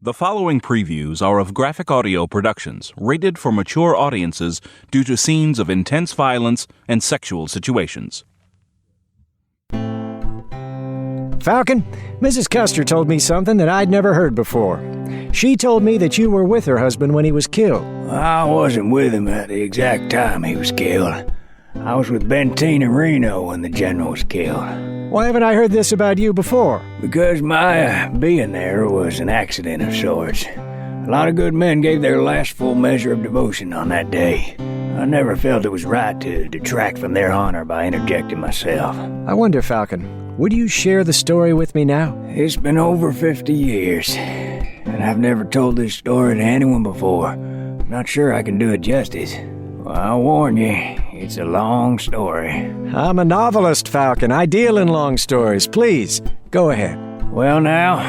The following previews are of graphic audio productions rated for mature audiences due to scenes of intense violence and sexual situations. Falcon, Mrs. Custer told me something that I'd never heard before. She told me that you were with her husband when he was killed. I wasn't with him at the exact time he was killed. I was with Benteen in Reno when the general was killed. Why haven't I heard this about you before? Because my being there was an accident of sorts. A lot of good men gave their last full measure of devotion on that day. I never felt it was right to detract from their honor by interjecting myself. I wonder, Falcon, would you share the story with me now? It's been over 50 years, and I've never told this story to anyone before. I'm not sure I can do it justice. Well, I'll warn you, it's a long story. I'm a novelist, Falcon. I deal in long stories. Please, go ahead. Well now,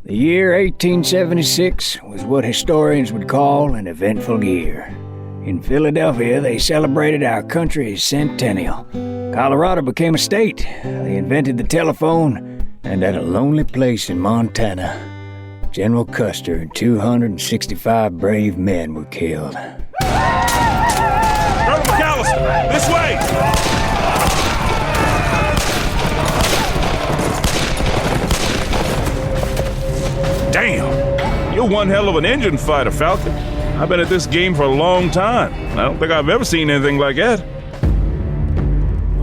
the year 1876 was what historians would call an eventful year. In Philadelphia, they celebrated our country's centennial. Colorado became a state. They invented the telephone, and at a lonely place in Montana, General Custer and 265 brave men were killed. This way! Damn! You're one hell of an engine fighter, Falcon. I've been at this game for a long time. I don't think I've ever seen anything like that.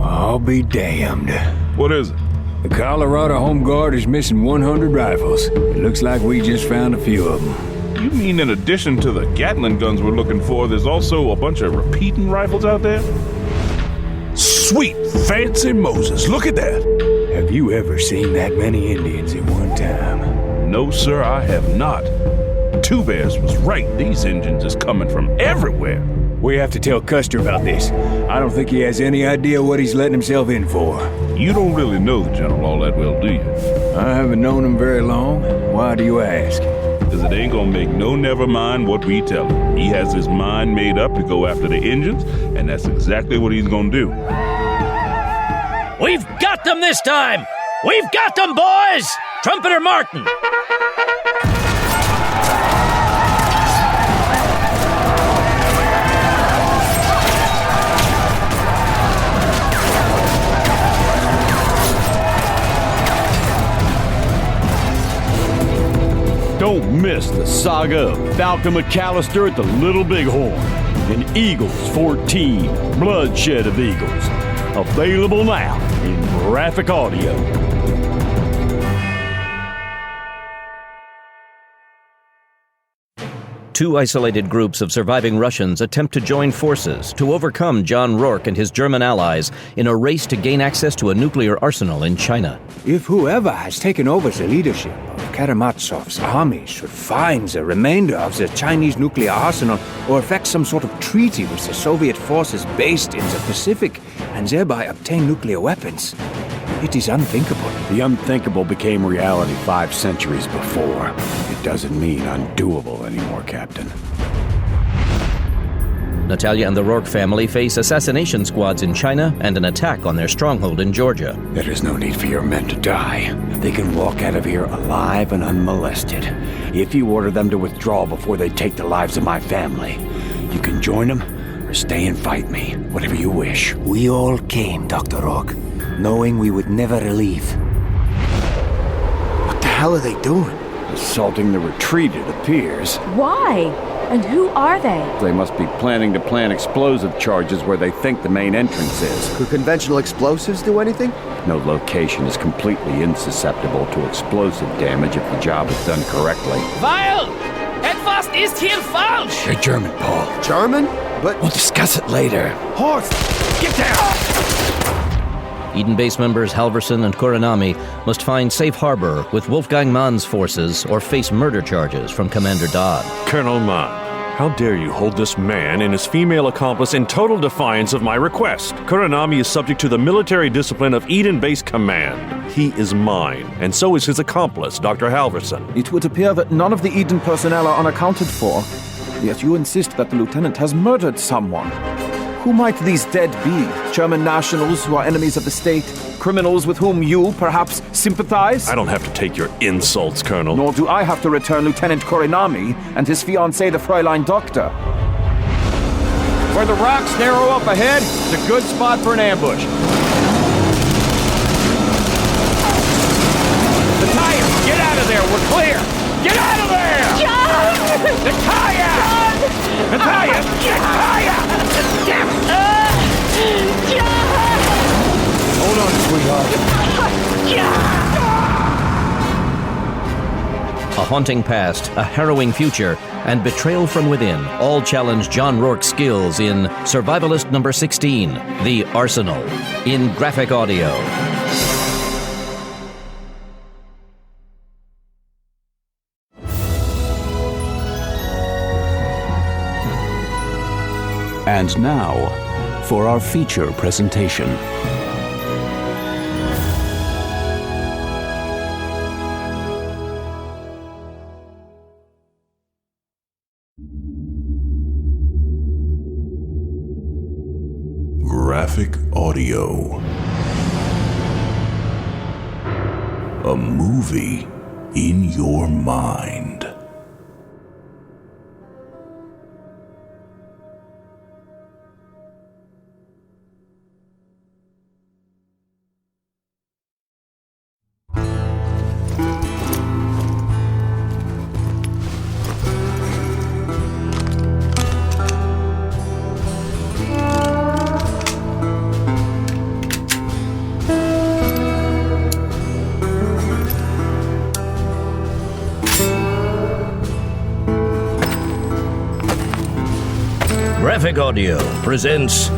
I'll be damned. What is it? The Colorado Home Guard is missing 100 rifles. It looks like we just found a few of them. You mean in addition to the Gatling guns we're looking for, there's also a bunch of repeating rifles out there? Sweet fancy Moses, look at that! Have you ever seen that many Indians at one time? No, sir, I have not. Two Bears was right. These Indians is coming from everywhere. We have to tell Custer about this. I don't think he has any idea what he's letting himself in for. You don't really know the General all that well, do you? I haven't known him very long. Why do you ask? Because it ain't gonna make no never mind what we tell him. He has his mind made up to go after the Indians, and that's exactly what he's gonna do. We've got them this time! We've got them, boys! Trumpeter Martin! Don't miss the saga of Falcon McAllister at the Little Bighorn and Eagles 14, Bloodshed of Eagles. Available now in graphic audio. Two isolated groups of surviving Russians attempt to join forces to overcome John Rourke and his German allies in a race to gain access to a nuclear arsenal in China. If whoever has taken over the leadership of Karamazov's army should find the remainder of the Chinese nuclear arsenal or effect some sort of treaty with the Soviet forces based in the Pacific and thereby obtain nuclear weapons, it is unthinkable. The unthinkable became reality 5 centuries before. It doesn't mean undoable anymore, Captain. Natalia and the Rourke family face assassination squads in China and an attack on their stronghold in Georgia. There is no need for your men to die. They can walk out of here alive and unmolested. If you order them to withdraw before they take the lives of my family, you can join them or stay and fight me, whatever you wish. We all came, Dr. Rourke, knowing we would never leave. What the hell are they doing? Assaulting the retreat, it appears. Why? And who are they? They must be planning to plant explosive charges where they think the main entrance is. Could conventional explosives do anything? No location is completely insusceptible to explosive damage if the job is done correctly. Weil! Etwas ist hier falsch! You're German, Paul. German? But... We'll discuss it later. Horst! Get down! Eden base members Halverson and Kuranami must find safe harbor with Wolfgang Mann's forces or face murder charges from Commander Dodd. Colonel Mann, how dare you hold this man and his female accomplice in total defiance of my request? Kuranami is subject to the military discipline of Eden Base Command. He is mine, and so is his accomplice, Dr. Halverson. It would appear that none of the Eden personnel are unaccounted for. Yet you insist that the lieutenant has murdered someone. Who might these dead be? German nationals who are enemies of the state? Criminals with whom you, perhaps, sympathize? I don't have to take your insults, Colonel. Nor do I have to return Lieutenant Korinami and his fiancée, the Fräulein Doctor. Where the rocks narrow up ahead, it's a good spot for an ambush. Natalia, get out of there! We're clear! Get out of there! John! Natalia! John! Natalia! Natalia! John! Hold on, sweetheart. John! A haunting past, a harrowing future, and betrayal from within all challenge John Rourke's skills in Survivalist number 16, The Arsenal, in graphic audio. And now, for our feature presentation. Graphic audio. A movie in your mind. Graphic Audio presents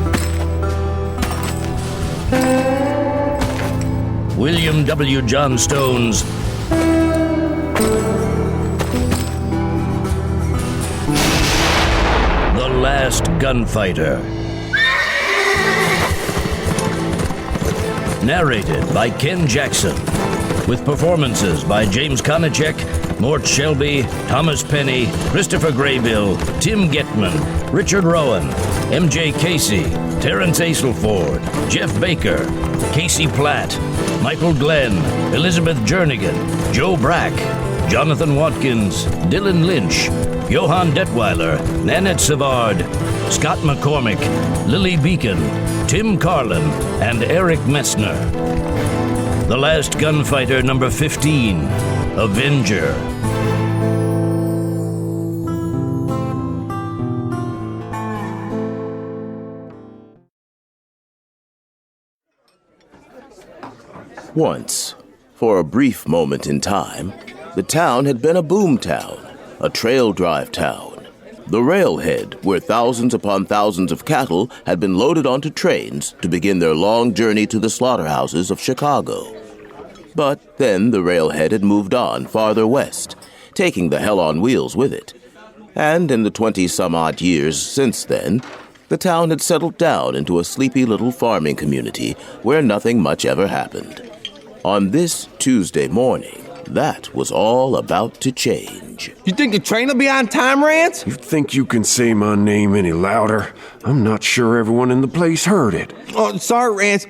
William W. Johnstone's The Last Gunfighter. Narrated by Ken Jackson, with performances by James Konachek, Mort Shelby, Thomas Penny, Christopher Graybill, Tim Getman, Richard Rowan, M.J. Casey, Terrence Aselford, Jeff Baker, Casey Platt, Michael Glenn, Elizabeth Jernigan, Joe Brack, Jonathan Watkins, Dylan Lynch, Johann Detweiler, Nanette Savard, Scott McCormick, Lily Beacon, Tim Carlin, and Eric Messner. The Last Gunfighter number 15, Avenger. Once, for a brief moment in time, the town had been a boom town, a trail drive town, the railhead where thousands upon thousands of cattle had been loaded onto trains to begin their long journey to the slaughterhouses of Chicago. But then the railhead had moved on farther west, taking the hell on wheels with it. And in the 20-some-odd years since then, the town had settled down into a sleepy little farming community where nothing much ever happened. On this Tuesday morning, that was all about to change. You think the train will be on time, Rance? You think you can say my name any louder? I'm not sure everyone in the place heard it. Oh, sorry, Rance.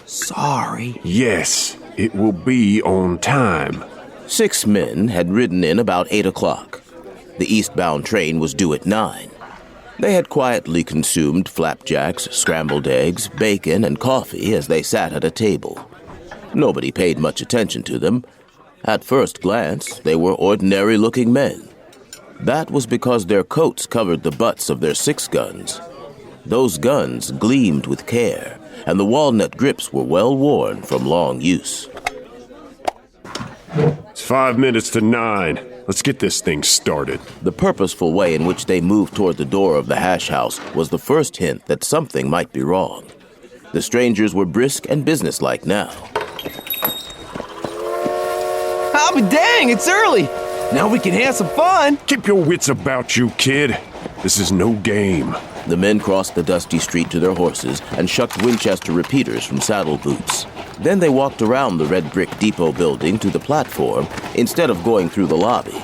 Sorry. Yes, it will be on time. 6 men had ridden in about 8 o'clock. The eastbound train was due at 9. They had quietly consumed flapjacks, scrambled eggs, bacon, and coffee as they sat at a table. Nobody paid much attention to them. At first glance, they were ordinary-looking men. That was because their coats covered the butts of their 6 guns. Those guns gleamed with care, and the walnut grips were well worn from long use. It's 5 minutes to 9. Let's get this thing started. The purposeful way in which they moved toward the door of the hash house was the first hint that something might be wrong. The strangers were brisk and businesslike now. I'll be dang, it's early. Now we can have some fun. Keep your wits about you, kid. This is no game. The men crossed the dusty street to their horses and shucked Winchester repeaters from saddle boots. Then they walked around the red brick depot building to the platform instead of going through the lobby.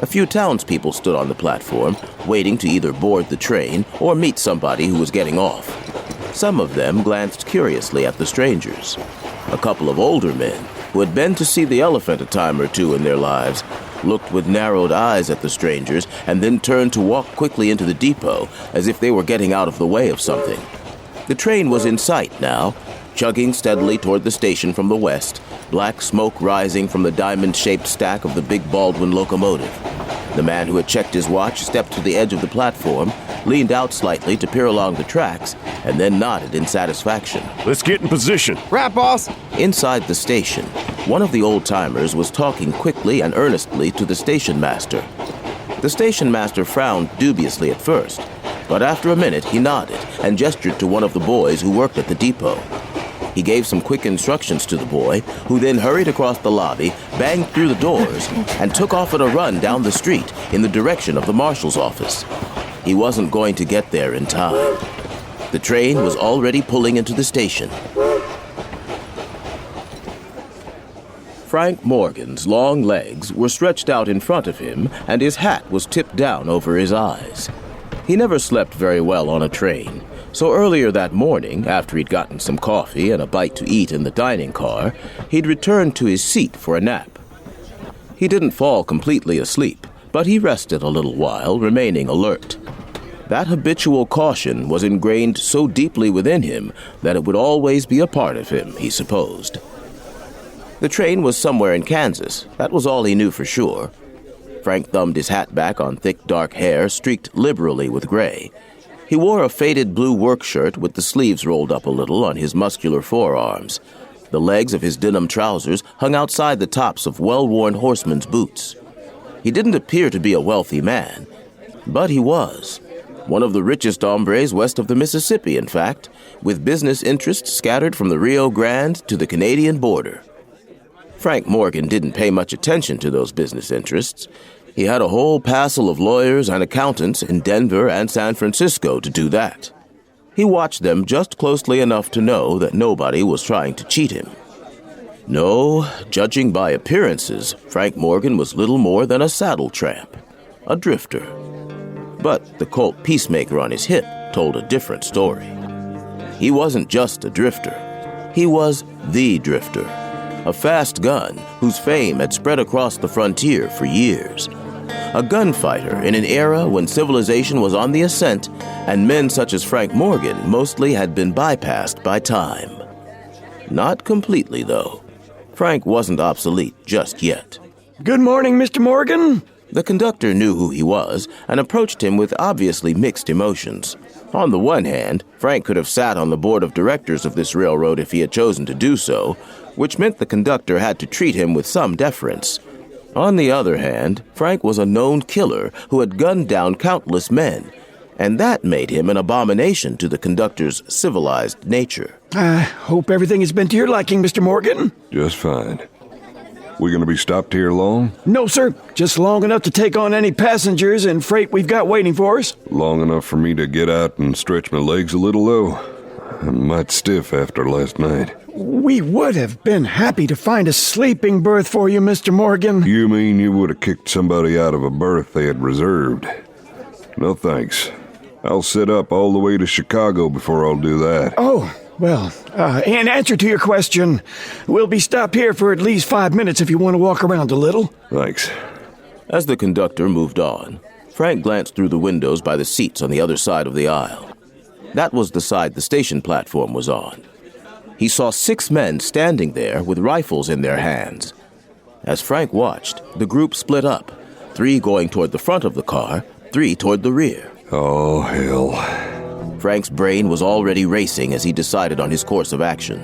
A few townspeople stood on the platform, waiting to either board the train or meet somebody who was getting off. Some of them glanced curiously at the strangers. A couple of older men, who had been to see the elephant a time or two in their lives, looked with narrowed eyes at the strangers and then turned to walk quickly into the depot as if they were getting out of the way of something. The train was in sight now, chugging steadily toward the station from the west, black smoke rising from the diamond-shaped stack of the big Baldwin locomotive. The man who had checked his watch stepped to the edge of the platform, leaned out slightly to peer along the tracks, and then nodded in satisfaction. Let's get in position. Right, boss. Inside the station, one of the old-timers was talking quickly and earnestly to the station master. The station master frowned dubiously at first, but after a minute he nodded and gestured to one of the boys who worked at the depot. He gave some quick instructions to the boy, who then hurried across the lobby, banged through the doors, and took off at a run down the street in the direction of the marshal's office. He wasn't going to get there in time. The train was already pulling into the station. Frank Morgan's long legs were stretched out in front of him, and his hat was tipped down over his eyes. He never slept very well on a train, so earlier that morning, after he'd gotten some coffee and a bite to eat in the dining car, he'd returned to his seat for a nap. He didn't fall completely asleep, but he rested a little while, remaining alert. That habitual caution was ingrained so deeply within him that it would always be a part of him, he supposed. The train was somewhere in Kansas. That was all he knew for sure. Frank thumbed his hat back on thick dark hair streaked liberally with gray. He wore a faded blue work shirt with the sleeves rolled up a little on his muscular forearms. The legs of his denim trousers hung outside the tops of well-worn horseman's boots. He didn't appear to be a wealthy man, but he was. One of the richest hombres west of the Mississippi, in fact, with business interests scattered from the Rio Grande to the Canadian border. Frank Morgan didn't pay much attention to those business interests. He had a whole passel of lawyers and accountants in Denver and San Francisco to do that. He watched them just closely enough to know that nobody was trying to cheat him. No, judging by appearances, Frank Morgan was little more than a saddle tramp, a drifter. But the Colt Peacemaker on his hip told a different story. He wasn't just a drifter. He was the drifter, a fast gun whose fame had spread across the frontier for years. A gunfighter in an era when civilization was on the ascent and men such as Frank Morgan mostly had been bypassed by time. Not completely, though. Frank wasn't obsolete just yet. Good morning, Mr. Morgan. The conductor knew who he was and approached him with obviously mixed emotions. On the one hand, Frank could have sat on the board of directors of this railroad if he had chosen to do so, which meant the conductor had to treat him with some deference. On the other hand, Frank was a known killer who had gunned down countless men, and that made him an abomination to the conductor's civilized nature. I hope everything has been to your liking, Mr. Morgan. Just fine. We gonna be stopped here long? No, sir. Just long enough to take on any passengers and freight we've got waiting for us. Long enough for me to get out and stretch my legs a little, though. I'm might stiff after last night. We would have been happy to find a sleeping berth for you, Mr. Morgan. You mean you would have kicked somebody out of a berth they had reserved? No thanks. I'll sit up all the way to Chicago before I'll do that. Oh, well, in answer to your question, we'll be stopped here for at least 5 minutes if you want to walk around a little. Thanks. As the conductor moved on, Frank glanced through the windows by the seats on the other side of the aisle. That was the side the station platform was on. He saw 6 men standing there with rifles in their hands. As Frank watched, the group split up, 3 going toward the front of the car, 3 toward the rear. Oh, hell. Frank's brain was already racing as he decided on his course of action.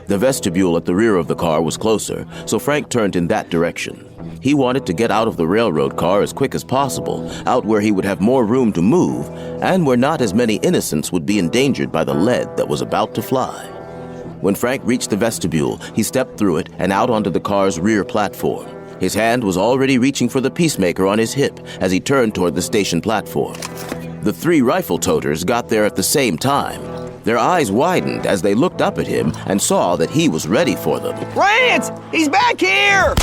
The vestibule at the rear of the car was closer, so Frank turned in that direction. He wanted to get out of the railroad car as quick as possible, out where he would have more room to move, and where not as many innocents would be endangered by the lead that was about to fly. When Frank reached the vestibule, he stepped through it and out onto the car's rear platform. His hand was already reaching for the Peacemaker on his hip as he turned toward the station platform. The 3 rifle-toters got there at the same time. Their eyes widened as they looked up at him and saw that he was ready for them. Rance! He's back here!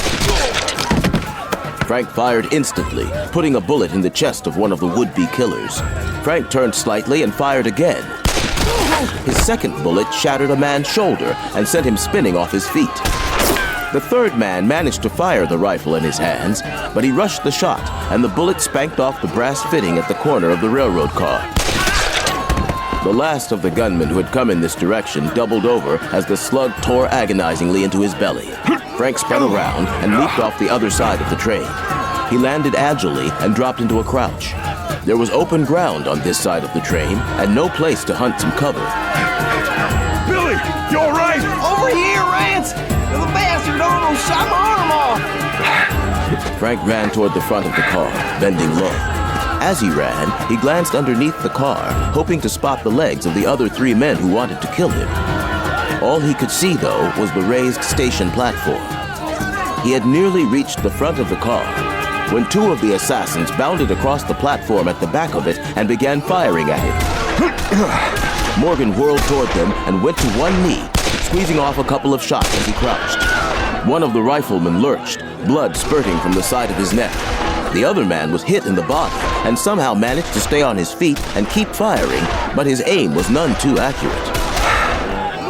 Frank fired instantly, putting a bullet in the chest of one of the would-be killers. Frank turned slightly and fired again. His second bullet shattered a man's shoulder and sent him spinning off his feet. The third man managed to fire the rifle in his hands, but he rushed the shot, and the bullet spanked off the brass fitting at the corner of the railroad car. The last of the gunmen who had come in this direction doubled over as the slug tore agonizingly into his belly. Frank spun around and leaped off the other side of the train. He landed agilely and dropped into a crouch. There was open ground on this side of the train and no place to hunt some cover. Billy, you all right? Over here, Rance! The bastard almost shot my arm off! Frank ran toward the front of the car, bending low. As he ran, he glanced underneath the car, hoping to spot the legs of the other 3 men who wanted to kill him. All he could see, though, was the raised station platform. He had nearly reached the front of the car when 2 of the assassins bounded across the platform at the back of it and began firing at him. Morgan whirled toward them and went to one knee, squeezing off a couple of shots as he crouched. One of the riflemen lurched, blood spurting from the side of his neck. The other man was hit in the body and somehow managed to stay on his feet and keep firing, but his aim was none too accurate.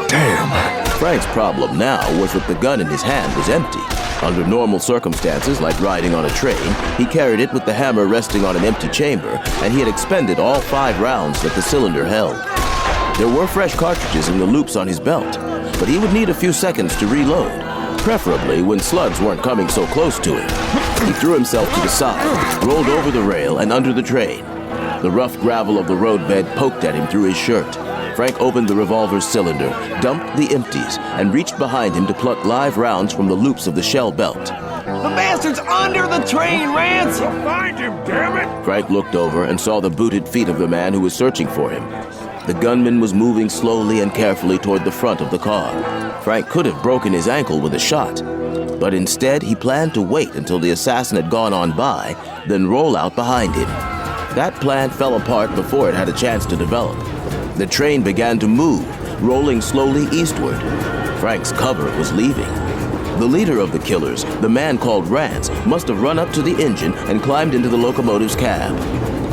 Damn. Frank's problem now was that the gun in his hand was empty. Under normal circumstances, like riding on a train, he carried it with the hammer resting on an empty chamber, and he had expended all 5 rounds that the cylinder held. There were fresh cartridges in the loops on his belt, but he would need a few seconds to reload, preferably when slugs weren't coming so close to him. He threw himself to the side, rolled over the rail and under the train. The rough gravel of the roadbed poked at him through his shirt. Frank opened the revolver's cylinder, dumped the empties, and reached behind him to pluck live rounds from the loops of the shell belt. The bastard's under the train, Rance! Find him, damn it! Frank looked over and saw the booted feet of the man who was searching for him. The gunman was moving slowly and carefully toward the front of the car. Frank could have broken his ankle with a shot, but instead he planned to wait until the assassin had gone on by, then roll out behind him. That plan fell apart before it had a chance to develop. The train began to move, rolling slowly eastward. Frank's cover was leaving. The leader of the killers, the man called Rance, must have run up to the engine and climbed into the locomotive's cab.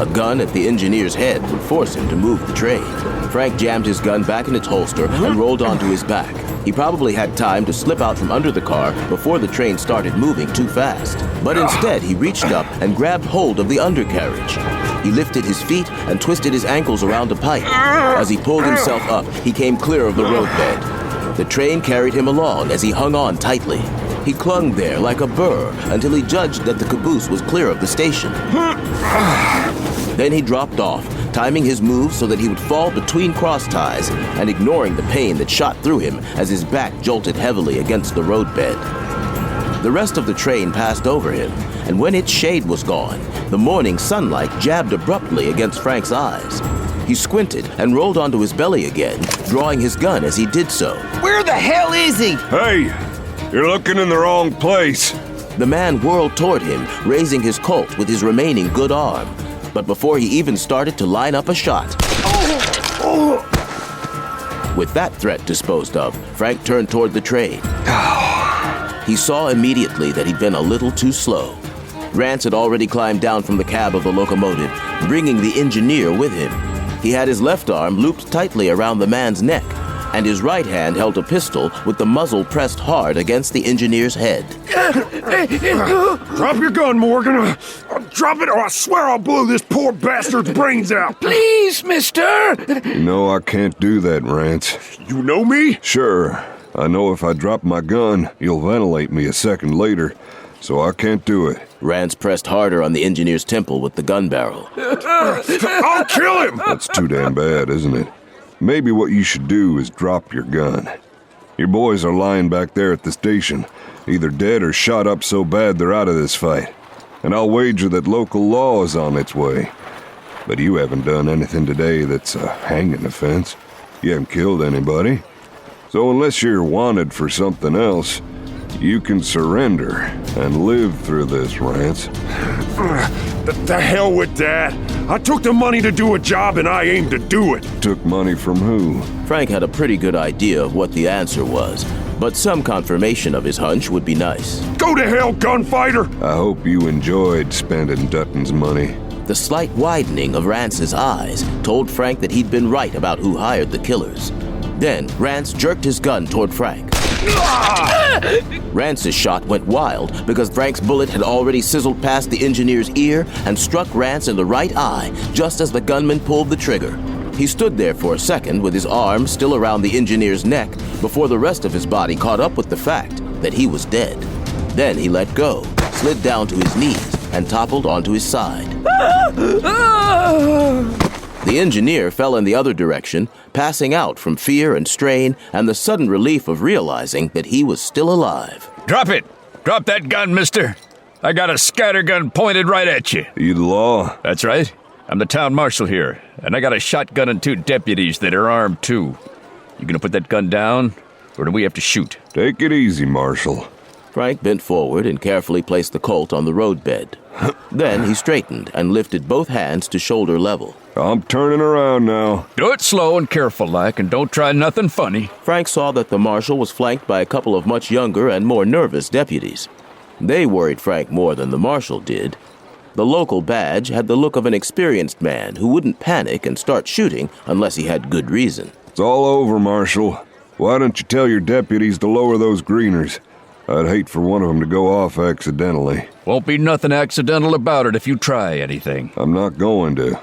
A gun at the engineer's head would force him to move the train. Frank jammed his gun back in its holster and rolled onto his back. He probably had time to slip out from under the car before the train started moving too fast. But instead, he reached up and grabbed hold of the undercarriage. He lifted his feet and twisted his ankles around a pipe. As he pulled himself up, he came clear of the roadbed. The train carried him along as he hung on tightly. He clung there like a burr until he judged that the caboose was clear of the station. Then he dropped off, timing his moves so that he would fall between cross ties and ignoring the pain that shot through him as his back jolted heavily against the roadbed. The rest of the train passed over him, and when its shade was gone, the morning sunlight jabbed abruptly against Frank's eyes. He squinted and rolled onto his belly again, drawing his gun as he did so. Where the hell is he? Hey, you're looking in the wrong place. The man whirled toward him, raising his Colt with his remaining good arm. But before he even started to line up a shot, with that threat disposed of, Frank turned toward the train. He saw immediately that he'd been a little too slow. Rance had already climbed down from the cab of the locomotive, bringing the engineer with him. He had his left arm looped tightly around the man's neck, and his right hand held a pistol with the muzzle pressed hard against the engineer's head. Drop your gun, Morgan. Drop it or I swear I'll blow this poor bastard's brains out. Please, mister! You know I can't do that, Rance. You know me? Sure. I know if I drop my gun, you'll ventilate me a second later, so I can't do it. Rance pressed harder on the engineer's temple with the gun barrel. I'll kill him! That's too damn bad, isn't it? Maybe what you should do is drop your gun. Your boys are lying back there at the station, either dead or shot up so bad they're out of this fight. And I'll wager that local law is on its way. But you haven't done anything today that's a hanging offense. You haven't killed anybody. So unless you're wanted for something else, you can surrender and live through this, Rance. The hell with that. I took the money to do a job and I aimed to do it. Took money from who? Frank had a pretty good idea of what the answer was, But some confirmation of his hunch would be nice. Go to hell, Gunfighter! I hope you enjoyed spending Dutton's money. The slight widening of Rance's eyes told Frank that he'd been right about who hired the killers. Then Rance jerked his gun toward Frank. Rance's shot went wild because Frank's bullet had already sizzled past the engineer's ear and struck Rance in the right eye just as the gunman pulled the trigger. He stood there for a second with his arm still around the engineer's neck before the rest of his body caught up with the fact that he was dead. Then he let go, slid down to his knees, and toppled onto his side. The engineer fell in the other direction, passing out from fear and strain and the sudden relief of realizing that he was still alive. Drop it! Drop that gun, mister! I got a scattergun pointed right at you. You the law? That's right. I'm the town marshal here, and I got a shotgun and 2 deputies that are armed too. You gonna put that gun down, or do we have to shoot? Take it easy, Marshal. Frank bent forward and carefully placed the Colt on the roadbed. Then he straightened and lifted both hands to shoulder level. I'm turning around now. Do it slow and careful-like, and don't try nothing funny. Frank saw that the marshal was flanked by a couple of much younger and more nervous deputies. They worried Frank more than the marshal did. The local badge had the look of an experienced man who wouldn't panic and start shooting unless he had good reason. It's all over, Marshal. Why don't you tell your deputies to lower those greeners? I'd hate for one of them to go off accidentally. Won't be nothing accidental about it if you try anything. I'm not going to.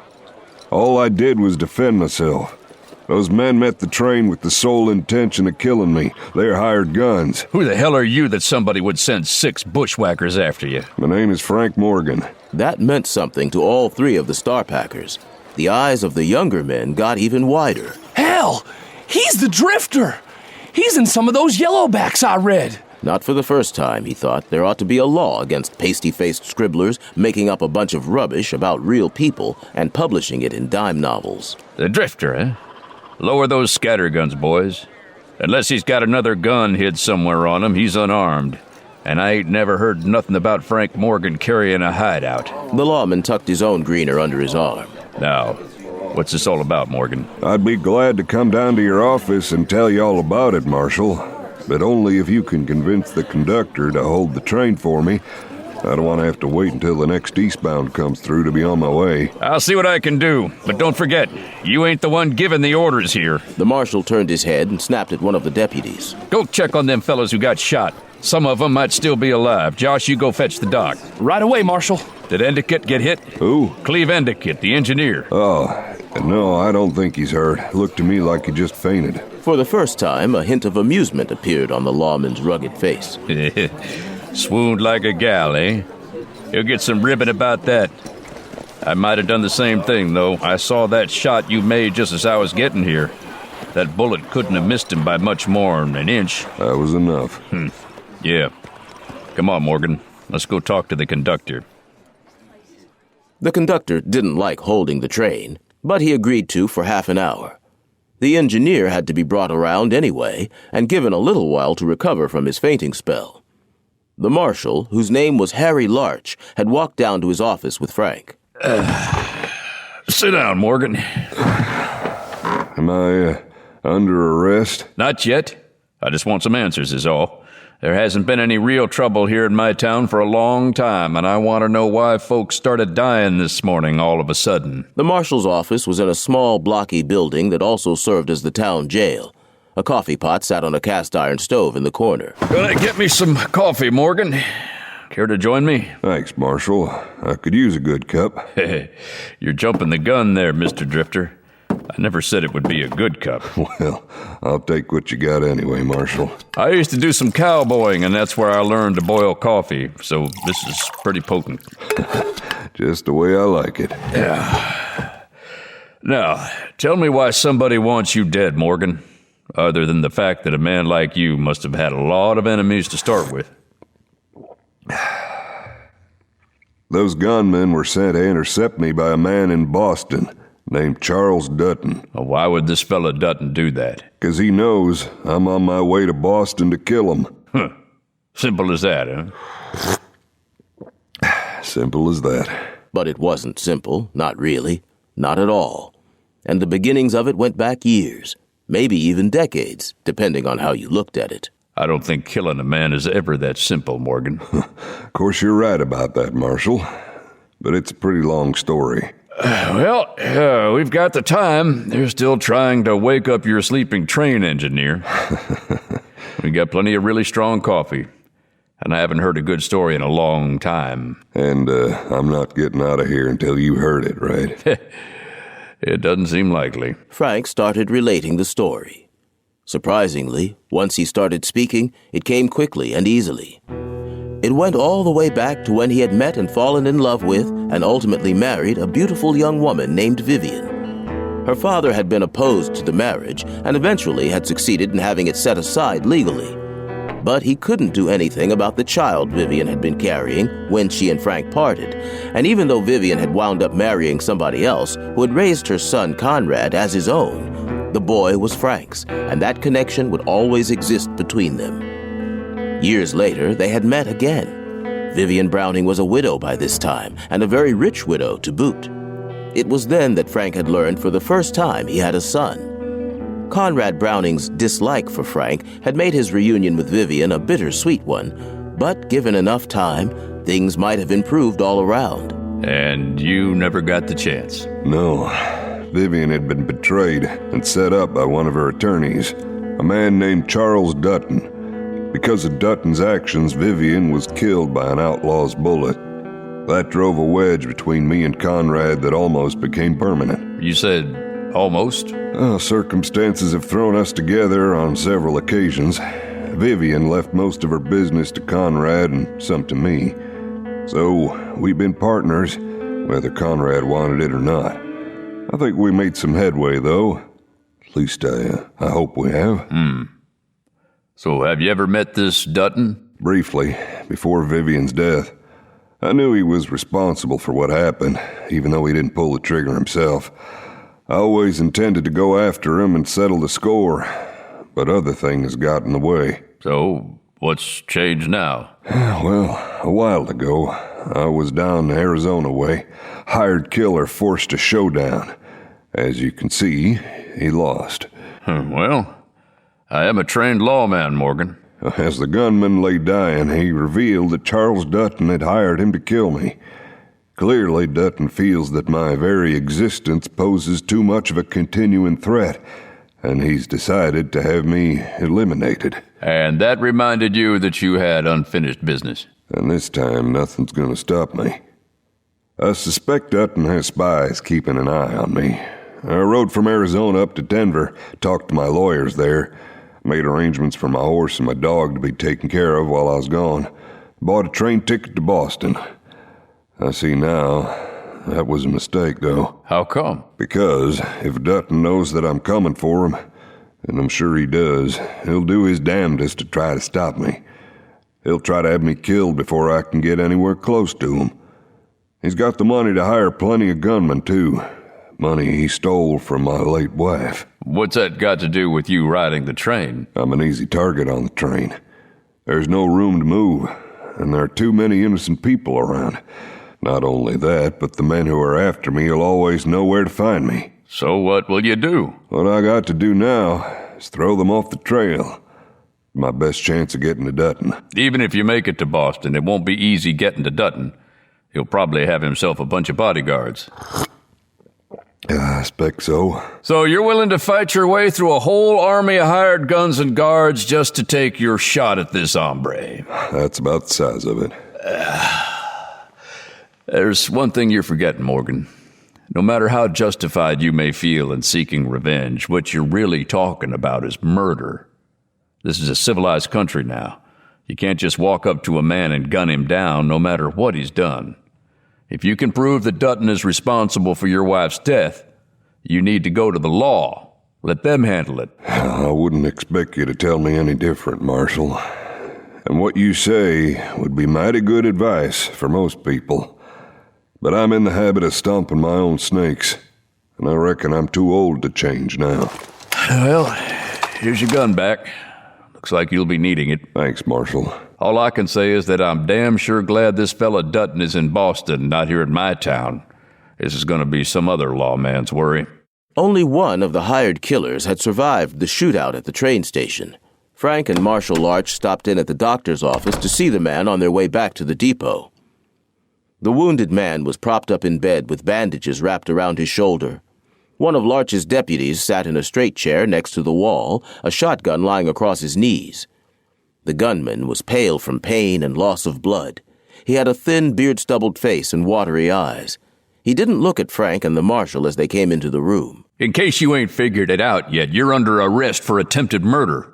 All I did was defend myself. Those men met the train with the sole intention of killing me. They're hired guns. Who the hell are you that somebody would send 6 bushwhackers after you? My name is Frank Morgan. That meant something to all 3 of the Starpackers. The eyes of the younger men got even wider. Hell! He's the Drifter! He's in some of those yellowbacks I read. Not for the first time, he thought. There ought to be a law against pasty-faced scribblers making up a bunch of rubbish about real people and publishing it in dime novels. The Drifter, eh? Lower those scatterguns, boys. Unless he's got another gun hid somewhere on him, he's unarmed. And I ain't never heard nothing about Frank Morgan carrying a hideout. The lawman tucked his own greener under his arm. Now, what's this all about, Morgan? I'd be glad to come down to your office and tell you all about it, Marshal. But only if you can convince the conductor to hold the train for me. I don't want to have to wait until the next eastbound comes through to be on my way. I'll see what I can do, but don't forget, you ain't the one giving the orders here. The marshal turned his head and snapped at one of the deputies. Go check on them fellas who got shot. Some of them might still be alive. Josh, you go fetch the doc. Right away, Marshal. Did Endicott get hit? Who? Cleve Endicott, the engineer. Oh, no, I don't think he's hurt. Looked to me like he just fainted. For the first time, a hint of amusement appeared on the lawman's rugged face. Swooned like a gal, eh? He'll get some ribbon about that. I might have done the same thing, though. I saw that shot you made just as I was getting here. That bullet couldn't have missed him by much more than an inch. That was enough. Yeah. Come on, Morgan. Let's go talk to the conductor. The conductor didn't like holding the train, but he agreed to for half an hour. The engineer had to be brought around anyway and given a little while to recover from his fainting spell. The marshal, whose name was Harry Larch, had walked down to his office with Frank. Sit down, Morgan. Am I under arrest? Not yet. I just want some answers is all. There hasn't been any real trouble here in my town for a long time, and I want to know why folks started dying this morning all of a sudden. The marshal's office was in a small, blocky building that also served as the town jail. A coffee pot sat on a cast-iron stove in the corner. Gonna get me some coffee, Morgan. Care to join me? Thanks, Marshal. I could use a good cup. You're jumping the gun there, Mr. Drifter. I never said it would be a good cup. Well, I'll take what you got anyway, Marshal. I used to do some cowboying, and that's where I learned to boil coffee, so this is pretty potent. Just the way I like it. Yeah. Now, tell me why somebody wants you dead, Morgan, other than the fact that a man like you must have had a lot of enemies to start with. Those gunmen were sent to intercept me by a man in Boston named Charles Dutton. Well, why would this fella Dutton do that? 'Cause he knows I'm on my way to Boston to kill him. Huh. Simple as that, huh? Simple as that. But it wasn't simple, not really, not at all. And the beginnings of it went back years, maybe even decades, depending on how you looked at it. I don't think killing a man is ever that simple, Morgan. Of course, you're right about that, Marshal. But it's a pretty long story. We've got the time. They're still trying to wake up your sleeping train engineer. We got plenty of really strong coffee. And I haven't heard a good story in a long time. And I'm not getting out of here until you heard it, right? It doesn't seem likely. Frank started relating the story. Surprisingly, once he started speaking, it came quickly and easily. It went all the way back to when he had met and fallen in love with and ultimately married a beautiful young woman named Vivian. Her father had been opposed to the marriage and eventually had succeeded in having it set aside legally. But he couldn't do anything about the child Vivian had been carrying when she and Frank parted. And even though Vivian had wound up marrying somebody else who had raised her son Conrad as his own, the boy was Frank's, and that connection would always exist between them. Years later, they had met again. Vivian Browning was a widow by this time, and a very rich widow to boot. It was then that Frank had learned for the first time he had a son. Conrad Browning's dislike for Frank had made his reunion with Vivian a bittersweet one, but given enough time, things might have improved all around. And you never got the chance? No. Vivian had been betrayed and set up by one of her attorneys, a man named Charles Dutton. Because of Dutton's actions, Vivian was killed by an outlaw's bullet. That drove a wedge between me and Conrad that almost became permanent. You said almost? Circumstances have thrown us together on several occasions. Vivian left most of her business to Conrad and some to me. So we've been partners, whether Conrad wanted it or not. I think we made some headway, though. At least I hope we have. So have you ever met this Dutton? Briefly, before Vivian's death. I knew he was responsible for what happened, even though he didn't pull the trigger himself. I always intended to go after him and settle the score, but other things got in the way. So, what's changed now? Well, a while ago, I was down Arizona way. Hired killer forced a showdown. As you can see, he lost. Well, I am a trained lawman, Morgan. As the gunman lay dying, he revealed that Charles Dutton had hired him to kill me. Clearly, Dutton feels that my very existence poses too much of a continuing threat, and he's decided to have me eliminated. And that reminded you that you had unfinished business. And this time, nothing's gonna stop me. I suspect Dutton has spies keeping an eye on me. I rode from Arizona up to Denver, talked to my lawyers there, made arrangements for my horse and my dog to be taken care of while I was gone. Bought a train ticket to Boston. I see now, that was a mistake, though. How come? Because if Dutton knows that I'm coming for him, and I'm sure he does, he'll do his damnedest to try to stop me. He'll try to have me killed before I can get anywhere close to him. He's got the money to hire plenty of gunmen, too. Money he stole from my late wife. What's that got to do with you riding the train? I'm an easy target on the train. There's no room to move, and there are too many innocent people around. Not only that, but the men who are after me will always know where to find me. So what will you do? What I got to do now is throw them off the trail. My best chance of getting to Dutton. Even if you make it to Boston, it won't be easy getting to Dutton. He'll probably have himself a bunch of bodyguards. I expect so. So you're willing to fight your way through a whole army of hired guns and guards just to take your shot at this hombre? That's about the size of it. There's one thing you're forgetting, Morgan. No matter how justified you may feel in seeking revenge, what you're really talking about is murder. This is a civilized country now. You can't just walk up to a man and gun him down no matter what he's done. If you can prove that Dutton is responsible for your wife's death, you need to go to the law. Let them handle it. I wouldn't expect you to tell me any different, Marshal. And what you say would be mighty good advice for most people. But I'm in the habit of stomping my own snakes, and I reckon I'm too old to change now. Well, here's your gun back. Looks like you'll be needing it. Thanks, Marshal. All I can say is that I'm damn sure glad this fella Dutton is in Boston, not here in my town. This is going to be some other lawman's worry. Only one of the hired killers had survived the shootout at the train station. Frank and Marshal Larch stopped in at the doctor's office to see the man on their way back to the depot. The wounded man was propped up in bed with bandages wrapped around his shoulder. One of Larch's deputies sat in a straight chair next to the wall, a shotgun lying across his knees. The gunman was pale from pain and loss of blood. He had a thin, beard-stubbled face and watery eyes. He didn't look at Frank and the marshal as they came into the room. In case you ain't figured it out yet, you're under arrest for attempted murder.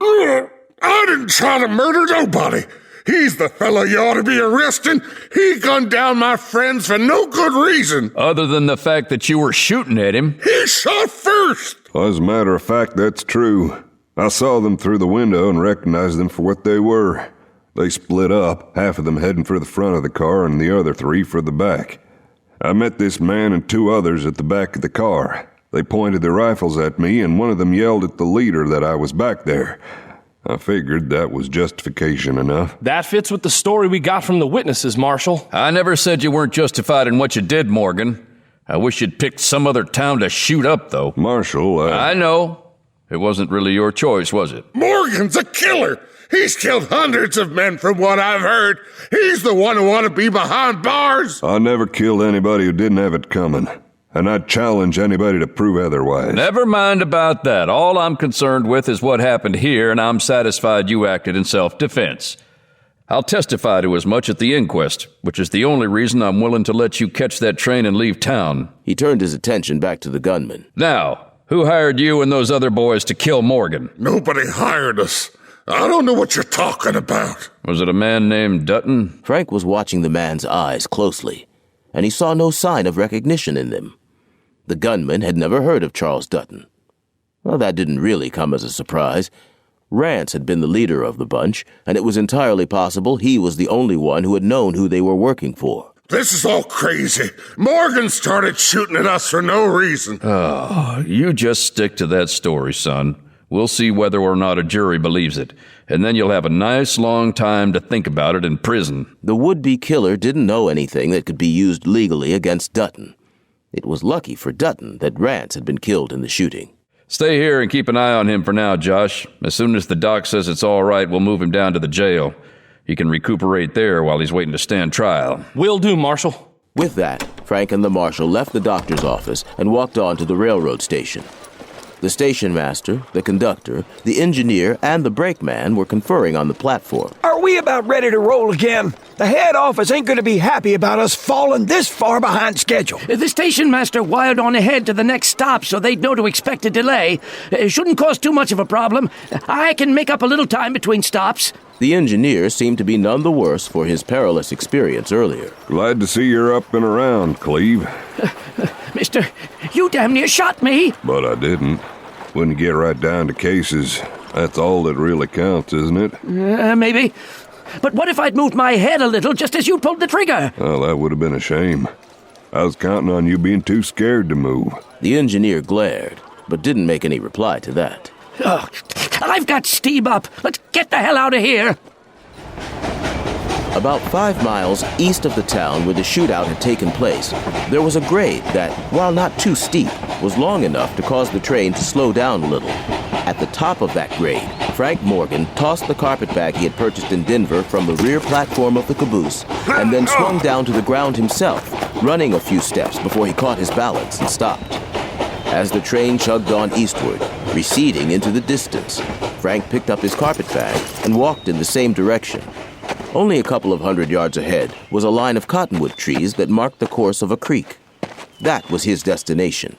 I didn't try to murder nobody. He's the fellow you ought to be arresting. He gunned down my friends for no good reason. Other than the fact that you were shooting at him. He shot first. As a matter of fact, that's true. I saw them through the window and recognized them for what they were. They split up, half of them heading for the front of the car and the other 3 for the back. I met this man and 2 others at the back of the car. They pointed their rifles at me, and one of them yelled at the leader that I was back there. I figured that was justification enough. That fits with the story we got from the witnesses, Marshal. I never said you weren't justified in what you did, Morgan. I wish you'd picked some other town to shoot up, though. Marshal, I know. It wasn't really your choice, was it? Morgan's a killer. He's killed hundreds of men from what I've heard. He's the one who ought to be behind bars. I never killed anybody who didn't have it coming. And I'd challenge anybody to prove otherwise. Never mind about that. All I'm concerned with is what happened here, and I'm satisfied you acted in self-defense. I'll testify to as much at the inquest, which is the only reason I'm willing to let you catch that train and leave town. He turned his attention back to the gunman. Now, who hired you and those other boys to kill Morgan? Nobody hired us. I don't know what you're talking about. Was it a man named Dutton? Frank was watching the man's eyes closely, and he saw no sign of recognition in them. The gunman had never heard of Charles Dutton. Well, that didn't really come as a surprise. Rance had been the leader of the bunch, and it was entirely possible he was the only one who had known who they were working for. This is all crazy. Morgan started shooting at us for no reason. Oh, you just stick to that story, son. We'll see whether or not a jury believes it, and then you'll have a nice long time to think about it in prison. The would-be killer didn't know anything that could be used legally against Dutton. It was lucky for Dutton that Rance had been killed in the shooting. Stay here and keep an eye on him for now, Josh. As soon as the doc says it's all right, we'll move him down to the jail. He can recuperate there while he's waiting to stand trial. Will do, Marshal. With that, Frank and the marshal left the doctor's office and walked on to the railroad station. The station master, the conductor, the engineer, and the brakeman were conferring on the platform. Are we about ready to roll again? The head office ain't going to be happy about us falling this far behind schedule. The station master wired on ahead to the next stop so they'd know to expect a delay. It shouldn't cause too much of a problem. I can make up a little time between stops. The engineer seemed to be none the worse for his perilous experience earlier. Glad to see you're up and around, Cleve. Mister, you damn near shot me. But I didn't. When you get right down to cases, that's all that really counts, isn't it? Maybe. But what if I'd moved my head a little just as you pulled the trigger? Well, that would have been a shame. I was counting on you being too scared to move. The engineer glared, but didn't make any reply to that. Oh, I've got steam up. Let's get the hell out of here. About 5 miles east of the town where the shootout had taken place, there was a grade that, while not too steep, was long enough to cause the train to slow down a little. At the top of that grade, Frank Morgan tossed the carpetbag he had purchased in Denver from the rear platform of the caboose and then swung down to the ground himself, running a few steps before he caught his balance and stopped. As the train chugged on eastward, receding into the distance, Frank picked up his carpetbag and walked in the same direction. Only a couple of 100 yards ahead was a line of cottonwood trees that marked the course of a creek. That was his destination.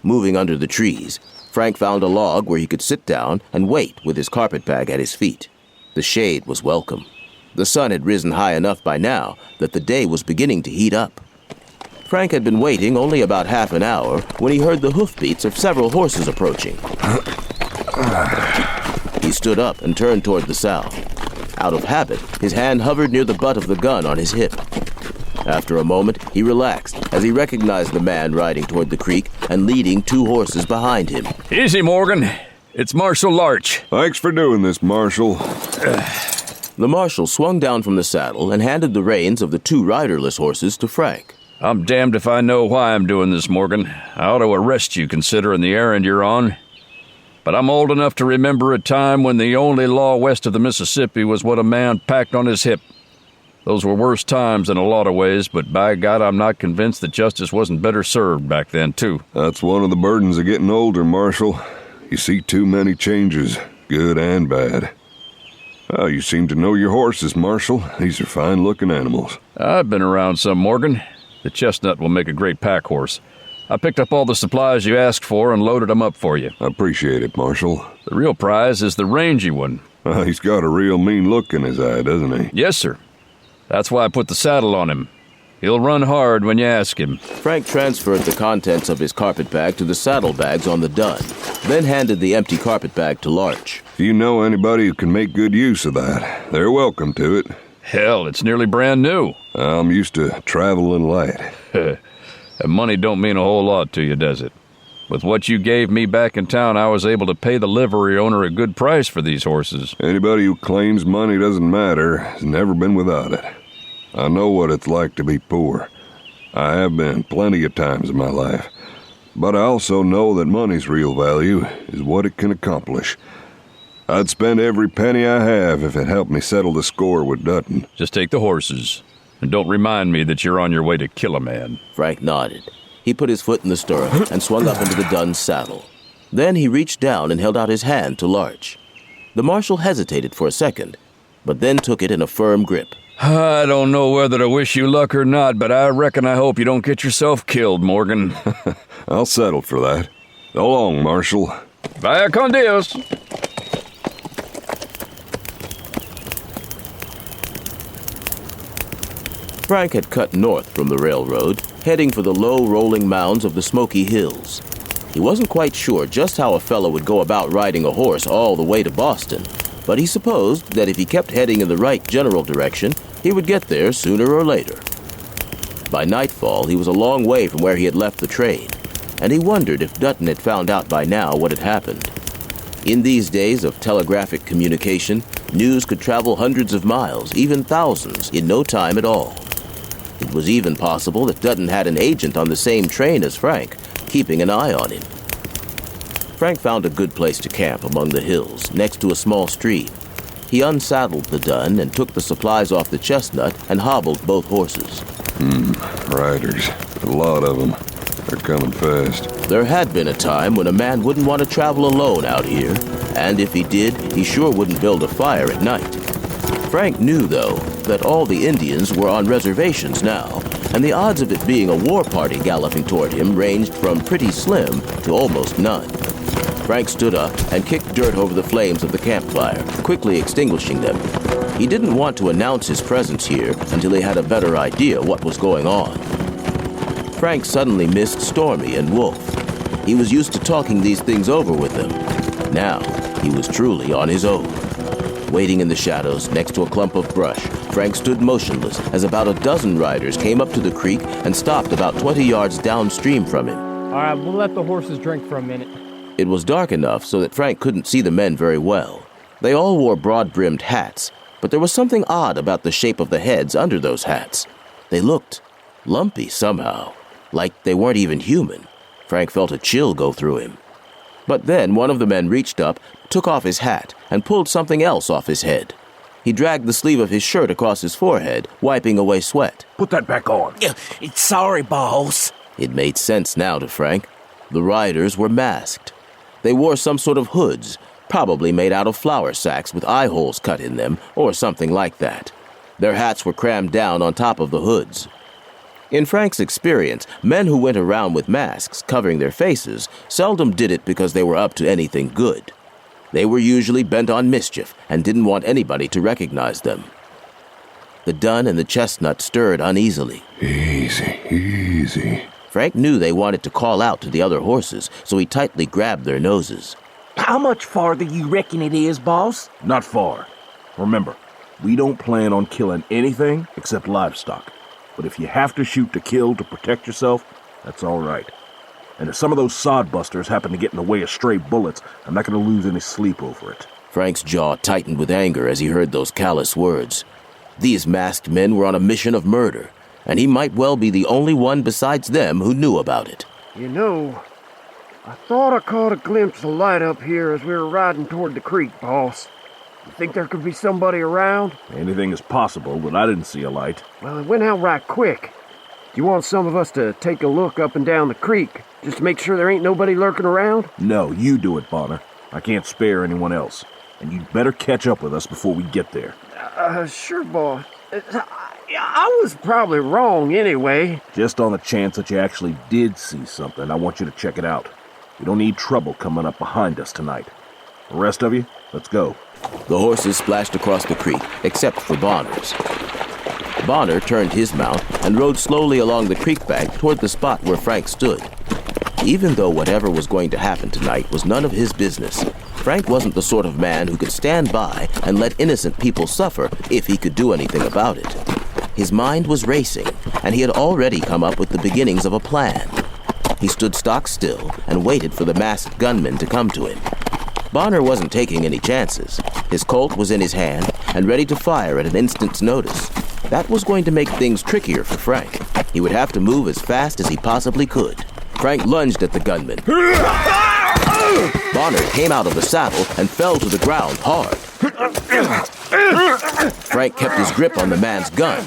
Moving under the trees, Frank found a log where he could sit down and wait with his carpetbag at his feet. The shade was welcome. The sun had risen high enough by now that the day was beginning to heat up. Frank had been waiting only about half an hour when he heard the hoofbeats of several horses approaching. He stood up and turned toward the sound. Out of habit, his hand hovered near the butt of the gun on his hip. After a moment, he relaxed as he recognized the man riding toward the creek and leading 2 horses behind him. Easy, Morgan. It's Marshal Larch. Thanks for doing this, Marshal. The marshal swung down from the saddle and handed the reins of the 2 riderless horses to Frank. I'm damned if I know why I'm doing this, Morgan. I ought to arrest you considering the errand you're on. but I'm old enough to remember a time when the only law west of the Mississippi was what a man packed on his hip. Those were worse times in a lot of ways, but by God, I'm not convinced that justice wasn't better served back then, too. That's one of the burdens of getting older, Marshal. You see too many changes, good and bad. Oh, you seem to know your horses, Marshal. These are fine-looking animals. I've been around some, Morgan. The chestnut will make a great pack horse. I picked up all the supplies you asked for and loaded them up for you. I appreciate it, Marshal. The real prize is the rangy one. He's got a real mean look in his eye, doesn't he? Yes, sir. That's why I put the saddle on him. He'll run hard when you ask him. Frank transferred the contents of his carpet bag to the saddlebags on the dun, then handed the empty carpet bag to Larch. If you know anybody who can make good use of that, they're welcome to it. Hell, it's nearly brand new. I'm used to traveling light. And money don't mean a whole lot to you, does it? With what you gave me back in town, I was able to pay the livery owner a good price for these horses. Anybody who claims money doesn't matter has never been without it. I know what it's like to be poor. I have been plenty of times in my life. But I also know that money's real value is what it can accomplish. I'd spend every penny I have if it helped me settle the score with Dutton. Just take the horses, and don't remind me that you're on your way to kill a man. Frank nodded. He put his foot in the stirrup and swung up into the dun's saddle. Then he reached down and held out his hand to Larch. The marshal hesitated for a second, but then took it in a firm grip. I don't know whether to wish you luck or not, but I reckon I hope you don't get yourself killed, Morgan. I'll settle for that. So long, Marshal. Vaya con Dios. Frank had cut north from the railroad, heading for the low, rolling mounds of the Smoky Hills. He wasn't quite sure just how a fellow would go about riding a horse all the way to Boston, but he supposed that if he kept heading in the right general direction, he would get there sooner or later. By nightfall, he was a long way from where he had left the train, and he wondered if Dutton had found out by now what had happened. In these days of telegraphic communication, news could travel hundreds of miles, even thousands, in no time at all. It was even possible that Dutton had an agent on the same train as Frank, keeping an eye on him. Frank found a good place to camp among the hills, next to a small stream. He unsaddled the dun and took the supplies off the chestnut and hobbled both horses. Riders. A lot of them. They're coming fast. There had been a time when a man wouldn't want to travel alone out here, and if he did, he sure wouldn't build a fire at night. Frank knew, though, that all the Indians were on reservations now, and the odds of it being a war party galloping toward him ranged from pretty slim to almost none. Frank stood up and kicked dirt over the flames of the campfire, quickly extinguishing them. He didn't want to announce his presence here until he had a better idea what was going on. Frank suddenly missed Stormy and Wolf. He was used to talking these things over with them. Now, he was truly on his own. Waiting in the shadows next to a clump of brush, Frank stood motionless as about a dozen riders came up to the creek and stopped about 20 yards downstream from him. All right, we'll let the horses drink for a minute. It was dark enough so that Frank couldn't see the men very well. They all wore broad-brimmed hats, but there was something odd about the shape of the heads under those hats. They looked lumpy somehow, like they weren't even human. Frank felt a chill go through him. But then one of the men reached up, took off his hat, and pulled something else off his head. He dragged the sleeve of his shirt across his forehead, wiping away sweat. Put that back on. Sorry, boss. It made sense now to Frank. The riders were masked. They wore some sort of hoods, probably made out of flour sacks with eye holes cut in them, or something like that. Their hats were crammed down on top of the hoods. In Frank's experience, men who went around with masks covering their faces seldom did it because they were up to anything good. They were usually bent on mischief and didn't want anybody to recognize them. The dun and the chestnut stirred uneasily. Easy, easy. Frank knew they wanted to call out to the other horses, so he tightly grabbed their noses. How much farther you reckon it is, boss? Not far. Remember, we don't plan on killing anything except livestock. But if you have to shoot to kill to protect yourself, that's all right. And if some of those sodbusters happen to get in the way of stray bullets, I'm not going to lose any sleep over it. Frank's jaw tightened with anger as he heard those callous words. These masked men were on a mission of murder, and he might well be the only one besides them who knew about it. You know, I thought I caught a glimpse of light up here as we were riding toward the creek, boss. You think there could be somebody around? Anything is possible, but I didn't see a light. Well, it went out right quick. Do you want some of us to take a look up and down the creek, just to make sure there ain't nobody lurking around? No, you do it, Bonner. I can't spare anyone else. And you'd better catch up with us before we get there. Sure, boss. I was probably wrong anyway. Just on the chance that you actually did see something, I want you to check it out. We don't need trouble coming up behind us tonight. The rest of you, let's go. The horses splashed across the creek, except for Bonner's. Bonner turned his mount and rode slowly along the creek bank toward the spot where Frank stood. Even though whatever was going to happen tonight was none of his business, Frank wasn't the sort of man who could stand by and let innocent people suffer if he could do anything about it. His mind was racing, and he had already come up with the beginnings of a plan. He stood stock still and waited for the masked gunman to come to him. Bonner wasn't taking any chances. His Colt was in his hand and ready to fire at an instant's notice. That was going to make things trickier for Frank. He would have to move as fast as he possibly could. Frank lunged at the gunman. Bonner came out of the saddle and fell to the ground hard. Frank kept his grip on the man's gun.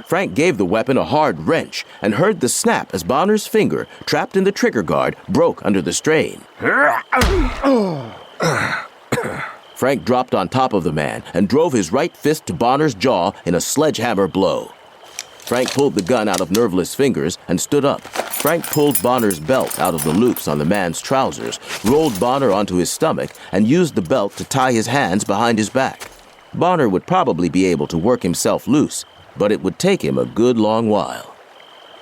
Frank gave the weapon a hard wrench and heard the snap as Bonner's finger, trapped in the trigger guard, broke under the strain. Frank dropped on top of the man and drove his right fist to Bonner's jaw in a sledgehammer blow. Frank pulled the gun out of nerveless fingers and stood up. Frank pulled Bonner's belt out of the loops on the man's trousers, rolled Bonner onto his stomach, and used the belt to tie his hands behind his back. Bonner would probably be able to work himself loose, but it would take him a good long while.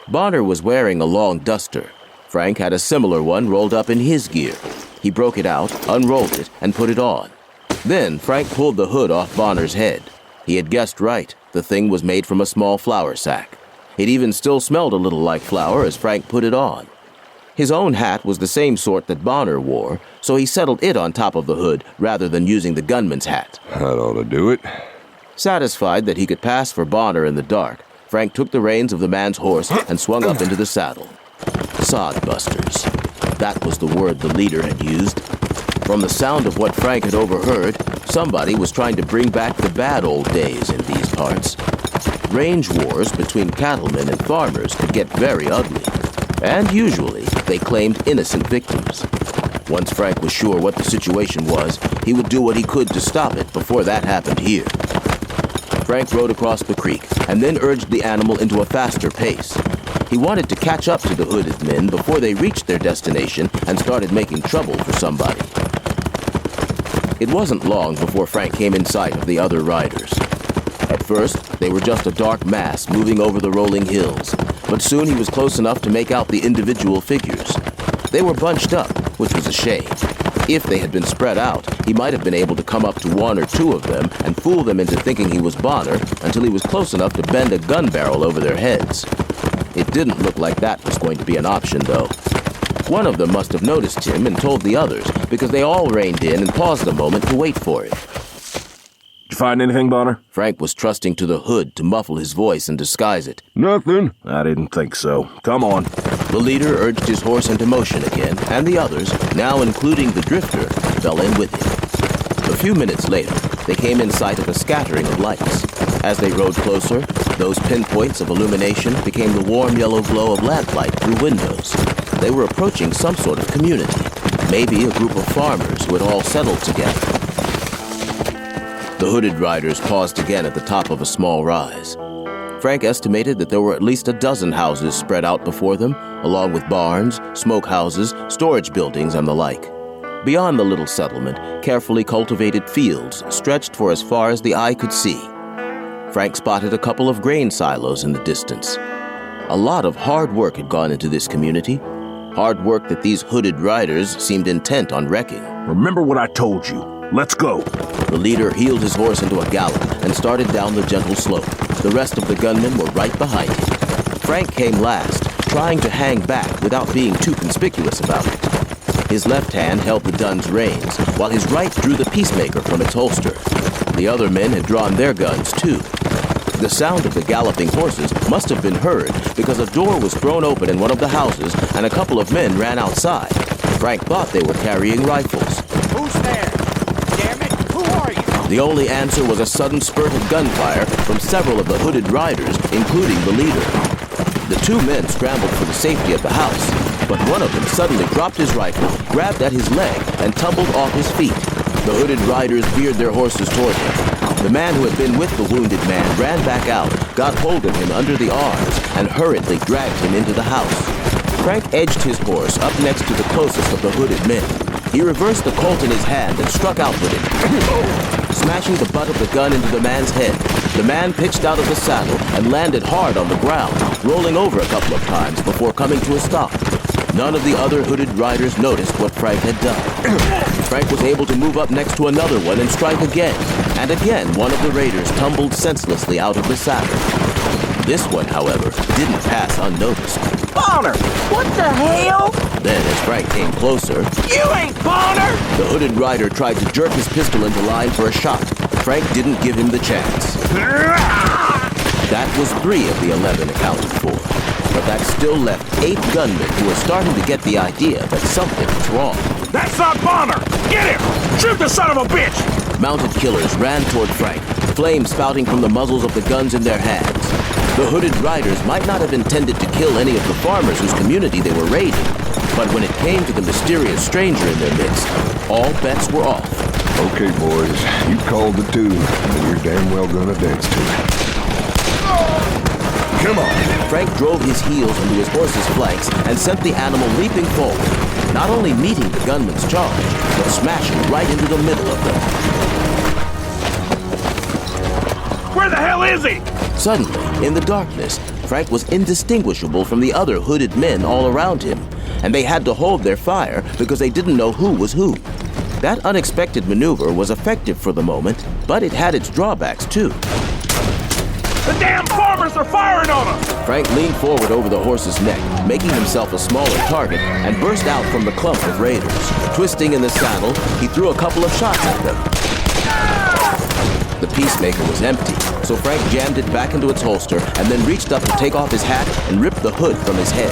Bonner was wearing a long duster. Frank had a similar one rolled up in his gear. He broke it out, unrolled it, and put it on. Then Frank pulled the hood off Bonner's head. He had guessed right. The thing was made from a small flour sack. It even still smelled a little like flour as Frank put it on. His own hat was the same sort that Bonner wore, so he settled it on top of the hood rather than using the gunman's hat. That ought to do it. Satisfied that he could pass for Bonner in the dark, Frank took the reins of the man's horse and swung up into the saddle. Sodbusters. That was the word the leader had used. From the sound of what Frank had overheard, somebody was trying to bring back the bad old days in these parts. Range wars between cattlemen and farmers could get very ugly, and usually they claimed innocent victims. Once Frank was sure what the situation was, he would do what he could to stop it before that happened here. Frank rode across the creek and then urged the animal into a faster pace. He wanted to catch up to the hooded men before they reached their destination and started making trouble for somebody. It wasn't long before Frank came in sight of the other riders. At first, they were just a dark mass moving over the rolling hills, but soon he was close enough to make out the individual figures. They were bunched up, which was a shame. If they had been spread out, he might have been able to come up to one or two of them and fool them into thinking he was Bonner until he was close enough to bend a gun barrel over their heads. It didn't look like that was going to be an option, though. One of them must have noticed him and told the others, because they all reined in and paused a moment to wait for him. Did you find anything, Bonner? Frank was trusting to the hood to muffle his voice and disguise it. Nothing. I didn't think so. Come on. The leader urged his horse into motion again, and the others, now including the drifter, fell in with him. A few minutes later, they came in sight of a scattering of lights. As they rode closer, those pinpoints of illumination became the warm yellow glow of lamplight through windows. They were approaching some sort of community, maybe a group of farmers who had all settled together. The hooded riders paused again at the top of a small rise. Frank estimated that there were at least a dozen houses spread out before them, along with barns, smokehouses, storage buildings, and the like. Beyond the little settlement, carefully cultivated fields stretched for as far as the eye could see. Frank spotted a couple of grain silos in the distance. A lot of hard work had gone into this community, hard work that these hooded riders seemed intent on wrecking. Remember what I told you. Let's go. The leader heeled his horse into a gallop and started down the gentle slope. The rest of the gunmen were right behind him. Frank came last, trying to hang back without being too conspicuous about it. His left hand held the Dun's reins, while his right drew the peacemaker from its holster. The other men had drawn their guns, too. The sound of the galloping horses must have been heard because a door was thrown open in one of the houses and a couple of men ran outside. Frank thought they were carrying rifles. Who's there? Damn it, who are you? The only answer was a sudden spurt of gunfire from several of the hooded riders, including the leader. The two men scrambled for the safety of the house, but one of them suddenly dropped his rifle, grabbed at his leg, and tumbled off his feet. The hooded riders veered their horses toward him. The man who had been with the wounded man ran back out, got hold of him under the arms, and hurriedly dragged him into the house. Frank edged his horse up next to the closest of the hooded men. He reversed the Colt in his hand and struck out with it, smashing the butt of the gun into the man's head. The man pitched out of the saddle and landed hard on the ground, rolling over a couple of times before coming to a stop. None of the other hooded riders noticed what Frank had done. Frank was able to move up next to another one and strike again. And again, one of the raiders tumbled senselessly out of the saddle. This one, however, didn't pass unnoticed. Bonner! What the hell? Then, as Frank came closer, You ain't Bonner! the hooded rider tried to jerk his pistol into line for a shot. Frank didn't give him the chance. That was 3 of the 11 accounted for. But that still left 8 gunmen who were starting to get the idea that something was wrong. That's not Bonner! Get him! Shoot the son of a bitch! Mounted killers ran toward Frank, flames spouting from the muzzles of the guns in their hands. The hooded riders might not have intended to kill any of the farmers whose community they were raiding, but when it came to the mysterious stranger in their midst, all bets were off. Okay, boys, you called the tune, and you're damn well gonna dance to it. Come on! Frank drove his heels into his horse's flanks and sent the animal leaping forward, not only meeting the gunman's charge, but smashing right into the middle of them. Where the hell is he? Suddenly, in the darkness, Frank was indistinguishable from the other hooded men all around him, and they had to hold their fire because they didn't know who was who. That unexpected maneuver was effective for the moment, but it had its drawbacks too. The damn farmers are firing on us! Frank leaned forward over the horse's neck, making himself a smaller target, and burst out from the clump of raiders. Twisting in the saddle, he threw a couple of shots at them. The peacemaker was empty, so Frank jammed it back into its holster and then reached up to take off his hat and rip the hood from his head.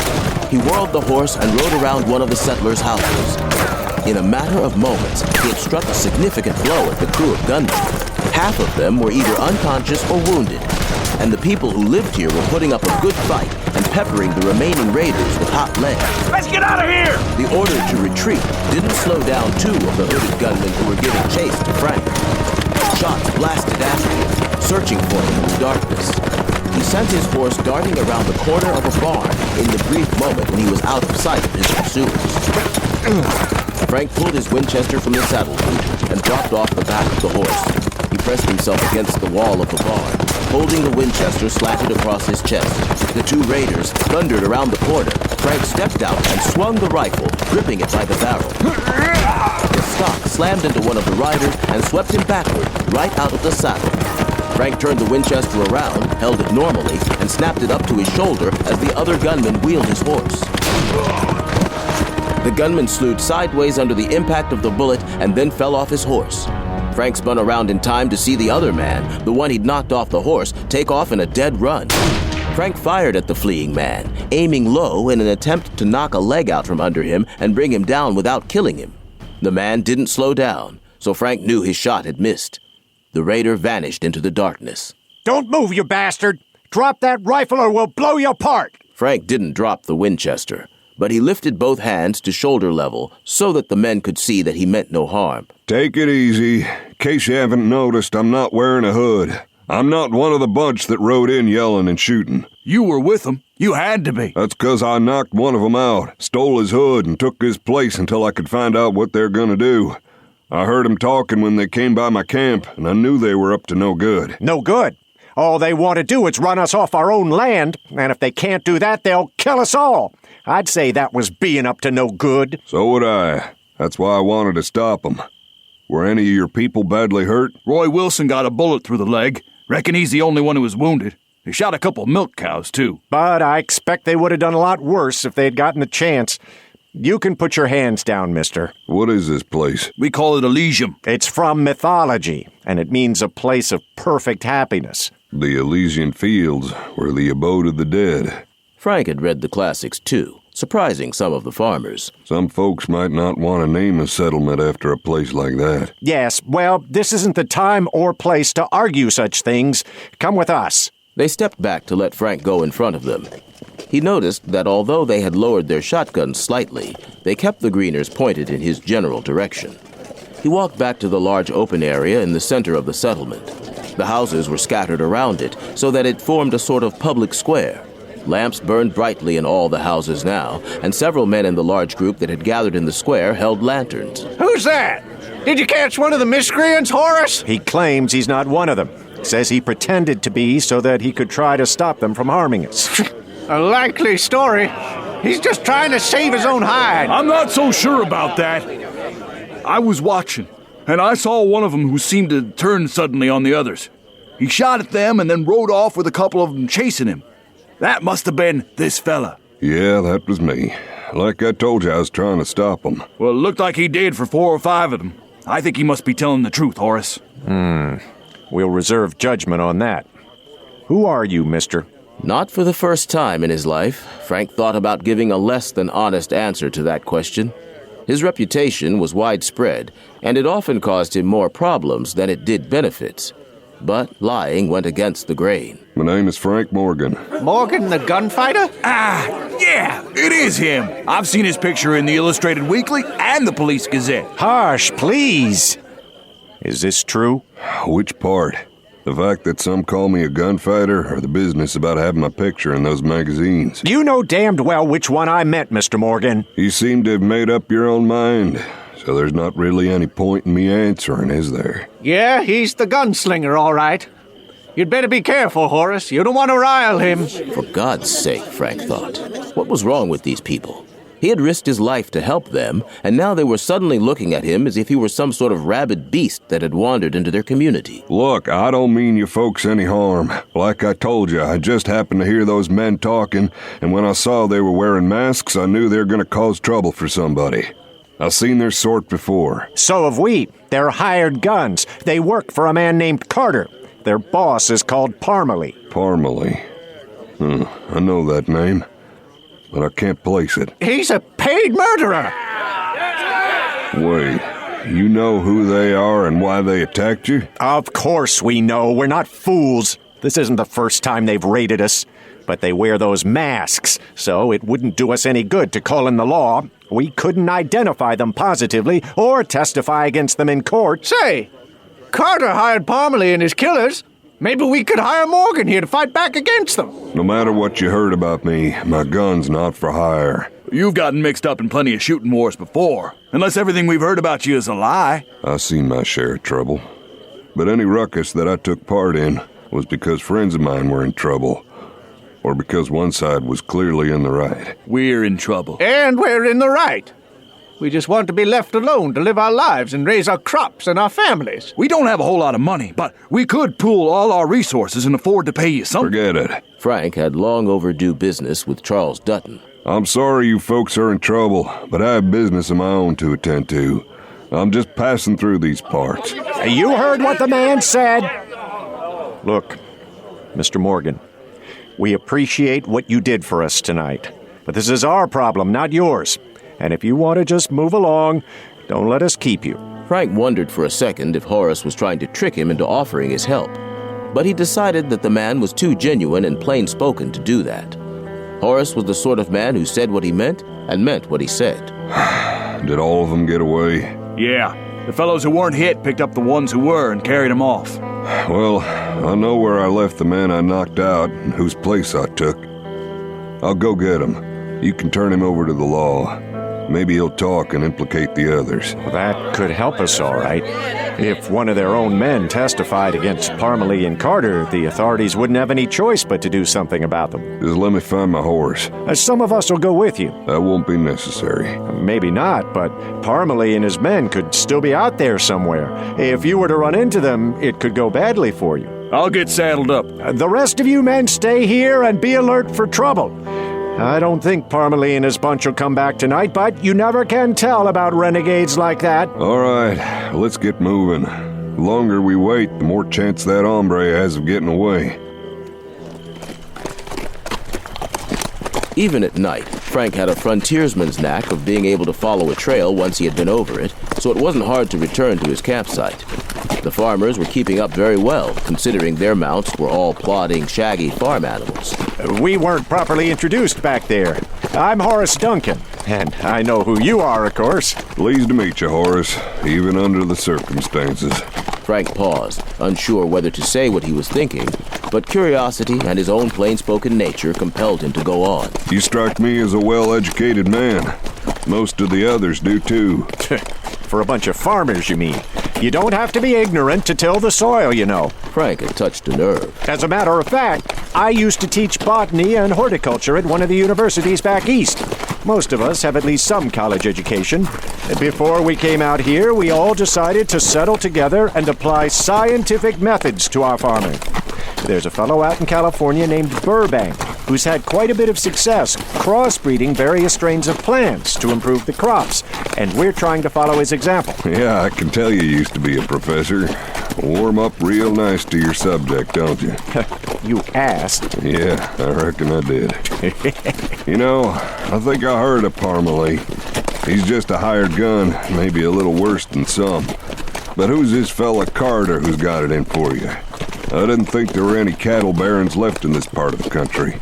He whirled the horse and rode around one of the settlers' houses. In a matter of moments, he had struck a significant blow at the crew of gunmen. Half of them were either unconscious or wounded, and the people who lived here were putting up a good fight and peppering the remaining raiders with hot lead. Let's get out of here! The order to retreat didn't slow down 2 of the hooded gunmen who were giving chase to Frank. Shots blasted after him, searching for him in the darkness. He sent his horse darting around the corner of a barn in the brief moment when he was out of sight of his pursuers. Frank pulled his Winchester from the saddle boot and dropped off the back of the horse. He pressed himself against the wall of the barn, holding the Winchester slanted across his chest. The 2 raiders thundered around the corner. Frank stepped out and swung the rifle, gripping it by the barrel. The stock slammed into one of the riders and swept him backward, right out of the saddle. Frank turned the Winchester around, held it normally, and snapped it up to his shoulder as the other gunman wheeled his horse. The gunman slewed sideways under the impact of the bullet and then fell off his horse. Frank spun around in time to see the other man, the one he'd knocked off the horse, take off in a dead run. Frank fired at the fleeing man, aiming low in an attempt to knock a leg out from under him and bring him down without killing him. The man didn't slow down, so Frank knew his shot had missed. The raider vanished into the darkness. Don't move, you bastard! Drop that rifle or we'll blow you apart! Frank didn't drop the Winchester, but he lifted both hands to shoulder level so that the men could see that he meant no harm. Take it easy. In case you haven't noticed, I'm not wearing a hood. I'm not one of the bunch that rode in yelling and shooting. You were with them. You had to be. That's 'cause I knocked one of them out, stole his hood, and took his place until I could find out what they're gonna do. I heard them talking when they came by my camp, and I knew they were up to no good. No good? All they want to do is run us off our own land, and if they can't do that, they'll kill us all. I'd say that was being up to no good. So would I. That's why I wanted to stop them. Were any of your people badly hurt? Roy Wilson got a bullet through the leg. Reckon he's the only one who was wounded. They shot a couple milk cows, too. But I expect they would have done a lot worse if they had gotten the chance. You can put your hands down, mister. What is this place? We call it Elysium. It's from mythology, and it means a place of perfect happiness. The Elysian Fields were the abode of the dead. Frank had read the classics too, surprising some of the farmers. Some folks might not want to name a settlement after a place like that. Yes, well, this isn't the time or place to argue such things. Come with us. They stepped back to let Frank go in front of them. He noticed that although they had lowered their shotguns slightly, they kept the greeners pointed in his general direction. He walked back to the large open area in the center of the settlement. The houses were scattered around it so that it formed a sort of public square. Lamps burned brightly in all the houses now, and several men in the large group that had gathered in the square held lanterns. Who's that? Did you catch one of the miscreants, Horace? He claims he's not one of them. Says he pretended to be so that he could try to stop them from harming us. A likely story. He's just trying to save his own hide. I'm not so sure about that. I was watching, and I saw one of them who seemed to turn suddenly on the others. He shot at them and then rode off with a couple of them chasing him. That must have been this fella. Yeah, that was me. Like I told you, I was trying to stop him. Well, it looked like he did for 4 or 5 of them. I think he must be telling the truth, Horace. We'll reserve judgment on that. Who are you, mister? Not for the first time in his life, Frank thought about giving a less than honest answer to that question. His reputation was widespread, and it often caused him more problems than it did benefits. But lying went against the grain. My name is Frank Morgan. Morgan the Gunfighter? Yeah, it is him. I've seen his picture in the Illustrated Weekly and the Police Gazette. Hush, please. Is this true? Which part? The fact that some call me a gunfighter, or the business about having my picture in those magazines? You know damned well which one I meant, Mr. Morgan. You seem to have made up your own mind, so there's not really any point in me answering, is there? Yeah, he's the gunslinger, all right. You'd better be careful, Horace. You don't want to rile him. For God's sake, Frank thought. What was wrong with these people? He had risked his life to help them, and now they were suddenly looking at him as if he were some sort of rabid beast that had wandered into their community. Look, I don't mean you folks any harm. Like I told you, I just happened to hear those men talking, and when I saw they were wearing masks, I knew they were going to cause trouble for somebody. I've seen their sort before. So have we. They're hired guns. They work for a man named Carter. Their boss is called Parmalee. Parmalee? I know that name, but I can't place it. He's a paid murderer. Wait, you know who they are and why they attacked you? Of course we know. We're not fools. This isn't the first time they've raided us. But they wear those masks, so it wouldn't do us any good to call in the law. We couldn't identify them positively or testify against them in court. Say, Carter hired Parmalee and his killers. Maybe we could hire Morgan here to fight back against them. No matter what you heard about me, my gun's not for hire. You've gotten mixed up in plenty of shooting wars before, unless everything we've heard about you is a lie. I've seen my share of trouble. But any ruckus that I took part in was because friends of mine were in trouble. Or because one side was clearly in the right. We're in trouble. And we're in the right. We just want to be left alone to live our lives and raise our crops and our families. We don't have a whole lot of money, but we could pool all our resources and afford to pay you something. Forget it. Frank had long overdue business with Charles Dutton. I'm sorry you folks are in trouble, but I have business of my own to attend to. I'm just passing through these parts. You heard what the man said. Look, Mr. Morgan, we appreciate what you did for us tonight. But this is our problem, not yours. And if you want to just move along, don't let us keep you. Frank wondered for a second if Horace was trying to trick him into offering his help. But he decided that the man was too genuine and plain-spoken to do that. Horace was the sort of man who said what he meant and meant what he said. Did all of them get away? Yeah. The fellows who weren't hit picked up the ones who were and carried them off. Well, I know where I left the man I knocked out and whose place I took. I'll go get him. You can turn him over to the law. Maybe he'll talk and implicate the others. Well, that could help us, all right. If one of their own men testified against Parmalee and Carter, the authorities wouldn't have any choice but to do something about them. Just let me find my horse. Some of us will go with you. That won't be necessary. Maybe not, but Parmalee and his men could still be out there somewhere. If you were to run into them, it could go badly for you. I'll get saddled up. The rest of you men stay here and be alert for trouble. I don't think Parmalee and his bunch will come back tonight, but you never can tell about renegades like that. All right, let's get moving. The longer we wait, the more chance that hombre has of getting away. Even at night, Frank had a frontiersman's knack of being able to follow a trail once he had been over it, so it wasn't hard to return to his campsite. The farmers were keeping up very well, considering their mounts were all plodding, shaggy farm animals. We weren't properly introduced back there. I'm Horace Duncan, and I know who you are, of course. Pleased to meet you, Horace, even under the circumstances. Frank paused, unsure whether to say what he was thinking, but curiosity and his own plain-spoken nature compelled him to go on. You strike me as a well-educated man. Most of the others do, too. For a bunch of farmers, you mean? You don't have to be ignorant to till the soil, you know. Frank had touched a nerve. As a matter of fact, I used to teach botany and horticulture at one of the universities back east. Most of us have at least some college education. Before we came out here, we all decided to settle together and apply scientific methods to our farming. There's a fellow out in California named Burbank who's had quite a bit of success crossbreeding various strains of plants to improve the crops, and we're trying to follow his example. Yeah, I can tell you used to be a professor. Warm up real nice to your subject, don't you? You asked. Yeah, I reckon I did. You know, I think I heard of Parmalee. He's just a hired gun, maybe a little worse than some. But who's this fella Carter who's got it in for you? I didn't think there were any cattle barons left in this part of the country.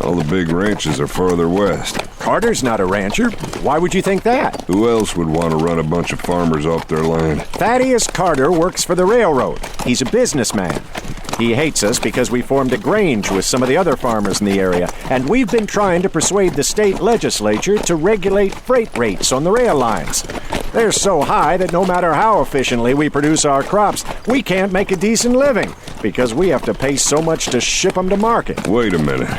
All the big ranches are farther west. Carter's not a rancher. Why would you think that? Who else would want to run a bunch of farmers off their land? Thaddeus Carter works for the railroad. He's a businessman. He hates us because we formed a grange with some of the other farmers in the area, and we've been trying to persuade the state legislature to regulate freight rates on the rail lines. They're so high that no matter how efficiently we produce our crops, we can't make a decent living because we have to pay so much to ship them to market. Wait a minute.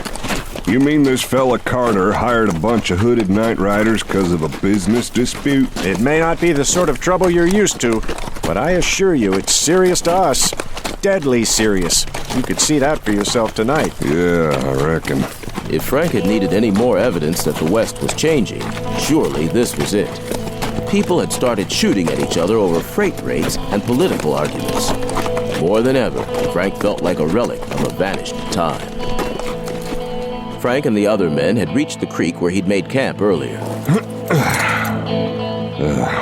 You mean this fella Carter hired a bunch of hooded night riders because of a business dispute? It may not be the sort of trouble you're used to, but I assure you it's serious to us. Deadly serious. You could see that for yourself tonight. Yeah, I reckon. If Frank had needed any more evidence that the West was changing, surely this was it. People had started shooting at each other over freight rates and political arguments. More than ever, Frank felt like a relic of a vanished time. Frank and the other men had reached the creek where he'd made camp earlier.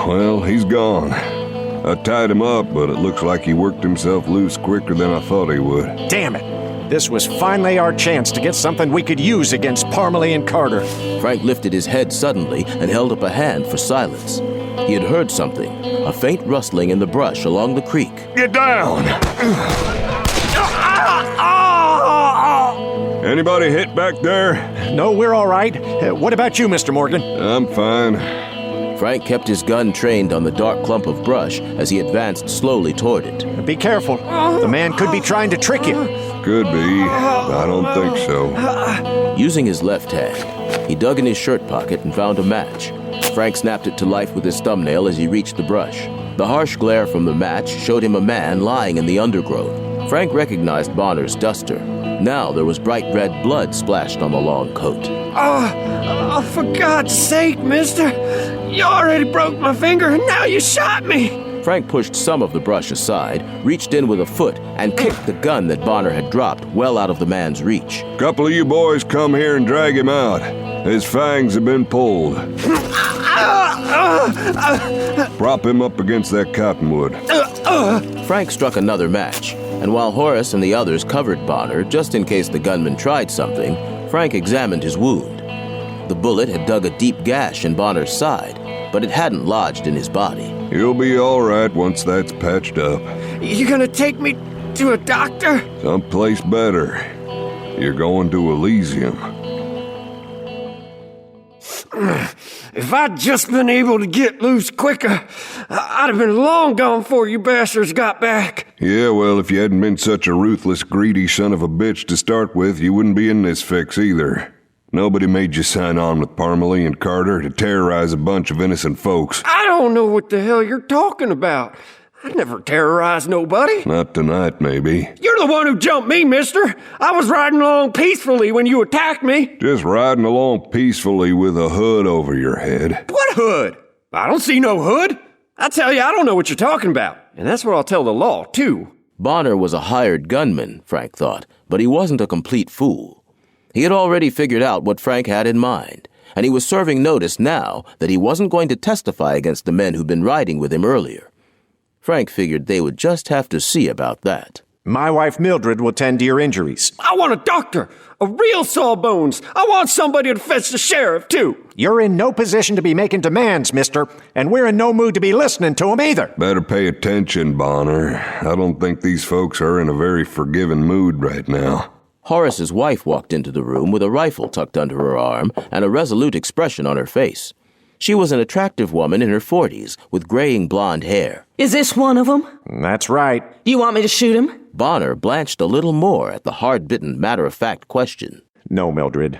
Well, he's gone. I tied him up, but it looks like he worked himself loose quicker than I thought he would. Damn it! This was finally our chance to get something we could use against Parmalee and Carter. Frank lifted his head suddenly and held up a hand for silence. He had heard something, a faint rustling in the brush along the creek. Get down! Anybody hit back there? No, we're all right. What about you, Mr. Morgan? I'm fine. Frank kept his gun trained on the dark clump of brush as he advanced slowly toward it. Be careful. The man could be trying to trick you. Could be. I don't think so. Using his left hand, he dug in his shirt pocket and found a match. Frank snapped it to life with his thumbnail as he reached the brush. The harsh glare from the match showed him a man lying in the undergrowth. Frank recognized Bonner's duster. Now there was bright red blood splashed on the long coat. Oh, for God's sake, mister! You already broke my finger and now you shot me! Frank pushed some of the brush aside, reached in with a foot, and kicked the gun that Bonner had dropped well out of the man's reach. Couple of you boys come here and drag him out. His fangs have been pulled. Prop him up against that cottonwood. Frank struck another match, and while Horace and the others covered Bonner, just in case the gunman tried something, Frank examined his wound. The bullet had dug a deep gash in Bonner's side, but it hadn't lodged in his body. You'll be all right once that's patched up. You gonna take me to a doctor? Someplace better. You're going to Elysium. If I'd just been able to get loose quicker, I'd have been long gone before you bastards got back. Yeah, well, if you hadn't been such a ruthless, greedy son of a bitch to start with, you wouldn't be in this fix either. Nobody made you sign on with Parmalee and Carter to terrorize a bunch of innocent folks. I don't know what the hell you're talking about. I never terrorized nobody. Not tonight, maybe. You're the one who jumped me, mister. I was riding along peacefully when you attacked me. Just riding along peacefully with a hood over your head. What hood? I don't see no hood. I tell you, I don't know what you're talking about. And that's what I'll tell the law, too. Bonner was a hired gunman, Frank thought, but he wasn't a complete fool. He had already figured out what Frank had in mind, and he was serving notice now that he wasn't going to testify against the men who'd been riding with him earlier. Frank figured they would just have to see about that. My wife Mildred will tend to your injuries. I want a doctor, a real sawbones. I want somebody to fetch the sheriff, too. You're in no position to be making demands, mister, and we're in no mood to be listening to them either. Better pay attention, Bonner. I don't think these folks are in a very forgiving mood right now. Horace's wife walked into the room with a rifle tucked under her arm and a resolute expression on her face. She was an attractive woman in her 40s with graying blonde hair. Is this one of them? That's right. Do you want me to shoot him? Bonner blanched a little more at the hard-bitten, matter-of-fact question. No, Mildred.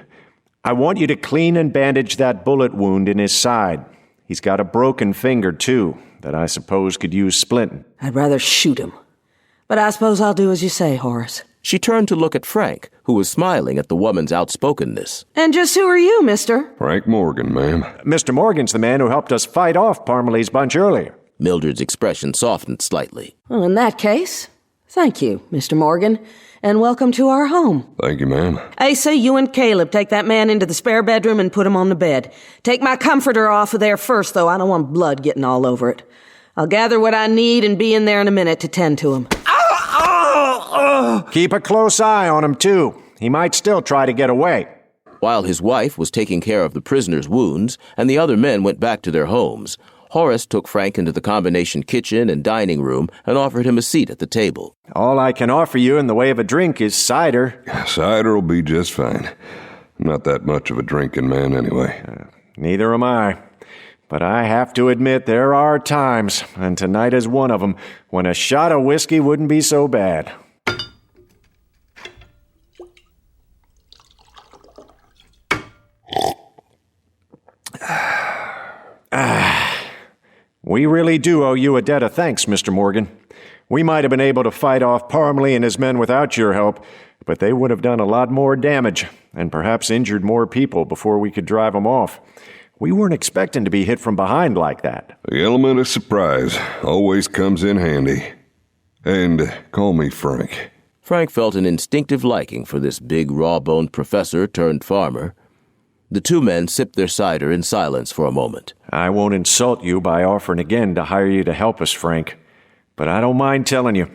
I want you to clean and bandage that bullet wound in his side. He's got a broken finger, too, that I suppose could use splinting. I'd rather shoot him. But I suppose I'll do as you say, Horace. She turned to look at Frank, who was smiling at the woman's outspokenness. And just who are you, mister? Frank Morgan, ma'am. Mr. Morgan's the man who helped us fight off Parmalee's bunch earlier. Mildred's expression softened slightly. Well, in that case, thank you, Mr. Morgan, and welcome to our home. Thank you, ma'am. Asa, you and Caleb take that man into the spare bedroom and put him on the bed. Take my comforter off of there first, though. I don't want blood getting all over it. I'll gather what I need and be in there in a minute to tend to him. Keep a close eye on him, too. He might still try to get away. While his wife was taking care of the prisoner's wounds and the other men went back to their homes, Horace took Frank into the combination kitchen and dining room and offered him a seat at the table. All I can offer you in the way of a drink is cider. Cider will be just fine. I'm not that much of a drinking man anyway. Neither am I. But I have to admit there are times, and tonight is one of them, when a shot of whiskey wouldn't be so bad. We really do owe you a debt of thanks, Mr. Morgan. We might have been able to fight off Parmalee and his men without your help, but they would have done a lot more damage, and perhaps injured more people before we could drive them off. We weren't expecting to be hit from behind like that. The element of surprise always comes in handy. And call me Frank. Frank felt an instinctive liking for this big, raw-boned professor turned farmer. The two men sipped their cider in silence for a moment. I won't insult you by offering again to hire you to help us, Frank. But I don't mind telling you,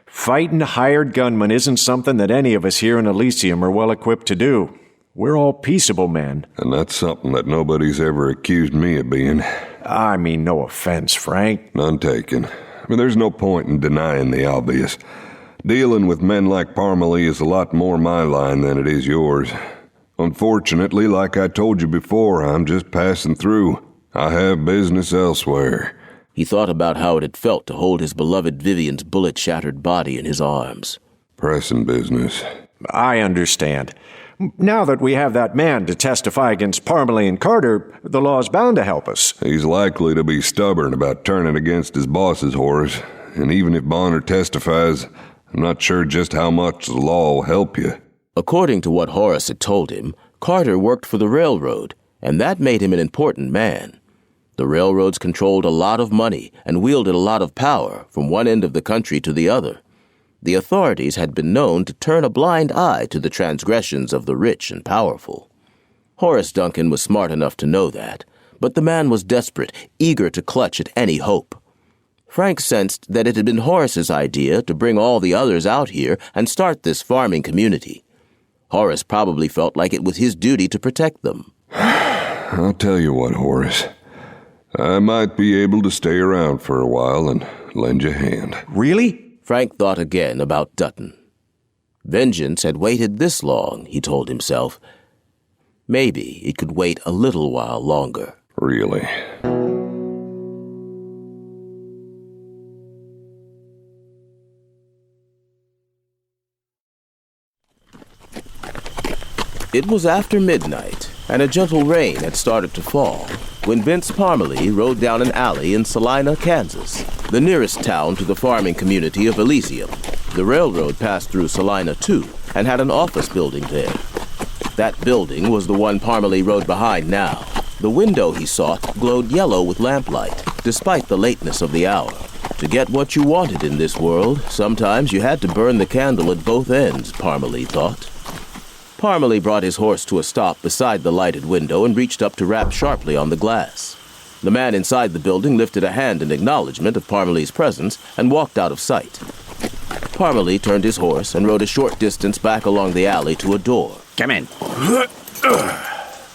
fighting hired gunmen isn't something that any of us here in Elysium are well equipped to do. We're all peaceable men. And that's something that nobody's ever accused me of being. I mean no offense, Frank. None taken. I mean, there's no point in denying the obvious. Dealing with men like Parmalee is a lot more my line than it is yours. Unfortunately, like I told you before, I'm just passing through. I have business elsewhere. He thought about how it had felt to hold his beloved Vivian's bullet-shattered body in his arms. Pressing business. I understand. Now that we have that man to testify against Parmalee and Carter, the law's bound to help us. He's likely to be stubborn about turning against his bosses, Horace. And even if Bonner testifies, I'm not sure just how much the law will help you. According to what Horace had told him, Carter worked for the railroad, and that made him an important man. The railroads controlled a lot of money and wielded a lot of power from one end of the country to the other. The authorities had been known to turn a blind eye to the transgressions of the rich and powerful. Horace Duncan was smart enough to know that, but the man was desperate, eager to clutch at any hope. Frank sensed that it had been Horace's idea to bring all the others out here and start this farming community. Horace probably felt like it was his duty to protect them. I'll tell you what, Horace. I might be able to stay around for a while and lend you a hand. Really? Frank thought again about Dutton. Vengeance had waited this long, he told himself. Maybe it could wait a little while longer. Really? It was after midnight, and a gentle rain had started to fall, when Vince Parmalee rode down an alley in Salina, Kansas, the nearest town to the farming community of Elysium. The railroad passed through Salina, too, and had an office building there. That building was the one Parmalee rode behind now. The window he sought glowed yellow with lamplight. Despite the lateness of the hour, to get what you wanted in this world, sometimes you had to burn the candle at both ends, Parmalee thought. Parmalee brought his horse to a stop beside the lighted window and reached up to rap sharply on the glass. The man inside the building lifted a hand in acknowledgement of Parmalee's presence and walked out of sight. Parmalee turned his horse and rode a short distance back along the alley to a door. Come in.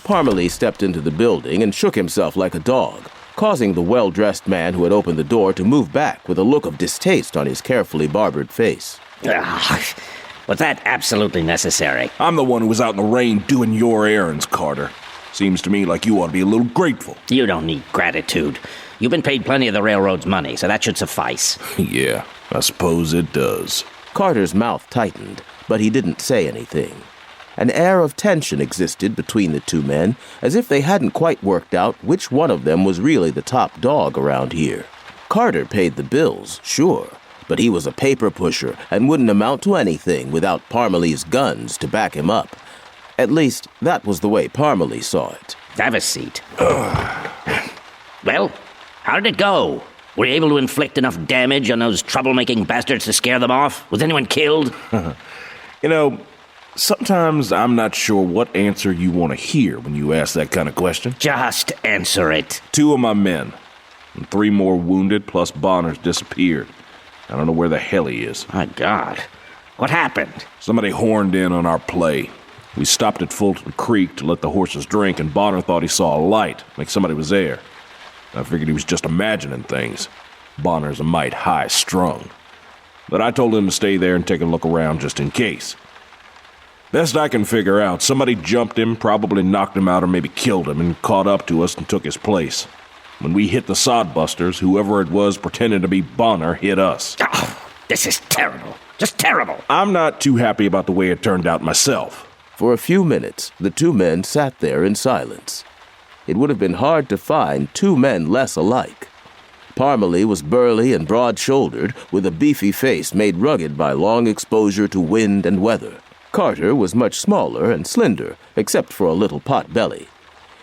Parmalee stepped into the building and shook himself like a dog, causing the well-dressed man who had opened the door to move back with a look of distaste on his carefully barbered face. Was that absolutely necessary? I'm the one who was out in the rain doing your errands, Carter. Seems to me like you ought to be a little grateful. You don't need gratitude. You've been paid plenty of the railroad's money, so that should suffice. Yeah, I suppose it does. Carter's mouth tightened, but he didn't say anything. An air of tension existed between the two men, as if they hadn't quite worked out which one of them was really the top dog around here. Carter paid the bills, sure, but he was a paper pusher and wouldn't amount to anything without Parmalee's guns to back him up. At least, that was the way Parmalee saw it. Have a seat. Well, how did it go? Were you able to inflict enough damage on those troublemaking bastards to scare them off? Was anyone killed? You know, sometimes I'm not sure what answer you want to hear when you ask that kind of question. Just answer it. 2 of my men, and 3 more wounded, plus Bonner's disappeared. I don't know where the hell he is. My God. What happened? Somebody horned in on our play. We stopped at Fulton Creek to let the horses drink, and Bonner thought he saw a light, like somebody was there. I figured he was just imagining things. Bonner's a mite high-strung. But I told him to stay there and take a look around just in case. Best I can figure out, somebody jumped him, probably knocked him out or maybe killed him, and caught up to us and took his place. When we hit the sodbusters, whoever it was pretending to be Bonner hit us. Oh, this is terrible. Just terrible. I'm not too happy about the way it turned out myself. For a few minutes, the 2 men sat there in silence. It would have been hard to find 2 men less alike. Parmalee was burly and broad-shouldered, with a beefy face made rugged by long exposure to wind and weather. Carter was much smaller and slender, except for a little pot belly.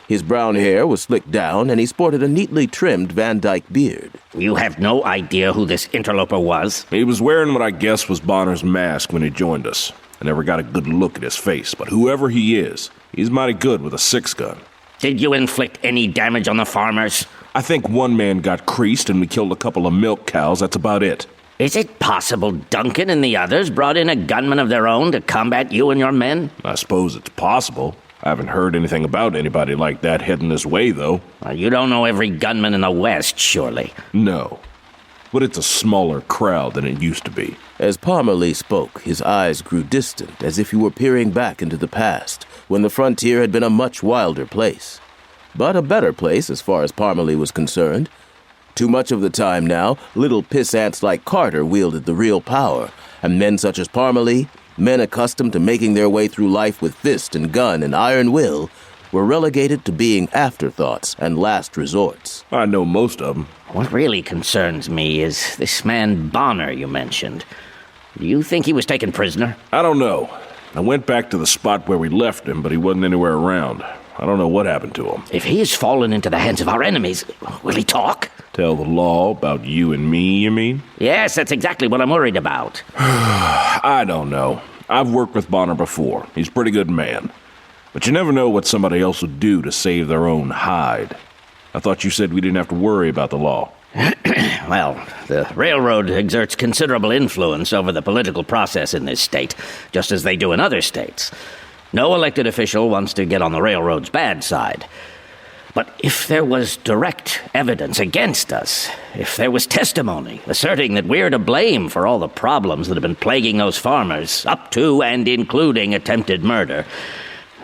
His brown hair was slicked down, and he sported a neatly trimmed Van Dyke beard. You have no idea who this interloper was? He was wearing what I guess was Bonner's mask when he joined us. I never got a good look at his face, but whoever he is, he's mighty good with a 6-gun. Did you inflict any damage on the farmers? I think 1 man got creased and we killed a couple of milk cows. That's about it. Is it possible Duncan and the others brought in a gunman of their own to combat you and your men? I suppose it's possible. I haven't heard anything about anybody like that heading this way, though. Well, you don't know every gunman in the West, surely. No. But it's a smaller crowd than it used to be. As Parmalee spoke, his eyes grew distant, as if he were peering back into the past, when the frontier had been a much wilder place. But a better place as far as Parmalee was concerned. Too much of the time now, little pissants like Carter wielded the real power, and men such as Parmalee, men accustomed to making their way through life with fist and gun and iron will, were relegated to being afterthoughts and last resorts. I know most of them. What really concerns me is this man Bonner you mentioned. Do you think he was taken prisoner? I don't know. I went back to the spot where we left him, but he wasn't anywhere around. I don't know what happened to him. If he has fallen into the hands of our enemies, will he talk? Tell the law about you and me, you mean? Yes, that's exactly what I'm worried about. I don't know. I've worked with Bonner before. He's a pretty good man. But you never know what somebody else would do to save their own hide. I thought you said we didn't have to worry about the law. Well, the railroad exerts considerable influence over the political process in this state, just as they do in other states. No elected official wants to get on the railroad's bad side. But if there was direct evidence against us, if there was testimony asserting that we're to blame for all the problems that have been plaguing those farmers, up to and including attempted murder,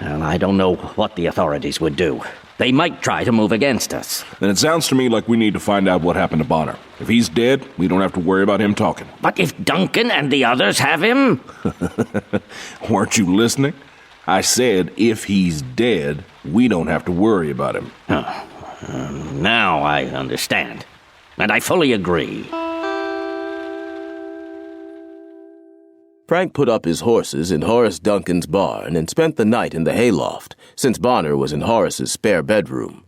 well, I don't know what the authorities would do. They might try to move against us. Then it sounds to me like we need to find out what happened to Bonner. If he's dead, we don't have to worry about him talking. But if Duncan and the others have him? Weren't you listening? I said if he's dead, we don't have to worry about him. Now I understand. And I fully agree. Frank put up his horses in Horace Duncan's barn and spent the night in the hayloft, since Bonner was in Horace's spare bedroom.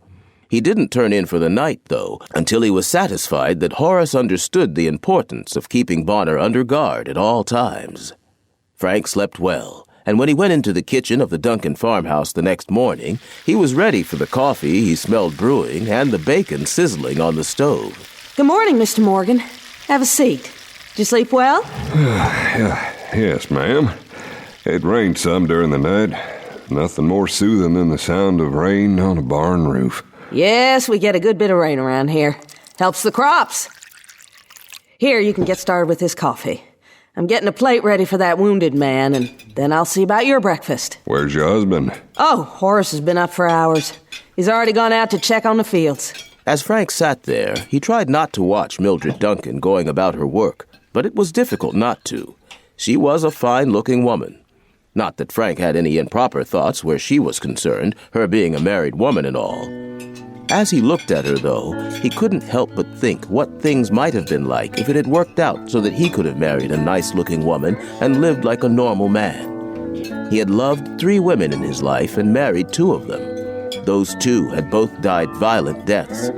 He didn't turn in for the night, though, until he was satisfied that Horace understood the importance of keeping Bonner under guard at all times. Frank slept well, and when he went into the kitchen of the Duncan farmhouse the next morning, he was ready for the coffee he smelled brewing and the bacon sizzling on the stove. Good morning, Mr. Morgan. Have a seat. Did you sleep well? Yes, ma'am. It rained some during the night. Nothing more soothing than the sound of rain on a barn roof. Yes, we get a good bit of rain around here. Helps the crops. Here, you can get started with this coffee. I'm getting a plate ready for that wounded man, and then I'll see about your breakfast. Where's your husband? Oh, Horace has been up for hours. He's already gone out to check on the fields. As Frank sat there, he tried not to watch Mildred Duncan going about her work, but it was difficult not to. She was a fine-looking woman. Not that Frank had any improper thoughts where she was concerned, her being a married woman and all. As he looked at her, though, he couldn't help but think what things might have been like if it had worked out so that he could have married a nice-looking woman and lived like a normal man. He had loved 3 women in his life and married 2 of them. Those 2 had both died violent deaths.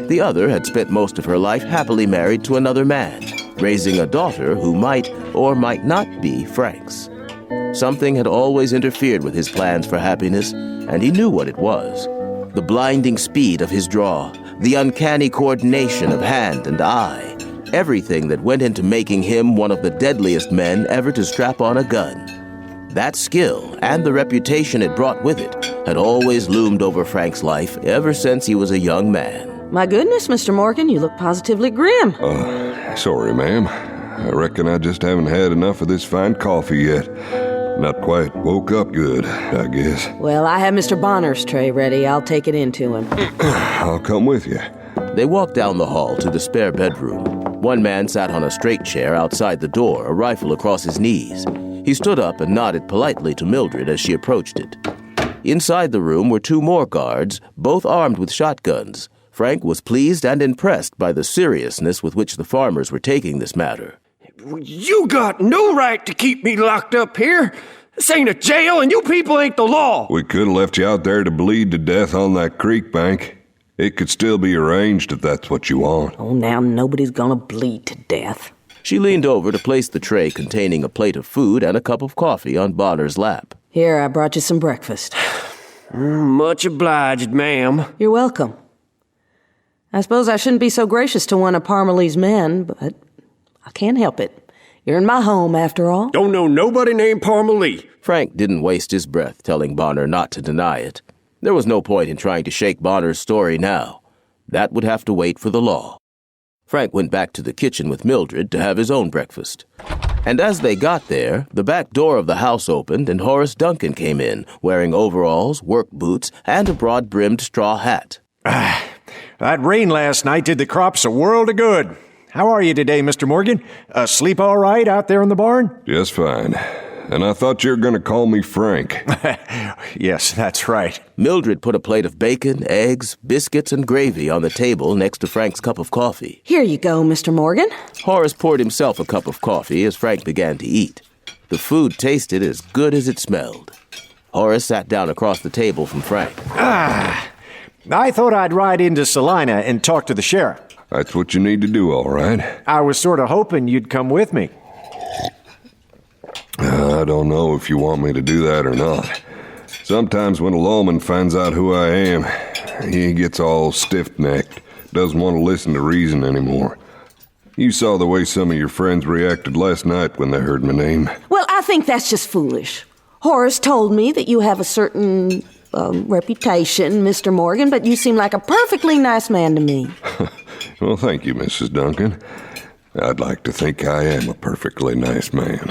The other had spent most of her life happily married to another man, raising a daughter who might or might not be Frank's. Something had always interfered with his plans for happiness, and he knew what it was. The blinding speed of his draw, the uncanny coordination of hand and eye, everything that went into making him one of the deadliest men ever to strap on a gun. That skill, and the reputation it brought with it, had always loomed over Frank's life ever since he was a young man. My goodness, Mr. Morgan, you look positively grim. Sorry, ma'am. I reckon I just haven't had enough of this fine coffee yet. Not quite woke up good, I guess. Well, I have Mr. Bonner's tray ready. I'll take it in to him. I'll come with you. They walked down the hall to the spare bedroom. One man sat on a straight chair outside the door, a rifle across his knees. He stood up and nodded politely to Mildred as she approached it. Inside the room were 2 more guards, both armed with shotguns. Frank was pleased and impressed by the seriousness with which the farmers were taking this matter. You got no right to keep me locked up here. This ain't a jail, and you people ain't the law. We could have left you out there to bleed to death on that creek bank. It could still be arranged if that's what you want. Oh, now nobody's gonna bleed to death. She leaned over to place the tray containing a plate of food and a cup of coffee on Bonner's lap. Here, I brought you some breakfast. Much obliged, ma'am. You're welcome. I suppose I shouldn't be so gracious to one of Parmalee's men, but I can't help it. You're in my home, after all. Don't know nobody named Parmalee. Frank didn't waste his breath telling Bonner not to deny it. There was no point in trying to shake Bonner's story now. That would have to wait for the law. Frank went back to the kitchen with Mildred to have his own breakfast. And as they got there, the back door of the house opened and Horace Duncan came in, wearing overalls, work boots, and a broad-brimmed straw hat. That rain last night did the crops a world of good. How are you today, Mr. Morgan? Sleep all right out there in the barn? Just fine. And I thought you were going to call me Frank. Yes, that's right. Mildred put a plate of bacon, eggs, biscuits, and gravy on the table next to Frank's cup of coffee. Here you go, Mr. Morgan. Horace poured himself a cup of coffee as Frank began to eat. The food tasted as good as it smelled. Horace sat down across the table from Frank. I thought I'd ride into Salina and talk to the sheriff. That's what you need to do, all right. I was sort of hoping you'd come with me. I don't know if you want me to do that or not. Sometimes when a lawman finds out who I am, he gets all stiff-necked, doesn't want to listen to reason anymore. You saw the way some of your friends reacted last night when they heard my name. Well, I think that's just foolish. Horace told me that you have a certain reputation, Mr. Morgan, but you seem like a perfectly nice man to me. Well, thank you, Mrs. Duncan. I'd like to think I am a perfectly nice man.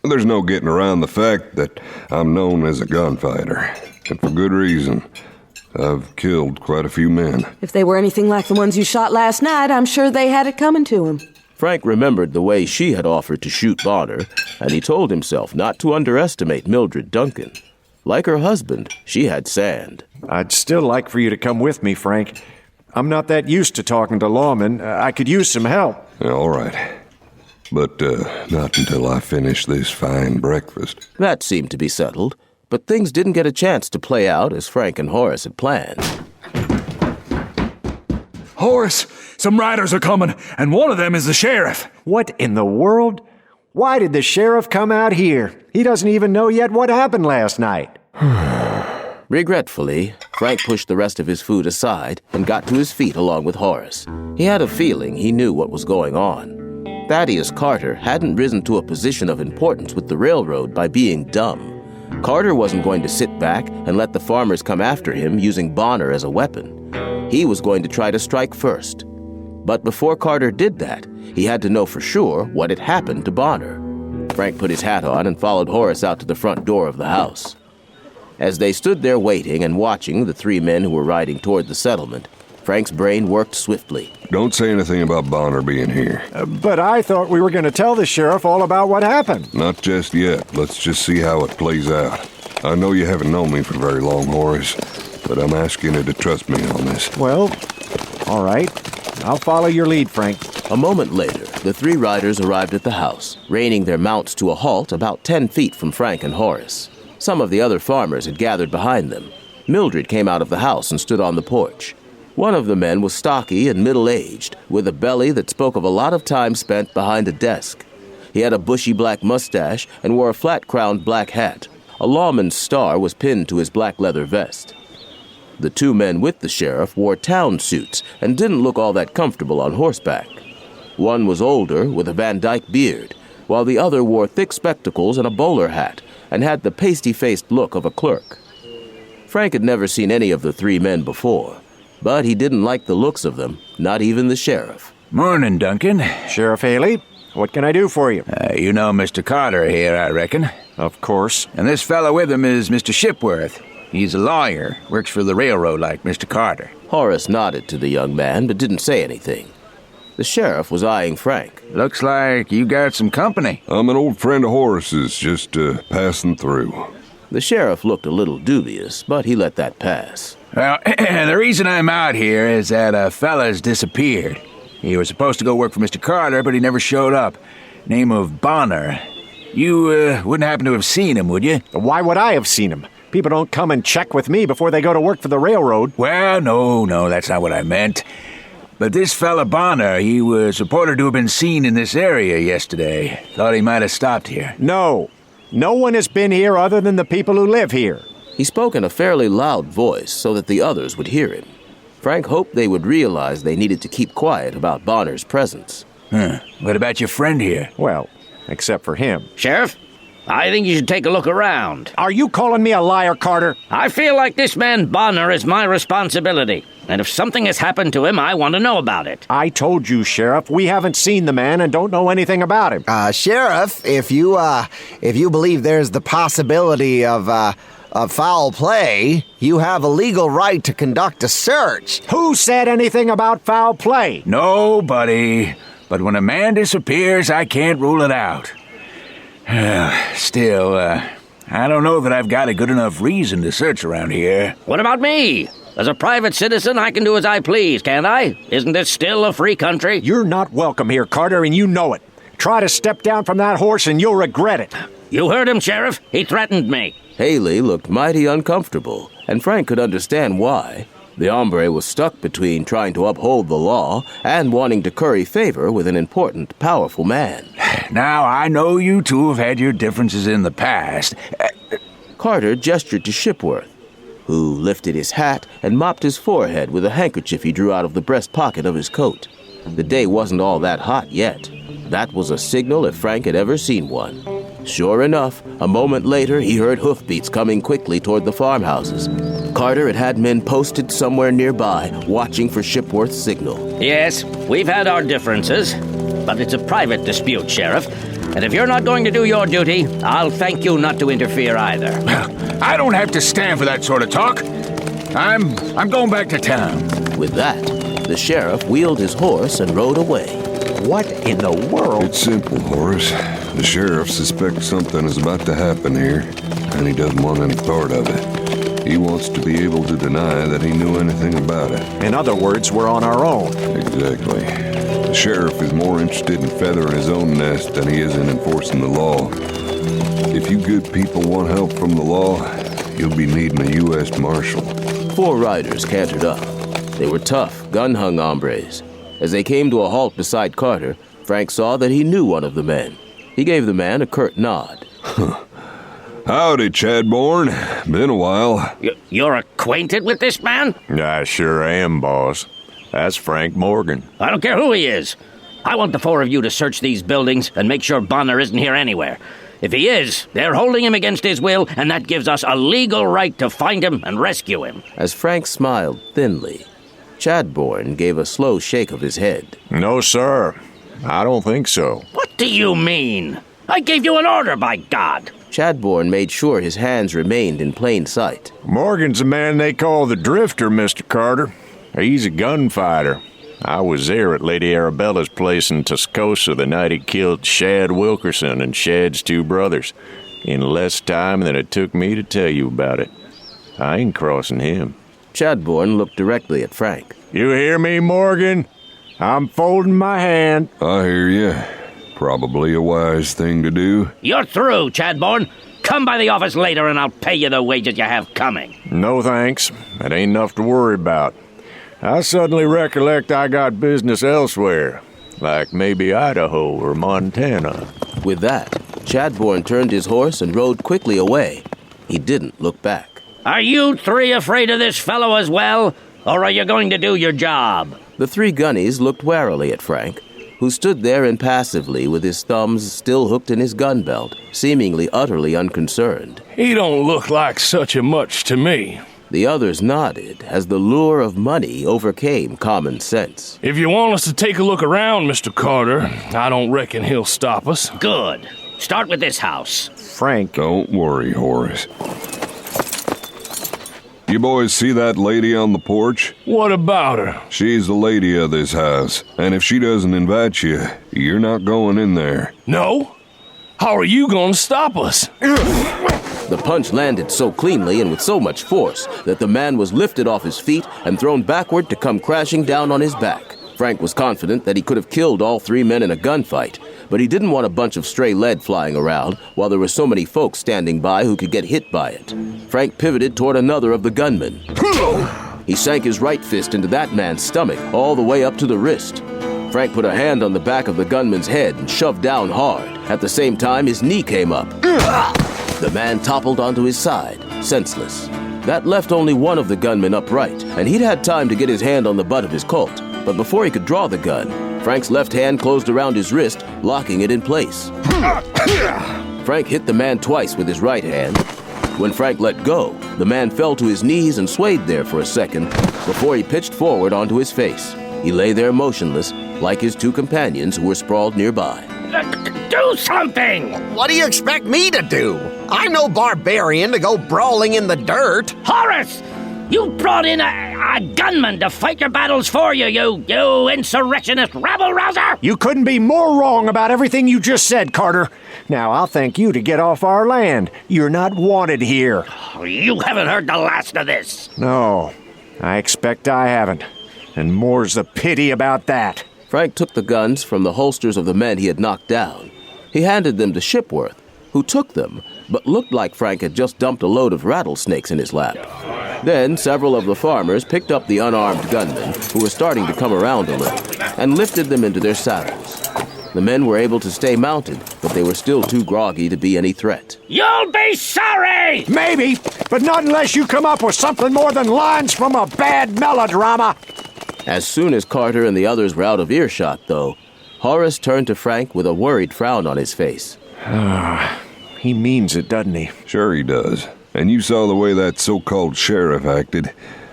There's no getting around the fact that I'm known as a gunfighter, and for good reason. I've killed quite a few men. If they were anything like the ones you shot last night, I'm sure they had it coming to him. Frank remembered the way she had offered to shoot Bonner, and he told himself not to underestimate Mildred Duncan. Like her husband, she had sand. I'd still like for you to come with me, Frank. I'm not that used to talking to lawmen. I could use some help. All right. But not until I finish this fine breakfast. That seemed to be settled, but things didn't get a chance to play out as Frank and Horace had planned. Horace, some riders are coming, and one of them is the sheriff. What in the world? Why did the sheriff come out here? He doesn't even know yet what happened last night. Regretfully, Frank pushed the rest of his food aside and got to his feet along with Horace. He had a feeling he knew what was going on. Thaddeus Carter hadn't risen to a position of importance with the railroad by being dumb. Carter wasn't going to sit back and let the farmers come after him using Bonner as a weapon. He was going to try to strike first. But before Carter did that, he had to know for sure what had happened to Bonner. Frank put his hat on and followed Horace out to the front door of the house. As they stood there waiting and watching the three men who were riding toward the settlement, Frank's brain worked swiftly. Don't say anything about Bonner being here. But I thought we were going to tell the sheriff all about what happened. Not just yet. Let's just see how it plays out. I know you haven't known me for very long, Horace, but I'm asking you to trust me on this. Well, all right. I'll follow your lead, Frank. A moment later, the three riders arrived at the house, reining their mounts to a halt about 10 feet from Frank and Horace. Some of the other farmers had gathered behind them. Mildred came out of the house and stood on the porch. One of the men was stocky and middle-aged, with a belly that spoke of a lot of time spent behind a desk. He had a bushy black mustache and wore a flat-crowned black hat. A lawman's star was pinned to his black leather vest. The two men with the sheriff wore town suits and didn't look all that comfortable on horseback. One was older, with a Van Dyke beard, while the other wore thick spectacles and a bowler hat and had the pasty-faced look of a clerk. Frank had never seen any of the three men before, but he didn't like the looks of them, not even the sheriff. Morning, Duncan. Sheriff Haley, what can I do for you? You know Mr. Carter here, I reckon. Of course. And this fellow with him is Mr. Shipworth. He's a lawyer, works for the railroad like Mr. Carter. Horace nodded to the young man, but didn't say anything. The sheriff was eyeing Frank. Looks like you got some company. I'm an old friend of Horace's, just passing through. The sheriff looked a little dubious, but he let that pass. Well, the reason I'm out here is that a fella's disappeared. He was supposed to go work for Mr. Carter, but he never showed up. Name of Bonner. You wouldn't happen to have seen him, would you? Why would I have seen him? People don't come and check with me before they go to work for the railroad. Well, no, that's not what I meant. But this fella Bonner, he was reported to have been seen in this area yesterday. Thought he might have stopped here. No one has been here other than the people who live here. He spoke in a fairly loud voice so that the others would hear him. Frank hoped they would realize they needed to keep quiet about Bonner's presence. What about your friend here? Well, except for him. Sheriff, I think you should take a look around. Are you calling me a liar, Carter? I feel like this man Bonner is my responsibility. And if something has happened to him, I want to know about it. I told you, Sheriff, we haven't seen the man and don't know anything about him. Sheriff, if you believe there's the possibility of foul play, you have a legal right to conduct a search. Who said anything about foul play? Nobody. But when a man disappears, I can't rule it out. Still, I don't know that I've got a good enough reason to search around here. What about me? As a private citizen, I can do as I please, can't I? Isn't this still a free country? You're not welcome here, Carter, and you know it. Try to step down from that horse and you'll regret it. You heard him, Sheriff. He threatened me. Haley looked mighty uncomfortable, and Frank could understand why. The hombre was stuck between trying to uphold the law and wanting to curry favor with an important, powerful man. Now, I know you two have had your differences in the past. Carter gestured to Shipworth, who lifted his hat and mopped his forehead with a handkerchief he drew out of the breast pocket of his coat. The day wasn't all that hot yet. That was a signal if Frank had ever seen one. Sure enough, a moment later he heard hoofbeats coming quickly toward the farmhouses. Carter had men posted somewhere nearby, watching for Shipworth's signal. Yes, we've had our differences, but it's a private dispute, Sheriff. And if you're not going to do your duty, I'll thank you not to interfere either. I don't have to stand for that sort of talk. I'm going back to town. With that, the sheriff wheeled his horse and rode away. What in the world? It's simple, Horace. The sheriff suspects something is about to happen here, and he doesn't want any part of it. He wants to be able to deny that he knew anything about it. In other words, we're on our own. Exactly. The sheriff is more interested in feathering his own nest than he is in enforcing the law. If you good people want help from the law, you'll be needing a U.S. Marshal. 4 riders cantered up. They were tough, gun-hung hombres. As they came to a halt beside Carter, Frank saw that he knew one of the men. He gave the man a curt nod. Howdy, Chadbourne. Been a while. You're acquainted with this man? I sure am, boss. That's Frank Morgan. I don't care who he is. I want the four of you to search these buildings and make sure Bonner isn't here anywhere. If he is, they're holding him against his will, and that gives us a legal right to find him and rescue him. As Frank smiled thinly, Chadbourne gave a slow shake of his head. No, sir. I don't think so. What do you mean? I gave you an order, by God. Chadbourne made sure his hands remained in plain sight. Morgan's a man they call the Drifter, Mr. Carter. He's a gunfighter. I was there at Lady Arabella's place in Tascosa the night he killed Shad Wilkerson and Shad's two brothers, in less time than it took me to tell you about it. I ain't crossing him. Chadbourne looked directly at Frank. You hear me, Morgan? I'm folding my hand. I hear you. Probably a wise thing to do. You're through, Chadbourne. Come by the office later and I'll pay you the wages you have coming. No thanks. That ain't enough to worry about. I suddenly recollect I got business elsewhere, like maybe Idaho or Montana. With that, Chadbourne turned his horse and rode quickly away. He didn't look back. Are you three afraid of this fellow as well, or are you going to do your job? The three gunnies looked warily at Frank, who stood there impassively with his thumbs still hooked in his gun belt, seemingly utterly unconcerned. He don't look like such a much to me. The others nodded as the lure of money overcame common sense. If you want us to take a look around, Mr. Carter, I don't reckon he'll stop us. Good. Start with this house. Frank. Don't worry, Horace. You boys see that lady on the porch? What about her? She's the lady of this house, and if she doesn't invite you, you're not going in there. No? How are you going to stop us? The punch landed so cleanly and with so much force that the man was lifted off his feet and thrown backward to come crashing down on his back. Frank was confident that he could have killed all three men in a gunfight, but he didn't want a bunch of stray lead flying around while there were so many folks standing by who could get hit by it. Frank pivoted toward another of the gunmen. He sank his right fist into that man's stomach all the way up to the wrist. Frank put a hand on the back of the gunman's head and shoved down hard. At the same time, his knee came up. The man toppled onto his side, senseless. That left only one of the gunmen upright, and he'd had time to get his hand on the butt of his Colt. But before he could draw the gun, Frank's left hand closed around his wrist, locking it in place. Frank hit the man twice with his right hand. When Frank let go, the man fell to his knees and swayed there for a second before he pitched forward onto his face. He lay there motionless, like his two companions who were sprawled nearby. Do something! What do you expect me to do? I'm no barbarian to go brawling in the dirt. Horace! You brought in a gunman to fight your battles for you, you insurrectionist rabble-rouser! You couldn't be more wrong about everything you just said, Carter. Now, I'll thank you to get off our land. You're not wanted here. You haven't heard the last of this. No, I expect I haven't. And more's the pity about that. Frank took the guns from the holsters of the men he had knocked down. He handed them to Shipworth, who took them, but looked like Frank had just dumped a load of rattlesnakes in his lap. Then several of the farmers picked up the unarmed gunmen, who were starting to come around a little, and lifted them into their saddles. The men were able to stay mounted, but they were still too groggy to be any threat. You'll be sorry! Maybe, but not unless you come up with something more than lines from a bad melodrama. As soon as Carter and the others were out of earshot, though, Horace turned to Frank with a worried frown on his face. He means it, doesn't he? Sure he does. And you saw the way that so-called sheriff acted.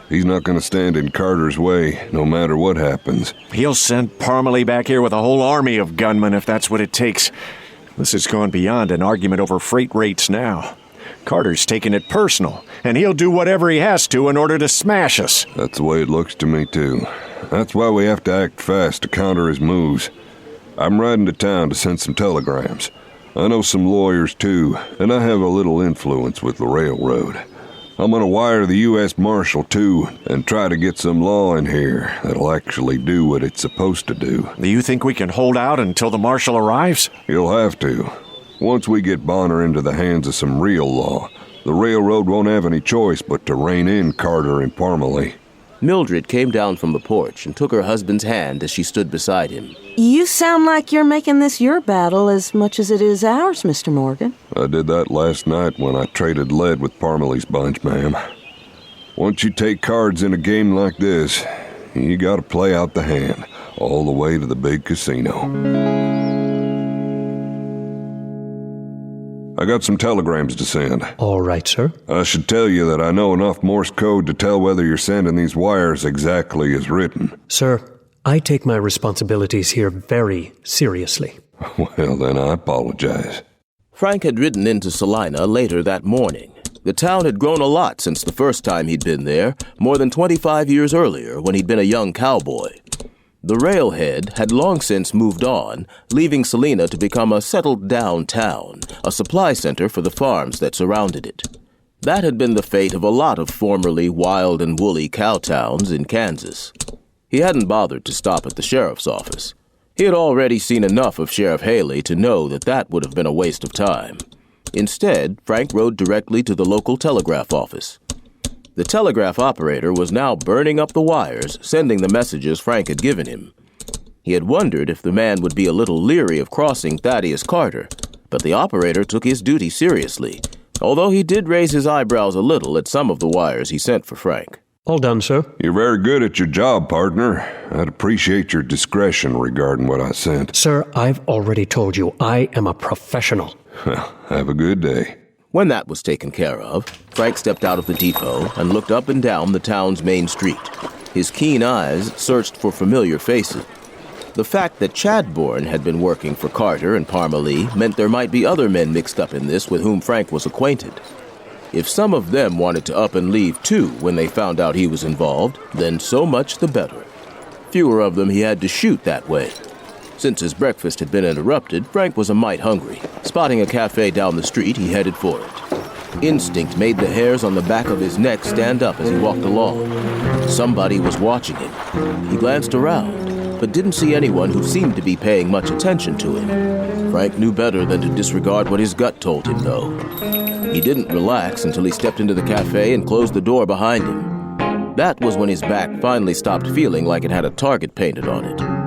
He's not going to stand in Carter's way, no matter what happens. He'll send Parmalee back here with a whole army of gunmen if that's what it takes. This has gone beyond an argument over freight rates now. Carter's taking it personal, and he'll do whatever he has to in order to smash us. That's the way it looks to me, too. That's why we have to act fast to counter his moves. I'm riding to town to send some telegrams. I know some lawyers, too, and I have a little influence with the railroad. I'm going to wire the U.S. Marshal, too, and try to get some law in here that'll actually do what it's supposed to do. Do you think we can hold out until the Marshal arrives? You'll have to. Once we get Bonner into the hands of some real law, the railroad won't have any choice but to rein in Carter and Parmalee. Mildred came down from the porch and took her husband's hand as she stood beside him. You sound like you're making this your battle as much as it is ours, Mr. Morgan. I did that last night when I traded lead with Parmalee's bunch, ma'am. Once you take cards in a game like this, you gotta play out the hand, all the way to the big casino. I got some telegrams to send. All right, sir. I should tell you that I know enough Morse code to tell whether you're sending these wires exactly as written. Sir, I take my responsibilities here very seriously. Well, then I apologize. Frank had ridden into Salina later that morning. The town had grown a lot since the first time he'd been there, more than 25 years earlier when he'd been a young cowboy. The railhead had long since moved on, leaving Salina to become a settled-down town, a supply center for the farms that surrounded it. That had been the fate of a lot of formerly wild and woolly cow towns in Kansas. He hadn't bothered to stop at the sheriff's office. He had already seen enough of Sheriff Haley to know that that would have been a waste of time. Instead, Frank rode directly to the local telegraph office. The telegraph operator was now burning up the wires, sending the messages Frank had given him. He had wondered if the man would be a little leery of crossing Thaddeus Carter, but the operator took his duty seriously, although he did raise his eyebrows a little at some of the wires he sent for Frank. All done, sir. You're very good at your job, partner. I'd appreciate your discretion regarding what I sent. Sir, I've already told you, I am a professional. Well, have a good day. When that was taken care of, Frank stepped out of the depot and looked up and down the town's main street. His keen eyes searched for familiar faces. The fact that Chadbourne had been working for Carter and Parmalee meant there might be other men mixed up in this with whom Frank was acquainted. If some of them wanted to up and leave too when they found out he was involved, then so much the better. Fewer of them he had to shoot that way. Since his breakfast had been interrupted, Frank was a mite hungry. Spotting a cafe down the street, he headed for it. Instinct made the hairs on the back of his neck stand up as he walked along. Somebody was watching him. He glanced around, but didn't see anyone who seemed to be paying much attention to him. Frank knew better than to disregard what his gut told him, though. He didn't relax until he stepped into the cafe and closed the door behind him. That was when his back finally stopped feeling like it had a target painted on it.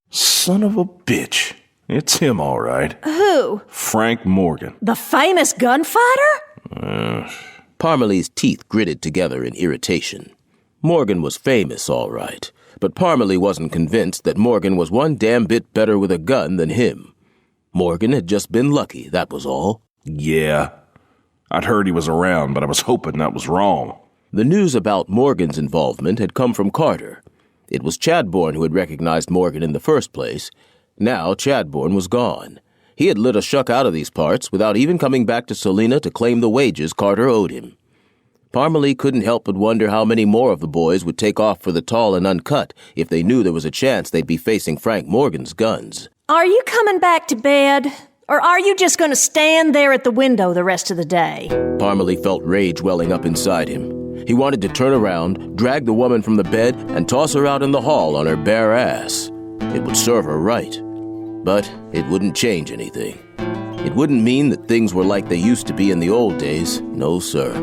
Son of a bitch. It's him, all right. Who? Frank Morgan. The famous gunfighter? Parmalee's teeth gritted together in irritation. Morgan was famous, all right, but Parmalee wasn't convinced that Morgan was one damn bit better with a gun than him. Morgan had just been lucky, that was all. Yeah. I'd heard he was around, but I was hoping that was wrong. The news about Morgan's involvement had come from Carter. It was Chadbourne who had recognized Morgan in the first place. Now Chadbourne was gone. He had lit a shuck out of these parts without even coming back to Salina to claim the wages Carter owed him. Parmalee couldn't help but wonder how many more of the boys would take off for the tall and uncut if they knew there was a chance they'd be facing Frank Morgan's guns. Are you coming back to bed? Or are you just going to stand there at the window the rest of the day? Parmalee felt rage welling up inside him. He wanted to turn around, drag the woman from the bed, and toss her out in the hall on her bare ass. It would serve her right. But it wouldn't change anything. It wouldn't mean that things were like they used to be in the old days. No, sir.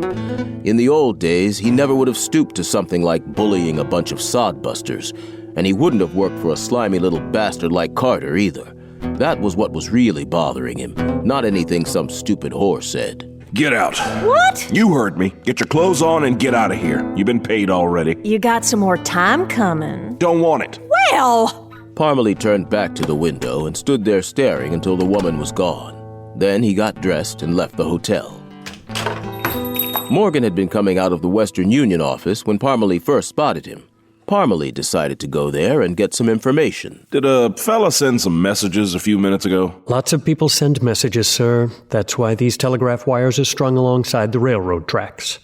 In the old days, he never would have stooped to something like bullying a bunch of sodbusters, and he wouldn't have worked for a slimy little bastard like Carter either. That was what was really bothering him, not anything some stupid whore said. Get out. What? You heard me. Get your clothes on and get out of here. You've been paid already. You got some more time coming. Don't want it. Well! Parmalee turned back to the window and stood there staring until the woman was gone. Then he got dressed and left the hotel. Morgan had been coming out of the Western Union office when Parmalee first spotted him. Parmalee decided to go there and get some information. Did a fella send some messages a few minutes ago? Lots of people send messages, sir. That's why these telegraph wires are strung alongside the railroad tracks.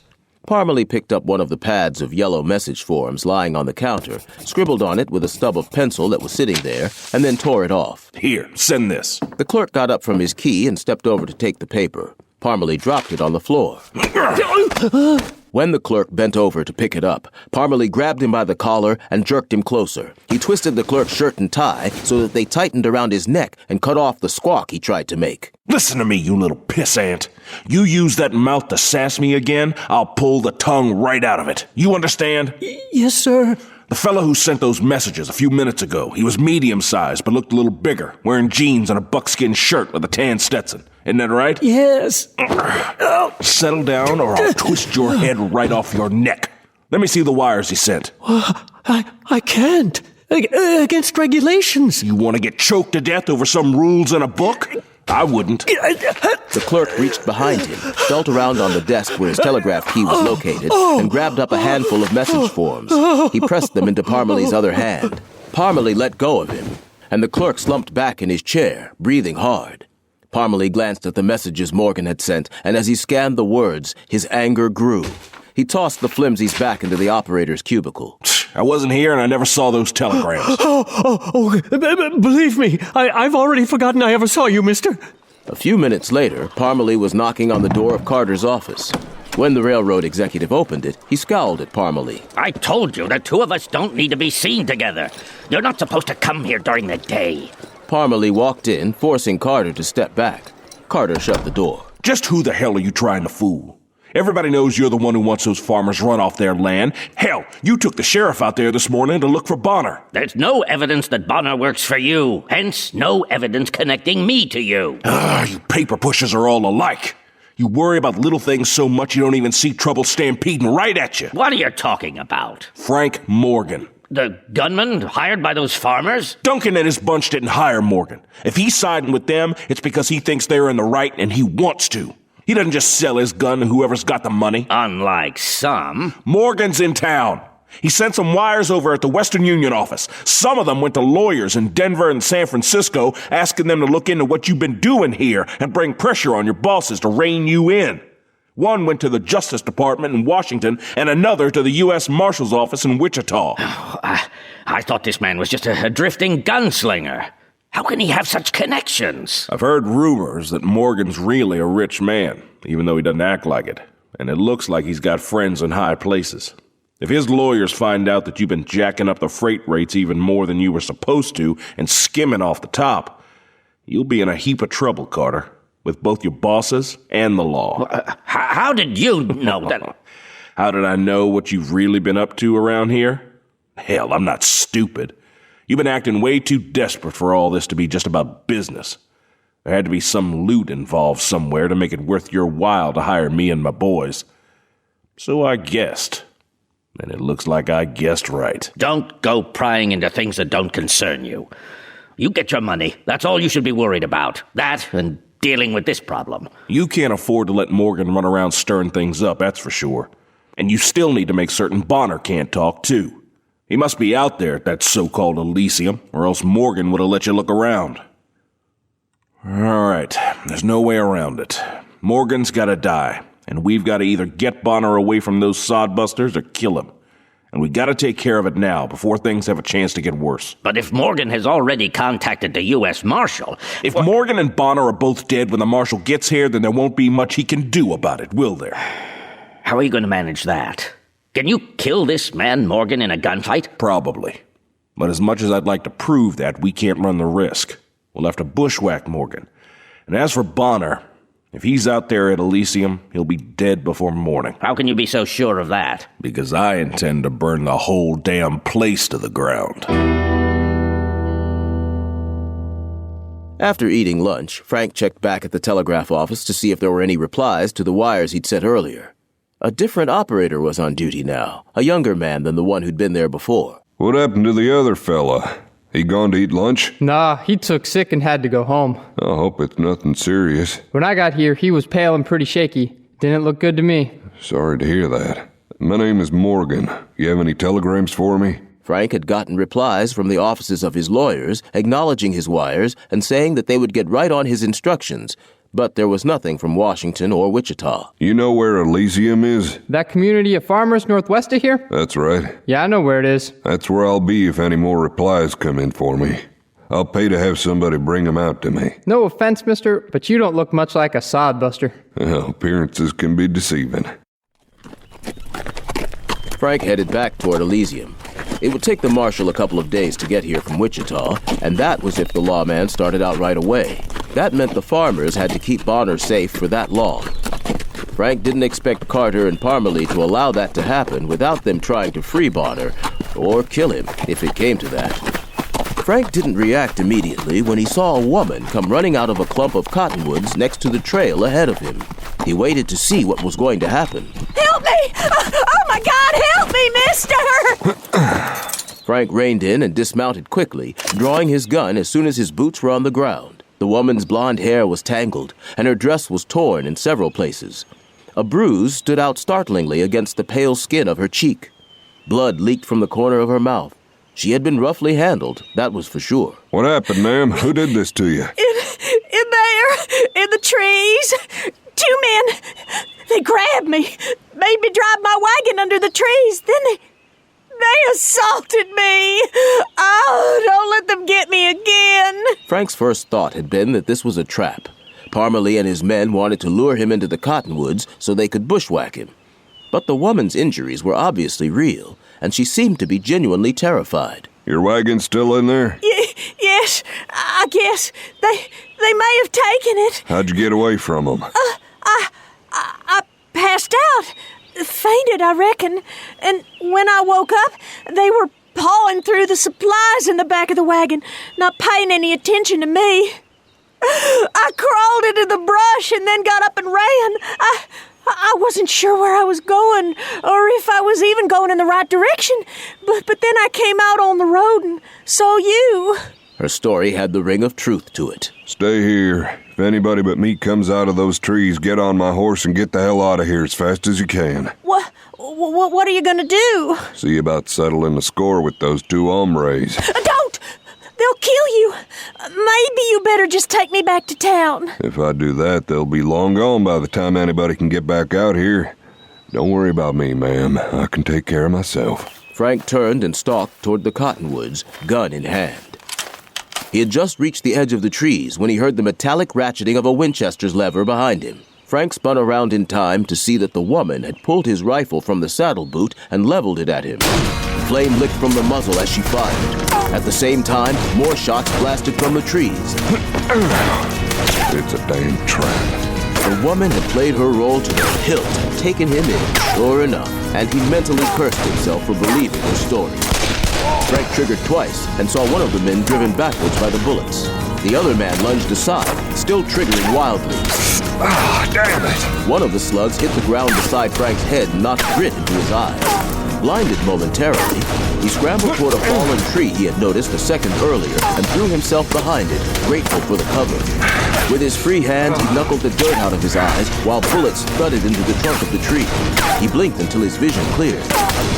Parmalee picked up one of the pads of yellow message forms lying on the counter, scribbled on it with a stub of pencil that was sitting there, and then tore it off. Here, send this. The clerk got up from his key and stepped over to take the paper. Parmalee dropped it on the floor. When the clerk bent over to pick it up, Parmalee grabbed him by the collar and jerked him closer. He twisted the clerk's shirt and tie so that they tightened around his neck and cut off the squawk he tried to make. Listen to me, you little pissant. You use that mouth to sass me again, I'll pull the tongue right out of it. You understand? Yes, sir. The fellow who sent those messages a few minutes ago, he was medium-sized but looked a little bigger, wearing jeans and a buckskin shirt with a tan Stetson. Isn't that right? Yes. Settle down or I'll twist your head right off your neck. Let me see the wires he sent. I can't. Against regulations. You want to get choked to death over some rules in a book? I wouldn't. The clerk reached behind him, felt around on the desk where his telegraph key was located, and grabbed up a handful of message forms. He pressed them into Parmalee's other hand. Parmalee let go of him, and the clerk slumped back in his chair, breathing hard. Parmalee glanced at the messages Morgan had sent, and as he scanned the words, his anger grew. He tossed the flimsies back into the operator's cubicle. I wasn't here and I never saw those telegrams. Believe me, I've already forgotten I ever saw you, mister. A few minutes later, Parmalee was knocking on the door of Carter's office. When the railroad executive opened it, he scowled at Parmalee. I told you the two of us don't need to be seen together. You're not supposed to come here during the day. Parmalee walked in, forcing Carter to step back. Carter shut the door. Just who the hell are you trying to fool? Everybody knows you're the one who wants those farmers run off their land. Hell, you took the sheriff out there this morning to look for Bonner. There's no evidence that Bonner works for you. Hence, no evidence connecting me to you. You paper pushers are all alike. You worry about little things so much you don't even see trouble stampeding right at you. What are you talking about? Frank Morgan. The gunman hired by those farmers? Duncan and his bunch didn't hire Morgan. If he's siding with them, it's because he thinks they're in the right and he wants to. He doesn't just sell his gun to whoever's got the money. Unlike some. Morgan's in town. He sent some wires over at the Western Union office. Some of them went to lawyers in Denver and San Francisco, asking them to look into what you've been doing here and bring pressure on your bosses to rein you in. One went to the Justice Department in Washington and another to the U.S. Marshal's office in Wichita. I thought this man was just a drifting gunslinger. How can he have such connections? I've heard rumors that Morgan's really a rich man, even though he doesn't act like it. And it looks like he's got friends in high places. If his lawyers find out that you've been jacking up the freight rates even more than you were supposed to and skimming off the top, you'll be in a heap of trouble, Carter, with both your bosses and the law. How did you know that? How did I know what you've really been up to around here? Hell, I'm not stupid. You've been acting way too desperate for all this to be just about business. There had to be some loot involved somewhere to make it worth your while to hire me and my boys. So I guessed. And it looks like I guessed right. Don't go prying into things that don't concern you. You get your money. That's all you should be worried about. That and dealing with this problem. You can't afford to let Morgan run around stirring things up, that's for sure. And you still need to make certain Bonner can't talk, too. He must be out there at that so-called Elysium, or else Morgan would have let you look around. All right, there's no way around it. Morgan's gotta die, and we've gotta either get Bonner away from those sodbusters or kill him. And we gotta take care of it now, before things have a chance to get worse. But if Morgan has already contacted the U.S. Marshal... If Morgan and Bonner are both dead when the Marshal gets here, then there won't be much he can do about it, will there? How are you going to manage that? Can you kill this man, Morgan, in a gunfight? Probably. But as much as I'd like to prove that, we can't run the risk. We'll have to bushwhack Morgan. And as for Bonner, if he's out there at Elysium, he'll be dead before morning. How can you be so sure of that? Because I intend to burn the whole damn place to the ground. After eating lunch, Frank checked back at the telegraph office to see if there were any replies to the wires he'd sent earlier. A different operator was on duty now, a younger man than the one who'd been there before. What happened to the other fella? He gone to eat lunch? Nah, he took sick and had to go home. I hope it's nothing serious. When I got here, he was pale and pretty shaky. Didn't look good to me. Sorry to hear that. My name is Morgan. You have any telegrams for me? Frank had gotten replies from the offices of his lawyers, acknowledging his wires and saying that they would get right on his instructions. But there was nothing from Washington or Wichita. You know where Elysium is? That community of farmers northwest of here? That's right. Yeah, I know where it is. That's where I'll be if any more replies come in for me. I'll pay to have somebody bring them out to me. No offense, mister, but you don't look much like a sodbuster. Well, appearances can be deceiving. Frank headed back toward Elysium. It would take the marshal a couple of days to get here from Wichita, and that was if the lawman started out right away. That meant the farmers had to keep Bonner safe for that long. Frank didn't expect Carter and Parmalee to allow that to happen without them trying to free Bonner, or kill him, if it came to that. Frank didn't react immediately when he saw a woman come running out of a clump of cottonwoods next to the trail ahead of him. He waited to see what was going to happen. Help me! Oh my God, help me, mister! Frank reined in and dismounted quickly, drawing his gun as soon as his boots were on the ground. The woman's blonde hair was tangled, and her dress was torn in several places. A bruise stood out startlingly against the pale skin of her cheek. Blood leaked from the corner of her mouth. She had been roughly handled, that was for sure. What happened, ma'am? Who did this to you? In there, in the trees. 2 men, they grabbed me, made me drive my wagon under the trees. Then they assaulted me. Oh, don't let them get me again. Frank's first thought had been that this was a trap. Parmalee and his men wanted to lure him into the cottonwoods so they could bushwhack him. But the woman's injuries were obviously real, and she seemed to be genuinely terrified. Your wagon's still in there? Yes, I guess. They may have taken it. How'd you get away from them? I passed out. Fainted, I reckon. And when I woke up, they were pawing through the supplies in the back of the wagon, not paying any attention to me. I crawled into the brush and then got up and ran. I wasn't sure where I was going or if I was even going in the right direction. But then I came out on the road and saw you. Her story had the ring of truth to it. Stay here. If anybody but me comes out of those trees, get on my horse and get the hell out of here as fast as you can. What are you going to do? See about settling the score with those 2 hombres. Don't! They'll kill you. Maybe you better just take me back to town. If I do that, they'll be long gone by the time anybody can get back out here. Don't worry about me, ma'am. I can take care of myself. Frank turned and stalked toward the cottonwoods, gun in hand. He had just reached the edge of the trees when he heard the metallic ratcheting of a Winchester's lever behind him. Frank spun around in time to see that the woman had pulled his rifle from the saddle boot and leveled it at him. Flame licked from the muzzle as she fired. At the same time, more shots blasted from the trees. It's a damn trap. The woman had played her role to the hilt, taken him in, sure enough, and he mentally cursed himself for believing her story. Frank triggered twice and saw one of the men driven backwards by the bullets. The other man lunged aside, still triggering wildly. Damn it! One of the slugs hit the ground beside Frank's head and knocked grit into his eyes. Blinded momentarily, he scrambled toward a fallen tree he had noticed a second earlier and threw himself behind it, grateful for the cover. With his free hands, he knuckled the dirt out of his eyes while bullets thudded into the trunk of the tree. He blinked until his vision cleared.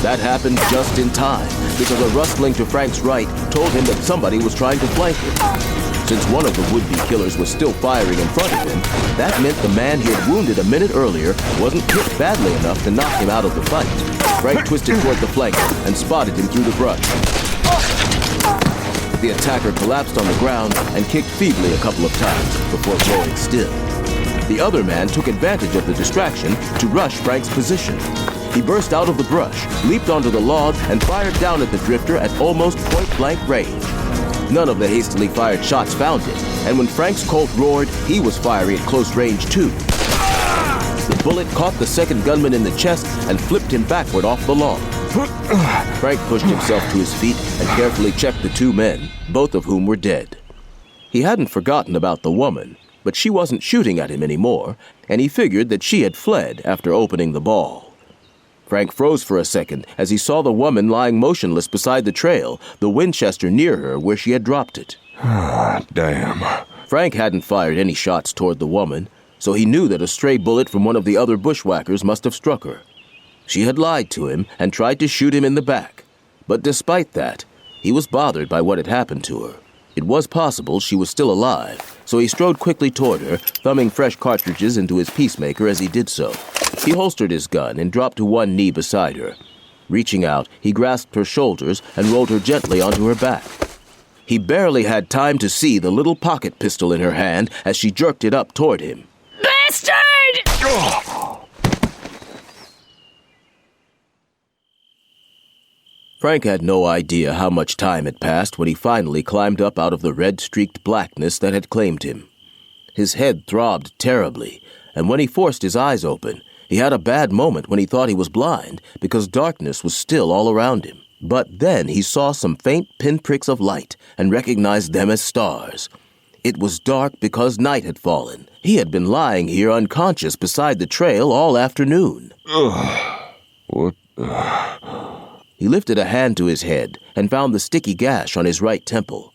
That happened just in time, because a rustling to Frank's right told him that somebody was trying to flank him. Since one of the would-be killers was still firing in front of him, that meant the man he had wounded a minute earlier wasn't hit badly enough to knock him out of the fight. Frank twisted toward the flank and spotted him through the brush. The attacker collapsed on the ground and kicked feebly a couple of times before blowing still. The other man took advantage of the distraction to rush Frank's position. He burst out of the brush, leaped onto the log, and fired down at the drifter at almost point-blank range. None of the hastily fired shots found him, and when Frank's Colt roared, he was firing at close range too. The bullet caught the second gunman in the chest and flipped him backward off the log. Frank pushed himself to his feet and carefully checked the 2 men, both of whom were dead. He hadn't forgotten about the woman, but she wasn't shooting at him anymore, and he figured that she had fled after opening the ball. Frank froze for a second as he saw the woman lying motionless beside the trail, the Winchester near her where she had dropped it. Damn. Frank hadn't fired any shots toward the woman, so he knew that a stray bullet from one of the other bushwhackers must have struck her. She had lied to him and tried to shoot him in the back. But despite that, he was bothered by what had happened to her. It was possible she was still alive, so he strode quickly toward her, thumbing fresh cartridges into his peacemaker as he did so. He holstered his gun and dropped to one knee beside her. Reaching out, he grasped her shoulders and rolled her gently onto her back. He barely had time to see the little pocket pistol in her hand as she jerked it up toward him. Bastard! Frank had no idea how much time had passed when he finally climbed up out of the red-streaked blackness that had claimed him. His head throbbed terribly, and when he forced his eyes open, he had a bad moment when he thought he was blind because darkness was still all around him. But then he saw some faint pinpricks of light and recognized them as stars. It was dark because night had fallen. He had been lying here unconscious beside the trail all afternoon. What? He lifted a hand to his head and found the sticky gash on his right temple.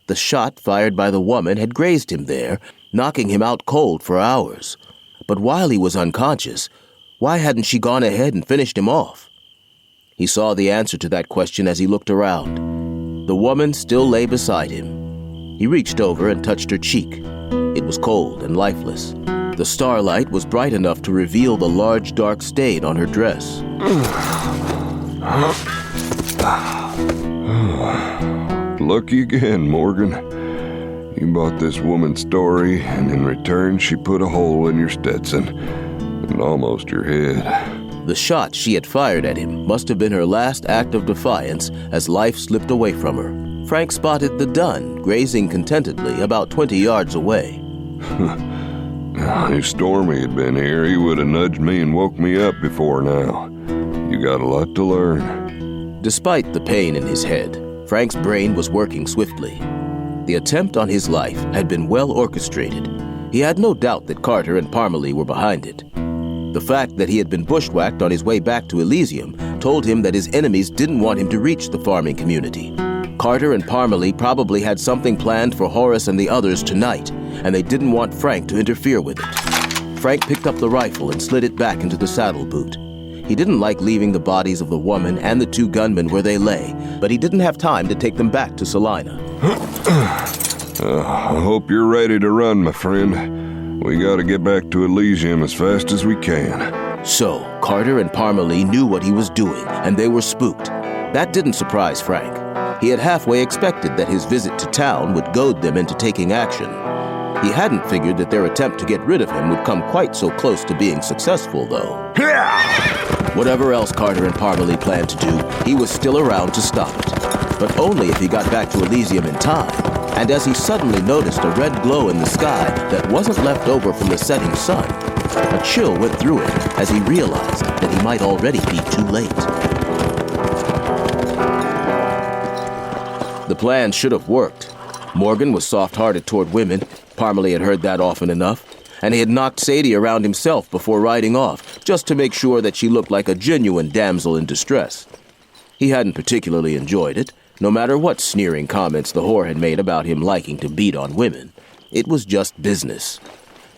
The shot fired by the woman had grazed him there, knocking him out cold for hours. But while he was unconscious, why hadn't she gone ahead and finished him off? He saw the answer to that question as he looked around. The woman still lay beside him. He reached over and touched her cheek. It was cold and lifeless. The starlight was bright enough to reveal the large dark stain on her dress. Lucky again, Morgan. You bought this woman's story, and in return she put a hole in your Stetson, and almost your head. The shot she had fired at him must have been her last act of defiance as life slipped away from her. Frank spotted the dun grazing contentedly about 20 yards away. If Stormy had been here, he would have nudged me and woke me up before now. You got a lot to learn. Despite the pain in his head, Frank's brain was working swiftly. The attempt on his life had been well orchestrated. He had no doubt that Carter and Parmalee were behind it. The fact that he had been bushwhacked on his way back to Elysium told him that his enemies didn't want him to reach the farming community. Carter and Parmalee probably had something planned for Horace and the others tonight, and they didn't want Frank to interfere with it. Frank picked up the rifle and slid it back into the saddle boot. He didn't like leaving the bodies of the woman and the 2 gunmen where they lay, but he didn't have time to take them back to Salina. I hope you're ready to run, my friend. We gotta get back to Elysium as fast as we can. So, Carter and Parmalee knew what he was doing, and they were spooked. That didn't surprise Frank. He had halfway expected that his visit to town would goad them into taking action. He hadn't figured that their attempt to get rid of him would come quite so close to being successful, though. Whatever else Carter and Parmalee planned to do, he was still around to stop it. But only if he got back to Elysium in time. And as he suddenly noticed a red glow in the sky that wasn't left over from the setting sun, a chill went through him as he realized that he might already be too late. The plan should have worked. Morgan was soft-hearted toward women. Parmalee had heard that often enough. And he had knocked Sadie around himself before riding off, just to make sure that she looked like a genuine damsel in distress. He hadn't particularly enjoyed it, no matter what sneering comments the whore had made about him liking to beat on women. It was just business.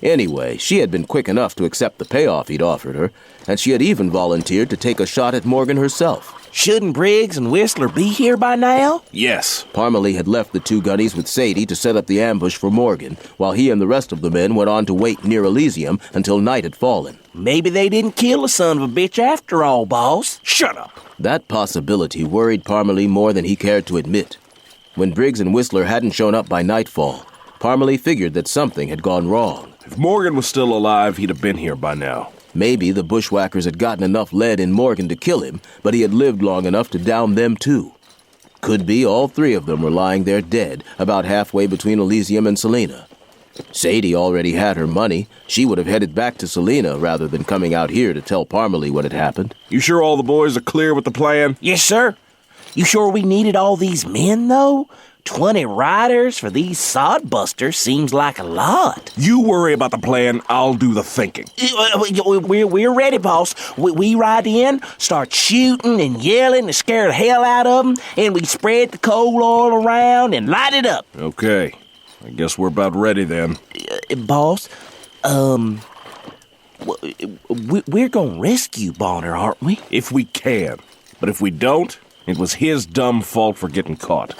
Anyway, she had been quick enough to accept the payoff he'd offered her, and she had even volunteered to take a shot at Morgan herself. Shouldn't Briggs and Whistler be here by now? Yes. Parmalee had left the 2 gunnies with Sadie to set up the ambush for Morgan, while he and the rest of the men went on to wait near Elysium until night had fallen. Maybe they didn't kill the son of a bitch after all, boss. Shut up. That possibility worried Parmalee more than he cared to admit. When Briggs and Whistler hadn't shown up by nightfall, Parmalee figured that something had gone wrong. If Morgan was still alive, he'd have been here by now. Maybe the bushwhackers had gotten enough lead in Morgan to kill him, but he had lived long enough to down them too. Could be all 3 of them were lying there dead, about halfway between Elysium and Salina. Sadie already had her money. She would have headed back to Salina rather than coming out here to tell Parmalee what had happened. You sure all the boys are clear with the plan? Yes, sir. You sure we needed all these men, though? 20 riders for these sodbusters seems like a lot. You worry about the plan, I'll do the thinking. We're ready, boss. We ride in, start shooting and yelling to scare the hell out of them, and we spread the coal oil around and light it up. Okay. I guess we're about ready then. Boss, we're gonna rescue Bonner, aren't we? If we can. But if we don't, it was his dumb fault for getting caught.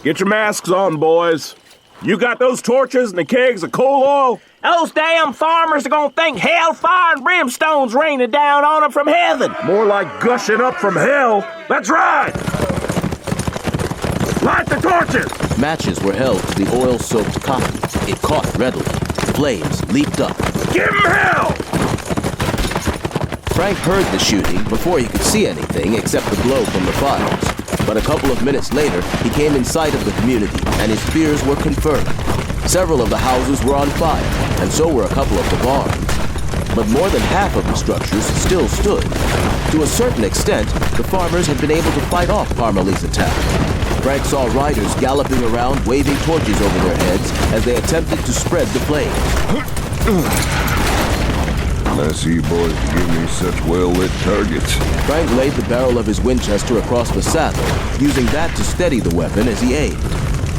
Get your masks on, boys. You got those torches and the kegs of coal oil? Those damn farmers are gonna think hellfire and brimstone's raining down on them from heaven. More like gushing up from hell. That's right! Light the torches! Matches were held to the oil-soaked cotton. It caught readily. Flames leaped up. Give him hell! Frank heard the shooting before he could see anything except the glow from the fires. But a couple of minutes later, he came in sight of the community, and his fears were confirmed. Several of the houses were on fire, and so were a couple of the barns. But more than half of the structures still stood. To a certain extent, the farmers had been able to fight off Parmalee's attack. Frank saw riders galloping around, waving torches over their heads as they attempted to spread the flames. Nice of you boys to give me such well-lit targets. Frank laid the barrel of his Winchester across the saddle, using that to steady the weapon as he aimed.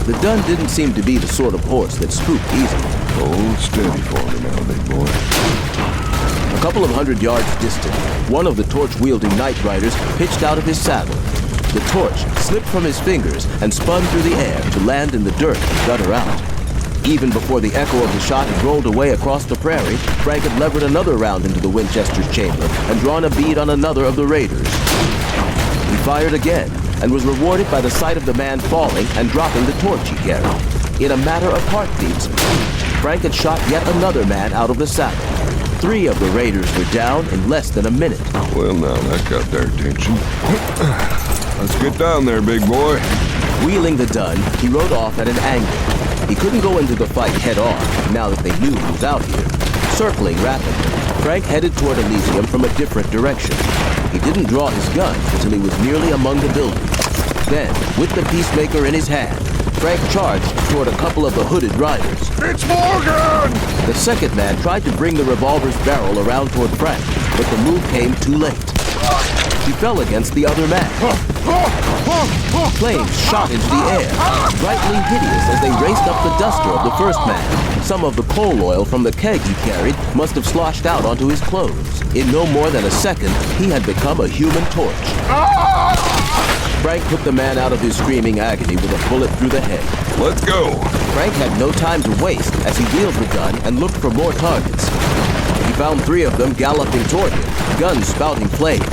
The dun didn't seem to be the sort of horse that spooked easily. Hold steady for me now, big boy. A couple of 100 yards distant, one of the torch-wielding night riders pitched out of his saddle. The torch slipped from his fingers and spun through the air to land in the dirt and gutter out. Even before the echo of the shot had rolled away across the prairie, Frank had levered another round into the Winchester's chamber and drawn a bead on another of the raiders. He fired again and was rewarded by the sight of the man falling and dropping the torch he carried. In a matter of heartbeats, Frank had shot yet another man out of the saddle. 3 of the raiders were down in less than a minute. Well, now that got their attention. Let's get down there, big boy. Wheeling the dun, he rode off at an angle. He couldn't go into the fight head-on, now that they knew he was out here. Circling rapidly, Frank headed toward Elysium from a different direction. He didn't draw his gun until he was nearly among the buildings. Then, with the peacemaker in his hand, Frank charged toward a couple of the hooded riders. It's Morgan! The second man tried to bring the revolver's barrel around toward Frank, but the move came too late. He fell against the other man. Flames shot into the air, brightly hideous as they raced up the duster of the first man. Some of the coal oil from the keg he carried must have sloshed out onto his clothes. In no more than a second, he had become a human torch. Frank put the man out of his screaming agony with a bullet through the head. Let's go! Frank had no time to waste as he wheeled the gun and looked for more targets. He found 3 of them galloping toward him, guns spouting flames.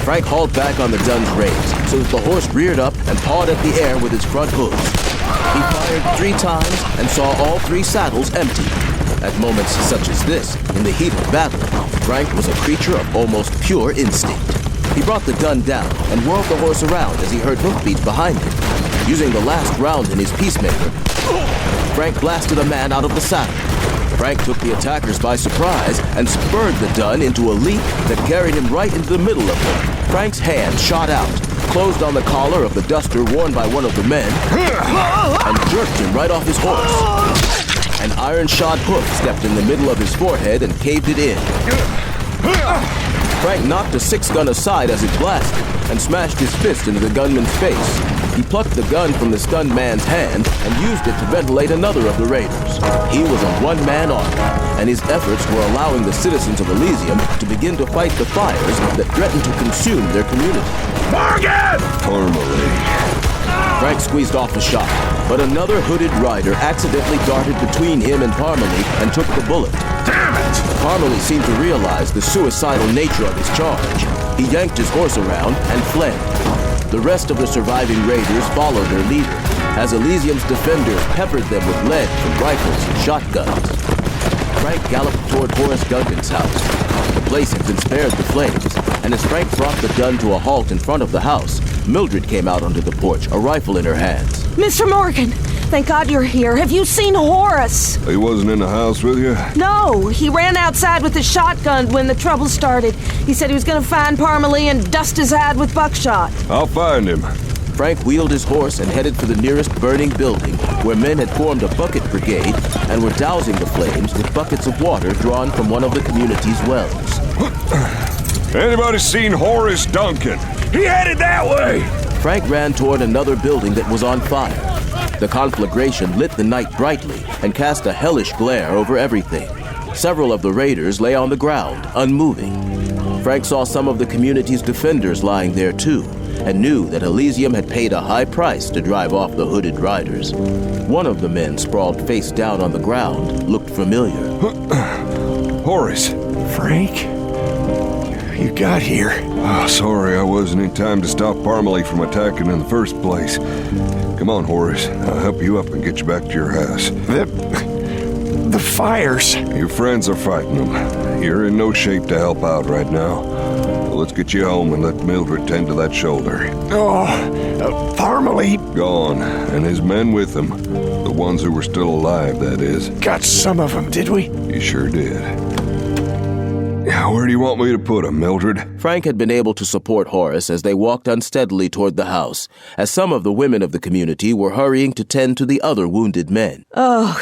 Frank hauled back on the dun's reins so that the horse reared up and pawed at the air with its front hooves. He fired 3 times and saw all 3 saddles empty. At moments such as this, in the heat of battle, Frank was a creature of almost pure instinct. He brought the gun down and whirled the horse around as he heard hoofbeats behind him. Using the last round in his peacemaker, Frank blasted a man out of the saddle. Frank took the attackers by surprise and spurred the dun into a leap that carried him right into the middle of them. Frank's hand shot out, closed on the collar of the duster worn by one of the men, and jerked him right off his horse. An iron-shod hoof stepped in the middle of his forehead and caved it in. Frank knocked a 6-gun aside as it blasted and smashed his fist into the gunman's face. He plucked the gun from the stunned man's hand and used it to ventilate another of the raiders. He was a one-man army, and his efforts were allowing the citizens of Elysium to begin to fight the fires that threatened to consume their community. Morgan! Parmalee. Frank squeezed off the shot, but another hooded rider accidentally darted between him and Parmalee and took the bullet. Damn it! Parmalee seemed to realize the suicidal nature of his charge. He yanked his horse around and fled. The rest of the surviving raiders followed their leader, as Elysium's defenders peppered them with lead from rifles and shotguns. Frank galloped toward Horace Duncan's house. The place had been spared the flames, and as Frank brought the gun to a halt in front of the house, Mildred came out onto the porch, a rifle in her hands. Mr. Morgan, thank God you're here. Have you seen Horace? He wasn't in the house with you? No, he ran outside with his shotgun when the trouble started. He said he was going to find Parmalee and dust his head with buckshot. I'll find him. Frank wheeled his horse and headed for the nearest burning building, where men had formed a bucket brigade and were dousing the flames with buckets of water drawn from one of the community's wells. Anybody seen Horace Duncan? He headed that way! Frank ran toward another building that was on fire. The conflagration lit the night brightly and cast a hellish glare over everything. Several of the raiders lay on the ground, unmoving. Frank saw some of the community's defenders lying there too, and knew that Elysium had paid a high price to drive off the hooded riders. One of the men sprawled face down on the ground looked familiar. Horace. Frank? You got here. Oh, sorry I wasn't in time to stop Parmalee from attacking in the first place. Come on, Horace. I'll help you up and get you back to your house. The fires. Your friends are fighting them. you're in no shape to help out right now. So let's get you home and let Mildred tend to that shoulder. Parmalee. Gone, and his men with him. The ones who were still alive, that is. Got some of them, did we? You sure did. Where do you want me to put him, Mildred? Frank had been able to support Horace as they walked unsteadily toward the house, as some of the women of the community were hurrying to tend to the other wounded men. Oh,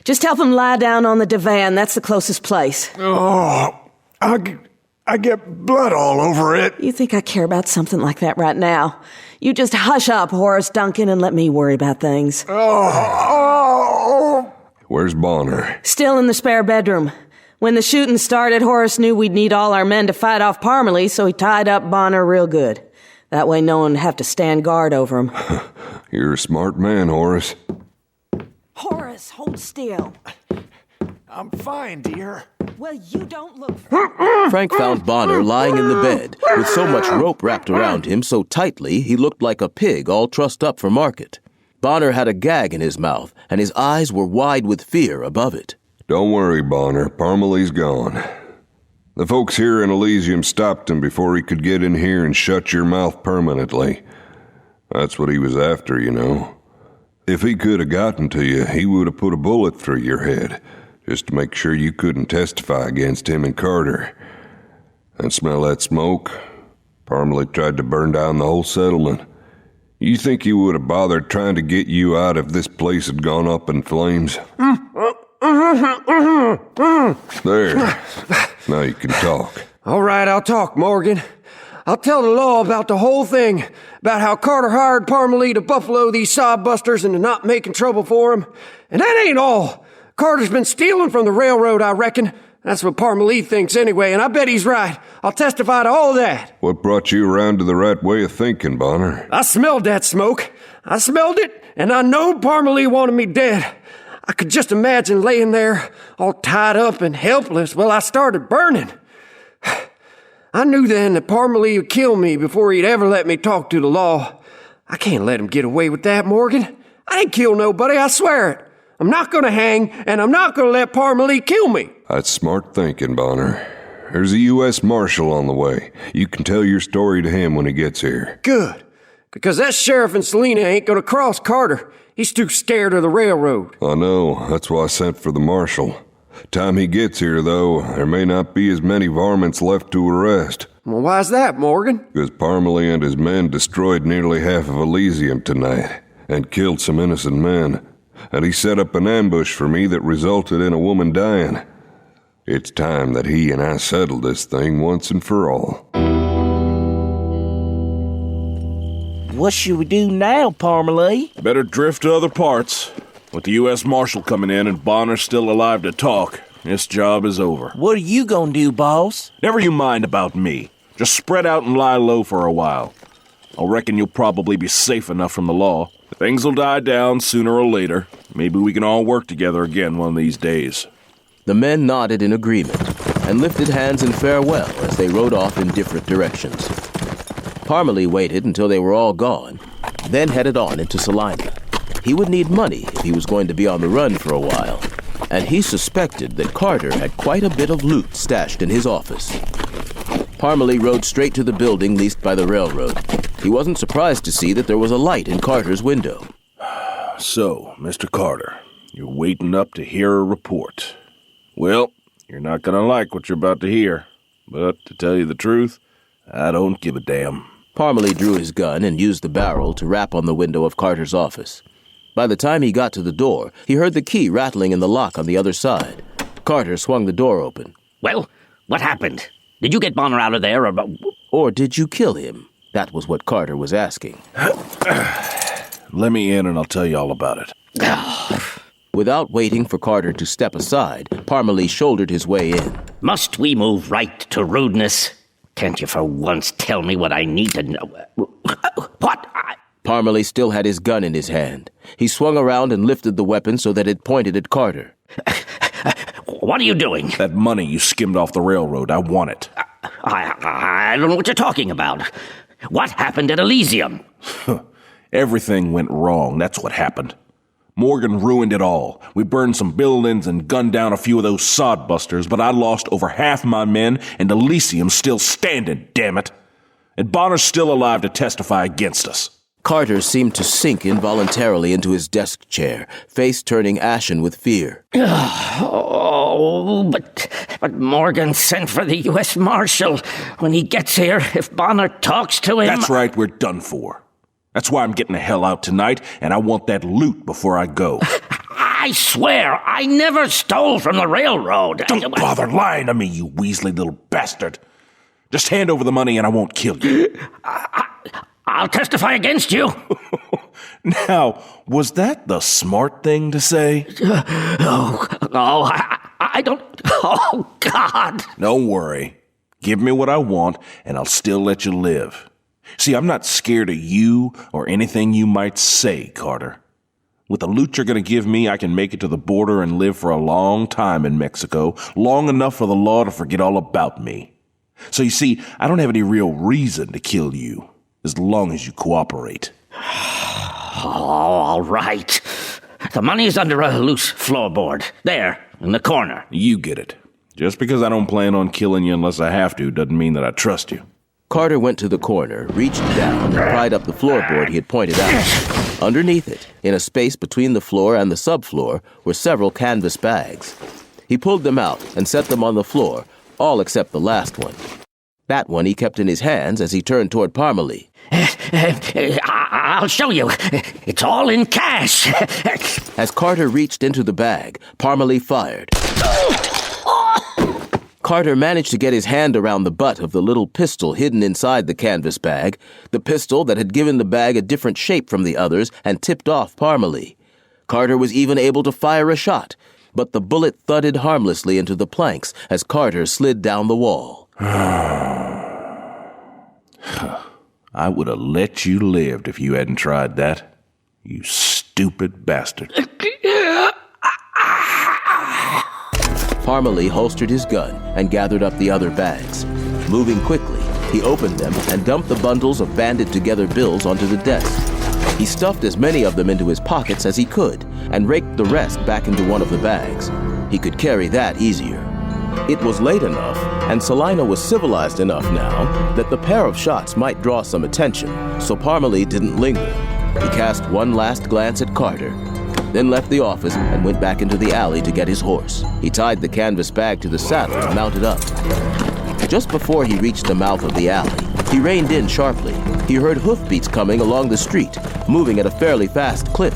just help him lie down on the divan. That's the closest place. Oh, I get blood all over it. You think I care about something like that right now? You just hush up, Horace Duncan, and let me worry about things. Where's Bonner? Still in the spare bedroom. When the shooting started, Horace knew we'd need all our men to fight off Parmalee, so he tied up Bonner real good. That way no one would have to stand guard over him. You're a smart man, Horace. Horace, hold still. I'm fine, dear. Well, you don't look... Frank found Bonner lying in the bed, with so much rope wrapped around him so tightly he looked like a pig all trussed up for market. Bonner had a gag in his mouth, and his eyes were wide with fear above it. Don't worry, Bonner. Parmalee's gone. The folks here in Elysium stopped him before he could get in here and shut your mouth permanently. That's what he was after, you know. If he could have gotten to you, he would have put a bullet through your head, just to make sure you couldn't testify against him and Carter. And smell that smoke? Parmalee tried to burn down the whole settlement. You think he would have bothered trying to get you out if this place had gone up in flames? There. Now you can talk. All right, I'll talk, Morgan. I'll tell the law about the whole thing, about how Carter hired Parmalee to buffalo these sodbusters into not making trouble for him. And that ain't all. Carter's been stealing from the railroad, I reckon. That's what Parmalee thinks anyway, and I bet he's right. I'll testify to all that. What brought you around to the right way of thinking, Bonner? I smelled that smoke. I smelled it, and I know Parmalee wanted me dead. I could just imagine laying there, all tied up and helpless, while I started burning. I knew then that Parmalee would kill me before he'd ever let me talk to the law. I can't let him get away with that, Morgan. I ain't killed nobody, I swear it. I'm not gonna hang, and I'm not gonna let Parmalee kill me. That's smart thinking, Bonner. There's a U.S. Marshal on the way. You can tell your story to him when he gets here. Good. Because that sheriff in Salina ain't gonna cross Carter. He's too scared of the railroad. I know. That's why I sent for the marshal. Time he gets here, though, there may not be as many varmints left to arrest. Well, why's that, Morgan? Because Parmalee and his men destroyed nearly half of Elysium tonight and killed some innocent men. And he set up an ambush for me that resulted in a woman dying. It's time that he and I settled this thing once and for all. What should we do now, Parmalee? Better drift to other parts. With the U.S. Marshal coming in and Bonner still alive to talk, this job is over. What are you gonna do, boss? Never you mind about me. Just spread out and lie low for a while. I reckon you'll probably be safe enough from the law. Things will die down sooner or later. Maybe we can all work together again one of these days. The men nodded in agreement and lifted hands in farewell as they rode off in different directions. Parmalee waited until they were all gone, then headed on into Salina. He would need money if he was going to be on the run for a while, and he suspected that Carter had quite a bit of loot stashed in his office. Parmalee rode straight to the building leased by the railroad. He wasn't surprised to see that there was a light in Carter's window. So, Mr. Carter, you're waiting up to hear a report. Well, you're not gonna like what you're about to hear, but to tell you the truth, I don't give a damn. Parmalee drew his gun and used the barrel to rap on the window of Carter's office. By the time he got to the door, he heard the key rattling in the lock on the other side. Carter swung the door open. Well, what happened? Did you get Bonner out of there, or did you kill him? That was what Carter was asking. Let me in and I'll tell you all about it. Without waiting for Carter to step aside, Parmalee shouldered his way in. Must we move right to rudeness? Can't you for once tell me what I need to know? What? Parmalee still had his gun in his hand. He swung around and lifted the weapon so that it pointed at Carter. What are you doing? That money you skimmed off the railroad, I want it. I don't know what you're talking about. What happened at Elysium? Everything went wrong, that's what happened. Morgan ruined it all. We burned some buildings and gunned down a few of those sodbusters, but I lost over half my men, and Elysium's still standing, damn it. And Bonner's still alive to testify against us. Carter seemed to sink involuntarily into his desk chair, face turning ashen with fear. Oh, but Morgan sent for the U.S. Marshal. When he gets here, if Bonner talks to him... That's right, we're done for. That's why I'm getting the hell out tonight, and I want that loot before I go. I swear, I never stole from the railroad. Don't bother lying to me, you Weasley little bastard. Just hand over the money and I won't kill you. I'll testify against you. Now, was that the smart thing to say? I don't... Oh, God. Don't worry. Give me what I want, and I'll still let you live. See, I'm not scared of you or anything you might say, Carter. With the loot you're going to give me, I can make it to the border and live for a long time in Mexico, long enough for the law to forget all about me. So you see, I don't have any real reason to kill you, as long as you cooperate. All right. The money's under a loose floorboard. There, in the corner. You get it. Just because I don't plan on killing you unless I have to doesn't mean that I trust you. Carter went to the corner, reached down, and pried up the floorboard he had pointed out. Underneath it, in a space between the floor and the subfloor, were several canvas bags. He pulled them out and set them on the floor, all except the last one. That one he kept in his hands as he turned toward Parmalee. I'll show you. It's all in cash. As Carter reached into the bag, Parmalee fired. Carter managed to get his hand around the butt of the little pistol hidden inside the canvas bag, the pistol that had given the bag a different shape from the others and tipped off Parmalee. Carter was even able to fire a shot, but the bullet thudded harmlessly into the planks as Carter slid down the wall. I would have let you live if you hadn't tried that. You stupid bastard. Parmalee holstered his gun and gathered up the other bags. Moving quickly, he opened them and dumped the bundles of banded-together bills onto the desk. He stuffed as many of them into his pockets as he could and raked the rest back into one of the bags. He could carry that easier. It was late enough, and Salina was civilized enough now that the pair of shots might draw some attention, so Parmalee didn't linger. He cast one last glance at Carter, then left the office and went back into the alley to get his horse. He tied the canvas bag to the saddle and mounted up. Just before he reached the mouth of the alley, he reined in sharply. He heard hoofbeats coming along the street, moving at a fairly fast clip.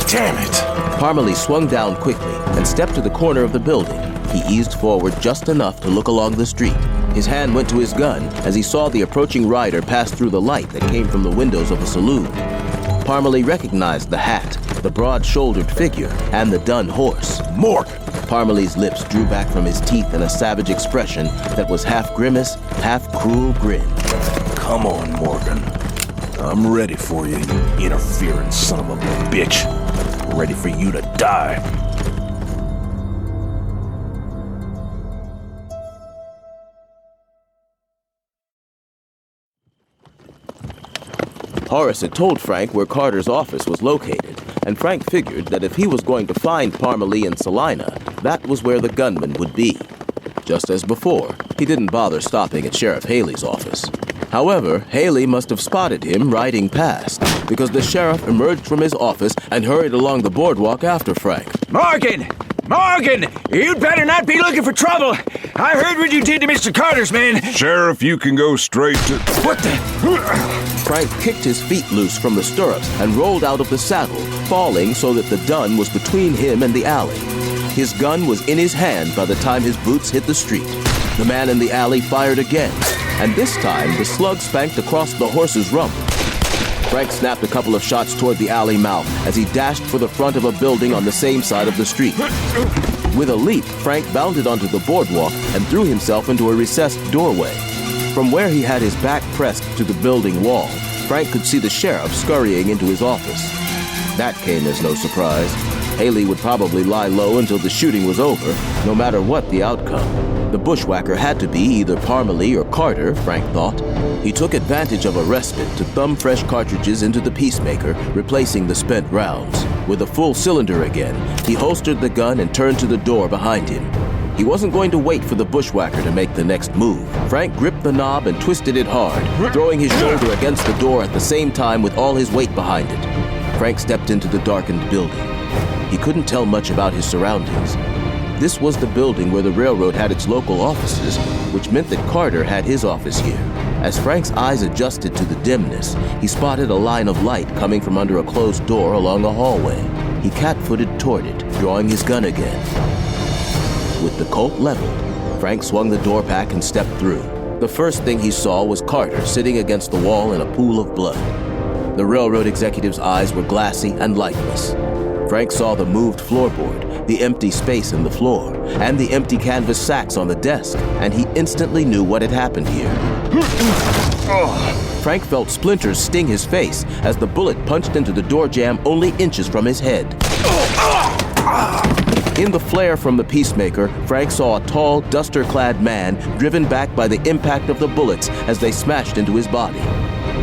Damn it! Parmalee swung down quickly and stepped to the corner of the building. He eased forward just enough to look along the street. His hand went to his gun as he saw the approaching rider pass through the light that came from the windows of a saloon. Parmalee recognized the hat, the broad-shouldered figure, and the dun horse. Morgan! Parmalee's lips drew back from his teeth in a savage expression that was half grimace, half cruel grin. Come on, Morgan. I'm ready for you, you interfering son of a bitch. Ready for you to die. Horace had told Frank where Carter's office was located, and Frank figured that if he was going to find Parmalee and Salina, that was where the gunman would be. Just as before, he didn't bother stopping at Sheriff Haley's office. However, Haley must have spotted him riding past, because the sheriff emerged from his office and hurried along the boardwalk after Frank. Morgan! Morgan! You'd better not be looking for trouble! I heard what you did to Mr. Carter's men! Sheriff, you can go straight to... What the... Frank kicked his feet loose from the stirrups and rolled out of the saddle, falling so that the dun was between him and the alley. His gun was in his hand by the time his boots hit the street. The man in the alley fired again, and this time the slug spanked across the horse's rump. Frank snapped a couple of shots toward the alley mouth as he dashed for the front of a building on the same side of the street. With a leap, Frank bounded onto the boardwalk and threw himself into a recessed doorway. From where he had his back pressed to the building wall, Frank could see the sheriff scurrying into his office. That came as no surprise. Haley would probably lie low until the shooting was over, no matter what the outcome. The bushwhacker had to be either Parmalee or Carter, Frank thought. He took advantage of a respite to thumb fresh cartridges into the peacemaker, replacing the spent rounds. With a full cylinder again, he holstered the gun and turned to the door behind him. He wasn't going to wait for the bushwhacker to make the next move. Frank gripped the knob and twisted it hard, throwing his shoulder against the door at the same time with all his weight behind it. Frank stepped into the darkened building. He couldn't tell much about his surroundings. This was the building where the railroad had its local offices, which meant that Carter had his office here. As Frank's eyes adjusted to the dimness, he spotted a line of light coming from under a closed door along a hallway. He cat-footed toward it, drawing his gun again. With the Colt leveled, Frank swung the door back and stepped through. The first thing he saw was Carter sitting against the wall in a pool of blood. The railroad executive's eyes were glassy and lightless. Frank saw the moved floorboard, the empty space in the floor, and the empty canvas sacks on the desk, and he instantly knew what had happened here. Frank felt splinters sting his face as the bullet punched into the door jamb only inches from his head. In the flare from the peacemaker, Frank saw a tall, duster-clad man driven back by the impact of the bullets as they smashed into his body.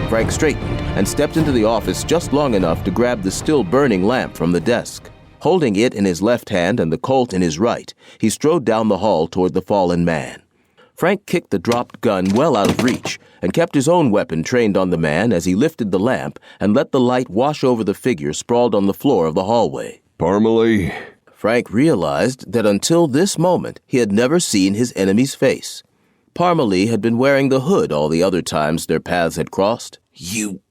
Frank straightened and stepped into the office just long enough to grab the still-burning lamp from the desk. Holding it in his left hand and the Colt in his right, he strode down the hall toward the fallen man. Frank kicked the dropped gun well out of reach and kept his own weapon trained on the man as he lifted the lamp and let the light wash over the figure sprawled on the floor of the hallway. Parmalee? Frank realized that until this moment he had never seen his enemy's face. Parmalee had been wearing the hood all the other times their paths had crossed. You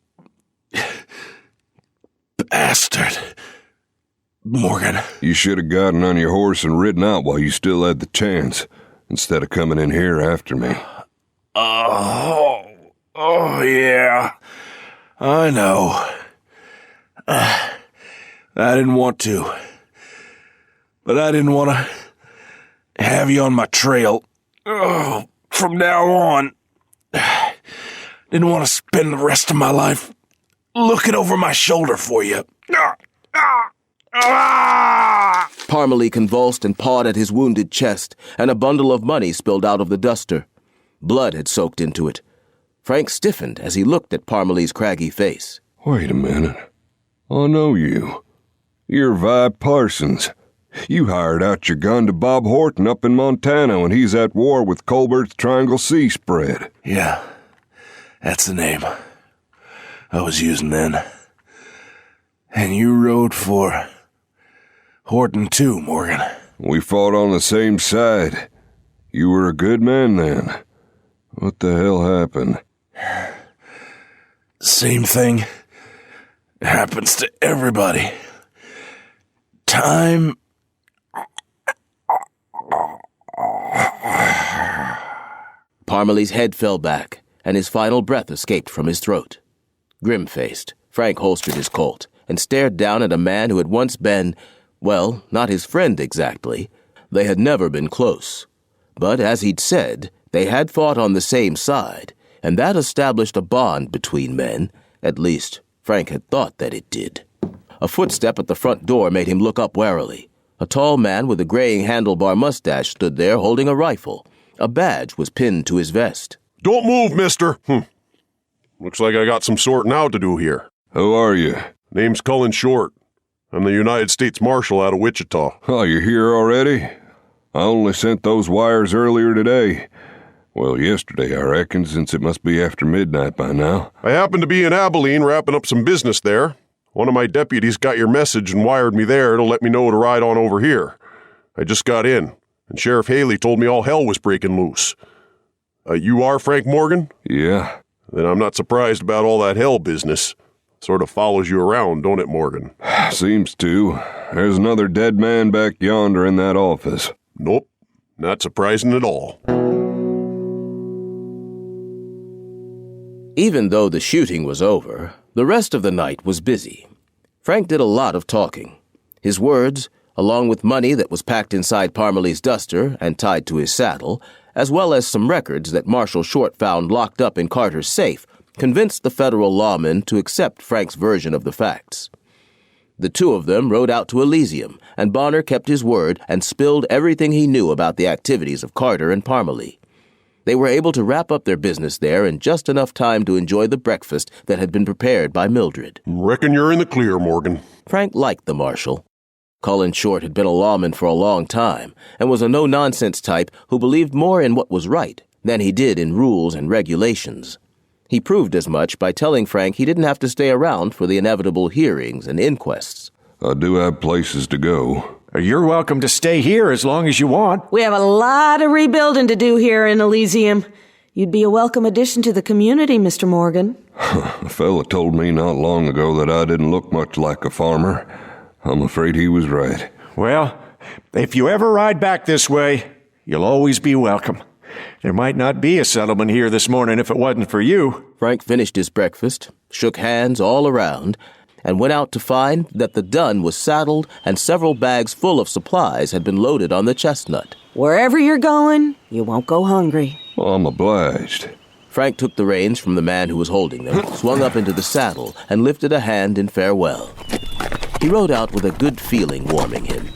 bastard. Morgan. You should have gotten on your horse and ridden out while you still had the chance, instead of coming in here after me. Oh, yeah. I know. I didn't want to. But I didn't want to have you on my trail. From now on. Didn't want to spend the rest of my life looking over my shoulder for you. Parmalee convulsed and pawed at his wounded chest, and a bundle of money spilled out of the duster. Blood had soaked into it. Frank stiffened as he looked at Parmalee's craggy face. Wait a minute. I know you. You're Vi Parsons. You hired out your gun to Bob Horton up in Montana when he's at war with Colbert's Triangle C spread. Yeah, that's the name I was using then. And you rode for Horton too, Morgan. We fought on the same side. You were a good man then. What the hell happened? Same thing happens to everybody. Time. Parmalee's head fell back, and his final breath escaped from his throat. Grim-faced, Frank holstered his Colt and stared down at a man who had once been, well, not his friend exactly. They had never been close. But as he'd said, they had fought on the same side, and that established a bond between men. At least, Frank had thought that it did. A footstep at the front door made him look up warily. A tall man with a graying handlebar mustache stood there holding a rifle. A badge was pinned to his vest. Don't move, mister. Looks like I got some sorting out to do here. Who are you? Name's Cullen Short. I'm the United States Marshal out of Wichita. Oh, you're here already? I only sent those wires earlier today. Well, yesterday, I reckon, since it must be after midnight by now. I happen to be in Abilene wrapping up some business there. One of my deputies got your message and wired me there to let me know to ride on over here. I just got in, and Sheriff Haley told me all hell was breaking loose. You are Frank Morgan? Yeah. Then I'm not surprised about all that hell business. Sort of follows you around, don't it, Morgan? Seems to. There's another dead man back yonder in that office. Nope, not surprising at all. Even though the shooting was over, the rest of the night was busy. Frank did a lot of talking. His words, along with money that was packed inside Parmalee's duster and tied to his saddle, as well as some records that Marshal Short found locked up in Carter's safe, convinced the federal lawmen to accept Frank's version of the facts. The two of them rode out to Elysium, and Bonner kept his word and spilled everything he knew about the activities of Carter and Parmalee. They were able to wrap up their business there in just enough time to enjoy the breakfast that had been prepared by Mildred. Reckon you're in the clear, Morgan. Frank liked the marshal. Cullen Short had been a lawman for a long time and was a no-nonsense type who believed more in what was right than he did in rules and regulations. He proved as much by telling Frank he didn't have to stay around for the inevitable hearings and inquests. I do have places to go. You're welcome to stay here as long as you want. We have a lot of rebuilding to do here in Elysium. You'd be a welcome addition to the community, Mr. Morgan. A fella told me not long ago that I didn't look much like a farmer. I'm afraid he was right. Well, if you ever ride back this way, you'll always be welcome. There might not be a settlement here this morning if it wasn't for you. Frank finished his breakfast, shook hands all around, and went out to find that the dun was saddled and several bags full of supplies had been loaded on the chestnut. Wherever you're going, you won't go hungry. Well, I'm obliged. Frank took the reins from the man who was holding them, swung up into the saddle, and lifted a hand in farewell. He rode out with a good feeling warming him.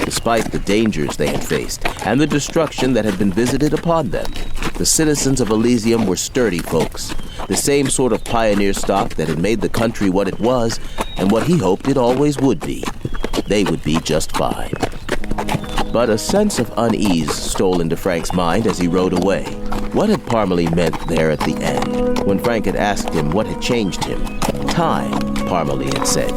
Despite the dangers they had faced and the destruction that had been visited upon them, the citizens of Elysium were sturdy folks, the same sort of pioneer stock that had made the country what it was and what he hoped it always would be. They would be just fine. But a sense of unease stole into Frank's mind as he rode away. What had Parmalee meant there at the end, when Frank had asked him what had changed him? Time, Parmalee had said.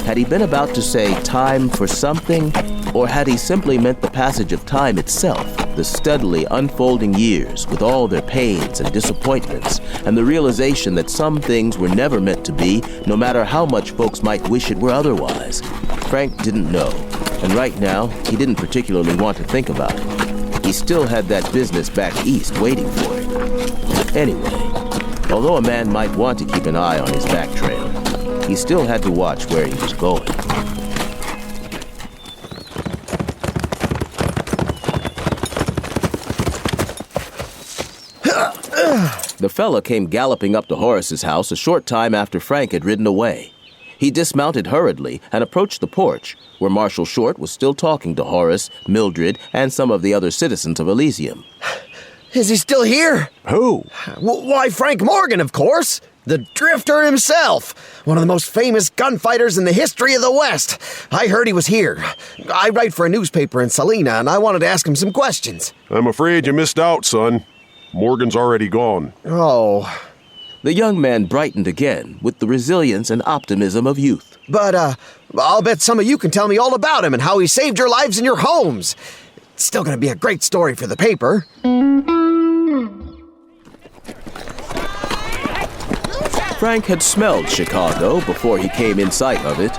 Had he been about to say time for something, or had he simply meant the passage of time itself, the steadily unfolding years with all their pains and disappointments, and the realization that some things were never meant to be, no matter how much folks might wish it were otherwise? Frank didn't know, and right now, he didn't particularly want to think about it. He still had that business back east waiting for him. Anyway, although a man might want to keep an eye on his back trail, he still had to watch where he was going. The fella came galloping up to Horace's house a short time after Frank had ridden away. He dismounted hurriedly and approached the porch, where Marshal Short was still talking to Horace, Mildred, and some of the other citizens of Elysium. Is he still here? Who? Why, Frank Morgan, of course. The Drifter himself. One of the most famous gunfighters in the history of the West. I heard he was here. I write for a newspaper in Salina, and I wanted to ask him some questions. I'm afraid you missed out, son. Morgan's already gone. Oh. The young man brightened again with the resilience and optimism of youth. But, I'll bet some of you can tell me all about him and how he saved your lives and your homes. It's still going to be a great story for the paper. Frank had smelled Chicago before he came in sight of it.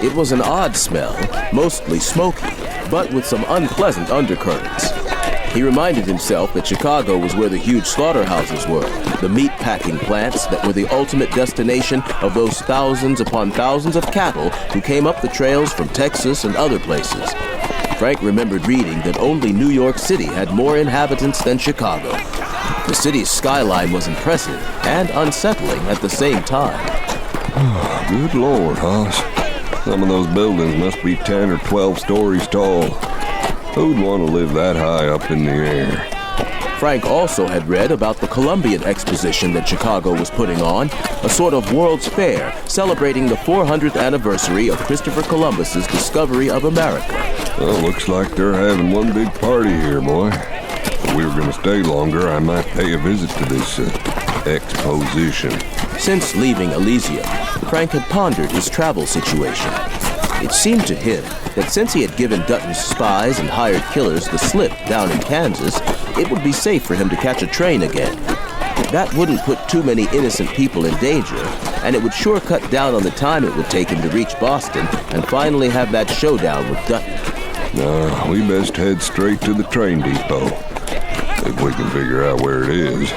It was an odd smell, mostly smoky, but with some unpleasant undercurrents. He reminded himself that Chicago was where the huge slaughterhouses were, the meat-packing plants that were the ultimate destination of those thousands upon thousands of cattle who came up the trails from Texas and other places. Frank remembered reading that only New York City had more inhabitants than Chicago. The city's skyline was impressive and unsettling at the same time. Good Lord, Hoss. Some of those buildings must be 10 or 12 stories tall. Who'd want to live that high up in the air? Frank also had read about the Columbian Exposition that Chicago was putting on, a sort of World's Fair celebrating the 400th anniversary of Christopher Columbus's discovery of America. Well, looks like they're having one big party here, boy. If we were going to stay longer, I might pay a visit to this exposition. Since leaving Elysium, Frank had pondered his travel situation. It seemed to him that since he had given Dutton's spies and hired killers the slip down in Kansas, it would be safe for him to catch a train again. That wouldn't put too many innocent people in danger, and it would sure cut down on the time it would take him to reach Boston and finally have that showdown with Dutton. We best head straight to the train depot, if we can figure out where it is.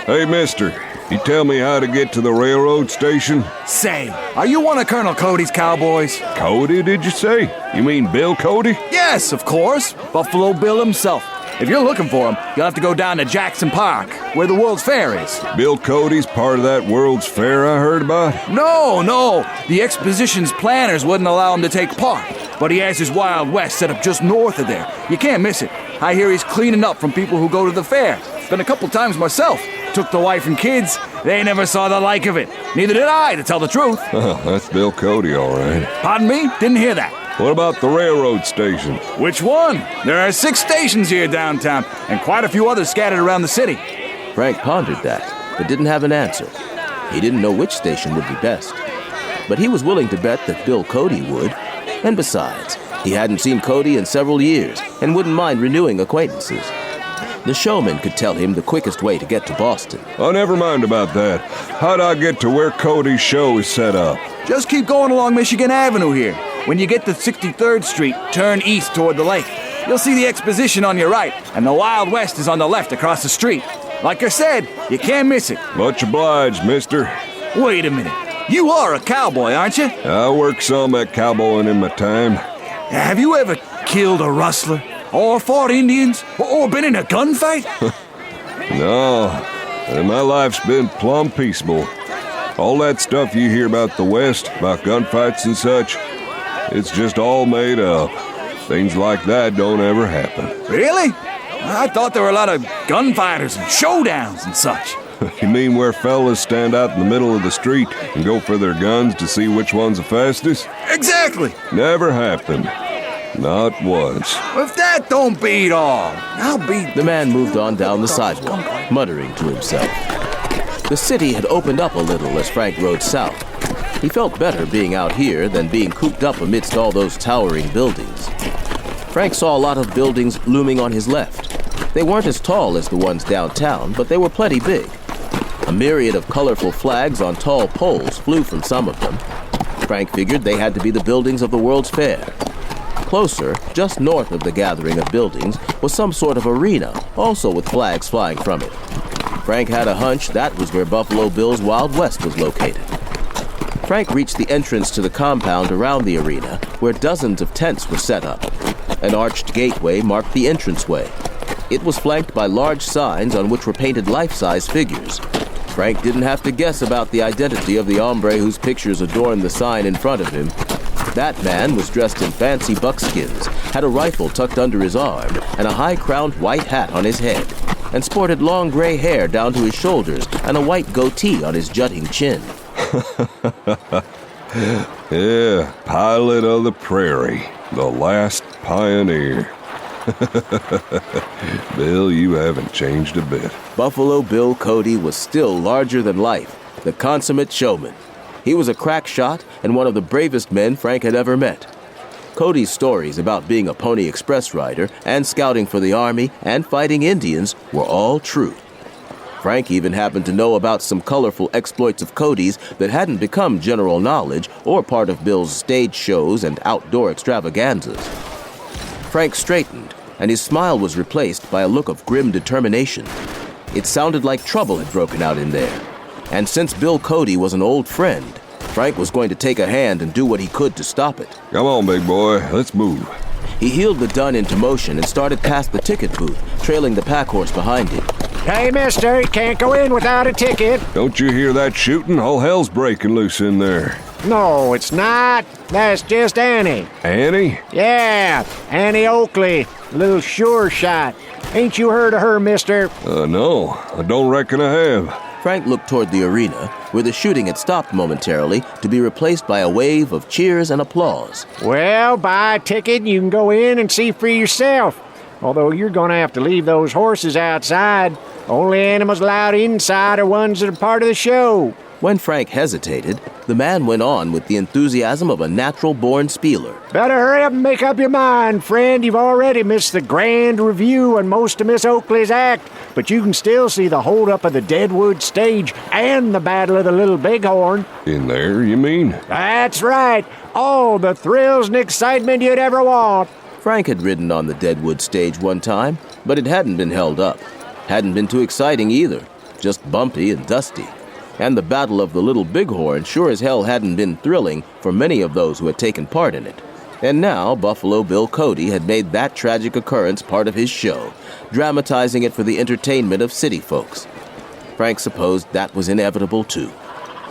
Hey, mister, you tell me how to get to the railroad station? Say, are you one of Colonel Cody's cowboys? Cody, did you say? You mean Bill Cody? Yes, of course. Buffalo Bill himself. If you're looking for him, you'll have to go down to Jackson Park, where the World's Fair is. Bill Cody's part of that World's Fair I heard about? No. The exposition's planners wouldn't allow him to take part, but he has his Wild West set up just north of there. You can't miss it. I hear he's cleaning up from people who go to the fair. Been a couple times myself. Took the wife and kids. They never saw the like of it. Neither did I, to tell the truth. That's Bill Cody, all right. Pardon me? Didn't hear that. What about the railroad station? Which one? There are 6 stations here downtown, and quite a few others scattered around the city. Frank pondered that, but didn't have an answer. He didn't know which station would be best. But he was willing to bet that Bill Cody would. And besides, he hadn't seen Cody in several years and wouldn't mind renewing acquaintances. The showman could tell him the quickest way to get to Boston. Oh, never mind about that. How'd I get to where Cody's show is set up? Just keep going along Michigan Avenue here. When you get to 63rd Street, turn east toward the lake. You'll see the exposition on your right, and the Wild West is on the left across the street. Like I said, you can't miss it. Much obliged, mister. Wait a minute. You are a cowboy, aren't you? I worked some at cowboying in my time. Have you ever killed a rustler? Or fought Indians? Or been in a gunfight? No, and my life's been plumb peaceable. All that stuff you hear about the West, about gunfights and such, it's just all made up. Things like that don't ever happen. Really? I thought there were a lot of gunfighters and showdowns and such. You mean where fellas stand out in the middle of the street and go for their guns to see which one's the fastest? Exactly. Never happened. Not once. If that don't beat all, I'll be... The man moved on down the sidewalk, muttering to himself. The city had opened up a little as Frank rode south. He felt better being out here than being cooped up amidst all those towering buildings. Frank saw a lot of buildings looming on his left. They weren't as tall as the ones downtown, but they were plenty big. A myriad of colorful flags on tall poles flew from some of them. Frank figured they had to be the buildings of the World's Fair. Closer, just north of the gathering of buildings, was some sort of arena, also with flags flying from it. Frank had a hunch that was where Buffalo Bill's Wild West was located. Frank reached the entrance to the compound around the arena, where dozens of tents were set up. An arched gateway marked the entranceway. It was flanked by large signs on which were painted life-size figures. Frank didn't have to guess about the identity of the hombre whose pictures adorned the sign in front of him. That man was dressed in fancy buckskins, had a rifle tucked under his arm, and a high-crowned white hat on his head, and sported long gray hair down to his shoulders and a white goatee on his jutting chin. Yeah, pilot of the prairie, the last pioneer. Bill, you haven't changed a bit. Buffalo Bill Cody was still larger than life, the consummate showman. He was a crack shot and one of the bravest men Frank had ever met. Cody's stories about being a Pony Express rider and scouting for the Army and fighting Indians were all true. Frank even happened to know about some colorful exploits of Cody's that hadn't become general knowledge or part of Bill's stage shows and outdoor extravaganzas. Frank straightened, and his smile was replaced by a look of grim determination. It sounded like trouble had broken out in there. And since Bill Cody was an old friend, Frank was going to take a hand and do what he could to stop it. Come on, big boy, let's move. He heeled the dun into motion and started past the ticket booth, trailing the pack horse behind him. Hey, mister, you can't go in without a ticket. Don't you hear that shooting? All hell's breaking loose in there. No, it's not. That's just Annie. Annie? Yeah, Annie Oakley, little sure shot. Ain't you heard of her, mister? No, I don't reckon I have. Frank looked toward the arena, where the shooting had stopped momentarily to be replaced by a wave of cheers and applause. Well, buy a ticket and you can go in and see for yourself. Although you're going to have to leave those horses outside. Only animals allowed inside are ones that are part of the show. When Frank hesitated, the man went on with the enthusiasm of a natural-born spieler. Better hurry up and make up your mind, friend. You've already missed the grand review and most of Miss Oakley's act, but you can still see the hold-up of the Deadwood stage and the Battle of the Little Bighorn. In there, you mean? That's right. All the thrills and excitement you'd ever want. Frank had ridden on the Deadwood stage one time, but it hadn't been held up. Hadn't been too exciting either, just bumpy and dusty. And the Battle of the Little Bighorn sure as hell hadn't been thrilling for many of those who had taken part in it. And now Buffalo Bill Cody had made that tragic occurrence part of his show, dramatizing it for the entertainment of city folks. Frank supposed that was inevitable too.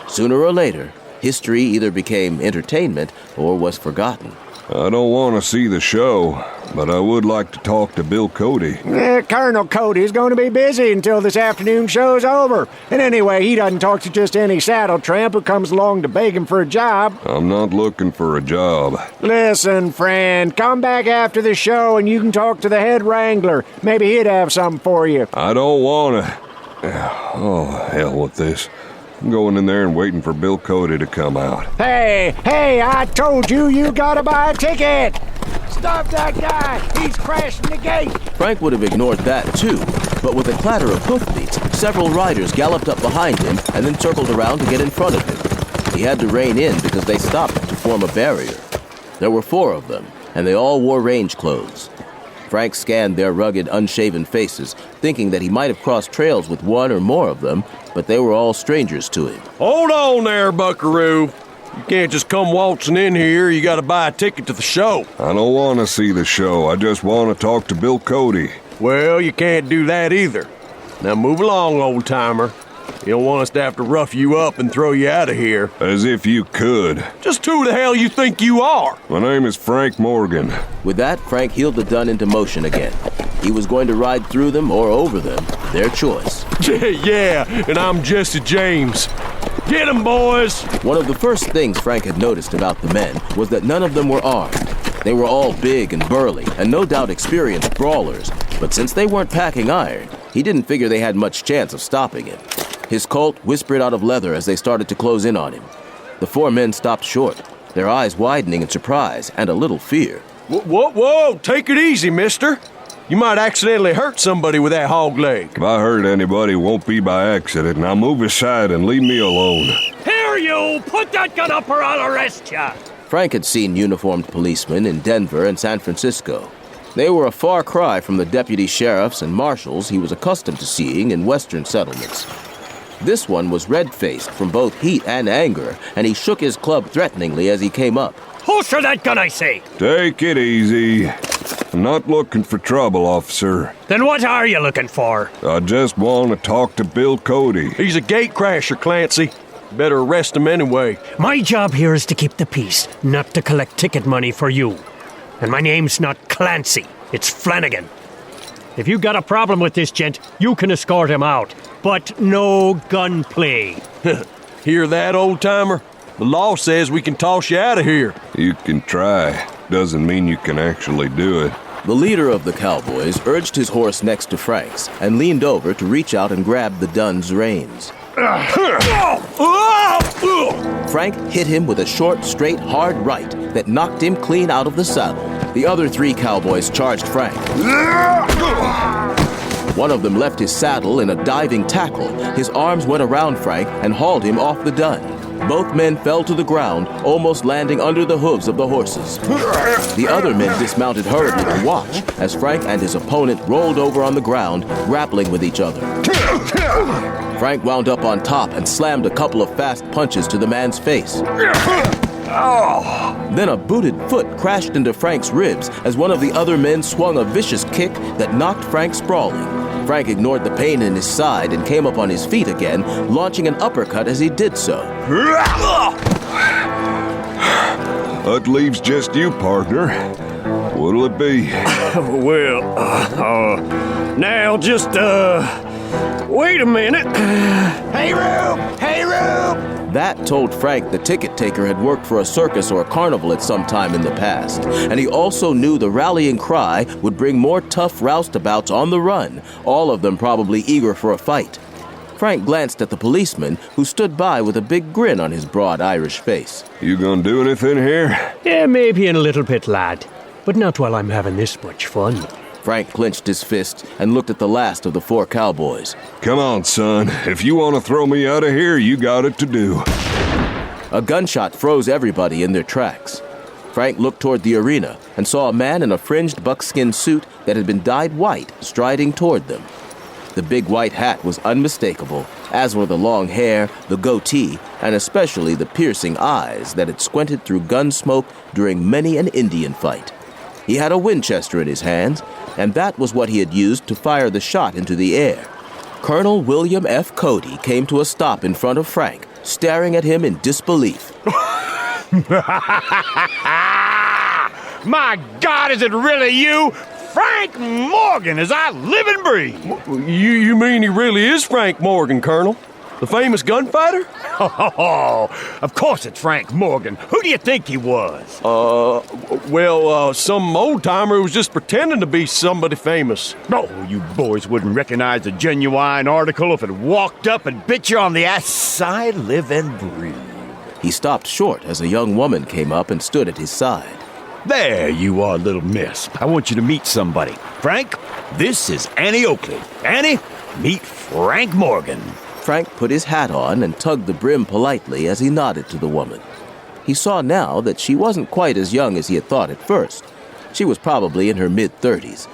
Sooner or later, history either became entertainment or was forgotten. I don't want to see the show, but I would like to talk to Bill Cody. Colonel Cody's going to be busy until this afternoon show's over. And anyway, he doesn't talk to just any saddle tramp who comes along to beg him for a job. I'm not looking for a job. Listen, friend, come back after the show and you can talk to the head wrangler. Maybe he'd have something for you. I don't want to. Oh, hell with this. I'm going in there and waiting for Bill Cody to come out. Hey, I told you gotta buy a ticket! Stop that guy! He's crashing the gate! Frank would have ignored that too, but with a clatter of hoofbeats, several riders galloped up behind him and then circled around to get in front of him. He had to rein in because they stopped to form a barrier. There were 4 of them, and they all wore range clothes. Frank scanned their rugged, unshaven faces, thinking that he might have crossed trails with one or more of them, but they were all strangers to him. Hold on there, buckaroo. You can't just come waltzing in here. You gotta buy a ticket to the show. I don't want to see the show. I just want to talk to Bill Cody. Well, you can't do that either. Now move along, old-timer. You don't want us to have to rough you up and throw you out of here. As if you could. Just who the hell you think you are? My name is Frank Morgan. With that, Frank heeled the dun into motion again. He was going to ride through them or over them, their choice. Yeah, and I'm Jesse James. Get 'em, boys! One of the first things Frank had noticed about the men was that none of them were armed. They were all big and burly, and no doubt experienced brawlers, but since they weren't packing iron, he didn't figure they had much chance of stopping him. His Colt whispered out of leather as they started to close in on him. The 4 men stopped short, their eyes widening in surprise and a little fear. Whoa, take it easy, mister. You might accidentally hurt somebody with that hog leg. If I hurt anybody, it won't be by accident. Now move aside and leave me alone. Here, you! Put that gun up or I'll arrest you! Frank had seen uniformed policemen in Denver and San Francisco. They were a far cry from the deputy sheriffs and marshals he was accustomed to seeing in western settlements. This one was red-faced from both heat and anger, and he shook his club threateningly as he came up. Holster that gun, I say! Take it easy. I'm not looking for trouble, officer. Then what are you looking for? I just want to talk to Bill Cody. He's a gate crasher, Clancy. Better arrest him anyway. My job here is to keep the peace, not to collect ticket money for you. And my name's not Clancy, it's Flanagan. If you got a problem with this gent, you can escort him out. But no gunplay. Hear that, old-timer? The law says we can toss you out of here. You can try. Doesn't mean you can actually do it. The leader of the cowboys urged his horse next to Frank's and leaned over to reach out and grab the dun's reins. Frank hit him with a short, straight, hard right that knocked him clean out of the saddle. The other 3 cowboys charged Frank. One of them left his saddle in a diving tackle. His arms went around Frank and hauled him off the dun. Both men fell to the ground, almost landing under the hooves of the horses. The other men dismounted hurriedly to watch as Frank and his opponent rolled over on the ground, grappling with each other. Frank wound up on top and slammed a couple of fast punches to the man's face. Then a booted foot crashed into Frank's ribs as one of the other men swung a vicious kick that knocked Frank sprawling. Frank ignored the pain in his side and came up on his feet again, launching an uppercut as he did so. That leaves just you, partner. What'll it be? Now just, wait a minute. Hey, Rube! Hey, Rube! That told Frank the ticket taker had worked for a circus or a carnival at some time in the past, and he also knew the rallying cry would bring more tough roustabouts on the run, all of them probably eager for a fight. Frank glanced at the policeman, who stood by with a big grin on his broad Irish face. You gonna do anything here? Yeah, maybe in a little bit, lad. But not while I'm having this much fun. Frank clenched his fist and looked at the last of the 4 cowboys. Come on, son. If you want to throw me out of here, you got it to do. A gunshot froze everybody in their tracks. Frank looked toward the arena and saw a man in a fringed buckskin suit that had been dyed white striding toward them. The big white hat was unmistakable, as were the long hair, the goatee, and especially the piercing eyes that had squinted through gun smoke during many an Indian fight. He had a Winchester in his hands, and that was what he had used to fire the shot into the air. Colonel William F. Cody came to a stop in front of Frank, staring at him in disbelief. My God, is it really you? Frank Morgan, as I live and breathe. You mean he really is Frank Morgan, Colonel? The famous gunfighter? Oh, of course it's Frank Morgan. Who do you think he was? Some old-timer who was just pretending to be somebody famous. Oh, you boys wouldn't recognize a genuine article if it walked up and bit you on the ass. I live and breathe. He stopped short as a young woman came up and stood at his side. There you are, little miss. I want you to meet somebody. Frank, this is Annie Oakley. Annie, meet Frank Morgan. Frank put his hat on and tugged the brim politely as he nodded to the woman. He saw now that she wasn't quite as young as he had thought at first. She was probably in her mid-30s.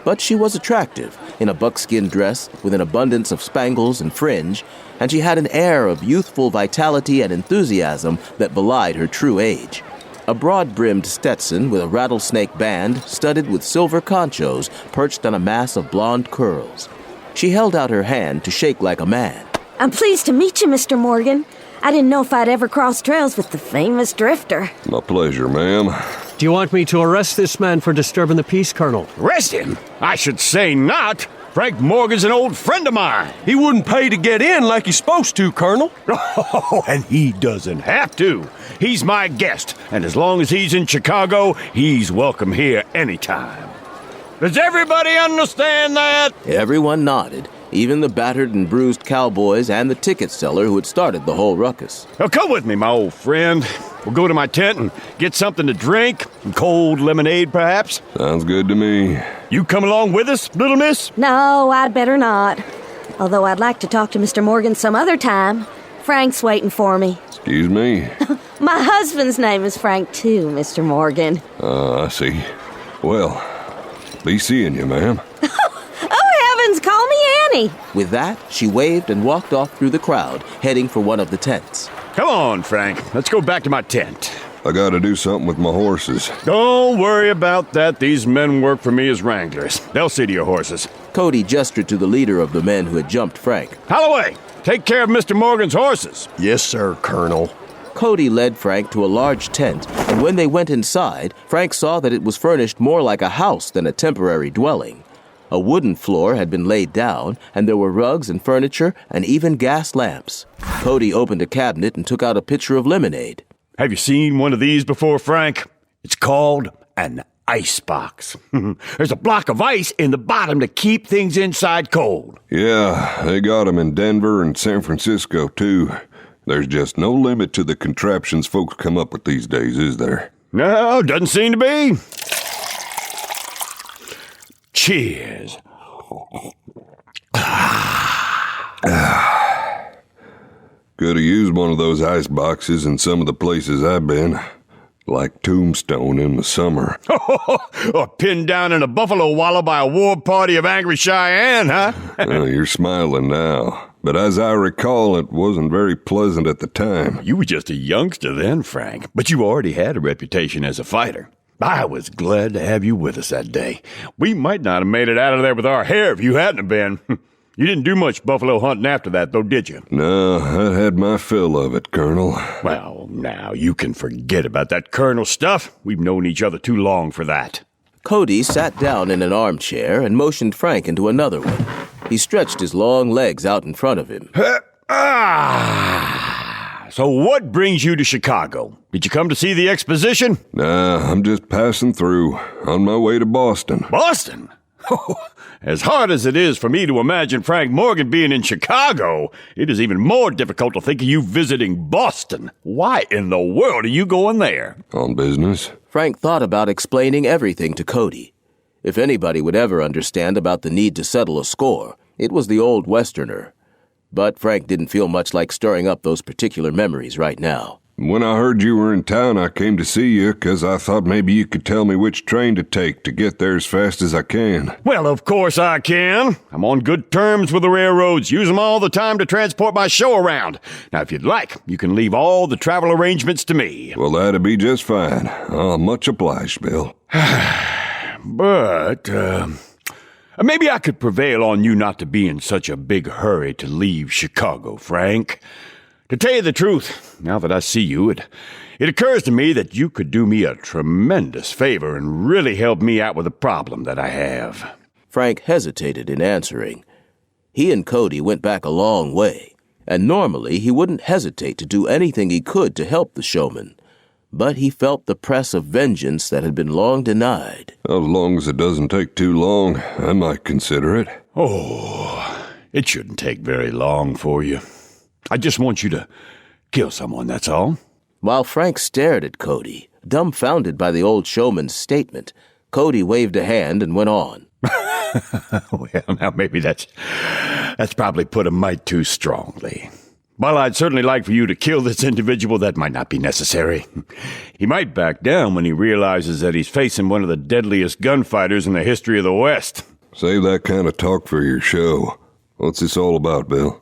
But she was attractive, in a buckskin dress with an abundance of spangles and fringe, and she had an air of youthful vitality and enthusiasm that belied her true age. A broad-brimmed Stetson with a rattlesnake band studded with silver conchos perched on a mass of blonde curls. She held out her hand to shake like a man. I'm pleased to meet you, Mr. Morgan. I didn't know if I'd ever cross trails with the famous drifter. My pleasure, ma'am. Do you want me to arrest this man for disturbing the peace, Colonel? Arrest him? I should say not. Frank Morgan's an old friend of mine. He wouldn't pay to get in like he's supposed to, Colonel. Oh, and he doesn't have to. He's my guest, and as long as he's in Chicago, he's welcome here anytime. Does everybody understand that? Everyone nodded, even the battered and bruised cowboys and the ticket seller who had started the whole ruckus. Now come with me, my old friend. We'll go to my tent and get something to drink. Some cold lemonade, perhaps. Sounds good to me. You come along with us, little miss? No, I'd better not. Although I'd like to talk to Mr. Morgan some other time. Frank's waiting for me. Excuse me? My husband's name is Frank, too, Mr. Morgan. I see. Well, be seeing you, ma'am. Oh, heavens, call me Annie. With that, she waved and walked off through the crowd, heading for one of the tents. Come on, Frank. Let's go back to my tent. I gotta do something with my horses. Don't worry about that. These men work for me as wranglers. They'll see to your horses. Cody gestured to the leader of the men who had jumped Frank. Holloway, take care of Mr. Morgan's horses. Yes, sir, Colonel. Cody led Frank to a large tent, and when they went inside, Frank saw that it was furnished more like a house than a temporary dwelling. A wooden floor had been laid down, and there were rugs and furniture and even gas lamps. Cody opened a cabinet and took out a pitcher of lemonade. Have you seen one of these before, Frank? It's called an ice box. There's a block of ice in the bottom to keep things inside cold. Yeah, they got them in Denver and San Francisco, too. There's just no limit to the contraptions folks come up with these days, is there? No, doesn't seem to be. Cheers. Could've used one of those ice boxes in some of the places I've been. Like Tombstone in the summer. Or pinned down in a buffalo wallow by a war party of angry Cheyenne, huh? You're smiling now. But as I recall, it wasn't very pleasant at the time. You were just a youngster then, Frank. But you already had a reputation as a fighter. I was glad to have you with us that day. We might not have made it out of there with our hair if you hadn't have been. You didn't do much buffalo hunting after that, though, did you? No, I had my fill of it, Colonel. Well, now, you can forget about that Colonel stuff. We've known each other too long for that. Cody sat down in an armchair and motioned Frank into another one. He stretched his long legs out in front of him. So what brings you to Chicago? Did you come to see the exposition? Nah, I'm just passing through, on my way to Boston. Boston? As hard as it is for me to imagine Frank Morgan being in Chicago, it is even more difficult to think of you visiting Boston. Why in the world are you going there? On business. Frank thought about explaining everything to Cody. If anybody would ever understand about the need to settle a score, it was the old Westerner. But Frank didn't feel much like stirring up those particular memories right now. When I heard you were in town, I came to see you because I thought maybe you could tell me which train to take to get there as fast as I can. Well, of course I can. I'm on good terms with the railroads. Use them all the time to transport my show around. Now, if you'd like, you can leave all the travel arrangements to me. Well, that'd be just fine. Much obliged, Bill. But, maybe I could prevail on you not to be in such a big hurry to leave Chicago, Frank. To tell you the truth, now that I see you, It occurs to me that you could do me a tremendous favor and really help me out with a problem that I have. Frank hesitated in answering. He and Cody went back a long way, and normally he wouldn't hesitate to do anything he could to help the showman. But he felt the press of vengeance that had been long denied. As long as it doesn't take too long, I might consider it. Oh, it shouldn't take very long for you. I just want you to kill someone, that's all. While Frank stared at Cody, dumbfounded by the old showman's statement, Cody waved a hand and went on. Well, now maybe that's probably put a mite too strongly. While I'd certainly like for you to kill this individual, that might not be necessary. He might back down when he realizes that he's facing one of the deadliest gunfighters in the history of the West. Save that kind of talk for your show. What's this all about, Bill?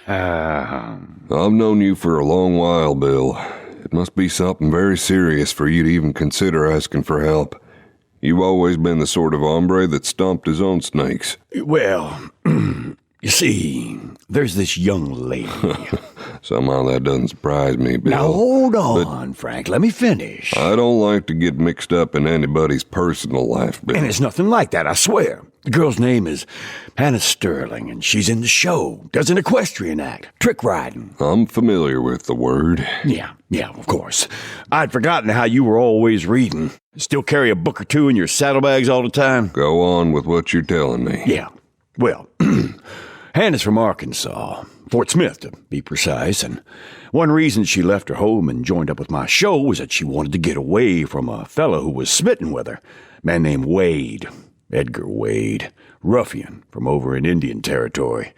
I've known you for a long while, Bill. It must be something very serious for you to even consider asking for help. You've always been the sort of hombre that stomped his own snakes. Well, you see, there's this young lady. Somehow that doesn't surprise me, Bill. Now hold on, Frank. Let me finish. I don't like to get mixed up in anybody's personal life, Bill. And it's nothing like that, I swear. The girl's name is Hannah Sterling, and she's in the show. Does an equestrian act. Trick riding. I'm familiar with the word. Yeah, of course. I'd forgotten how you were always reading. Still carry a book or two in your saddlebags all the time? Go on with what you're telling me. Yeah. Well, Hannah's from Arkansas. Fort Smith, to be precise, and one reason she left her home and joined up with my show was that she wanted to get away from a fellow who was smitten with her, a man named Wade, Edgar Wade, ruffian from over in Indian Territory.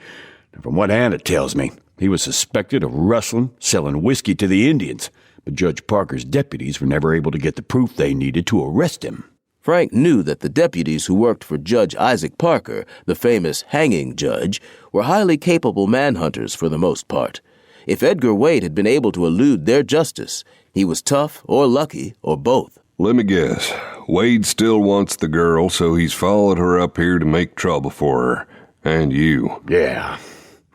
And from what Hannah tells me, he was suspected of rustling, selling whiskey to the Indians, but Judge Parker's deputies were never able to get the proof they needed to arrest him. Frank knew that the deputies who worked for Judge Isaac Parker, the famous hanging judge, were highly capable manhunters for the most part. If Edgar Wade had been able to elude their justice, he was tough or lucky or both. Let me guess. Wade still wants the girl, so he's followed her up here to make trouble for her. And you. Yeah.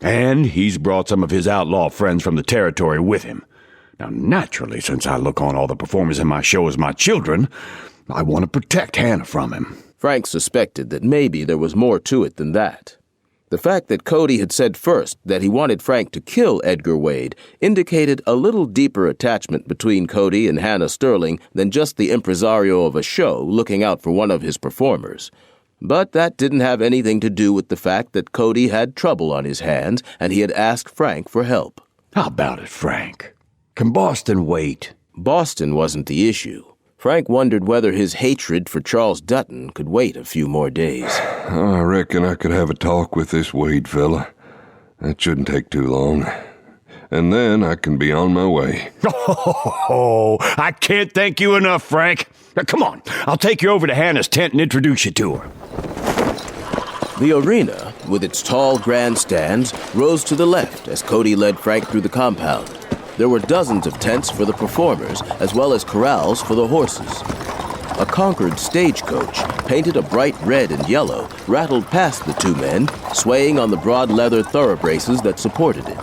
And he's brought some of his outlaw friends from the territory with him. Now, naturally, since I look on all the performers in my show as my children, I want to protect Hannah from him. Frank suspected that maybe there was more to it than that. The fact that Cody had said first that he wanted Frank to kill Edgar Wade indicated a little deeper attachment between Cody and Hannah Sterling than just the impresario of a show looking out for one of his performers. But that didn't have anything to do with the fact that Cody had trouble on his hands and he had asked Frank for help. How about it, Frank? Can Boston wait? Boston wasn't the issue. Frank wondered whether his hatred for Charles Dutton could wait a few more days. I reckon I could have a talk with this Wade fella. That shouldn't take too long. And then I can be on my way. Oh, I can't thank you enough, Frank. Now, come on, I'll take you over to Hannah's tent and introduce you to her. The arena, with its tall grandstands, rose to the left as Cody led Frank through the compound. There were dozens of tents for the performers, as well as corrals for the horses. A Concord stagecoach, painted a bright red and yellow, rattled past the two men, swaying on the broad leather thoroughbraces that supported it.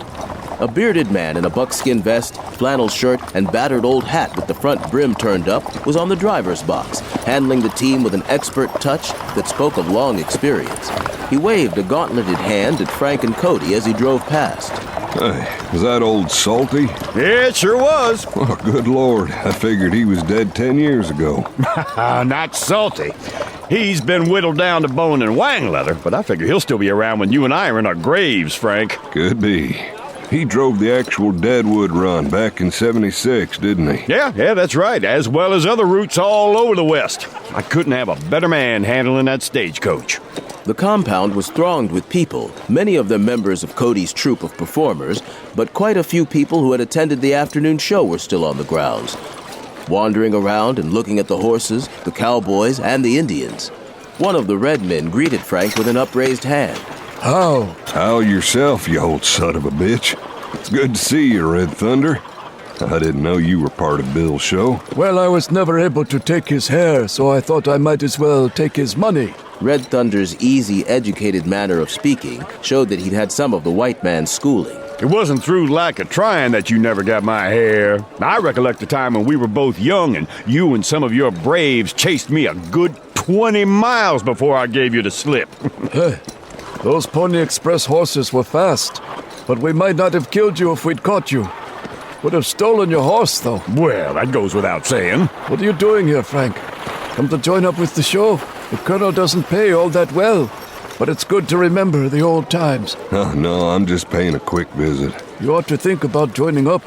A bearded man in a buckskin vest, flannel shirt, and battered old hat with the front brim turned up was on the driver's box, handling the team with an expert touch that spoke of long experience. He waved a gauntleted hand at Frank and Cody as he drove past. Hey, was that old Salty? Yeah, it sure was. Oh, good Lord. I figured he was dead 10 years ago. Not Salty. He's been whittled down to bone and wang leather, but I figure he'll still be around when you and I are in our graves, Frank. Could be. He drove the actual Deadwood run back in '76, didn't he? Yeah, that's right, as well as other routes all over the West. I couldn't have a better man handling that stagecoach. The compound was thronged with people, many of them members of Cody's troupe of performers, but quite a few people who had attended the afternoon show were still on the grounds, wandering around and looking at the horses, the cowboys, and the Indians. One of the red men greeted Frank with an upraised hand. How yourself, you old son of a bitch. It's good to see you, Red Thunder. I didn't know you were part of Bill's show. Well, I was never able to take his hair, so I thought I might as well take his money. Red Thunder's easy, educated manner of speaking showed that he'd had some of the white man's schooling. It wasn't through lack of trying that you never got my hair. I recollect the time when we were both young and you and some of your braves chased me a good 20 miles before I gave you the slip. Hey, those Pony Express horses were fast, but we might not have killed you if we'd caught you. Would have stolen your horse, though. Well, that goes without saying. What are you doing here, Frank? Come to join up with the show? The Colonel doesn't pay all that well, but it's good to remember the old times. Oh, no, I'm just paying a quick visit. You ought to think about joining up.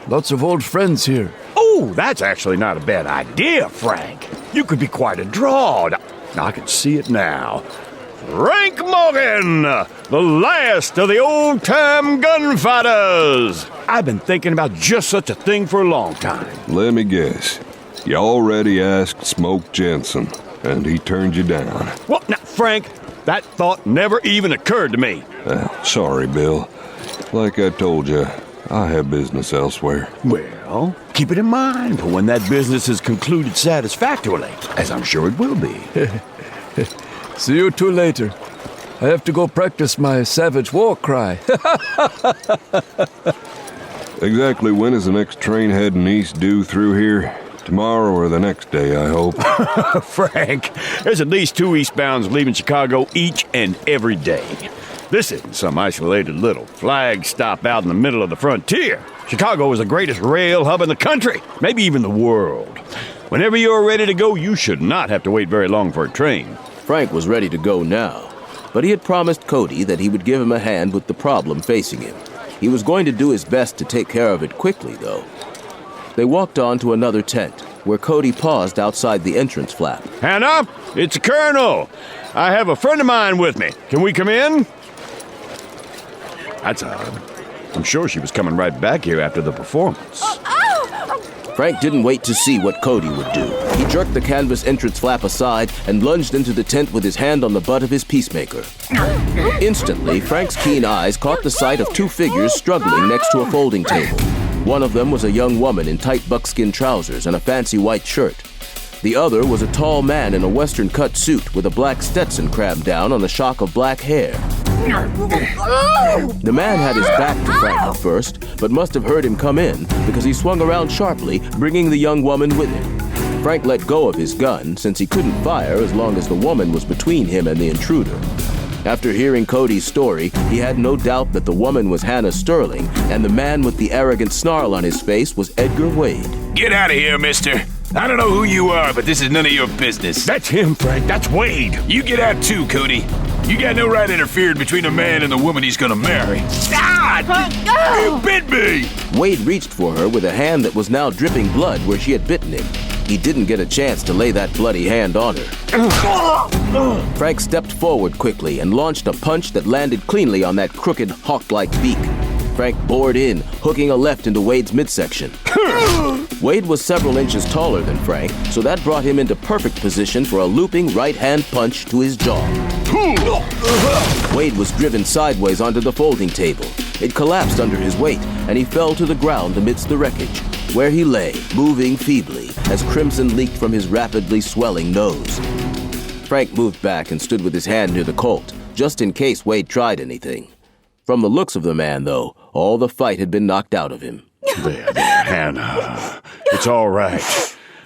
Lots of old friends here. Oh, that's actually not a bad idea, Frank. You could be quite a draw. I can see it now. Frank Morgan, the last of the old-time gunfighters. I've been thinking about just such a thing for a long time. Let me guess. You already asked Smoke Jensen, and he turned you down. Well, now, Frank, that thought never even occurred to me. Sorry, Bill. Like I told you, I have business elsewhere. Well, keep it in mind for when that business is concluded satisfactorily, as I'm sure it will be. See you two later. I have to go practice my savage war cry. Exactly when is the next train heading east due through here? Tomorrow or the next day, I hope. Frank, there's at least 2 eastbounds leaving Chicago each and every day. This isn't some isolated little flag stop out in the middle of the frontier. Chicago is the greatest rail hub in the country, maybe even the world. Whenever you're ready to go, you should not have to wait very long for a train. Frank was ready to go now, but he had promised Cody that he would give him a hand with the problem facing him. He was going to do his best to take care of it quickly, though. They walked on to another tent, where Cody paused outside the entrance flap. Hannah, it's the Colonel. I have a friend of mine with me. Can we come in? That's odd. I'm sure she was coming right back here after the performance. Frank didn't wait to see what Cody would do. He jerked the canvas entrance flap aside and lunged into the tent with his hand on the butt of his peacemaker. Instantly, Frank's keen eyes caught the sight of 2 figures struggling next to a folding table. One of them was a young woman in tight buckskin trousers and a fancy white shirt. The other was a tall man in a western-cut suit with a black Stetson crammed down on a shock of black hair. The man had his back to Frank at first, but must have heard him come in because he swung around sharply, bringing the young woman with him. Frank let go of his gun since he couldn't fire as long as the woman was between him and the intruder. After hearing Cody's story, he had no doubt that the woman was Hannah Sterling, and the man with the arrogant snarl on his face was Edgar Wade. Get out of here, mister. I don't know who you are, but this is none of your business. That's him, Frank. That's Wade. You get out too, Cody. You got no right interfering between a man and the woman he's gonna marry. You bit me! Wade reached for her with a hand that was now dripping blood where she had bitten him. He didn't get a chance to lay that bloody hand on her. Frank stepped forward quickly and launched a punch that landed cleanly on that crooked, hawk-like beak. Frank bored in, hooking a left into Wade's midsection. Wade was several inches taller than Frank, so that brought him into perfect position for a looping right-hand punch to his jaw. Wade was driven sideways onto the folding table. It collapsed under his weight, and he fell to the ground amidst the wreckage, where he lay, moving feebly, as crimson leaked from his rapidly swelling nose. Frank moved back and stood with his hand near the Colt, just in case Wade tried anything. From the looks of the man, though, all the fight had been knocked out of him. There, Hannah. It's all right.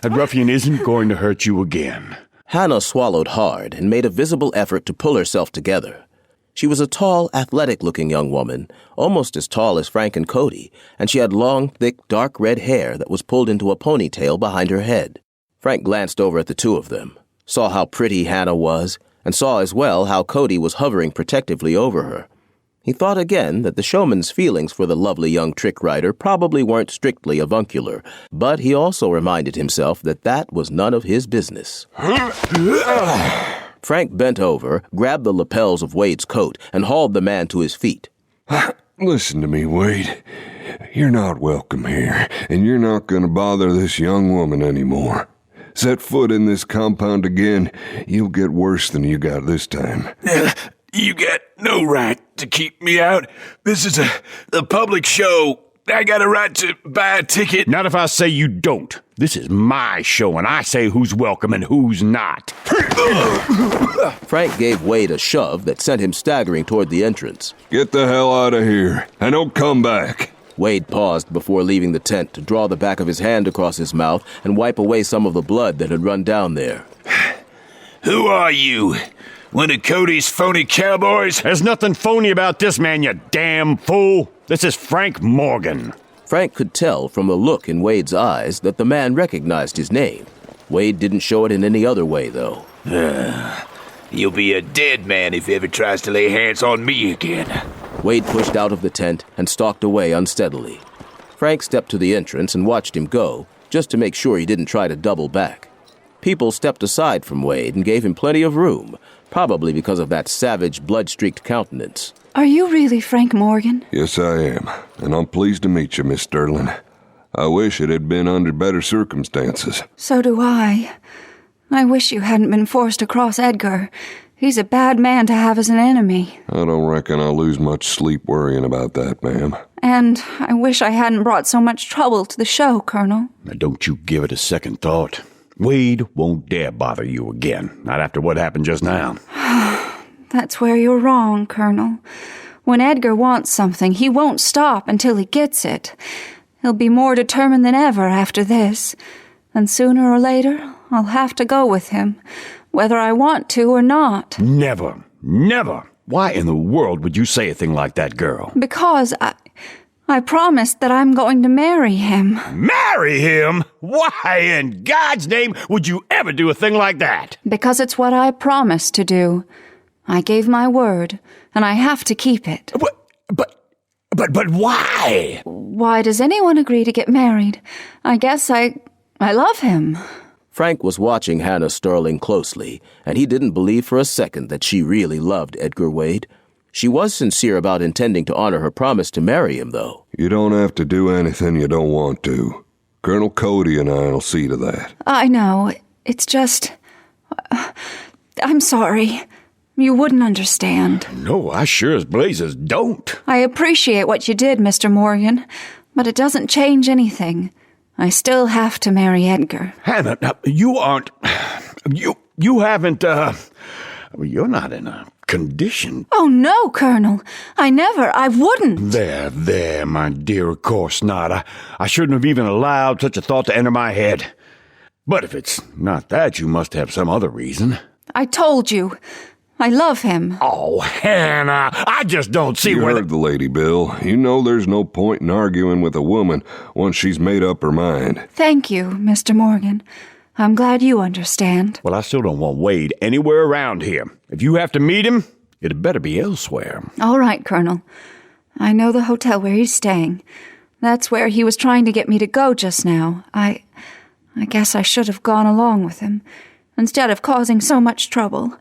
That ruffian isn't going to hurt you again. Hannah swallowed hard and made a visible effort to pull herself together. She was a tall, athletic-looking young woman, almost as tall as Frank and Cody, and she had long, thick, dark red hair that was pulled into a ponytail behind her head. Frank glanced over at the two of them, saw how pretty Hannah was, and saw as well how Cody was hovering protectively over her. He thought again that the showman's feelings for the lovely young trick rider probably weren't strictly avuncular, but he also reminded himself that that was none of his business. Frank bent over, grabbed the lapels of Wade's coat, and hauled the man to his feet. Listen to me, Wade. You're not welcome here, and you're not going to bother this young woman anymore. Set foot in this compound again, you'll get worse than you got this time. You got no right to keep me out. This is a public show. I got a right to buy a ticket. Not if I say you don't. This is my show, and I say who's welcome and who's not. Frank gave Wade a shove that sent him staggering toward the entrance. Get the hell out of here, and don't come back. Wade paused before leaving the tent to draw the back of his hand across his mouth and wipe away some of the blood that had run down there. Who are you? One of Cody's phony cowboys? There's nothing phony about this man, you damn fool. This is Frank Morgan. Frank could tell from the look in Wade's eyes that the man recognized his name. Wade didn't show it in any other way, though. You'll be a dead man if he ever tries to lay hands on me again. Wade pushed out of the tent and stalked away unsteadily. Frank stepped to the entrance and watched him go, just to make sure he didn't try to double back. People stepped aside from Wade and gave him plenty of room, probably because of that savage, blood-streaked countenance. Are you really Frank Morgan? Yes, I am, and I'm pleased to meet you, Miss Sterling. I wish it had been under better circumstances. So do I. I wish you hadn't been forced to cross Edgar. He's a bad man to have as an enemy. I don't reckon I'll lose much sleep worrying about that, ma'am. And I wish I hadn't brought so much trouble to the show, Colonel. Now, don't you give it a second thought. Wade won't dare bother you again, not after what happened just now. That's where you're wrong, Colonel. When Edgar wants something, he won't stop until he gets it. He'll be more determined than ever after this. And sooner or later, I'll have to go with him, whether I want to or not. Never. Never. Why in the world would you say a thing like that, girl? Because I promised that I'm going to marry him. Marry him? Why in God's name would you ever do a thing like that? Because it's what I promised to do. I gave my word, and I have to keep it. But why? Why does anyone agree to get married? I guess I love him. Frank was watching Hannah Sterling closely, and he didn't believe for a second that she really loved Edgar Wade. She was sincere about intending to honor her promise to marry him, though. You don't have to do anything you don't want to. Colonel Cody and I'll see to that. I know. It's just... I'm sorry. You wouldn't understand. No, I sure as blazes don't. I appreciate what you did, Mr. Morgan, but it doesn't change anything. I still have to marry Edgar. Hannah, you aren't... You haven't, You're not in a condition. Oh, no, Colonel. I wouldn't. There, my dear, of course not. I shouldn't have even allowed such a thought to enter my head. But if it's not that, you must have some other reason. I told you. I love him. Oh, Hannah, I just don't see you where... You heard the lady, Bill. You know there's no point in arguing with a woman once she's made up her mind. Thank you, Mr. Morgan. I'm glad you understand. Well, I still don't want Wade anywhere around here. If you have to meet him, it'd better be elsewhere. All right, Colonel. I know the hotel where he's staying. That's where he was trying to get me to go just now. I guess I should have gone along with him, instead of causing so much trouble.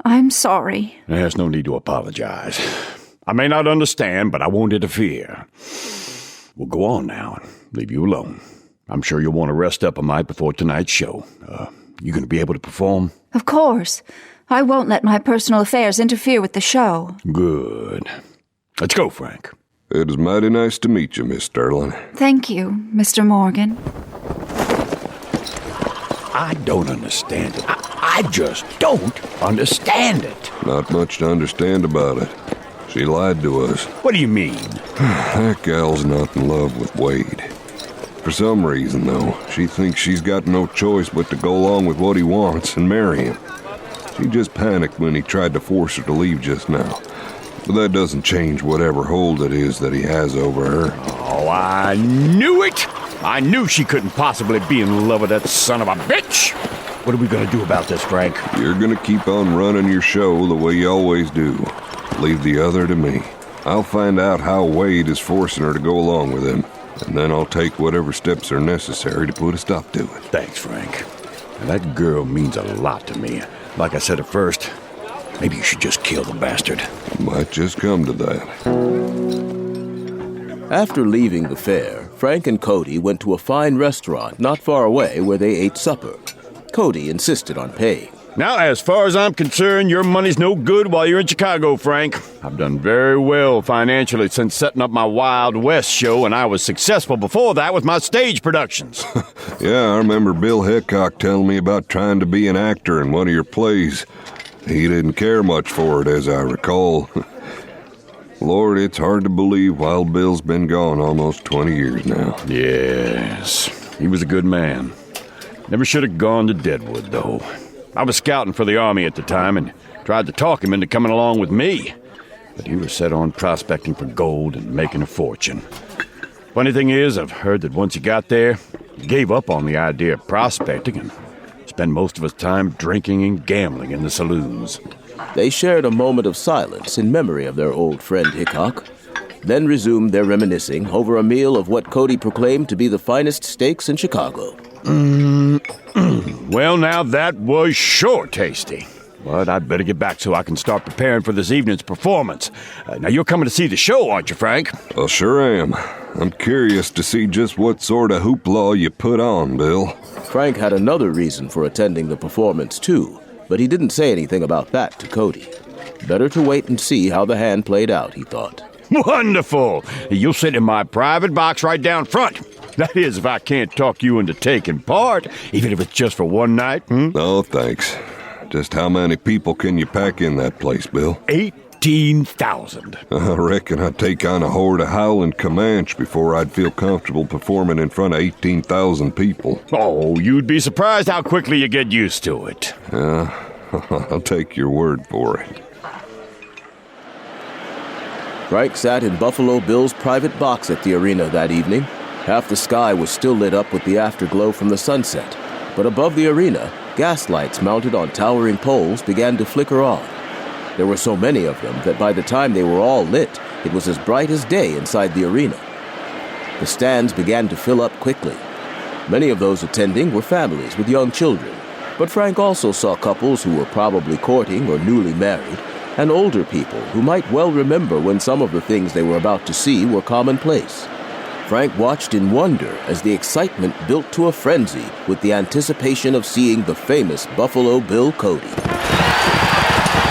I'm sorry. There's no need to apologize. I may not understand, but I won't interfere. We'll go on now and leave you alone. I'm sure you'll want to rest up a night before tonight's show. You going to be able to perform? Of course. I won't let my personal affairs interfere with the show. Good. Let's go, Frank. It is mighty nice to meet you, Miss Sterling. Thank you, Mr. Morgan. I don't understand it. I just don't understand it. Not much to understand about it. She lied to us. What do you mean? That gal's not in love with Wade. For some reason, though, she thinks she's got no choice but to go along with what he wants and marry him. She just panicked when he tried to force her to leave just now. But that doesn't change whatever hold it is that he has over her. Oh, I knew it! I knew she couldn't possibly be in love with that son of a bitch! What are we gonna do about this, Frank? You're gonna keep on running your show the way you always do. Leave the other to me. I'll find out how Wade is forcing her to go along with him, and then I'll take whatever steps are necessary to put a stop to it. Thanks, Frank. Now, that girl means a lot to me. Like I said at first, maybe you should just kill the bastard. Might just come to that. After leaving the fair, Frank and Cody went to a fine restaurant not far away where they ate supper. Cody insisted on paying. Now, as far as I'm concerned, your money's no good while you're in Chicago, Frank. I've done very well financially since setting up my Wild West show, and I was successful before that with my stage productions. Yeah, I remember Bill Hickok telling me about trying to be an actor in one of your plays. He didn't care much for it, as I recall. Lord, it's hard to believe Wild Bill's been gone almost 20 years now. Yes, he was a good man. Never should have gone to Deadwood, though. I was scouting for the Army at the time and tried to talk him into coming along with me. But he was set on prospecting for gold and making a fortune. Funny thing is, I've heard that once he got there, he gave up on the idea of prospecting and spent most of his time drinking and gambling in the saloons. They shared a moment of silence in memory of their old friend Hickok, then resumed their reminiscing over a meal of what Cody proclaimed to be the finest steaks in Chicago. Well, now that was sure tasty. But I'd better get back so I can start preparing for this evening's performance. Now, you're coming to see the show, aren't you, Frank? Well, sure am. I'm curious to see just what sort of hoopla you put on, Bill. Frank had another reason for attending the performance, too, but he didn't say anything about that to Cody. Better to wait and see how the hand played out, he thought. Wonderful! You'll sit in my private box right down front. That is, if I can't talk you into taking part, even if it's just for one night. No, thanks. Just how many people can you pack in that place, Bill? 18,000. I reckon I'd take on a horde of howling Comanche before I'd feel comfortable performing in front of 18,000 people. Oh, you'd be surprised how quickly you get used to it. I'll take your word for it. Frank sat in Buffalo Bill's private box at the arena that evening. Half the sky was still lit up with the afterglow from the sunset, but above the arena, gas lights mounted on towering poles began to flicker on. There were so many of them that by the time they were all lit, it was as bright as day inside the arena. The stands began to fill up quickly. Many of those attending were families with young children, but Frank also saw couples who were probably courting or newly married, and older people who might well remember when some of the things they were about to see were commonplace. Frank watched in wonder as the excitement built to a frenzy with the anticipation of seeing the famous Buffalo Bill Cody.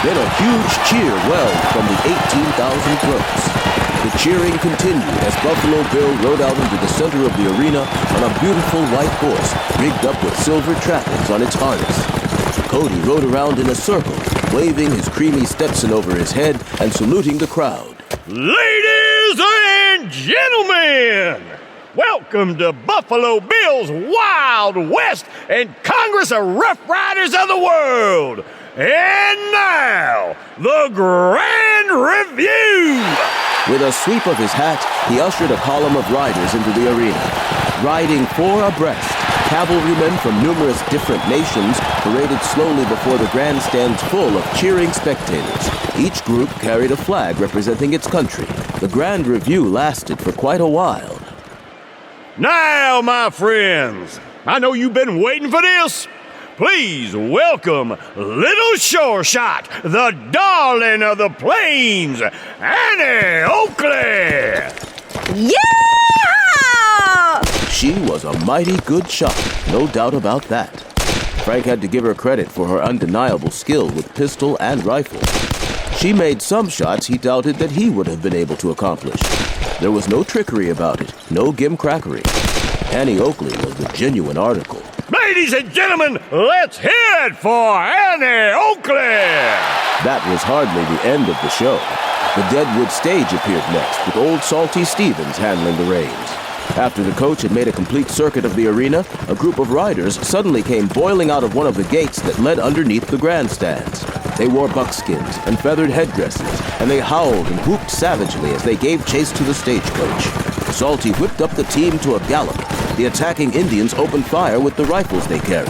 Then a huge cheer welled from the 18,000 throats. The cheering continued as Buffalo Bill rode out into the center of the arena on a beautiful white horse rigged up with silver trappings on its harness. Cody rode around in a circle, waving his creamy Stetson over his head and saluting the crowd. Ladies and gentlemen, welcome to Buffalo Bill's Wild West and Congress of Rough Riders of the World. And now, the Grand Review! With a sweep of his hat, he ushered a column of riders into the arena. Riding four abreast, cavalrymen from numerous different nations paraded slowly before the grandstands full of cheering spectators. Each group carried a flag representing its country. The Grand Review lasted for quite a while. Now, my friends, I know you've been waiting for this. Please welcome Little Sure Shot, the darling of the plains, Annie Oakley! Yeah! She was a mighty good shot, no doubt about that. Frank had to give her credit for her undeniable skill with pistol and rifle. She made some shots he doubted that he would have been able to accomplish. There was no trickery about it, no gimcrackery. Annie Oakley was the genuine article. Ladies and gentlemen, let's hear it for Annie Oakley! That was hardly the end of the show. The Deadwood stage appeared next, with old Salty Stevens handling the reins. After the coach had made a complete circuit of the arena, a group of riders suddenly came boiling out of one of the gates that led underneath the grandstands. They wore buckskins and feathered headdresses, and they howled and whooped savagely as they gave chase to the stagecoach. Salty whipped up the team to a gallop. The attacking Indians opened fire with the rifles they carried.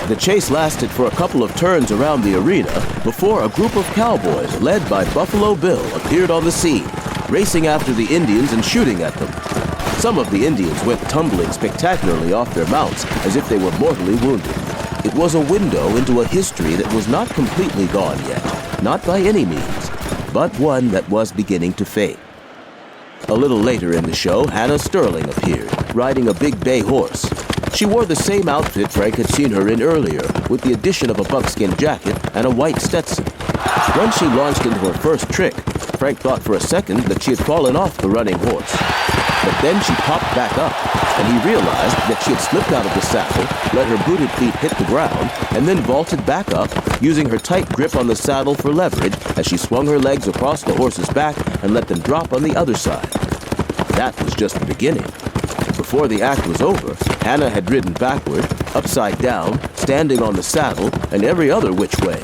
The chase lasted for a couple of turns around the arena before a group of cowboys led by Buffalo Bill appeared on the scene, racing after the Indians and shooting at them. Some of the Indians went tumbling spectacularly off their mounts as if they were mortally wounded. It was a window into a history that was not completely gone yet, not by any means, but one that was beginning to fade. A little later in the show, Hannah Sterling appeared, riding a big bay horse. She wore the same outfit Frank had seen her in earlier, with the addition of a buckskin jacket and a white Stetson. When she launched into her first trick, Frank thought for a second that she had fallen off the running horse. But then she popped back up, and he realized that she had slipped out of the saddle, let her booted feet hit the ground, and then vaulted back up, using her tight grip on the saddle for leverage as she swung her legs across the horse's back and let them drop on the other side. That was just the beginning. Before the act was over, Hannah had ridden backward, upside down, standing on the saddle, and every other which way.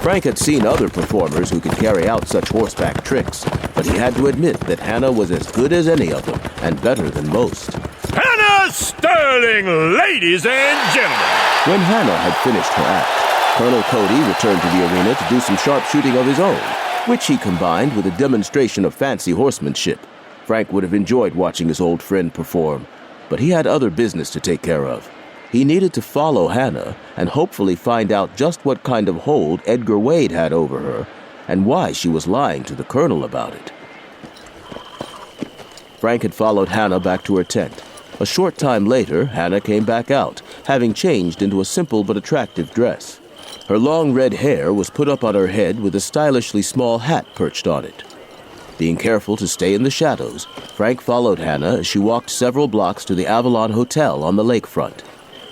Frank had seen other performers who could carry out such horseback tricks, but he had to admit that Hannah was as good as any of them, and better than most. Hannah Sterling, ladies and gentlemen! When Hannah had finished her act, Colonel Cody returned to the arena to do some sharpshooting of his own, which he combined with a demonstration of fancy horsemanship. Frank would have enjoyed watching his old friend perform, but he had other business to take care of. He needed to follow Hannah and hopefully find out just what kind of hold Edgar Wade had over her and why she was lying to the colonel about it. Frank had followed Hannah back to her tent. A short time later, Hannah came back out, having changed into a simple but attractive dress. Her long red hair was put up on her head with a stylishly small hat perched on it. Being careful to stay in the shadows, Frank followed Hannah as she walked several blocks to the Avalon Hotel on the lakefront.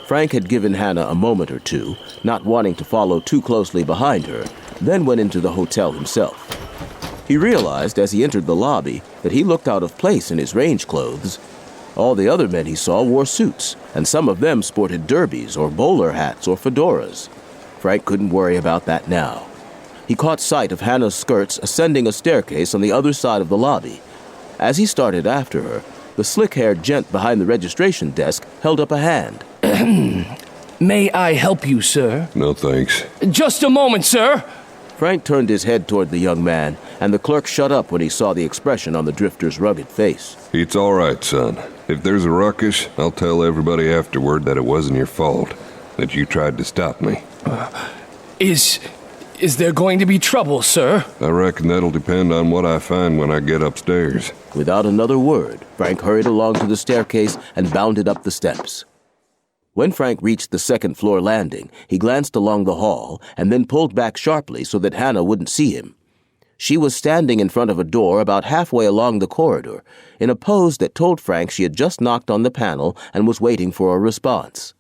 Frank had given Hannah a moment or two, not wanting to follow too closely behind her, then went into the hotel himself. He realized as he entered the lobby that he looked out of place in his range clothes. All the other men he saw wore suits, and some of them sported derbies or bowler hats or fedoras. Frank couldn't worry about that now. He caught sight of Hannah's skirts ascending a staircase on the other side of the lobby. As he started after her, the slick-haired gent behind the registration desk held up a hand. May I help you, sir? No, thanks. Just a moment, sir. Frank turned his head toward the young man, and the clerk shut up when he saw the expression on the drifter's rugged face. It's all right, son. If there's a ruckus, I'll tell everybody afterward that it wasn't your fault, that you tried to stop me. Is there going to be trouble, sir? I reckon that'll depend on what I find when I get upstairs. Without another word, Frank hurried along to the staircase and bounded up the steps. When Frank reached the second-floor landing, he glanced along the hall and then pulled back sharply so that Hannah wouldn't see him. She was standing in front of a door about halfway along the corridor, in a pose that told Frank she had just knocked on the panel and was waiting for a response.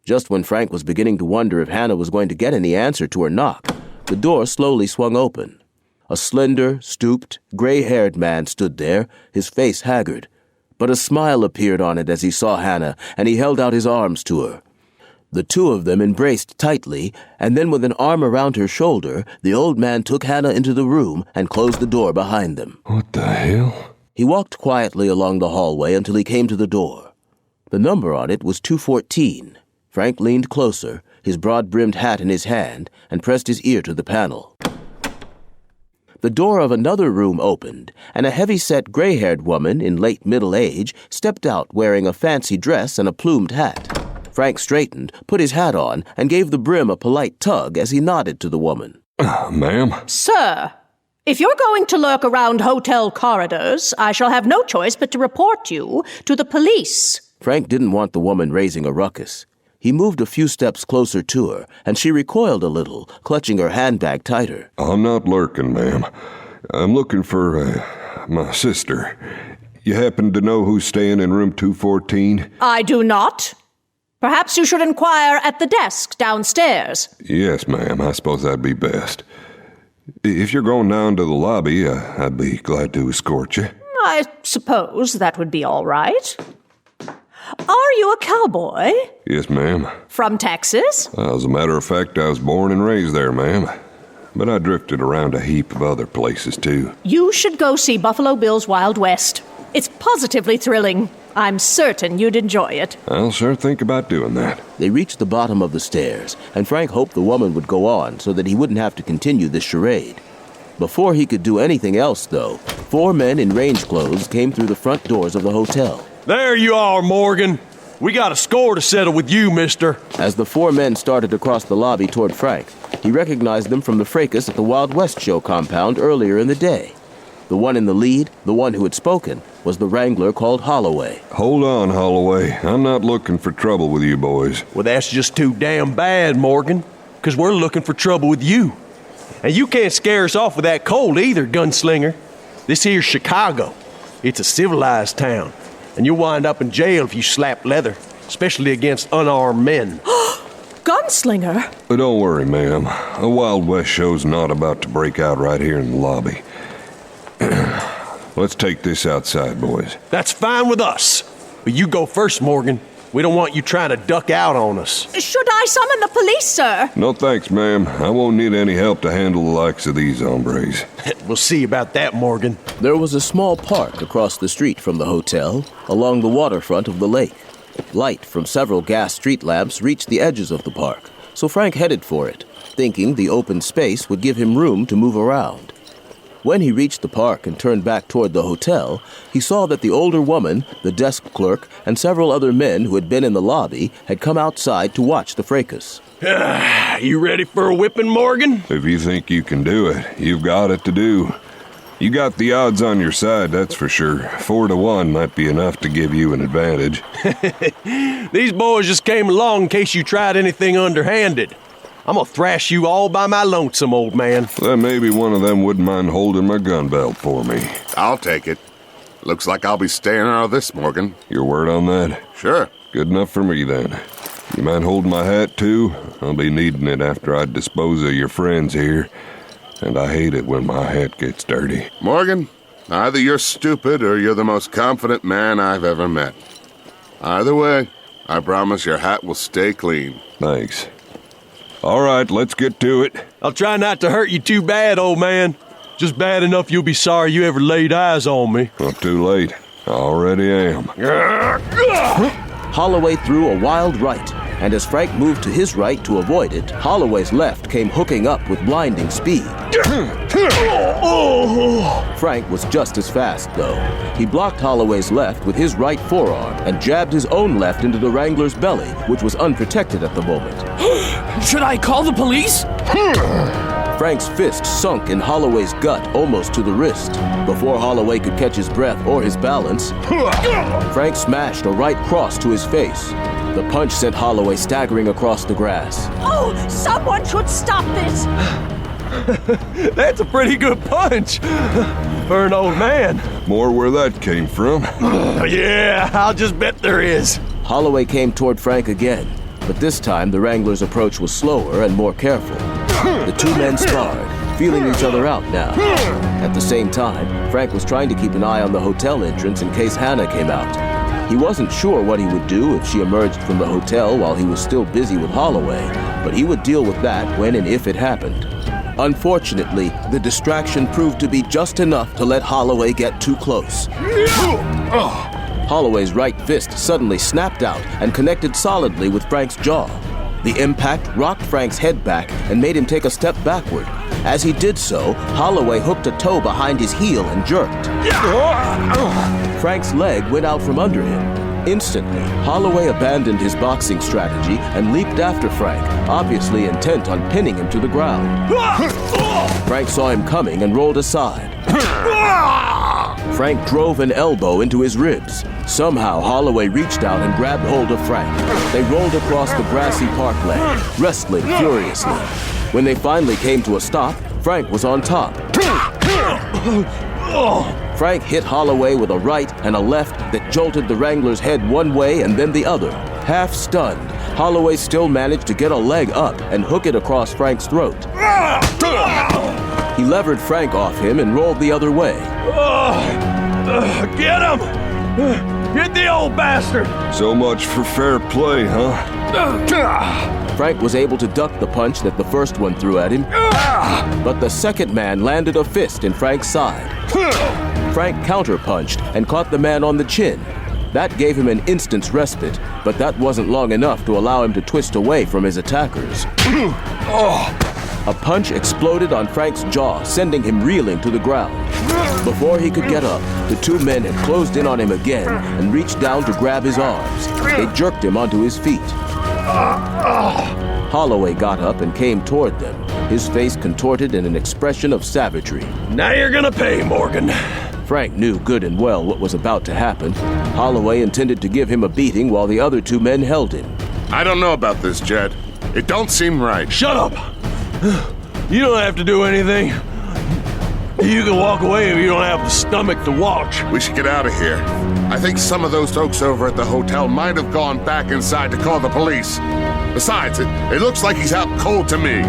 Just when Frank was beginning to wonder if Hannah was going to get any answer to her knock, the door slowly swung open. A slender, stooped, gray-haired man stood there, his face haggard. But a smile appeared on it as he saw Hannah, and he held out his arms to her. The two of them embraced tightly, and then with an arm around her shoulder, the old man took Hannah into the room and closed the door behind them. What the hell? He walked quietly along the hallway until he came to the door. The number on it was 214. Frank leaned closer, his broad-brimmed hat in his hand, and pressed his ear to the panel. The door of another room opened, and a heavy-set gray-haired woman in late middle age stepped out wearing a fancy dress and a plumed hat. Frank straightened, put his hat on, and gave the brim a polite tug as he nodded to the woman. Ma'am? Sir, if you're going to lurk around hotel corridors, I shall have no choice but to report you to the police. Frank didn't want the woman raising a ruckus. He moved a few steps closer to her, and she recoiled a little, clutching her handbag tighter. I'm not lurking, ma'am. I'm looking for, my sister. You happen to know who's staying in room 214? I do not. Perhaps you should inquire at the desk downstairs. Yes, ma'am. I suppose that'd be best. If you're going down to the lobby, I'd be glad to escort you. I suppose that would be all right. Are you a cowboy? Yes, ma'am. From Texas? As a matter of fact, I was born and raised there, ma'am. But I drifted around a heap of other places, too. You should go see Buffalo Bill's Wild West. It's positively thrilling. I'm certain you'd enjoy it. I'll sure think about doing that. They reached the bottom of the stairs, and Frank hoped the woman would go on so that he wouldn't have to continue this charade. Before he could do anything else, though, 4 men in range clothes came through the front doors of the hotel. There you are, Morgan. We got a score to settle with you, mister. As the 4 men started across the lobby toward Frank, he recognized them from the fracas at the Wild West show compound earlier in the day. The The one in the lead, the one who had spoken, was the wrangler called Holloway. Hold on, Holloway. I'm not looking for trouble with you boys. Well, that's just too damn bad, Morgan, because we're looking for trouble with you. And you can't scare us off with that cold either, gunslinger. This here's Chicago. It's a civilized town, and you'll wind up in jail if you slap leather, especially against unarmed men. Gunslinger? But don't worry, ma'am. A Wild West show's not about to break out right here in the lobby. Let's take this outside, boys. That's fine with us. But you go first, Morgan. We don't want you trying to duck out on us. Should I summon the police, sir? No thanks, ma'am. I won't need any help to handle the likes of these hombres. We'll see about that, Morgan. There was a small park across the street from the hotel, along the waterfront of the lake. Light from several gas street lamps reached the edges of the park, so Frank headed for it, thinking the open space would give him room to move around. When he reached the park and turned back toward the hotel, he saw that the older woman, the desk clerk, and several other men who had been in the lobby had come outside to watch the fracas. You ready for a whipping, Morgan? If you think you can do it, you've got it to do. You got the odds on your side, that's for sure. 4-1 might be enough to give you an advantage. These boys just came along in case you tried anything underhanded. I'm gonna thrash you all by my lonesome, old man. Then maybe one of them wouldn't mind holding my gun belt for me. I'll take it. Looks like I'll be staying out of this, Morgan. Your word on that? Sure. Good enough for me, then. You mind holding my hat, too? I'll be needing it after I dispose of your friends here. And I hate it when my hat gets dirty. Morgan, either you're stupid or you're the most confident man I've ever met. Either way, I promise your hat will stay clean. Thanks. All right, let's get to it. I'll try not to hurt you too bad, old man. Just bad enough you'll be sorry you ever laid eyes on me. Not too late. I already am. Holloway threw a wild right, and as Frank moved to his right to avoid it, Holloway's left came hooking up with blinding speed. Frank was just as fast, though. He blocked Holloway's left with his right forearm and jabbed his own left into the Wrangler's belly, which was unprotected at the moment. Should I call the police? Frank's fist sunk in Holloway's gut almost to the wrist. Before Holloway could catch his breath or his balance, Frank smashed a right cross to his face. The punch sent Holloway staggering across the grass. Oh, someone should stop this! That's a pretty good punch for an old man. More where that came from. Yeah, I'll just bet there is. Holloway came toward Frank again, but this time the Wrangler's approach was slower and more careful. The two men sparred, feeling each other out now. At the same time, Frank was trying to keep an eye on the hotel entrance in case Hannah came out. He wasn't sure what he would do if she emerged from the hotel while he was still busy with Holloway, but he would deal with that when and if it happened. Unfortunately, the distraction proved to be just enough to let Holloway get too close. Holloway's right fist suddenly snapped out and connected solidly with Frank's jaw. The impact rocked Frank's head back and made him take a step backward. As he did so, Holloway hooked a toe behind his heel and jerked. Frank's leg went out from under him. Instantly, Holloway abandoned his boxing strategy and leaped after Frank, obviously intent on pinning him to the ground. Frank saw him coming and rolled aside. Frank drove an elbow into his ribs. Somehow, Holloway reached out and grabbed hold of Frank. They rolled across the grassy parkland, wrestling furiously. When they finally came to a stop, Frank was on top. Frank hit Holloway with a right and a left that jolted the Wrangler's head one way and then the other. Half stunned, Holloway still managed to get a leg up and hook it across Frank's throat. He levered Frank off him and rolled the other way. Get him! Get the old bastard! So much for fair play, huh? Frank was able to duck the punch that the first one threw at him, but the second man landed a fist in Frank's side. Frank counterpunched and caught the man on the chin. That gave him an instant's respite, but that wasn't long enough to allow him to twist away from his attackers. A punch exploded on Frank's jaw, sending him reeling to the ground. Before he could get up, the two men had closed in on him again and reached down to grab his arms. They jerked him onto his feet. Holloway got up and came toward them. his face contorted in an expression of savagery. Now you're gonna pay, Morgan. Frank knew good and well what was about to happen. Holloway intended to give him a beating while the other two men held him. I don't know about this, Jed. It don't seem right. Shut up! You don't have to do anything. You can walk away if you don't have the stomach to watch. We should get out of here. I think some of those folks over at the hotel might have gone back inside to call the police. Besides, it looks like he's out cold to me.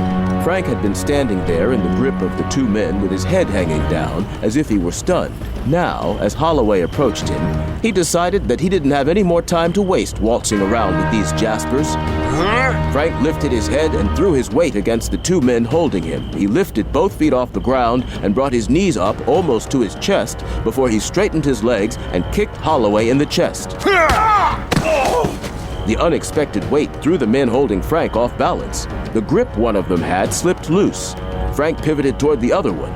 Frank had been standing there in the grip of the two men with his head hanging down as if he were stunned. Now, as Holloway approached him, he decided that he didn't have any more time to waste waltzing around with these jaspers. Frank lifted his head and threw his weight against the two men holding him. He lifted both feet off the ground and brought his knees up almost to his chest before he straightened his legs and kicked Holloway in the chest. The unexpected weight threw the men holding Frank off balance. The grip one of them had slipped loose. Frank pivoted toward the other one,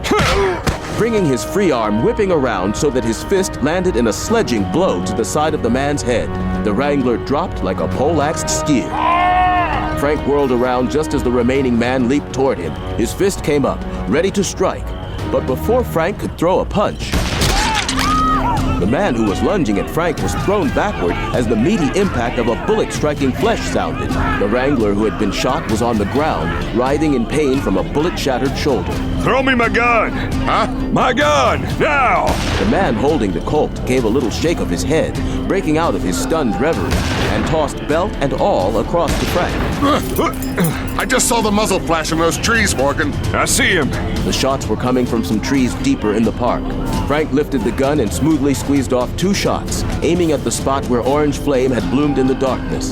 bringing his free arm whipping around so that his fist landed in a sledging blow to the side of the man's head. The Wrangler dropped like a poleaxed steer. Frank whirled around just as the remaining man leaped toward him. His fist came up, ready to strike. But before Frank could throw a punch, the man who was lunging at Frank was thrown backward as the meaty impact of a bullet striking flesh sounded. The Wrangler who had been shot was on the ground, writhing in pain from a bullet-shattered shoulder. Throw me my gun! Huh? My gun! Now! The man holding the Colt gave a little shake of his head, breaking out of his stunned reverie, and tossed belt and all across to Frank. I just saw the muzzle flash in those trees, Morgan. I see him. The shots were coming from some trees deeper in the park. Frank lifted the gun and smoothly squeezed off 2 shots, aiming at the spot where orange flame had bloomed in the darkness.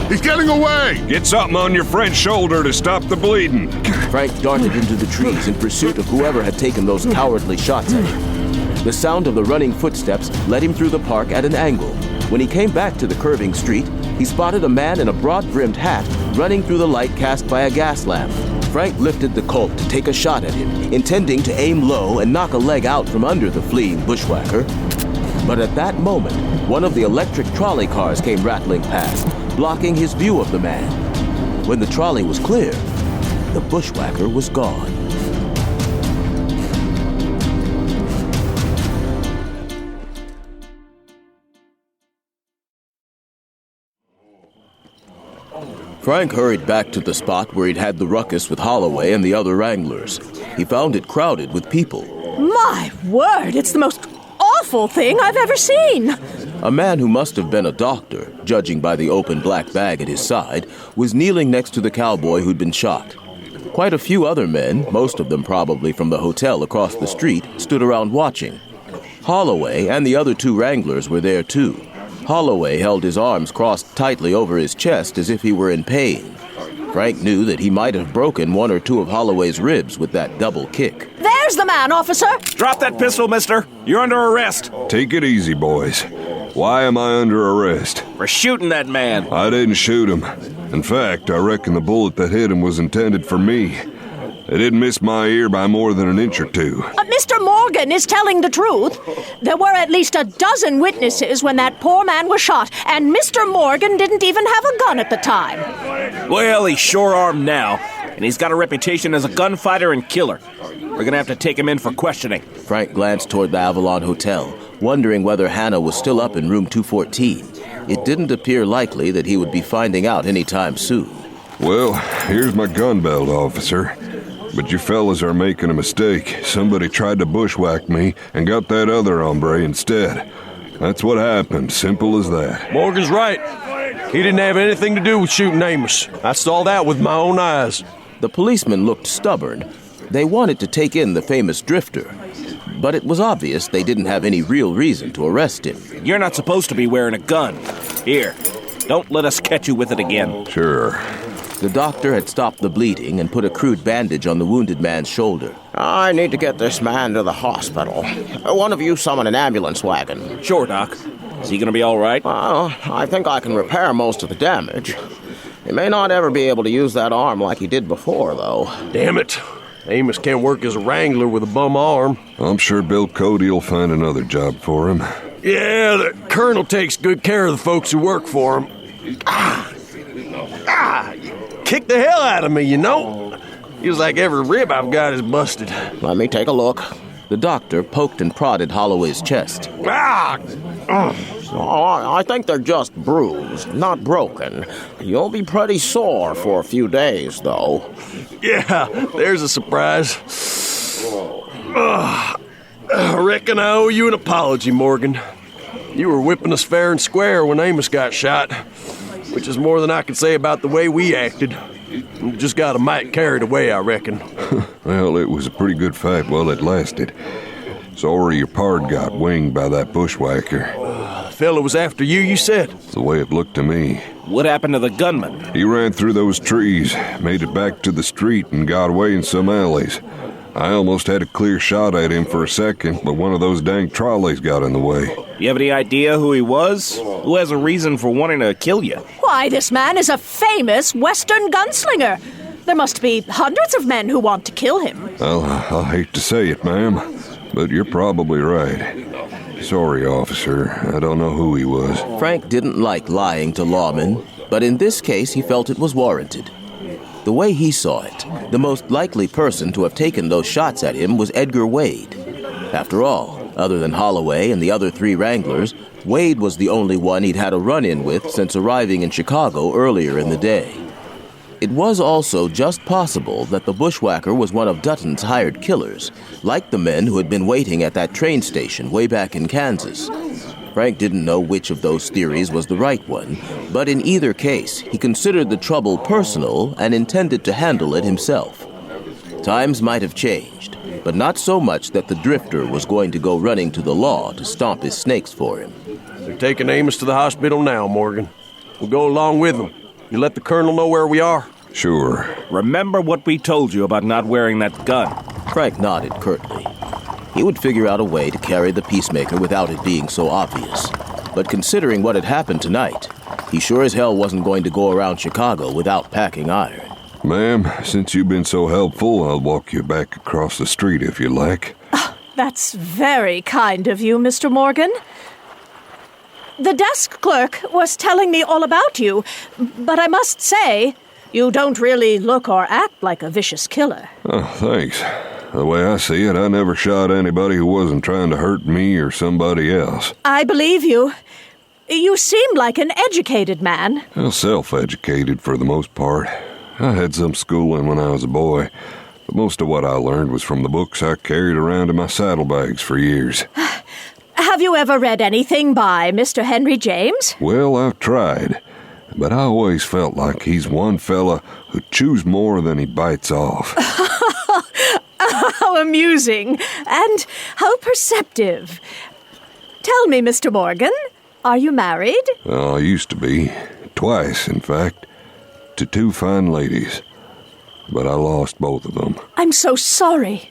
He's getting away! Get something on your friend's shoulder to stop the bleeding. Frank darted into the trees in pursuit of whoever had taken those cowardly shots at him. The sound of the running footsteps led him through the park at an angle. When he came back to the curving street, he spotted a man in a broad-brimmed hat running through the light cast by a gas lamp. Frank lifted the Colt to take a shot at him, intending to aim low and knock a leg out from under the fleeing bushwhacker. But at that moment, one of the electric trolley cars came rattling past, blocking his view of the man. When the trolley was clear, the bushwhacker was gone. Frank hurried back to the spot where he'd had the ruckus with Holloway and the other Wranglers. He found it crowded with people. My word, it's the most awful thing I've ever seen. A man who must have been a doctor, judging by the open black bag at his side, was kneeling next to the cowboy who'd been shot. Quite a few other men, most of them probably from the hotel across the street, stood around watching. Holloway and the other 2 Wranglers were there too. Holloway held his arms crossed tightly over his chest as if he were in pain. Frank knew that he might have broken 1 or 2 of Holloway's ribs with that double kick. There's the man, officer! Drop that pistol, mister. You're under arrest. Take it easy, boys. Why am I under arrest? For shooting that man. I didn't shoot him. In fact, I reckon the bullet that hit him was intended for me. It didn't miss my ear by more than an inch or 2. Mr. Morgan is telling the truth. There were at least a dozen witnesses when that poor man was shot, and Mr. Morgan didn't even have a gun at the time. Well, he's sure-armed now, and he's got a reputation as a gunfighter and killer. We're gonna have to take him in for questioning. Frank glanced toward the Avalon Hotel, wondering whether Hannah was still up in room 214. It didn't appear likely that he would be finding out any time soon. Well, here's my gun belt, officer. But you fellas are making a mistake. Somebody tried to bushwhack me and got that other hombre instead. That's what happened, simple as that. Morgan's right. He didn't have anything to do with shooting Amos. I saw that with my own eyes. The policemen looked stubborn. They wanted to take in the famous drifter, but it was obvious they didn't have any real reason to arrest him. You're not supposed to be wearing a gun. Here, don't let us catch you with it again. Sure. The doctor had stopped the bleeding and put a crude bandage on the wounded man's shoulder. I need to get this man to the hospital. One of you summon an ambulance wagon. Sure, Doc. Is he gonna be all right? Well, I think I can repair most of the damage. He may not ever be able to use that arm like he did before, though. Damn it. Amos can't work as a wrangler with a bum arm. I'm sure Bill Cody will find another job for him. Yeah, the colonel takes good care of the folks who work for him. Kick the hell out of me, you know. Feels like every rib I've got is busted. Let me take a look. The doctor poked and prodded Holloway's chest. Ah! Oh, I think they're just bruised, not broken. You'll be pretty sore for a few days, though. Yeah, there's a surprise. I reckon I owe you an apology, Morgan. You were whipping us fair and square when Amos got shot, which is more than I can say about the way we acted. We just got a mite carried away, I reckon. Well, it was a pretty good fight while it lasted. Sorry your pard got winged by that bushwhacker. The fellow was after you, you said? It's the way it looked to me. What happened to the gunman? He ran through those trees, made it back to the street, and got away in some alleys. I almost had a clear shot at him for a second, but one of those dang trolleys got in the way. You have any idea who he was? Who has a reason for wanting to kill you? Why, this man is a famous Western gunslinger. There must be hundreds of men who want to kill him. Well, I'll hate to say it, ma'am, but you're probably right. Sorry, officer. I don't know who he was. Frank didn't like lying to lawmen, but in this case he felt it was warranted. The way he saw it, the most likely person to have taken those shots at him was Edgar Wade. After all, other than Holloway and the other 3 Wranglers, Wade was the only one he'd had a run-in with since arriving in Chicago earlier in the day. It was also just possible that the bushwhacker was one of Dutton's hired killers, like the men who had been waiting at that train station way back in Kansas. Frank didn't know which of those theories was the right one, but in either case, he considered the trouble personal and intended to handle it himself. Times might have changed, but not so much that the drifter was going to go running to the law to stomp his snakes for him. They're taking Amos to the hospital now, Morgan. We'll go along with them. You let the colonel know where we are? Sure. Remember what we told you about not wearing that gun? Frank nodded curtly. He would figure out a way to carry the peacemaker without it being so obvious. But considering what had happened tonight, he sure as hell wasn't going to go around Chicago without packing iron. Ma'am, since you've been so helpful, I'll walk you back across the street if you like. That's very kind of you, Mr. Morgan. The desk clerk was telling me all about you, but I must say, you don't really look or act like a vicious killer. Oh, thanks. The way I see it, I never shot anybody who wasn't trying to hurt me or somebody else. I believe you. You seem like an educated man. Well, self-educated for the most part. I had some schooling when I was a boy, but most of what I learned was from the books I carried around in my saddlebags for years. Have you ever read anything by Mr. Henry James? Well, I've tried, but I always felt like he's one fella who chews more than he bites off. How amusing, and how perceptive. Tell me, Mr. Morgan, are you married? I used to be. Twice, in fact. To 2 fine ladies. But I lost both of them. I'm so sorry.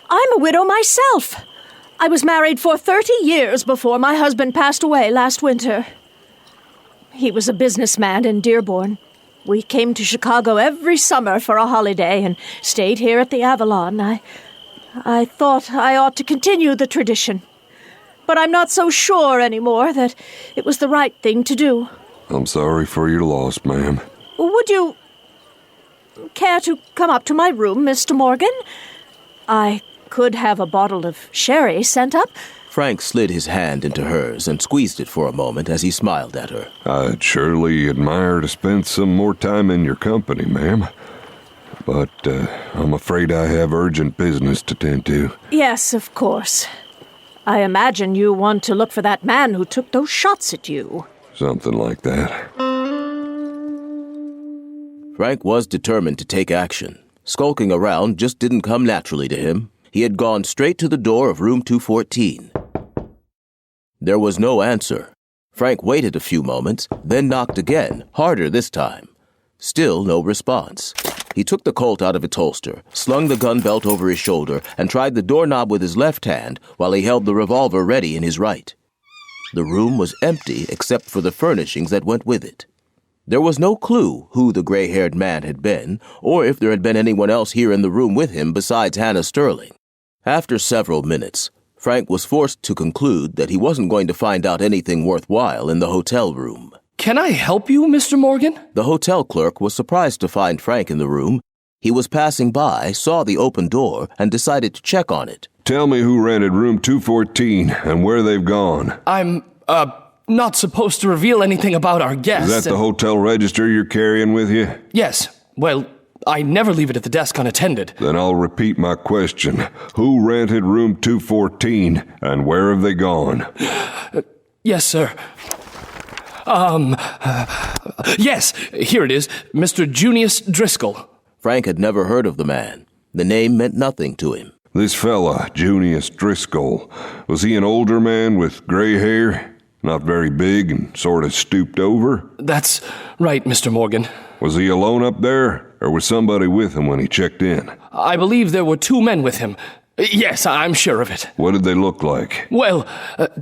I'm a widow myself. I was married for 30 years before my husband passed away last winter. He was a businessman in Dearborn. We came to Chicago every summer for a holiday and stayed here at the Avalon. I thought I ought to continue the tradition. But I'm not so sure anymore that it was the right thing to do. I'm sorry for your loss, ma'am. Would you care to come up to my room, Mr. Morgan? I could have a bottle of sherry sent up. Frank slid his hand into hers and squeezed it for a moment as he smiled at her. I'd surely admire to spend some more time in your company, ma'am. But I'm afraid I have urgent business to tend to. Yes, of course. I imagine you want to look for that man who took those shots at you. Something like that. Frank was determined to take action. Skulking around just didn't come naturally to him. He had gone straight to the door of room 214. There was no answer. Frank waited a few moments, then knocked again, harder this time. Still no response. He took the Colt out of its holster, slung the gun belt over his shoulder, and tried the doorknob with his left hand while he held the revolver ready in his right. The room was empty except for the furnishings that went with it. There was no clue who the gray-haired man had been, or if there had been anyone else here in the room with him besides Hannah Sterling. After several minutes, Frank was forced to conclude that he wasn't going to find out anything worthwhile in the hotel room. Can I help you, Mr. Morgan? The hotel clerk was surprised to find Frank in the room. He was passing by, saw the open door, and decided to check on it. Tell me who rented room 214 and where they've gone. I'm, not supposed to reveal anything about our guests. Is that the hotel register you're carrying with you? Yes. Well, I never leave it at the desk unattended. Then I'll repeat my question. Who rented room 214 and where have they gone? Yes, sir. Yes, here it is. Mr. Junius Driscoll. Frank had never heard of the man. The name meant nothing to him. This fella, Junius Driscoll, was he an older man with gray hair? Not very big and sort of stooped over? That's right, Mr. Morgan. Was he alone up there, or was somebody with him when he checked in? I believe there were 2 men with him. Yes, I'm sure of it. What did they look like? Well,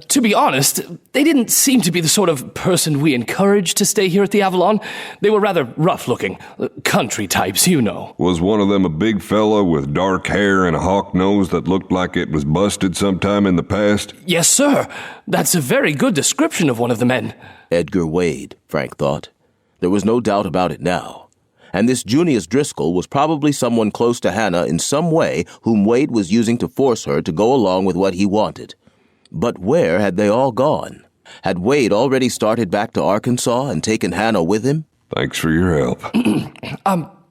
to be honest, they didn't seem to be the sort of person we encouraged to stay here at the Avalon. They were rather rough-looking, country types, you know. Was one of them a big fella with dark hair and a hawk nose that looked like it was busted sometime in the past? Yes, sir. That's a very good description of one of the men. Edgar Wade, Frank thought. There was no doubt about it now. And this Junius Driscoll was probably someone close to Hannah in some way whom Wade was using to force her to go along with what he wanted. But where had they all gone? Had Wade already started back to Arkansas and taken Hannah with him? Thanks for your help.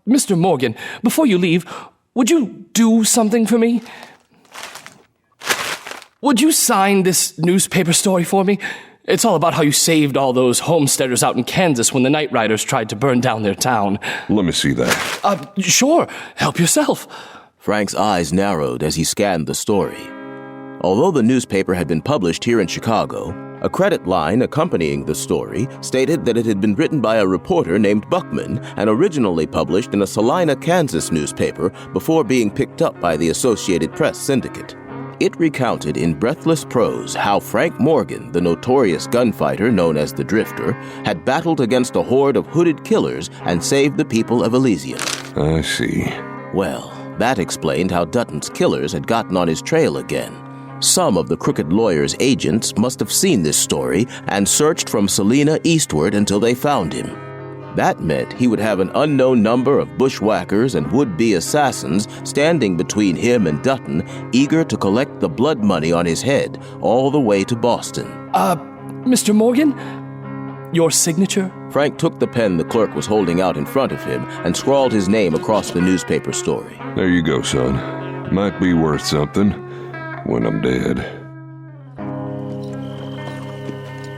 Mr. Morgan, before you leave, would you do something for me? Would you sign this newspaper story for me? It's all about how you saved all those homesteaders out in Kansas when the Night Riders tried to burn down their town. Let me see that. Sure. Help yourself. Frank's eyes narrowed as he scanned the story. Although the newspaper had been published here in Chicago, a credit line accompanying the story stated that it had been written by a reporter named Buckman and originally published in a Salina, Kansas newspaper before being picked up by the Associated Press Syndicate. It recounted in breathless prose how Frank Morgan, the notorious gunfighter known as the Drifter, had battled against a horde of hooded killers and saved the people of Elysium. I see. Well, that explained how Dutton's killers had gotten on his trail again. Some of the crooked lawyer's agents must have seen this story and searched from Salina eastward until they found him. That meant he would have an unknown number of bushwhackers and would-be assassins standing between him and Dutton, eager to collect the blood money on his head all the way to Boston. Mr. Morgan? Your signature? Frank took the pen the clerk was holding out in front of him and scrawled his name across the newspaper story. There you go, son. Might be worth something when I'm dead.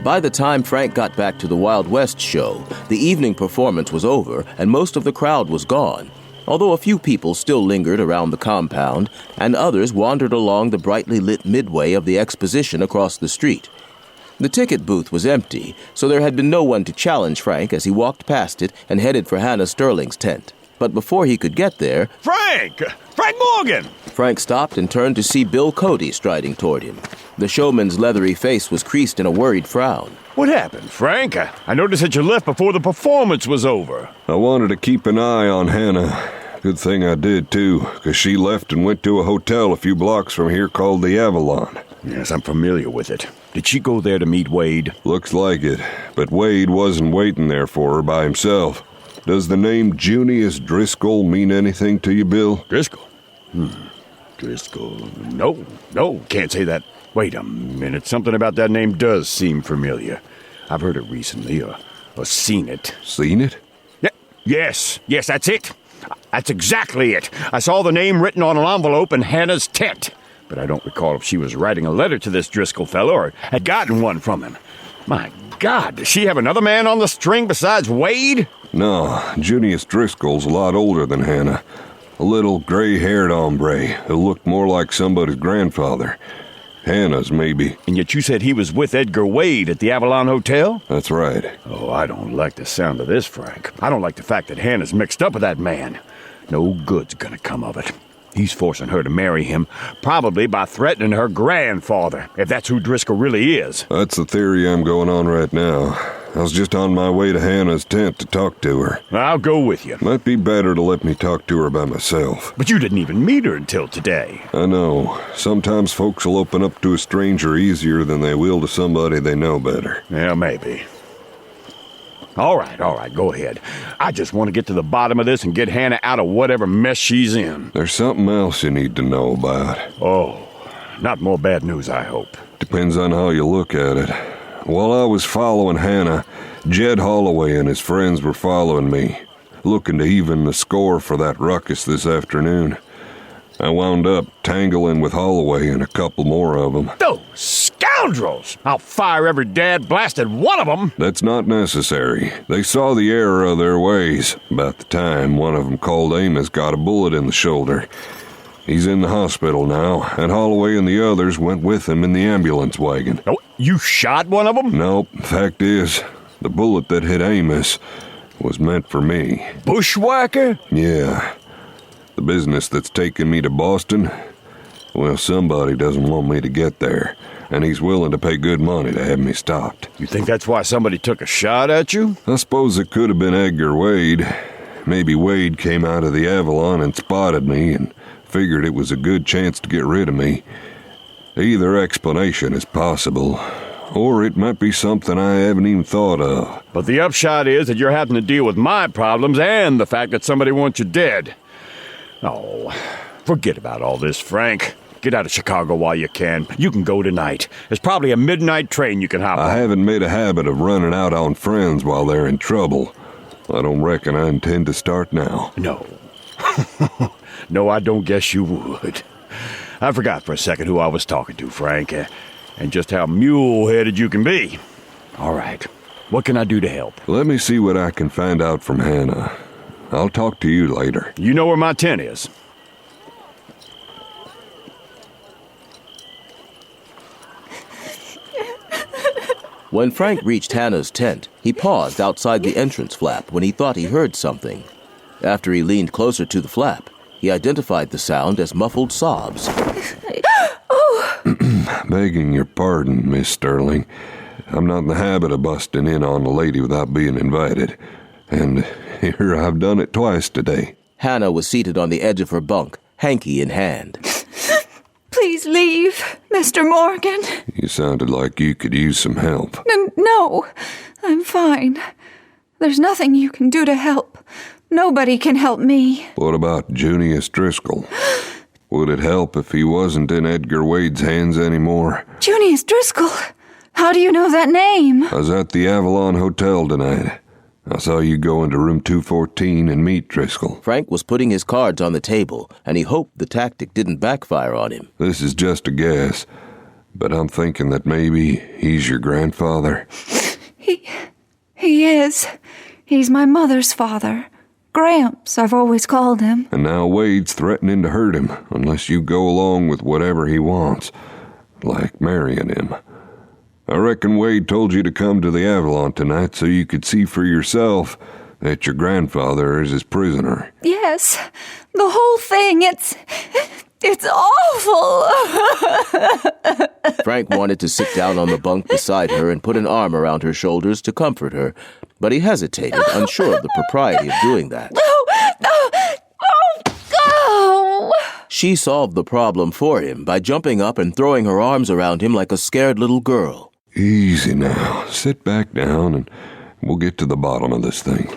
By the time Frank got back to the Wild West show, the evening performance was over and most of the crowd was gone, although a few people still lingered around the compound and others wandered along the brightly lit midway of the exposition across the street. The ticket booth was empty, so there had been no one to challenge Frank as he walked past it and headed for Hannah Sterling's tent. But before he could get there... Frank! Frank Morgan! Frank stopped and turned to see Bill Cody striding toward him. The showman's leathery face was creased in a worried frown. What happened, Frank? I noticed that you left before the performance was over. I wanted to keep an eye on Hannah. Good thing I did, too, because she left and went to a hotel a few blocks from here called the Avalon. Yes, I'm familiar with it. Did she go there to meet Wade? Looks like it, but Wade wasn't waiting there for her by himself. Does the name Junius Driscoll mean anything to you, Bill? Driscoll? Driscoll. No, can't say that. Wait a minute, something about that name does seem familiar. I've heard it recently, or seen it. Seen it? Yes, that's it. That's exactly it. I saw the name written on an envelope in Hannah's tent. But I don't recall if she was writing a letter to this Driscoll fellow or had gotten one from him. My God, does she have another man on the string besides Wade? No, Junius Driscoll's a lot older than Hannah. A little gray-haired hombre who looked more like somebody's grandfather. Hannah's, maybe. And yet you said he was with Edgar Wade at the Avalon Hotel? That's right. Oh, I don't like the sound of this, Frank. I don't like the fact that Hannah's mixed up with that man. No good's gonna come of it. He's forcing her to marry him, probably by threatening her grandfather, if that's who Driscoll really is. That's the theory I'm going on right now. I was just on my way to Hannah's tent to talk to her. I'll go with you. Might be better to let me talk to her by myself. But you didn't even meet her until today. I know. Sometimes folks will open up to a stranger easier than they will to somebody they know better. Yeah, maybe. All right, go ahead. I just want to get to the bottom of this and get Hannah out of whatever mess she's in. There's something else you need to know about. Oh, not more bad news, I hope. Depends on how you look at it. While I was following Hannah, Jed Holloway and his friends were following me, looking to even the score for that ruckus this afternoon. I wound up tangling with Holloway and a couple more of them. Those scoundrels! I'll fire every dad-blasted one of them! That's not necessary. They saw the error of their ways. About the time one of them called Amos got a bullet in the shoulder. He's in the hospital now, and Holloway and the others went with him in the ambulance wagon. Oh, you shot one of them? Nope. Fact is, the bullet that hit Amos was meant for me. Bushwhacker? Yeah. The business that's taken me to Boston, well, somebody doesn't want me to get there, and he's willing to pay good money to have me stopped. You think that's why somebody took a shot at you? I suppose it could have been Edgar Wade. Maybe Wade came out of the Avalon and spotted me and figured it was a good chance to get rid of me. Either explanation is possible, or it might be something I haven't even thought of. But the upshot is that you're having to deal with my problems and the fact that somebody wants you dead. Oh, forget about all this, Frank. Get out of Chicago while you can. You can go tonight. There's probably a midnight train you can hop on. I haven't made a habit of running out on friends while they're in trouble. I don't reckon I intend to start now. No. No, I don't guess you would. I forgot for a second who I was talking to, Frank, and just how mule-headed you can be. All right. What can I do to help? Let me see what I can find out from Hannah. I'll talk to you later. You know where my tent is. When Frank reached Hannah's tent, he paused outside the entrance flap when he thought he heard something. After he leaned closer to the flap, he identified the sound as muffled sobs. Begging your pardon, Miss Sterling. I'm not in the habit of busting in on a lady without being invited. And here I've done it twice today. Hannah was seated on the edge of her bunk, hanky in hand. Please leave, Mr. Morgan. You sounded like you could use some help. No, I'm fine. There's nothing you can do to help. Nobody can help me. What about Junius Driscoll? Would it help if he wasn't in Edgar Wade's hands anymore? Junius Driscoll? How do you know that name? I was at the Avalon Hotel tonight. I saw you go into room 214 and meet Driscoll. Frank was putting his cards on the table, and he hoped the tactic didn't backfire on him. This is just a guess, but I'm thinking that maybe he's your grandfather. He is. He's my mother's father. Gramps, I've always called him. And now Wade's threatening to hurt him unless you go along with whatever he wants, like marrying him. I reckon Wade told you to come to the Avalon tonight so you could see for yourself that your grandfather is his prisoner. Yes, the whole thing, it's awful. Frank wanted to sit down on the bunk beside her and put an arm around her shoulders to comfort her, but he hesitated, unsure of the propriety of doing that. She solved the problem for him by jumping up and throwing her arms around him like a scared little girl. Easy now. Sit back down and we'll get to the bottom of this thing.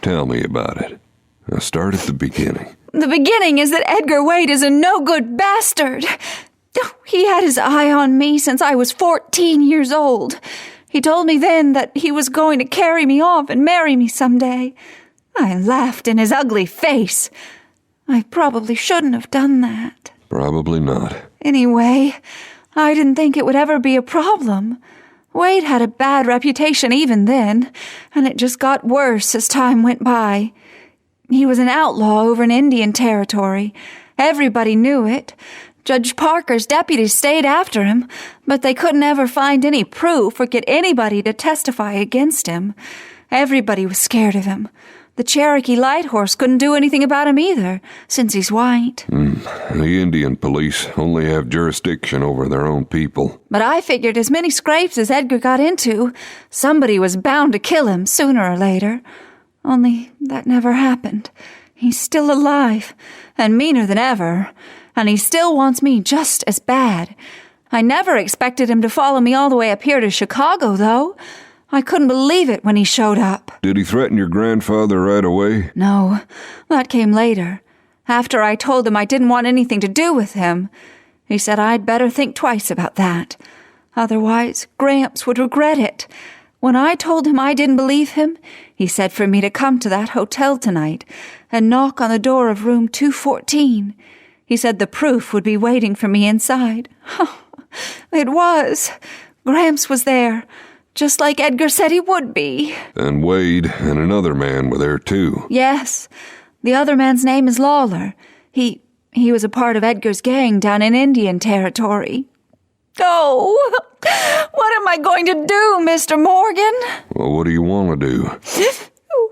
Tell me about it. Now start at the beginning. The beginning is that Edgar Wade is a no-good bastard. He had his eye on me since I was 14 years old. He told me then that he was going to carry me off and marry me someday. I laughed in his ugly face. I probably shouldn't have done that. Probably not. Anyway, I didn't think it would ever be a problem. Wade had a bad reputation even then, and it just got worse as time went by. He was an outlaw over in Indian Territory. Everybody knew it. Judge Parker's deputies stayed after him, but they couldn't ever find any proof or get anybody to testify against him. Everybody was scared of him. The Cherokee Light Horse couldn't do anything about him either, since he's white. The Indian police only have jurisdiction over their own people. But I figured as many scrapes as Edgar got into, somebody was bound to kill him sooner or later. Only that never happened. He's still alive, and meaner than ever, and he still wants me just as bad. I never expected him to follow me all the way up here to Chicago, though. I couldn't believe it when he showed up. Did he threaten your grandfather right away? No, that came later, after I told him I didn't want anything to do with him. He said I'd better think twice about that. Otherwise, Gramps would regret it. When I told him I didn't believe him, he said for me to come to that hotel tonight and knock on the door of room 214. He said the proof would be waiting for me inside. It was. Gramps was there, just like Edgar said he would be. And Wade and another man were there too. Yes. The other man's name is Lawler. He was a part of Edgar's gang down in Indian Territory. Oh, what am I going to do, Mr. Morgan? Well, what do you want to do?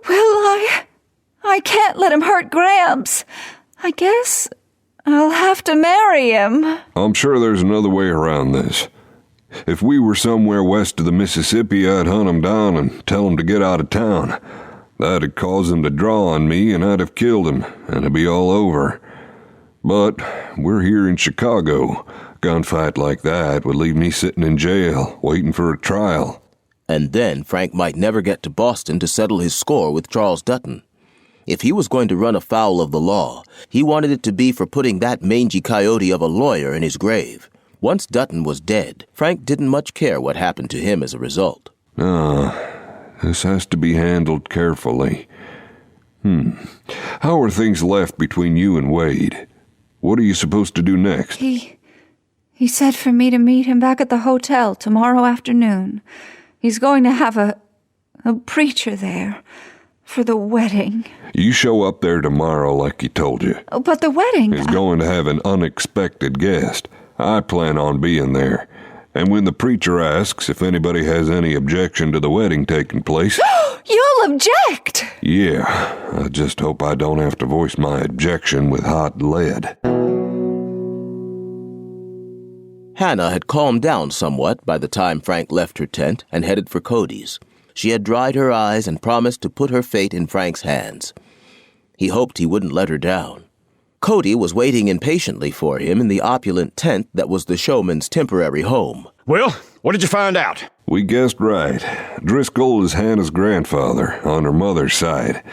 Well, I can't let him hurt Gramps. I guess I'll have to marry him. I'm sure there's another way around this. If we were somewhere west of the Mississippi, I'd hunt him down and tell him to get out of town. That'd cause him to draw on me, and I'd have killed him, and it'd be all over. But we're here in Chicago. A gunfight like that would leave me sitting in jail, waiting for a trial. And then Frank might never get to Boston to settle his score with Charles Dutton. If he was going to run afoul of the law, he wanted it to be for putting that mangy coyote of a lawyer in his grave. Once Dutton was dead, Frank didn't much care what happened to him as a result. This has to be handled carefully. How are things left between you and Wade? What are you supposed to do next? He said for me to meet him back at the hotel tomorrow afternoon. He's going to have a preacher there for the wedding. You show up there tomorrow like he told you. But the wedding... He's going to have an unexpected guest. I plan on being there. And when the preacher asks if anybody has any objection to the wedding taking place... You'll object! Yeah, I just hope I don't have to voice my objection with hot lead. Hannah had calmed down somewhat by the time Frank left her tent and headed for Cody's. She had dried her eyes and promised to put her fate in Frank's hands. He hoped he wouldn't let her down. Cody was waiting impatiently for him in the opulent tent that was the showman's temporary home. Well, what did you find out? We guessed right. Driscoll is Hannah's grandfather on her mother's side,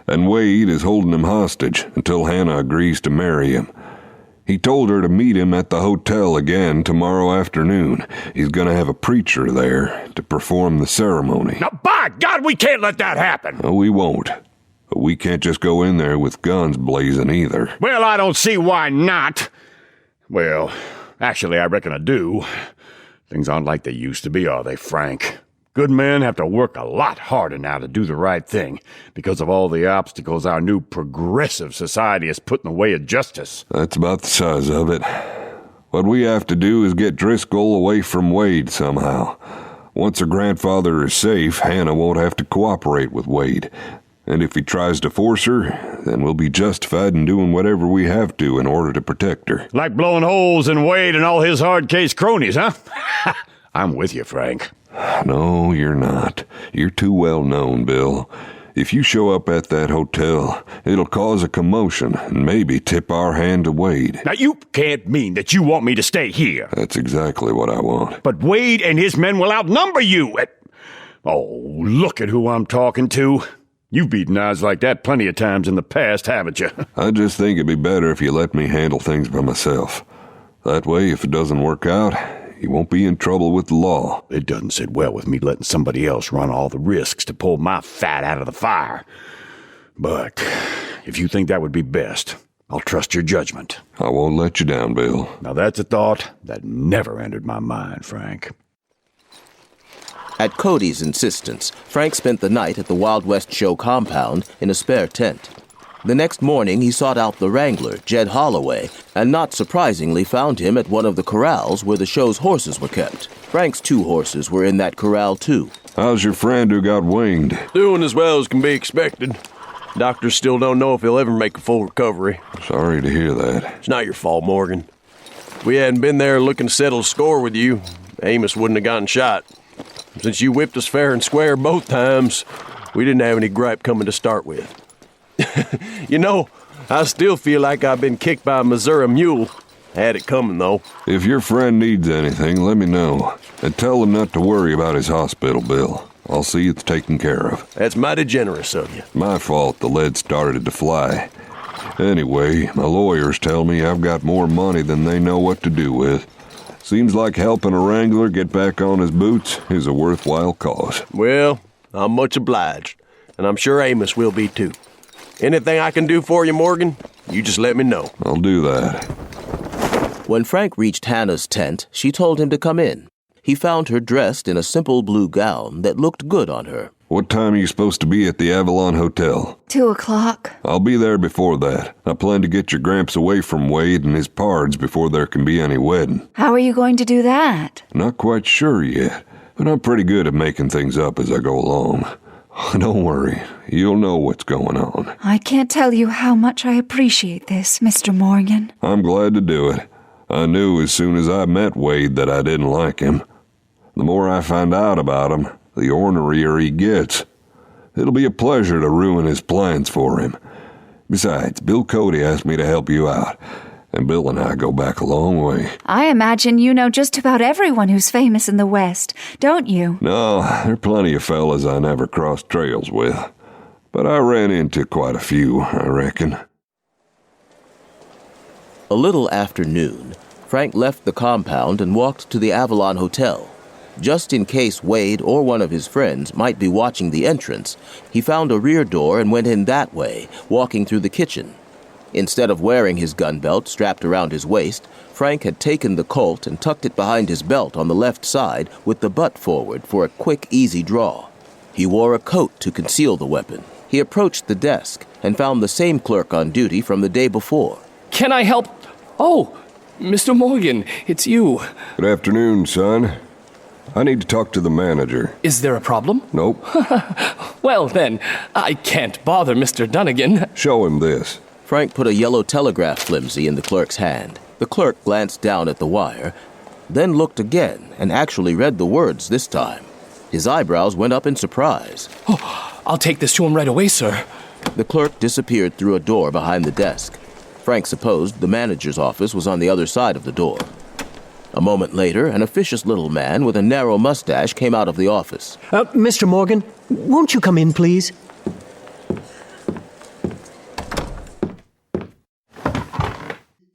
and Wade is holding him hostage until Hannah agrees to marry him. He told her to meet him at the hotel again tomorrow afternoon. He's going to have a preacher there to perform the ceremony. Now, by God, we can't let that happen! No, we won't. But we can't just go in there with guns blazing either. Well, I don't see why not. Well, actually, I reckon I do. Things aren't like they used to be, are they, Frank? Good men have to work a lot harder now to do the right thing because of all the obstacles our new progressive society has put in the way of justice. That's about the size of it. What we have to do is get Driscoll away from Wade somehow. Once her grandfather is safe, Hannah won't have to cooperate with Wade. And if he tries to force her, then we'll be justified in doing whatever we have to in order to protect her. Like blowing holes in Wade and all his hard-case cronies, huh? I'm with you, Frank. No, you're not. You're too well known, Bill. If you show up at that hotel, it'll cause a commotion and maybe tip our hand to Wade. Now, you can't mean that you want me to stay here. That's exactly what I want. But Wade and his men will outnumber you. Oh, look at who I'm talking to. You've beaten odds like that plenty of times in the past, haven't you? I just think it'd be better if you let me handle things by myself. That way, if it doesn't work out, you won't be in trouble with the law. It doesn't sit well with me letting somebody else run all the risks to pull my fat out of the fire. But if you think that would be best, I'll trust your judgment. I won't let you down, Bill. Now that's a thought that never entered my mind, Frank. At Cody's insistence, Frank spent the night at the Wild West Show compound in a spare tent. The next morning, he sought out the wrangler, Jed Holloway, and not surprisingly found him at one of the corrals where the show's horses were kept. Frank's 2 horses were in that corral, too. How's your friend who got winged? Doing as well as can be expected. Doctors still don't know if he'll ever make a full recovery. Sorry to hear that. It's not your fault, Morgan. If we hadn't been there looking to settle a score with you, Amos wouldn't have gotten shot. Since you whipped us fair and square both times, we didn't have any gripe coming to start with. You know, I still feel like I've been kicked by a Missouri mule. Had it coming, though. If your friend needs anything, let me know. And tell him not to worry about his hospital bill. I'll see it's taken care of. That's mighty generous of you. My fault the lead started to fly. Anyway, my lawyers tell me I've got more money than they know what to do with. Seems like helping a wrangler get back on his boots is a worthwhile cause. Well, I'm much obliged, and I'm sure Amos will be too. Anything I can do for you, Morgan, you just let me know. I'll do that. When Frank reached Hannah's tent, she told him to come in. He found her dressed in a simple blue gown that looked good on her. What time are you supposed to be at the Avalon Hotel? 2:00. I'll be there before that. I plan to get your Gramps away from Wade and his pards before there can be any wedding. How are you going to do that? Not quite sure yet, but I'm pretty good at making things up as I go along. Don't worry, you'll know what's going on. I can't tell you how much I appreciate this, Mr. Morgan. I'm glad to do it. I knew as soon as I met Wade that I didn't like him. The more I find out about him, the ornerier he gets. It'll be a pleasure to ruin his plans for him. Besides, Bill Cody asked me to help you out, and Bill and I go back a long way. I imagine you know just about everyone who's famous in the West, don't you? No, there are plenty of fellas I never crossed trails with, but I ran into quite a few, I reckon. A little after noon, Frank left the compound and walked to the Avalon Hotel. Just in case Wade or one of his friends might be watching the entrance, he found a rear door and went in that way, walking through the kitchen. Instead of wearing his gun belt strapped around his waist, Frank had taken the Colt and tucked it behind his belt on the left side with the butt forward for a quick, easy draw. He wore a coat to conceal the weapon. He approached the desk and found the same clerk on duty from the day before. Can I help? Oh, Mr. Morgan, it's you. Good afternoon, son. I need to talk to the manager. Is there a problem? Nope. Well, then, I can't bother Mr. Dunnigan. Show him this. Frank put a yellow telegraph flimsy in the clerk's hand. The clerk glanced down at the wire, then looked again and actually read the words this time. His eyebrows went up in surprise. Oh, I'll take this to him right away, sir. The clerk disappeared through a door behind the desk. Frank supposed the manager's office was on the other side of the door. A moment later, an officious little man with a narrow mustache came out of the office. Mr. Morgan, won't you come in, please?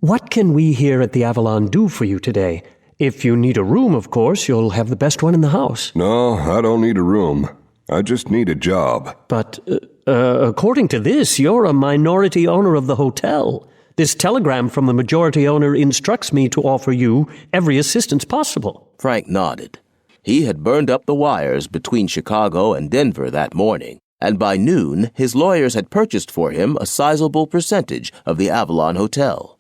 What can we here at the Avalon do for you today? If you need a room, of course, you'll have the best one in the house. No, I don't need a room. I just need a job. But, according to this, you're a minority owner of the hotel. This telegram from the majority owner instructs me to offer you every assistance possible. Frank nodded. He had burned up the wires between Chicago and Denver that morning, and by noon, his lawyers had purchased for him a sizable percentage of the Avalon Hotel.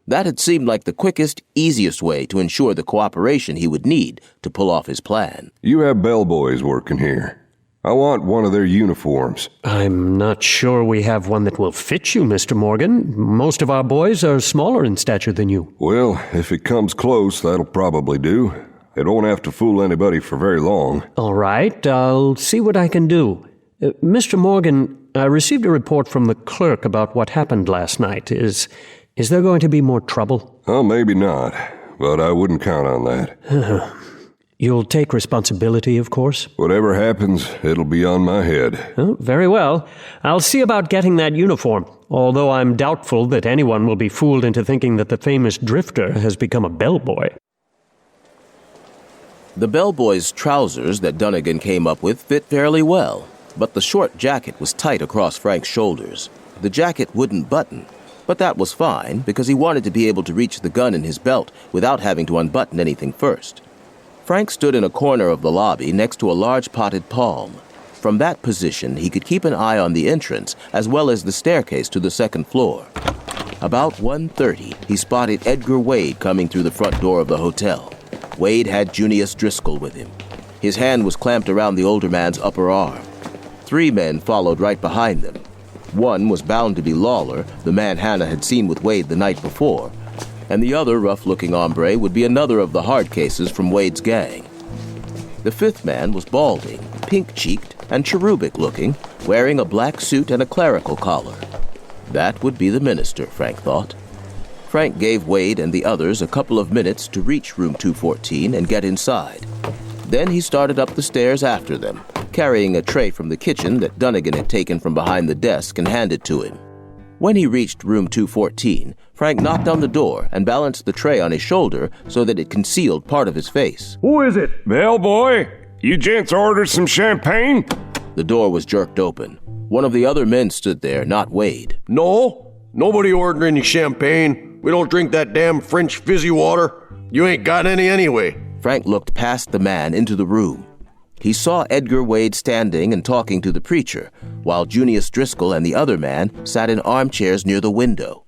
That had seemed like the quickest, easiest way to ensure the cooperation he would need to pull off his plan. You have bellboys working here. I want one of their uniforms. I'm not sure we have one that will fit you, Mr. Morgan. Most of our boys are smaller in stature than you. Well, if it comes close, that'll probably do. It won't have to fool anybody for very long. All right, I'll see what I can do. Mr. Morgan, I received a report from the clerk about what happened last night. Is there going to be more trouble? Oh, maybe not, but I wouldn't count on that. You'll take responsibility, of course? Whatever happens, it'll be on my head. Oh, very well. I'll see about getting that uniform, although I'm doubtful that anyone will be fooled into thinking that the famous drifter has become a bellboy. The bellboy's trousers that Dunnigan came up with fit fairly well, but the short jacket was tight across Frank's shoulders. The jacket wouldn't button, but that was fine because he wanted to be able to reach the gun in his belt without having to unbutton anything first. Frank stood in a corner of the lobby next to a large potted palm. From that position, he could keep an eye on the entrance as well as the staircase to the second floor. About 1:30, he spotted Edgar Wade coming through the front door of the hotel. Wade had Junius Driscoll with him. His hand was clamped around the older man's upper arm. 3 men followed right behind them. One was bound to be Lawler, the man Hannah had seen with Wade the night before, and the other rough-looking hombre would be another of the hard cases from Wade's gang. The 5th man was balding, pink-cheeked, and cherubic-looking, wearing a black suit and a clerical collar. That would be the minister, Frank thought. Frank gave Wade and the others a couple of minutes to reach room 214 and get inside. Then he started up the stairs after them, carrying a tray from the kitchen that Dunnigan had taken from behind the desk and handed to him. When he reached room 214, Frank knocked on the door and balanced the tray on his shoulder so that it concealed part of his face. Who is it? Bellboy, you gents ordered some champagne? The door was jerked open. One of the other men stood there, not Wade. No, nobody ordered any champagne. We don't drink that damn French fizzy water. You ain't got any anyway. Frank looked past the man into the room. He saw Edgar Wade standing and talking to the preacher, while Junius Driscoll and the other man sat in armchairs near the window.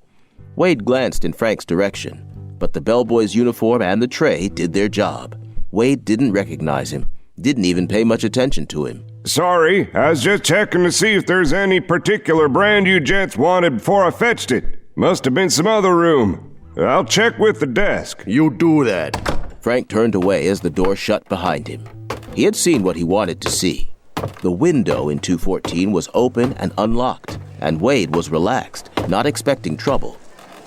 Wade glanced in Frank's direction, but the bellboy's uniform and the tray did their job. Wade didn't recognize him, didn't even pay much attention to him. Sorry, I was just checking to see if there's any particular brand you gents wanted before I fetched it. Must have been some other room. I'll check with the desk. You do that. Frank turned away as the door shut behind him. He had seen what he wanted to see. The window in 214 was open and unlocked, and Wade was relaxed, not expecting trouble.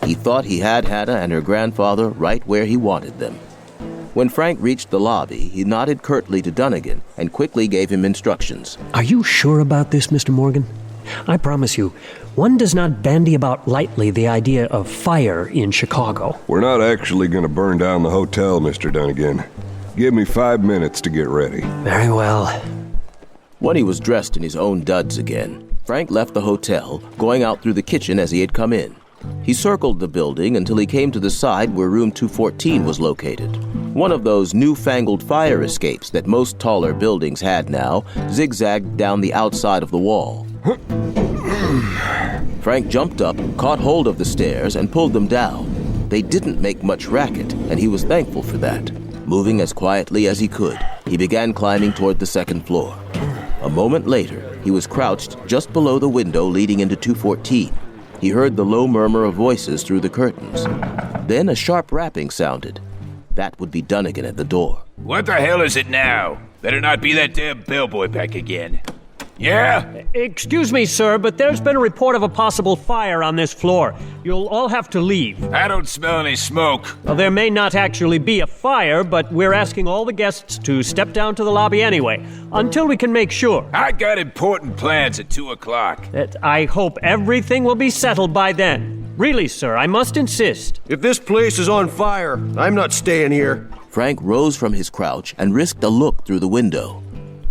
He thought he had Hannah and her grandfather right where he wanted them. When Frank reached the lobby, he nodded curtly to Dunnigan and quickly gave him instructions. Are you sure about this, Mr. Morgan? I promise you, one does not bandy about lightly the idea of fire in Chicago. We're not actually going to burn down the hotel, Mr. Dunnigan. Give me 5 minutes to get ready. Very well. When he was dressed in his own duds again, Frank left the hotel, going out through the kitchen as he had come in. He circled the building until he came to the side where room 214 was located. One of those newfangled fire escapes that most taller buildings had now zigzagged down the outside of the wall. Frank jumped up, caught hold of the stairs, and pulled them down. They didn't make much racket, and he was thankful for that. Moving as quietly as he could, he began climbing toward the second floor. A moment later, he was crouched just below the window leading into 214. He heard the low murmur of voices through the curtains. Then a sharp rapping sounded. That would be Dunnigan at the door. What the hell is it now? Better not be that damn bellboy back again. Yeah? Excuse me, sir, but there's been a report of a possible fire on this floor. You'll all have to leave. I don't smell any smoke. Well, there may not actually be a fire, but we're asking all the guests to step down to the lobby anyway, until we can make sure. I got important plans at 2 o'clock. I hope everything will be settled by then. Really, sir, I must insist. If this place is on fire, I'm not staying here. Frank rose from his crouch and risked a look through the window.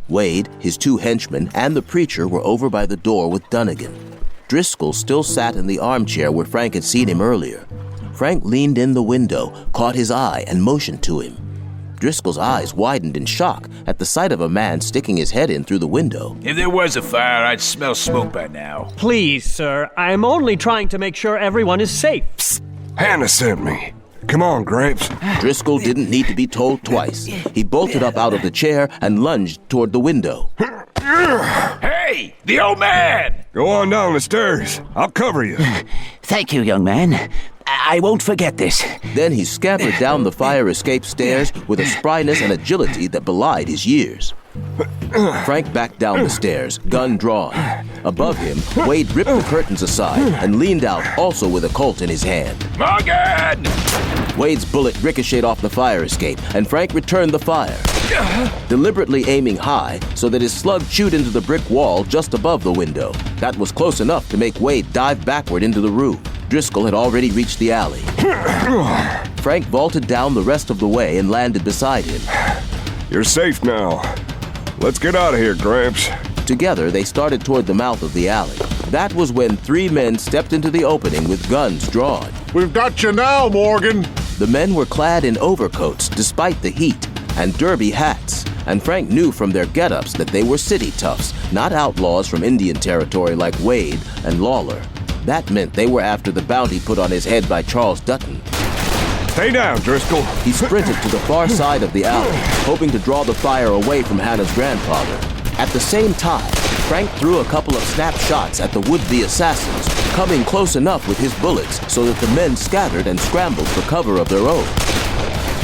Wade, his two henchmen, and the preacher were over by the door with Dunnigan. Driscoll still sat in the armchair where Frank had seen him earlier. Frank leaned in the window, caught his eye, and motioned to him. Driscoll's eyes widened in shock at the sight of a man sticking his head in through the window. If there was a fire, I'd smell smoke by now. Please, sir, I'm only trying to make sure everyone is safe. Psst. Hannah sent me. Come on, Gramps. Driscoll didn't need to be told twice. He bolted up out of the chair and lunged toward the window. Hey, the old man! Go on down the stairs. I'll cover you. Thank you, young man. I won't forget this. Then he scampered down the fire escape stairs with a spryness and agility that belied his years. Frank backed down the stairs, gun drawn. Above him, Wade ripped the curtains aside and leaned out, also with a Colt in his hand. Morgan! Wade's bullet ricocheted off the fire escape, and Frank returned the fire, deliberately aiming high so that his slug chewed into the brick wall just above the window. That was close enough to make Wade dive backward into the room. Driscoll had already reached the alley. Frank vaulted down the rest of the way and landed beside him. You're safe now. Let's get out of here, Gramps. Together, they started toward the mouth of the alley. That was when three men stepped into the opening with guns drawn. We've got you now, Morgan. The men were clad in overcoats despite the heat and derby hats, and Frank knew from their get-ups that they were city toughs, not outlaws from Indian territory like Wade and Lawler. That meant they were after the bounty put on his head by Charles Dutton. Stay down, Driscoll. He sprinted to the far side of the alley, hoping to draw the fire away from Hannah's grandfather. At the same time, Frank threw a couple of snap shots at the would-be assassins, coming close enough with his bullets so that the men scattered and scrambled for cover of their own.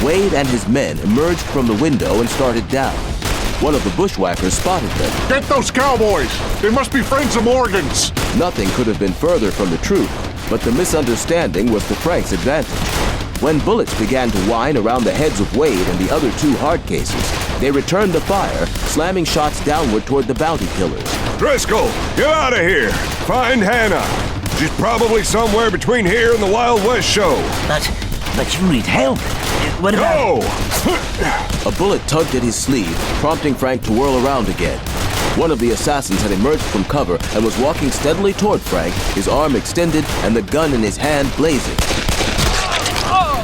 Wade and his men emerged from the window and started down. One of the bushwhackers spotted them. Get those cowboys! They must be friends of Morgan's! Nothing could have been further from the truth, but the misunderstanding was to Frank's advantage. When bullets began to whine around the heads of Wade and the other two hard cases, They returned the fire, slamming shots downward toward the bounty killers. Driscoll, get out of here! Find Hannah! She's probably somewhere between here and the Wild West show. But you need help. What about... A bullet tugged at his sleeve, prompting Frank to whirl around again. One of the assassins had emerged from cover and was walking steadily toward Frank, his arm extended and the gun in his hand blazing.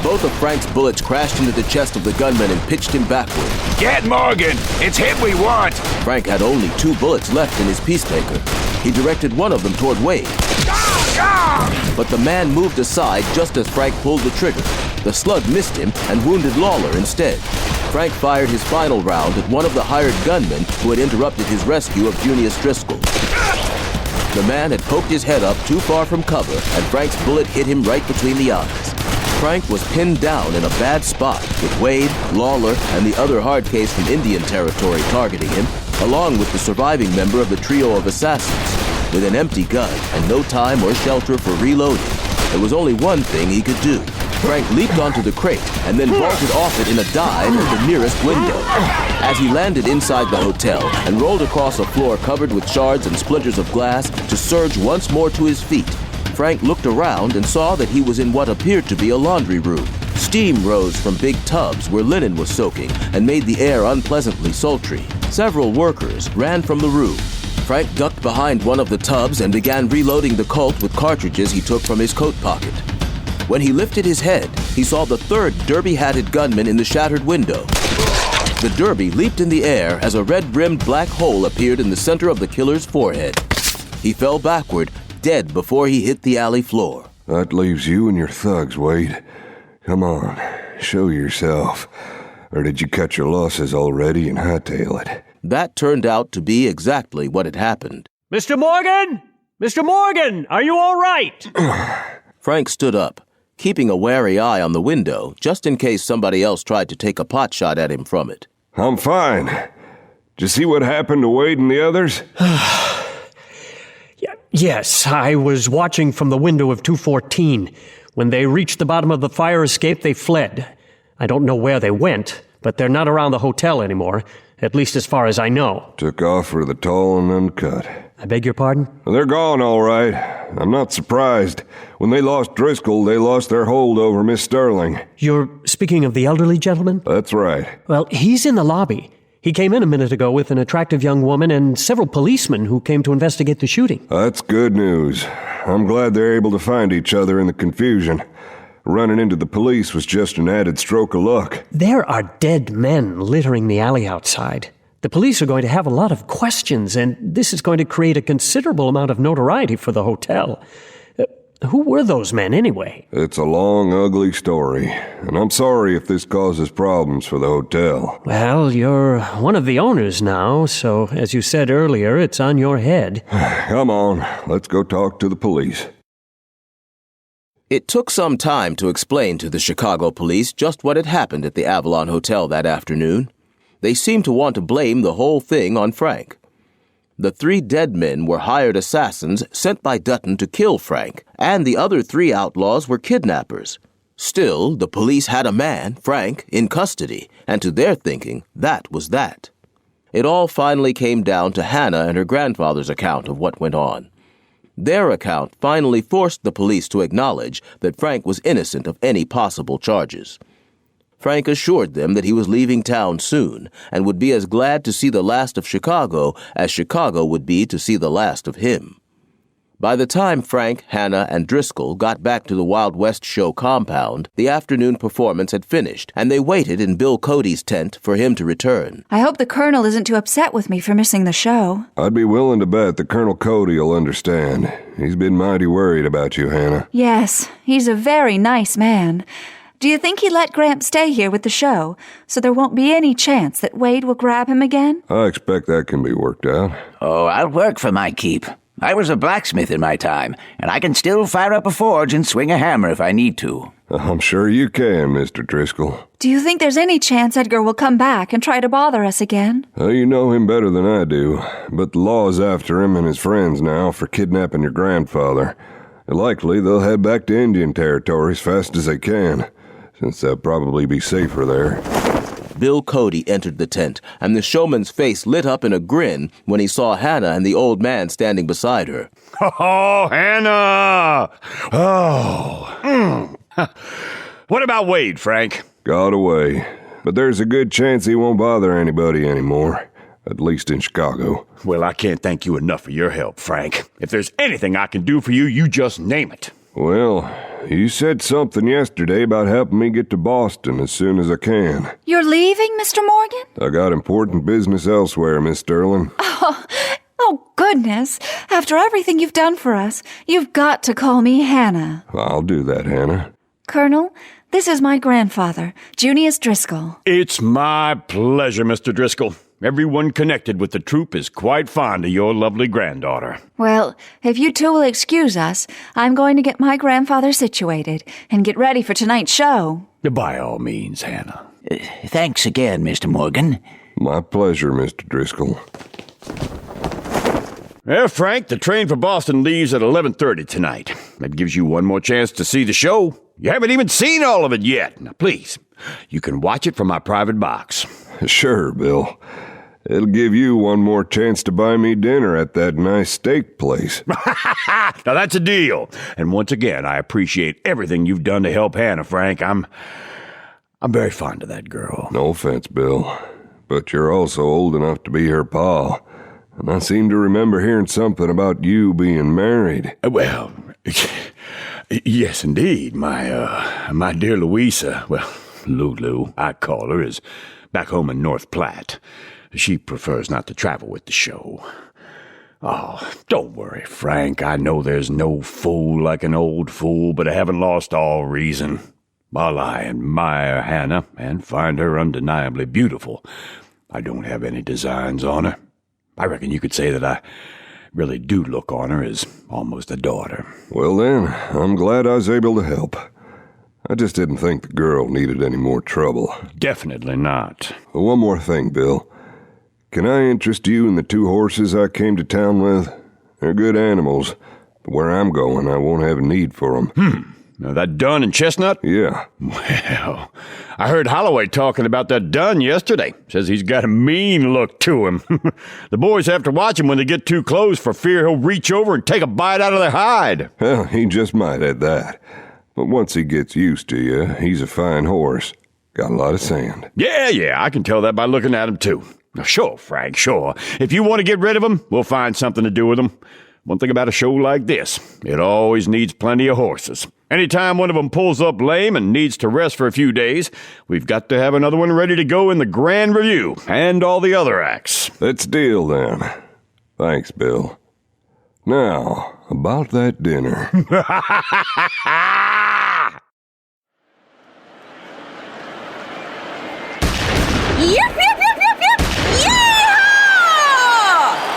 Both of Frank's bullets crashed into the chest of the gunman and pitched him backward. Get Morgan! It's him we want! Frank had only 2 bullets left in his peacemaker. He directed one of them toward Wade. But the man moved aside just as Frank pulled the trigger. The slug missed him and wounded Lawler instead. Frank fired his final round at one of the hired gunmen who had interrupted his rescue of Junius Driscoll. The man had poked his head up too far from cover, and Frank's bullet hit him right between the eyes. Frank was pinned down in a bad spot, with Wade, Lawler, and the other hard case from Indian Territory targeting him, along with the surviving member of the trio of assassins. With an empty gun and no time or shelter for reloading, there was only one thing he could do. Frank leaped onto the crate and then vaulted off it in a dive at the nearest window. As he landed inside the hotel and rolled across a floor covered with shards and splinters of glass to surge once more to his feet, Frank looked around and saw that he was in what appeared to be a laundry room. Steam rose from big tubs where linen was soaking and made the air unpleasantly sultry. Several workers ran from the room. Frank ducked behind one of the tubs and began reloading the Colt with cartridges he took from his coat pocket. When he lifted his head, he saw the third derby-hatted gunman in the shattered window. The derby leaped in the air as a red-rimmed black hole appeared in the center of the killer's forehead. He fell backward, dead before he hit the alley floor. That leaves you and your thugs, Wade. Come on, show yourself. Or did you cut your losses already and hightail it? That turned out to be exactly what had happened. Mr. Morgan! Mr. Morgan, are you all right? Frank stood up, keeping a wary eye on the window, just in case somebody else tried to take a pot shot at him from it. I'm fine. Did you see what happened to Wade and the others? Yes, I was watching from the window of 214. When they reached the bottom of the fire escape, they fled. I don't know where they went, but they're not around the hotel anymore, at least as far as I know. Took off for the tall and uncut. I beg your pardon? Well, they're gone, all right. I'm not surprised. When they lost Driscoll, they lost their hold over Miss Sterling. You're speaking of the elderly gentleman? That's right. Well, he's in the lobby. He came in a minute ago with an attractive young woman and several policemen who came to investigate the shooting. That's good news. I'm glad they're able to find each other in the confusion. Running into the police was just an added stroke of luck. There are dead men littering the alley outside. The police are going to have a lot of questions, and this is going to create a considerable amount of notoriety for the hotel. Who were those men, anyway? It's a long, ugly story, and I'm sorry if this causes problems for the hotel. Well, you're one of the owners now, so as you said earlier, it's on your head. Come on, let's go talk to the police. It took some time to explain to the Chicago police just what had happened at the Avalon Hotel that afternoon. They seemed to want to blame the whole thing on Frank. The 3 dead men were hired assassins sent by Dutton to kill Frank, and the other 3 outlaws were kidnappers. Still, the police had a man, Frank, in custody, and to their thinking, that was that. It all finally came down to Hannah and her grandfather's account of what went on. Their account finally forced the police to acknowledge that Frank was innocent of any possible charges. Frank assured them that he was leaving town soon and would be as glad to see the last of Chicago as Chicago would be to see the last of him. By the time Frank, Hannah, and Driscoll got back to the Wild West show compound, the afternoon performance had finished, and they waited in Bill Cody's tent for him to return. I hope the Colonel isn't too upset with me for missing the show. I'd be willing to bet that Colonel Cody will understand. He's been mighty worried about you, Hannah. Yes, he's a very nice man. Do you think he'd let Gramp stay here with the show, so there won't be any chance that Wade will grab him again? I expect that can be worked out. Oh, I'll work for my keep. I was a blacksmith in my time, and I can still fire up a forge and swing a hammer if I need to. I'm sure you can, Mr. Driscoll. Do you think there's any chance Edgar will come back and try to bother us again? You know him better than I do, but the law's after him and his friends now for kidnapping your grandfather. Likely they'll head back to Indian Territory as fast as they can, since they'll probably be safer there. Bill Cody entered the tent, and the showman's face lit up in a grin when he saw Hannah and the old man standing beside her. Oh, Hannah! Oh. What about Wade, Frank? Got away. But there's a good chance he won't bother anybody anymore. At least in Chicago. Well, I can't thank you enough for your help, Frank. If there's anything I can do for you, you just name it. Well, you said something yesterday about helping me get to Boston as soon as I can. You're leaving, Mr. Morgan? I got important business elsewhere, Miss Sterling. Oh, goodness. After everything you've done for us, you've got to call me Hannah. I'll do that, Hannah. Colonel, this is my grandfather, Junius Driscoll. It's my pleasure, Mr. Driscoll. Everyone connected with the troop is quite fond of your lovely granddaughter. Well, if you two will excuse us, I'm going to get my grandfather situated and get ready for tonight's show. By all means, Hannah. Thanks again, Mr. Morgan. My pleasure, Mr. Driscoll. Well, Frank, the train for Boston leaves at 11:30 tonight. That gives you one more chance to see the show. You haven't even seen all of it yet. Now, please, you can watch it from my private box. Sure, Bill. It'll give you one more chance to buy me dinner at that nice steak place. Now that's a deal. And once again, I appreciate everything you've done to help Hannah, Frank. I'm very fond of that girl. No offense, Bill. But you're also old enough to be her pa. And I seem to remember hearing something about you being married. Well, yes, indeed. My dear Louisa, well, Lulu, I call her, is back home in North Platte. She prefers not to travel with the show. Oh, don't worry, Frank. I know there's no fool like an old fool, but I haven't lost all reason. While I admire Hannah and find her undeniably beautiful, I don't have any designs on her. I reckon you could say that I really do look on her as almost a daughter. Well then, I'm glad I was able to help. I just didn't think the girl needed any more trouble. Definitely not. One more thing, Bill. Can I interest you in the 2 horses I came to town with? They're good animals, but where I'm going, I won't have a need for them. Now that Dunn and Chestnut? Yeah. Well, I heard Holloway talking about that Dunn yesterday. Says he's got a mean look to him. The boys have to watch him when they get too close for fear he'll reach over and take a bite out of their hide. Well, he just might at that. But once he gets used to you, he's a fine horse. Got a lot of sand. Yeah, I can tell that by looking at him, too. Sure, Frank, sure. If you want to get rid of him, we'll find something to do with him. One thing about a show like this, it always needs plenty of horses. Anytime one of them pulls up lame and needs to rest for a few days, we've got to have another one ready to go in the Grand Review and all the other acts. Let's deal, then. Thanks, Bill. Now, about that dinner.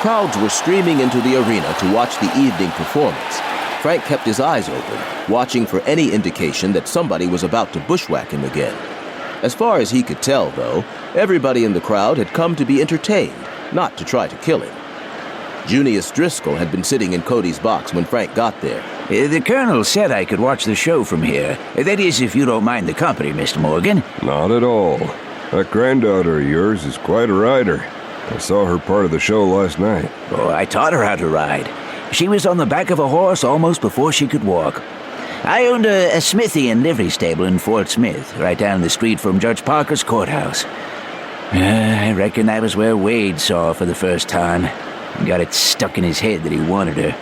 Crowds were streaming into the arena to watch the evening performance. Frank kept his eyes open, watching for any indication that somebody was about to bushwhack him again. As far as he could tell, though, everybody in the crowd had come to be entertained, not to try to kill him. Junius Driscoll had been sitting in Cody's box when Frank got there. The Colonel said I could watch the show from here. That is, if you don't mind the company, Mr. Morgan. Not at all. That granddaughter of yours is quite a rider. I saw her part of the show last night. Oh, I taught her how to ride. She was on the back of a horse almost before she could walk. I owned a smithy and livery stable in Fort Smith, right down the street from Judge Parker's courthouse. I reckon that was where Wade saw her for the first time and got it stuck in his head that he wanted her.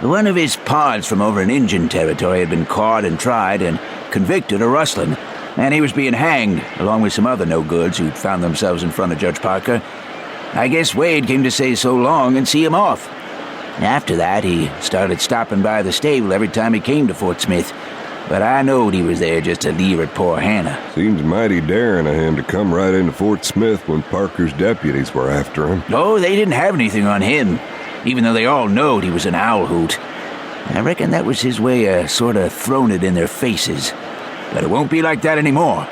One of his pards from over in Indian territory had been caught and tried and convicted of rustling, and he was being hanged, along with some other no-goods who'd found themselves in front of Judge Parker. I guess Wade came to say so long and see him off. After that, he started stopping by the stable every time he came to Fort Smith, but I knowed he was there just to leave at poor Hannah. Seems mighty daring of him to come right into Fort Smith when Parker's deputies were after him. No, they didn't have anything on him, even though they all knowed he was an owl hoot. I reckon that was his way of sort of throwing it in their faces. But it won't be like that anymore.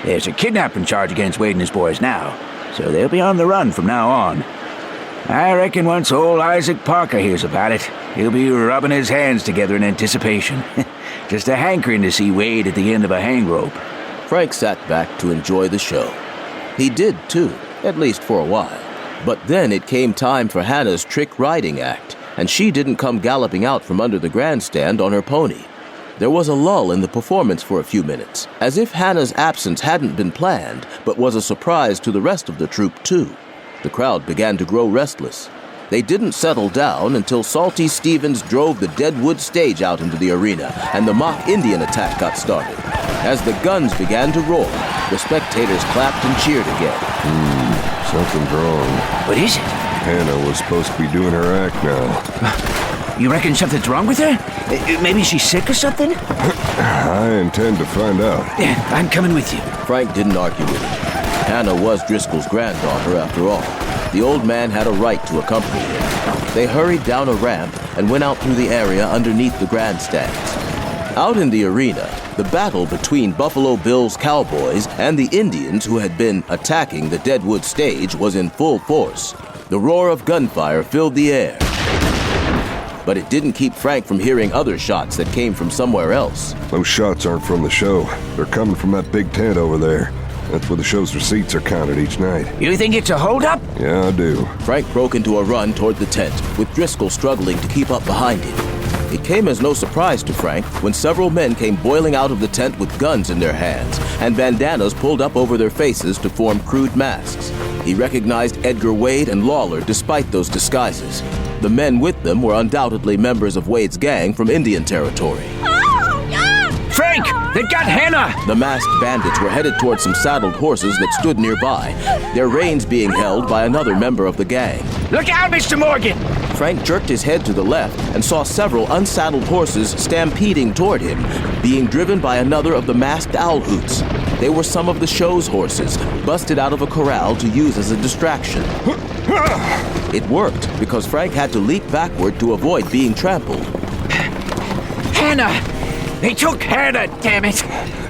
There's a kidnapping charge against Wade and his boys now, so they'll be on the run from now on. I reckon once old Isaac Parker hears about it, he'll be rubbing his hands together in anticipation. Just a hankering to see Wade at the end of a hang rope. Frank sat back to enjoy the show. He did, too, at least for a while. But then it came time for Hannah's trick riding act, and she didn't come galloping out from under the grandstand on her pony. There was a lull in the performance for a few minutes, as if Hannah's absence hadn't been planned, but was a surprise to the rest of the troupe, too. The crowd began to grow restless. They didn't settle down until Salty Stevens drove the Deadwood stage out into the arena, and the mock Indian attack got started. As the guns began to roar, the spectators clapped and cheered again. Something's wrong. What is it? Hannah was supposed to be doing her act now. You reckon something's wrong with her? Maybe she's sick or something? I intend to find out. Yeah, I'm coming with you. Frank didn't argue with him. Hannah was Driscoll's granddaughter, after all. The old man had a right to accompany him. They hurried down a ramp and went out through the area underneath the grandstands. Out in the arena, the battle between Buffalo Bill's cowboys and the Indians who had been attacking the Deadwood stage was in full force. The roar of gunfire filled the air. But it didn't keep Frank from hearing other shots that came from somewhere else. Those shots aren't from the show. They're coming from that big tent over there. That's where the show's receipts are counted each night. You think it's a holdup? Yeah, I do. Frank broke into a run toward the tent, with Driscoll struggling to keep up behind him. It came as no surprise to Frank when several men came boiling out of the tent with guns in their hands and bandanas pulled up over their faces to form crude masks. He recognized Edgar Wade and Lawler despite those disguises. The men with them were undoubtedly members of Wade's gang from Indian Territory. Frank! They've got Hannah! The masked bandits were headed towards some saddled horses that stood nearby, their reins being held by another member of the gang. Look out, Mr. Morgan! Frank jerked his head to the left and saw several unsaddled horses stampeding toward him, being driven by another of the masked owl hoots. They were some of the show's horses, busted out of a corral to use as a distraction. It worked because Frank had to leap backward to avoid being trampled. Hannah! They took Hannah, damn it!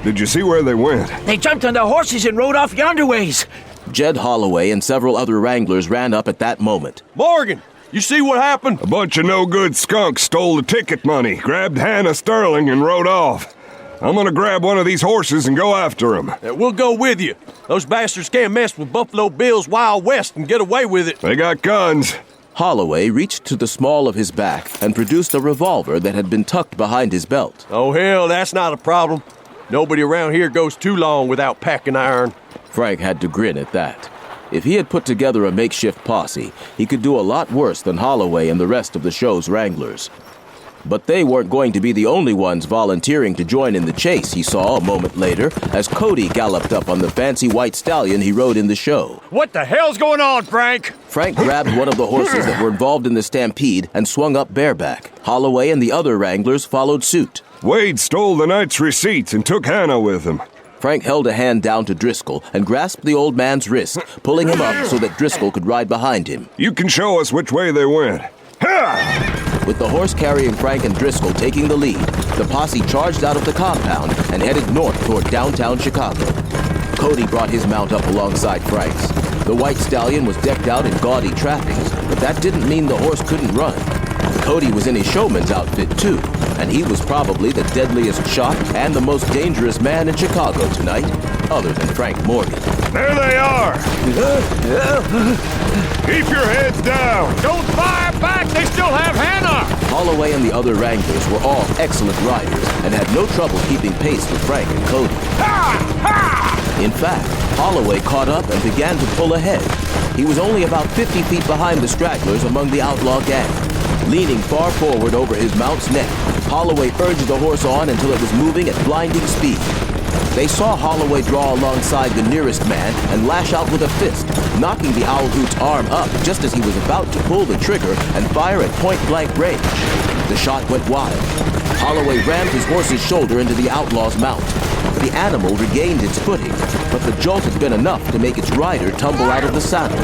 Did you see where they went? They jumped on the horses and rode off yonder ways. Jed Holloway and several other wranglers ran up at that moment. Morgan, you see what happened? A bunch of no-good skunks stole the ticket money, grabbed Hannah Sterling, and rode off. I'm gonna grab one of these horses and go after them. We'll go with you. Those bastards can't mess with Buffalo Bill's Wild West and get away with it. They got guns. Holloway reached to the small of his back and produced a revolver that had been tucked behind his belt. Oh, hell, that's not a problem. Nobody around here goes too long without packing iron. Frank had to grin at that. If he had put together a makeshift posse, he could do a lot worse than Holloway and the rest of the show's wranglers. But they weren't going to be the only ones volunteering to join in the chase, he saw a moment later, as Cody galloped up on the fancy white stallion he rode in the show. What the hell's going on, Frank? Frank grabbed one of the horses that were involved in the stampede and swung up bareback. Holloway and the other wranglers followed suit. Wade stole the night's receipts and took Hannah with him. Frank held a hand down to Driscoll and grasped the old man's wrist, pulling him up so that Driscoll could ride behind him. You can show us which way they went. Ha! With the horse carrying Frank and Driscoll taking the lead, the posse charged out of the compound and headed north toward downtown Chicago. Cody brought his mount up alongside Frank's. The white stallion was decked out in gaudy trappings, but that didn't mean the horse couldn't run. Cody was in his showman's outfit too, and he was probably the deadliest shot and the most dangerous man in Chicago tonight, other than Frank Morgan. There they are! Keep your heads down! Don't fire back! They still have Hannah! Holloway and the other wranglers were all excellent riders and had no trouble keeping pace with Frank and Cody. In fact, Holloway caught up and began to pull ahead. He was only about 50 feet behind the stragglers among the outlaw gang. Leaning far forward over his mount's neck, Holloway urged the horse on until it was moving at blinding speed. They saw Holloway draw alongside the nearest man and lash out with a fist, knocking the owl hoot's arm up just as he was about to pull the trigger and fire at point-blank range. The shot went wild. Holloway rammed his horse's shoulder into the outlaw's mount. The animal regained its footing, but the jolt had been enough to make its rider tumble out of the saddle.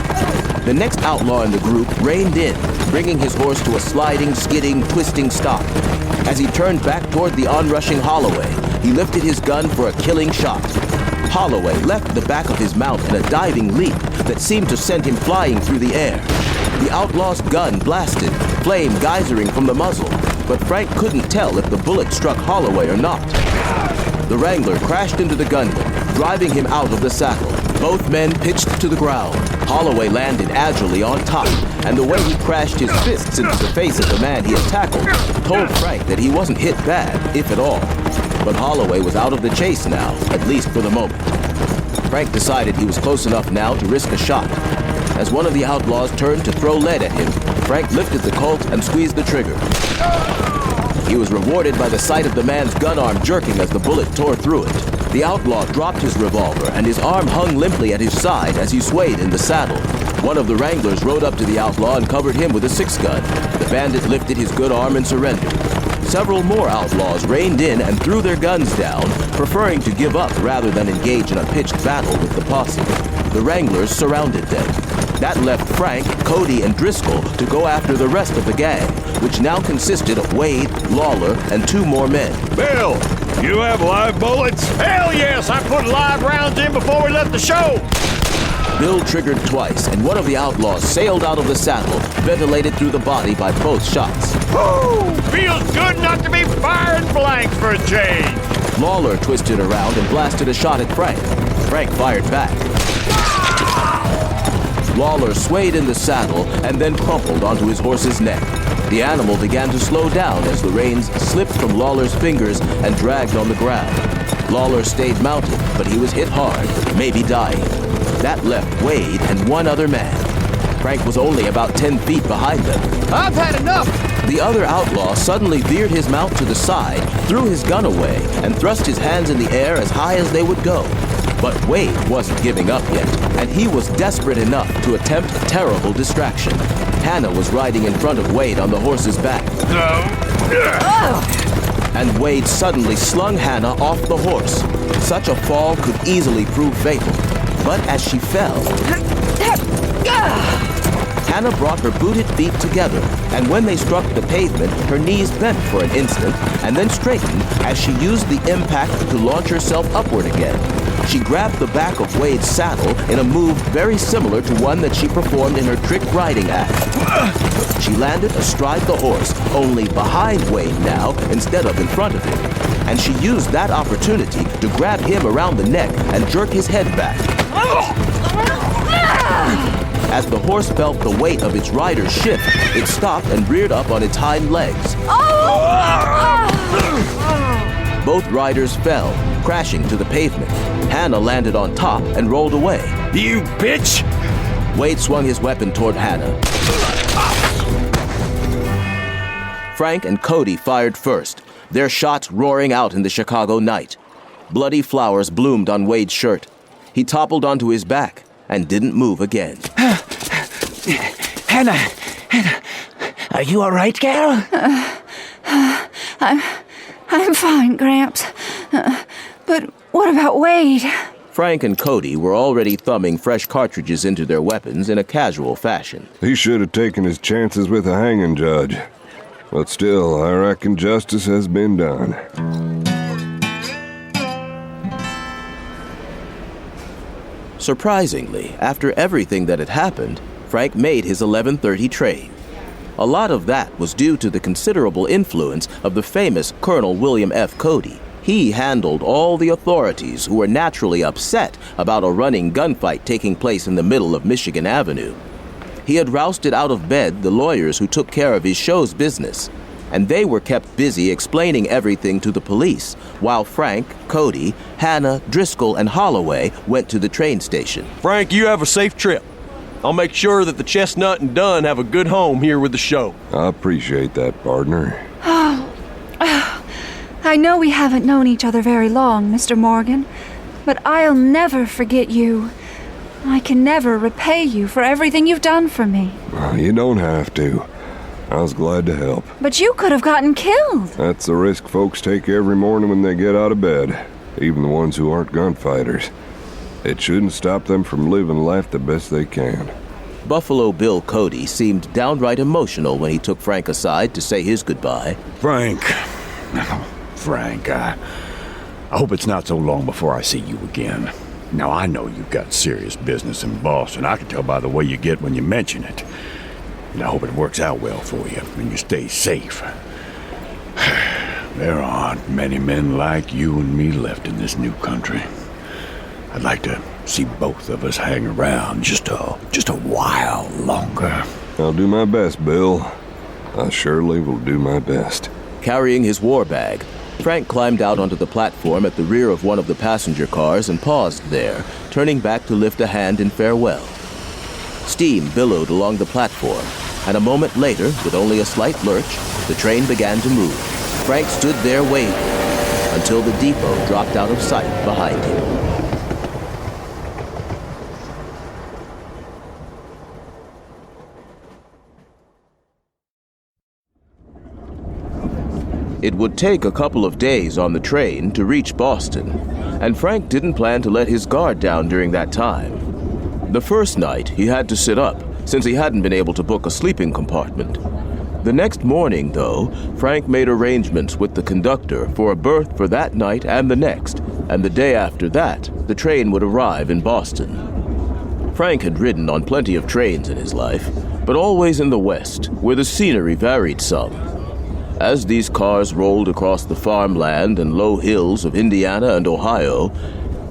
The next outlaw in the group reined in, bringing his horse to a sliding, skidding, twisting stop. As he turned back toward the onrushing Holloway, he lifted his gun for a killing shot. Holloway left the back of his mount in a diving leap that seemed to send him flying through the air. The outlaw's gun blasted, flame geysering from the muzzle, but Frank couldn't tell if the bullet struck Holloway or not. The wrangler crashed into the gunman, driving him out of the saddle. Both men pitched to the ground. Holloway landed agilely on top, and the way he crashed his fists into the face of the man he had tackled told Frank that he wasn't hit bad, if at all. But Holloway was out of the chase now, at least for the moment. Frank decided he was close enough now to risk a shot. As one of the outlaws turned to throw lead at him, Frank lifted the Colt and squeezed the trigger. He was rewarded by the sight of the man's gun arm jerking as the bullet tore through it. The outlaw dropped his revolver, and his arm hung limply at his side as he swayed in the saddle. One of the wranglers rode up to the outlaw and covered him with a 6-gun. The bandit lifted his good arm and surrendered. Several more outlaws reined in and threw their guns down, preferring to give up rather than engage in a pitched battle with the posse. The wranglers surrounded them. That left Frank, Cody, and Driscoll to go after the rest of the gang, which now consisted of Wade, Lawler, and 2 more men. Bill, you have live bullets? Hell yes, I put live rounds in before we left the show. Bill triggered twice, and one of the outlaws sailed out of the saddle, ventilated through the body by both shots. Woo! Feels good not to be firing blanks for a change. Lawler twisted around and blasted a shot at Frank. Frank fired back. Lawler swayed in the saddle and then crumpled onto his horse's neck. The animal began to slow down as the reins slipped from Lawler's fingers and dragged on the ground. Lawler stayed mounted, but he was hit hard, maybe dying. That left Wade and 1 other man. Frank was only about 10 feet behind them. I've had enough! The other outlaw suddenly veered his mount to the side, threw his gun away, and thrust his hands in the air as high as they would go. But Wade wasn't giving up yet, and he was desperate enough to attempt a terrible distraction. Hannah was riding in front of Wade on the horse's back. And Wade suddenly slung Hannah off the horse. Such a fall could easily prove fatal. But as she fell, Hannah brought her booted feet together, and when they struck the pavement, her knees bent for an instant, and then straightened as she used the impact to launch herself upward again. She grabbed the back of Wade's saddle in a move very similar to one that she performed in her trick riding act. She landed astride the horse, only behind Wade now instead of in front of him, and she used that opportunity to grab him around the neck and jerk his head back. As the horse felt the weight of its rider shift, it stopped and reared up on its hind legs. Both riders fell, crashing to the pavement. Hannah landed on top and rolled away. You bitch! Wade swung his weapon toward Hannah. Frank and Cody fired first, their shots roaring out in the Chicago night. Bloody flowers bloomed on Wade's shirt. He toppled onto his back and didn't move again. Hannah, are you all right, gal? I'm fine, Gramps. But what about Wade? Frank and Cody were already thumbing fresh cartridges into their weapons in a casual fashion. He should have taken his chances with a hanging judge. But still, I reckon justice has been done. Surprisingly, after everything that had happened, Frank made his 11:30 train. A lot of that was due to the considerable influence of the famous Colonel William F. Cody. He handled all the authorities who were naturally upset about a running gunfight taking place in the middle of Michigan Avenue. He had rousted out of bed the lawyers who took care of his show's business, and they were kept busy explaining everything to the police, while Frank, Cody, Hannah, Driscoll, and Holloway went to the train station. Frank, you have a safe trip. I'll make sure that the Chestnut and Dunn have a good home here with the show. I appreciate that, partner. I know we haven't known each other very long, Mr. Morgan, but I'll never forget you. I can never repay you for everything you've done for me. Well, you don't have to. I was glad to help. But you could have gotten killed. That's the risk folks take every morning when they get out of bed, even the ones who aren't gunfighters. It shouldn't stop them from living life the best they can. Buffalo Bill Cody seemed downright emotional when he took Frank aside to say his goodbye. Frank, I hope it's not so long before I see you again. Now, I know you've got serious business in Boston. I can tell by the way you get when you mention it. And I hope it works out well for you and you stay safe. There aren't many men like you and me left in this new country. I'd like to see both of us hang around just a while longer. I'll do my best, Bill. I surely will do my best. Carrying his war bag, Frank climbed out onto the platform at the rear of one of the passenger cars and paused there, turning back to lift a hand in farewell. Steam billowed along the platform, and a moment later, with only a slight lurch, the train began to move. Frank stood there waiting until the depot dropped out of sight behind him. It would take a couple of days on the train to reach Boston, and Frank didn't plan to let his guard down during that time. The first night, he had to sit up, since he hadn't been able to book a sleeping compartment. The next morning, though, Frank made arrangements with the conductor for a berth for that night and the next, and the day after that, the train would arrive in Boston. Frank had ridden on plenty of trains in his life, but always in the West, where the scenery varied some. As these cars rolled across the farmland and low hills of Indiana and Ohio,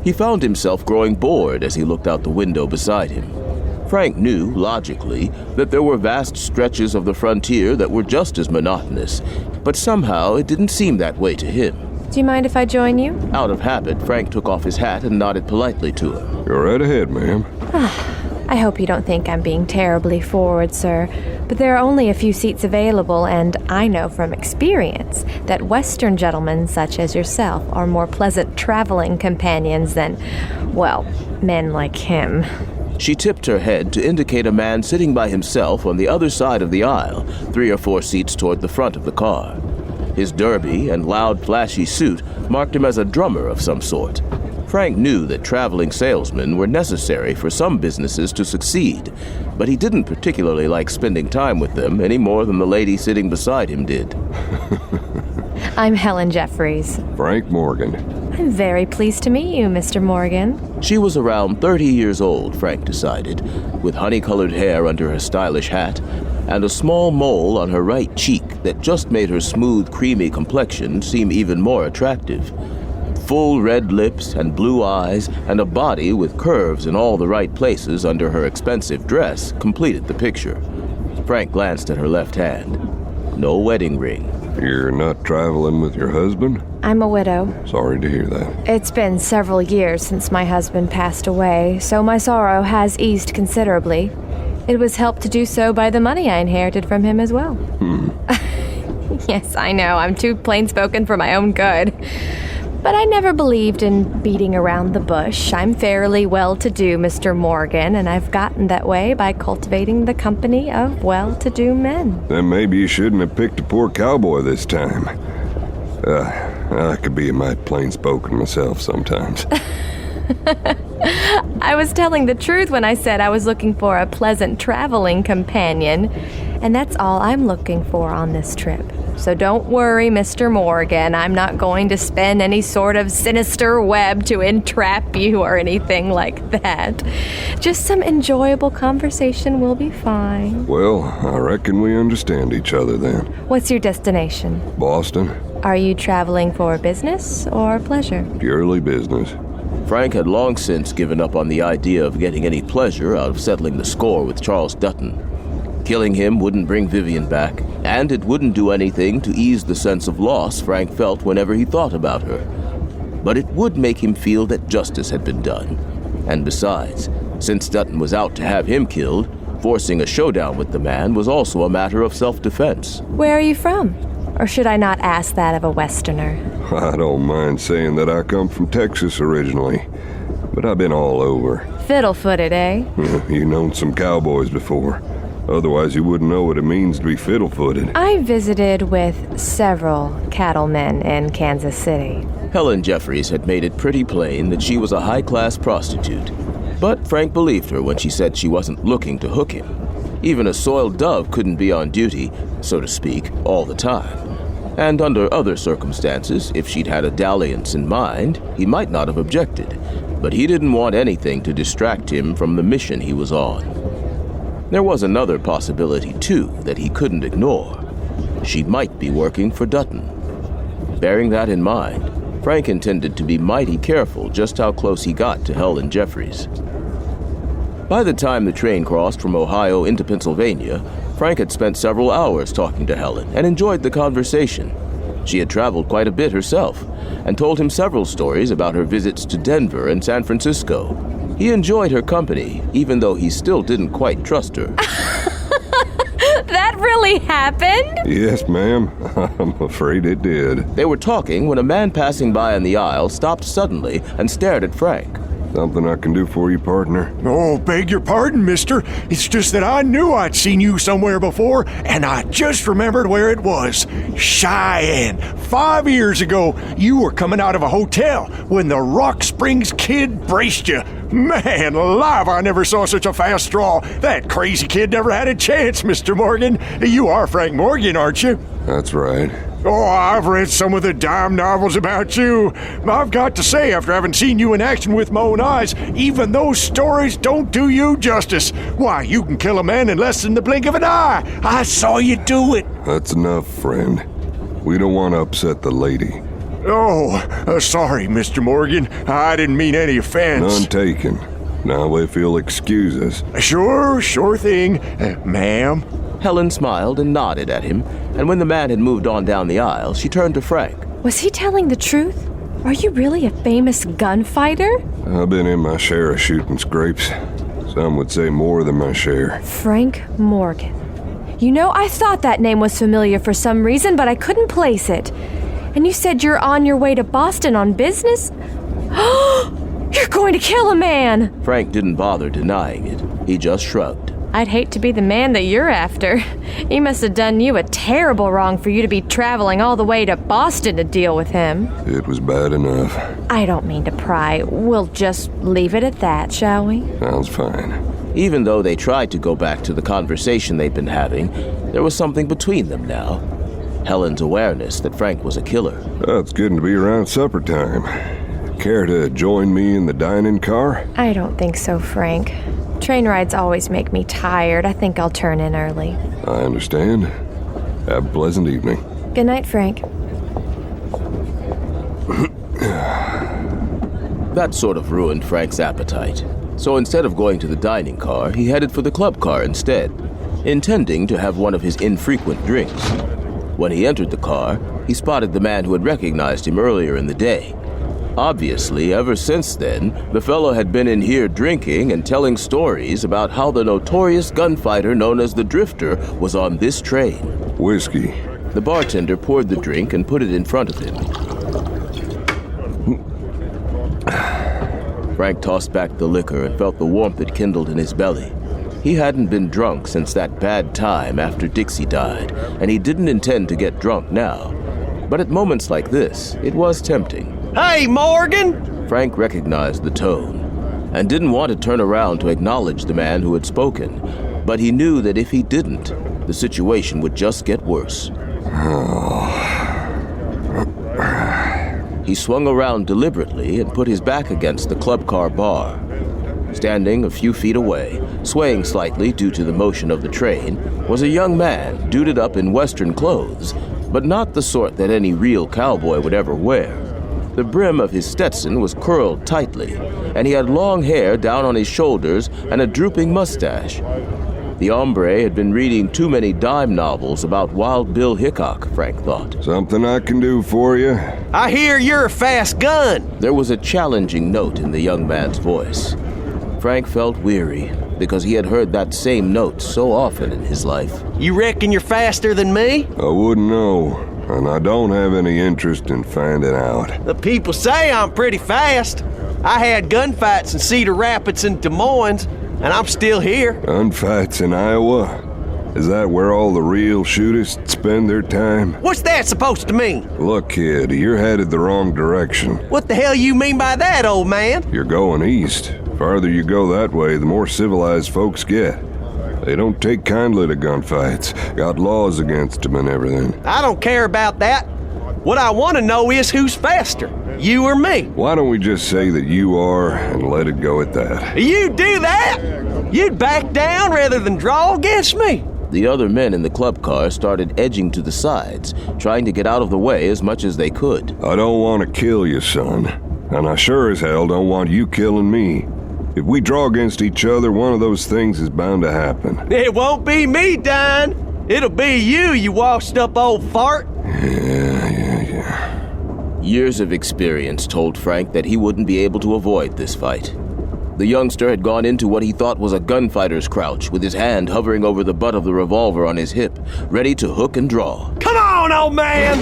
he found himself growing bored as he looked out the window beside him. Frank knew, logically, that there were vast stretches of the frontier that were just as monotonous, but somehow it didn't seem that way to him. Do you mind if I join you? Out of habit, Frank took off his hat and nodded politely to him. Go right ahead, ma'am. I hope you don't think I'm being terribly forward, sir, but there are only a few seats available, and I know from experience that Western gentlemen such as yourself are more pleasant traveling companions than, well, men like him. She tipped her head to indicate a man sitting by himself on the other side of the aisle, 3 or 4 seats toward the front of the car. His derby and loud, flashy suit marked him as a drummer of some sort. Frank knew that traveling salesmen were necessary for some businesses to succeed, but he didn't particularly like spending time with them any more than the lady sitting beside him did. I'm Helen Jeffries. Frank Morgan. I'm very pleased to meet you, Mr. Morgan. She was around 30 years old, Frank decided, with honey-colored hair under her stylish hat, and a small mole on her right cheek that just made her smooth, creamy complexion seem even more attractive. Full red lips and blue eyes and a body with curves in all the right places under her expensive dress completed the picture. Frank glanced at her left hand. No wedding ring. You're not traveling with your husband? I'm a widow. Sorry to hear that. It's been several years since my husband passed away, so my sorrow has eased considerably. It was helped to do so by the money I inherited from him as well. Yes, I know, I'm too plain-spoken for my own good. But I never believed in beating around the bush. I'm fairly well-to-do, Mr. Morgan, and I've gotten that way by cultivating the company of well-to-do men. Then maybe you shouldn't have picked a poor cowboy this time. I could be a mite plain-spoken myself sometimes. I was telling the truth when I said I was looking for a pleasant traveling companion, and that's all I'm looking for on this trip. So don't worry, Mr. Morgan, I'm not going to spin any sort of sinister web to entrap you or anything like that. Just some enjoyable conversation will be fine. Well, I reckon we understand each other then. What's your destination? Boston. Are you traveling for business or pleasure? Purely business. Frank had long since given up on the idea of getting any pleasure out of settling the score with Charles Dutton. Killing him wouldn't bring Vivian back, and it wouldn't do anything to ease the sense of loss Frank felt whenever he thought about her. But it would make him feel that justice had been done. And besides, since Dutton was out to have him killed, forcing a showdown with the man was also a matter of self-defense. Where are you from? Or should I not ask that of a Westerner? I don't mind saying that I come from Texas originally, but I've been all over. Fiddle-footed, eh? You known some cowboys before. Otherwise, you wouldn't know what it means to be fiddle-footed. I visited with several cattlemen in Kansas City. Helen Jeffries had made it pretty plain that she was a high-class prostitute. But Frank believed her when she said she wasn't looking to hook him. Even a soiled dove couldn't be on duty, so to speak, all the time. And under other circumstances, if she'd had a dalliance in mind, he might not have objected. But he didn't want anything to distract him from the mission he was on. There was another possibility, too, that he couldn't ignore. She might be working for Dutton. Bearing that in mind, Frank intended to be mighty careful just how close he got to Helen Jeffries. By the time the train crossed from Ohio into Pennsylvania, Frank had spent several hours talking to Helen and enjoyed the conversation. She had traveled quite a bit herself and told him several stories about her visits to Denver and San Francisco. He enjoyed her company, even though he still didn't quite trust her. That really happened? Yes, ma'am. I'm afraid it did. They were talking when a man passing by in the aisle stopped suddenly and stared at Frank. Something I can do for you, partner? Oh, beg your pardon, mister. It's just that I knew I'd seen you somewhere before, and I just remembered where it was. Cheyenne. 5 years ago, you were coming out of a hotel when the Rock Springs Kid braced you. Man alive, I never saw such a fast draw. That crazy kid never had a chance, Mr. Morgan. You are Frank Morgan, aren't you? That's right. Oh, I've read some of the dime novels about you. I've got to say, after having seen you in action with my own eyes, even those stories don't do you justice. Why, you can kill a man in less than the blink of an eye. I saw you do it. That's enough, friend. We don't want to upset the lady. Oh, sorry, Mr. Morgan. I didn't mean any offense. None taken. Now, if you'll excuse us. Sure thing, ma'am. Helen smiled and nodded at him, and when the man had moved on down the aisle, she turned to Frank. Was he telling the truth? Are you really a famous gunfighter? I've been in my share of shooting scrapes. Some would say more than my share. Frank Morgan. You know, I thought that name was familiar for some reason, but I couldn't place it. And you said you're on your way to Boston on business? You're going to kill a man! Frank didn't bother denying it. He just shrugged. I'd hate to be the man that you're after. He must have done you a terrible wrong for you to be traveling all the way to Boston to deal with him. It was bad enough. I don't mean to pry. We'll just leave it at that, shall we? Sounds fine. Even though they tried to go back to the conversation they'd been having, there was something between them now. Helen's awareness that Frank was a killer. It's getting to be around supper time. Care to join me in the dining car? I don't think so, Frank. Train rides always make me tired. I think I'll turn in early. I understand. Have a pleasant evening. Good night, Frank. That sort of ruined Frank's appetite. So instead of going to the dining car, he headed for the club car instead, intending to have one of his infrequent drinks. When he entered the car, he spotted the man who had recognized him earlier in the day. Obviously, ever since then, the fellow had been in here drinking and telling stories about how the notorious gunfighter known as the Drifter was on this train. Whiskey. The bartender poured the drink and put it in front of him. Frank tossed back the liquor and felt the warmth that kindled in his belly. He hadn't been drunk since that bad time after Dixie died, and he didn't intend to get drunk now. But at moments like this, it was tempting. Hey, Morgan! Frank recognized the tone and didn't want to turn around to acknowledge the man who had spoken, but he knew that if he didn't, the situation would just get worse. He swung around deliberately and put his back against the club car bar. Standing a few feet away, swaying slightly due to the motion of the train, was a young man duded up in Western clothes, but not the sort that any real cowboy would ever wear. The brim of his Stetson was curled tightly, and he had long hair down on his shoulders and a drooping mustache. The hombre had been reading too many dime novels about Wild Bill Hickok, Frank thought. Something I can do for you? I hear you're a fast gun. There was a challenging note in the young man's voice. Frank felt weary because he had heard that same note so often in his life. You reckon you're faster than me? I wouldn't know, and I don't have any interest in finding out. The people say I'm pretty fast. I had gunfights in Cedar Rapids and Des Moines, and I'm still here. Gunfights in Iowa? Is that where all the real shooters spend their time? What's that supposed to mean? Look, kid, you're headed the wrong direction. What the hell you mean by that, old man? You're going east. Farther you go that way, the more civilized folks get. They don't take kindly to gunfights. Got laws against them and everything. I don't care about that. What I want to know is who's faster, you or me? Why don't we just say that you are and let it go at that? You do that? You'd back down rather than draw against me? The other men in the club car started edging to the sides, trying to get out of the way as much as they could. I don't want to kill you, son. And I sure as hell don't want you killing me. If we draw against each other, one of those things is bound to happen. It won't be me, Don. It'll be you washed up old fart. Yeah. Years of experience told Frank that he wouldn't be able to avoid this fight. The youngster had gone into what he thought was a gunfighter's crouch, with his hand hovering over the butt of the revolver on his hip, ready to hook and draw. Come on, old man!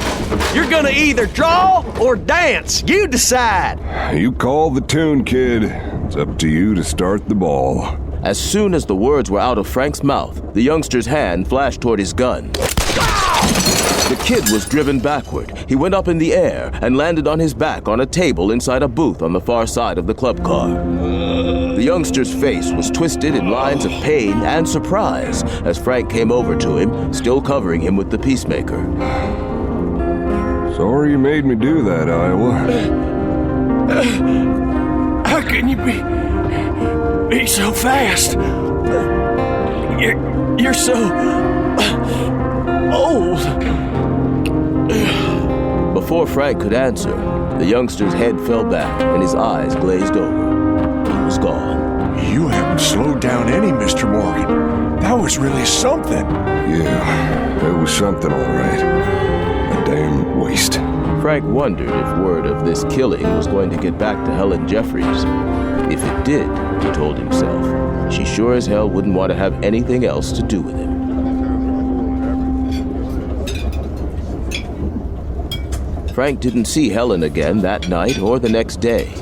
You're gonna either draw or dance. You decide. You call the tune, kid. It's up to you to start the ball. As soon as the words were out of Frank's mouth, the youngster's hand flashed toward his gun. The kid was driven backward. He went up in the air and landed on his back on a table inside a booth on the far side of the club car. The youngster's face was twisted in lines of pain and surprise as Frank came over to him, still covering him with the peacemaker. Sorry you made me do that, Iowa. How can you be so fast? You're so old. Before Frank could answer, the youngster's head fell back and his eyes glazed over. He was gone. You haven't slowed down any, Mr. Morgan. That was really something. Yeah, it was something, all right. A damn waste. Frank wondered if word of this killing was going to get back to Helen Jeffries. If it did, he told himself, she sure as hell wouldn't want to have anything else to do with him. Frank didn't see Helen again that night or the next day.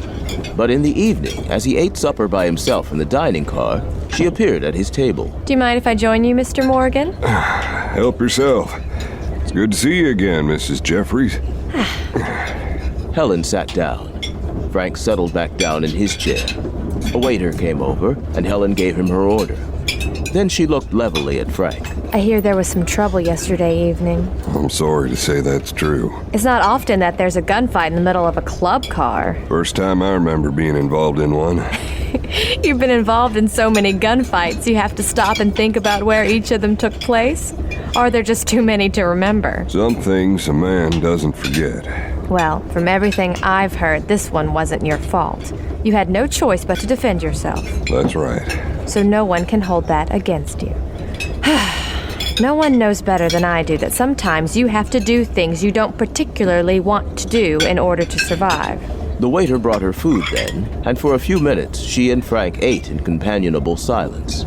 But in the evening, as he ate supper by himself in the dining car, she appeared at his table. Do you mind if I join you, Mr. Morgan? Help yourself. It's good to see you again, Mrs. Jeffries. Helen sat down. Frank settled back down in his chair. A waiter came over, and Helen gave him her order. Then she looked levelly at Frank. I hear there was some trouble yesterday evening. I'm sorry to say that's true. It's not often that there's a gunfight in the middle of a club car. First time I remember being involved in one. You've been involved in so many gunfights, you have to stop and think about where each of them took place? Or are there just too many to remember? Some things a man doesn't forget. Well, from everything I've heard, this one wasn't your fault. You had no choice but to defend yourself. That's right. So no one can hold that against you. No one knows better than I do that sometimes you have to do things you don't particularly want to do in order to survive. The waiter brought her food then, and for a few minutes she and Frank ate in companionable silence.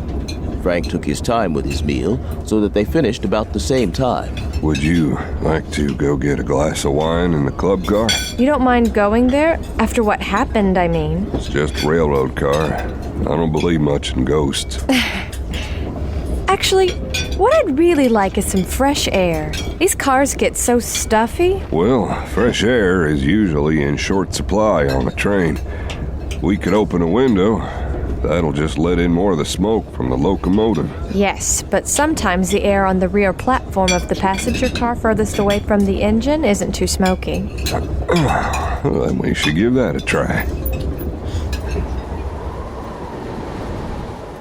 Frank took his time with his meal so that they finished about the same time. Would you like to go get a glass of wine in the club car? You don't mind going there? After what happened, I mean. It's just a railroad car. I don't believe much in ghosts. Actually, what I'd really like is some fresh air. These cars get so stuffy. Well, fresh air is usually in short supply on a train. We could open a window. That'll just let in more of the smoke from the locomotive. Yes, but sometimes the air on the rear platform of the passenger car furthest away from the engine isn't too smoky. Well, then we should give that a try.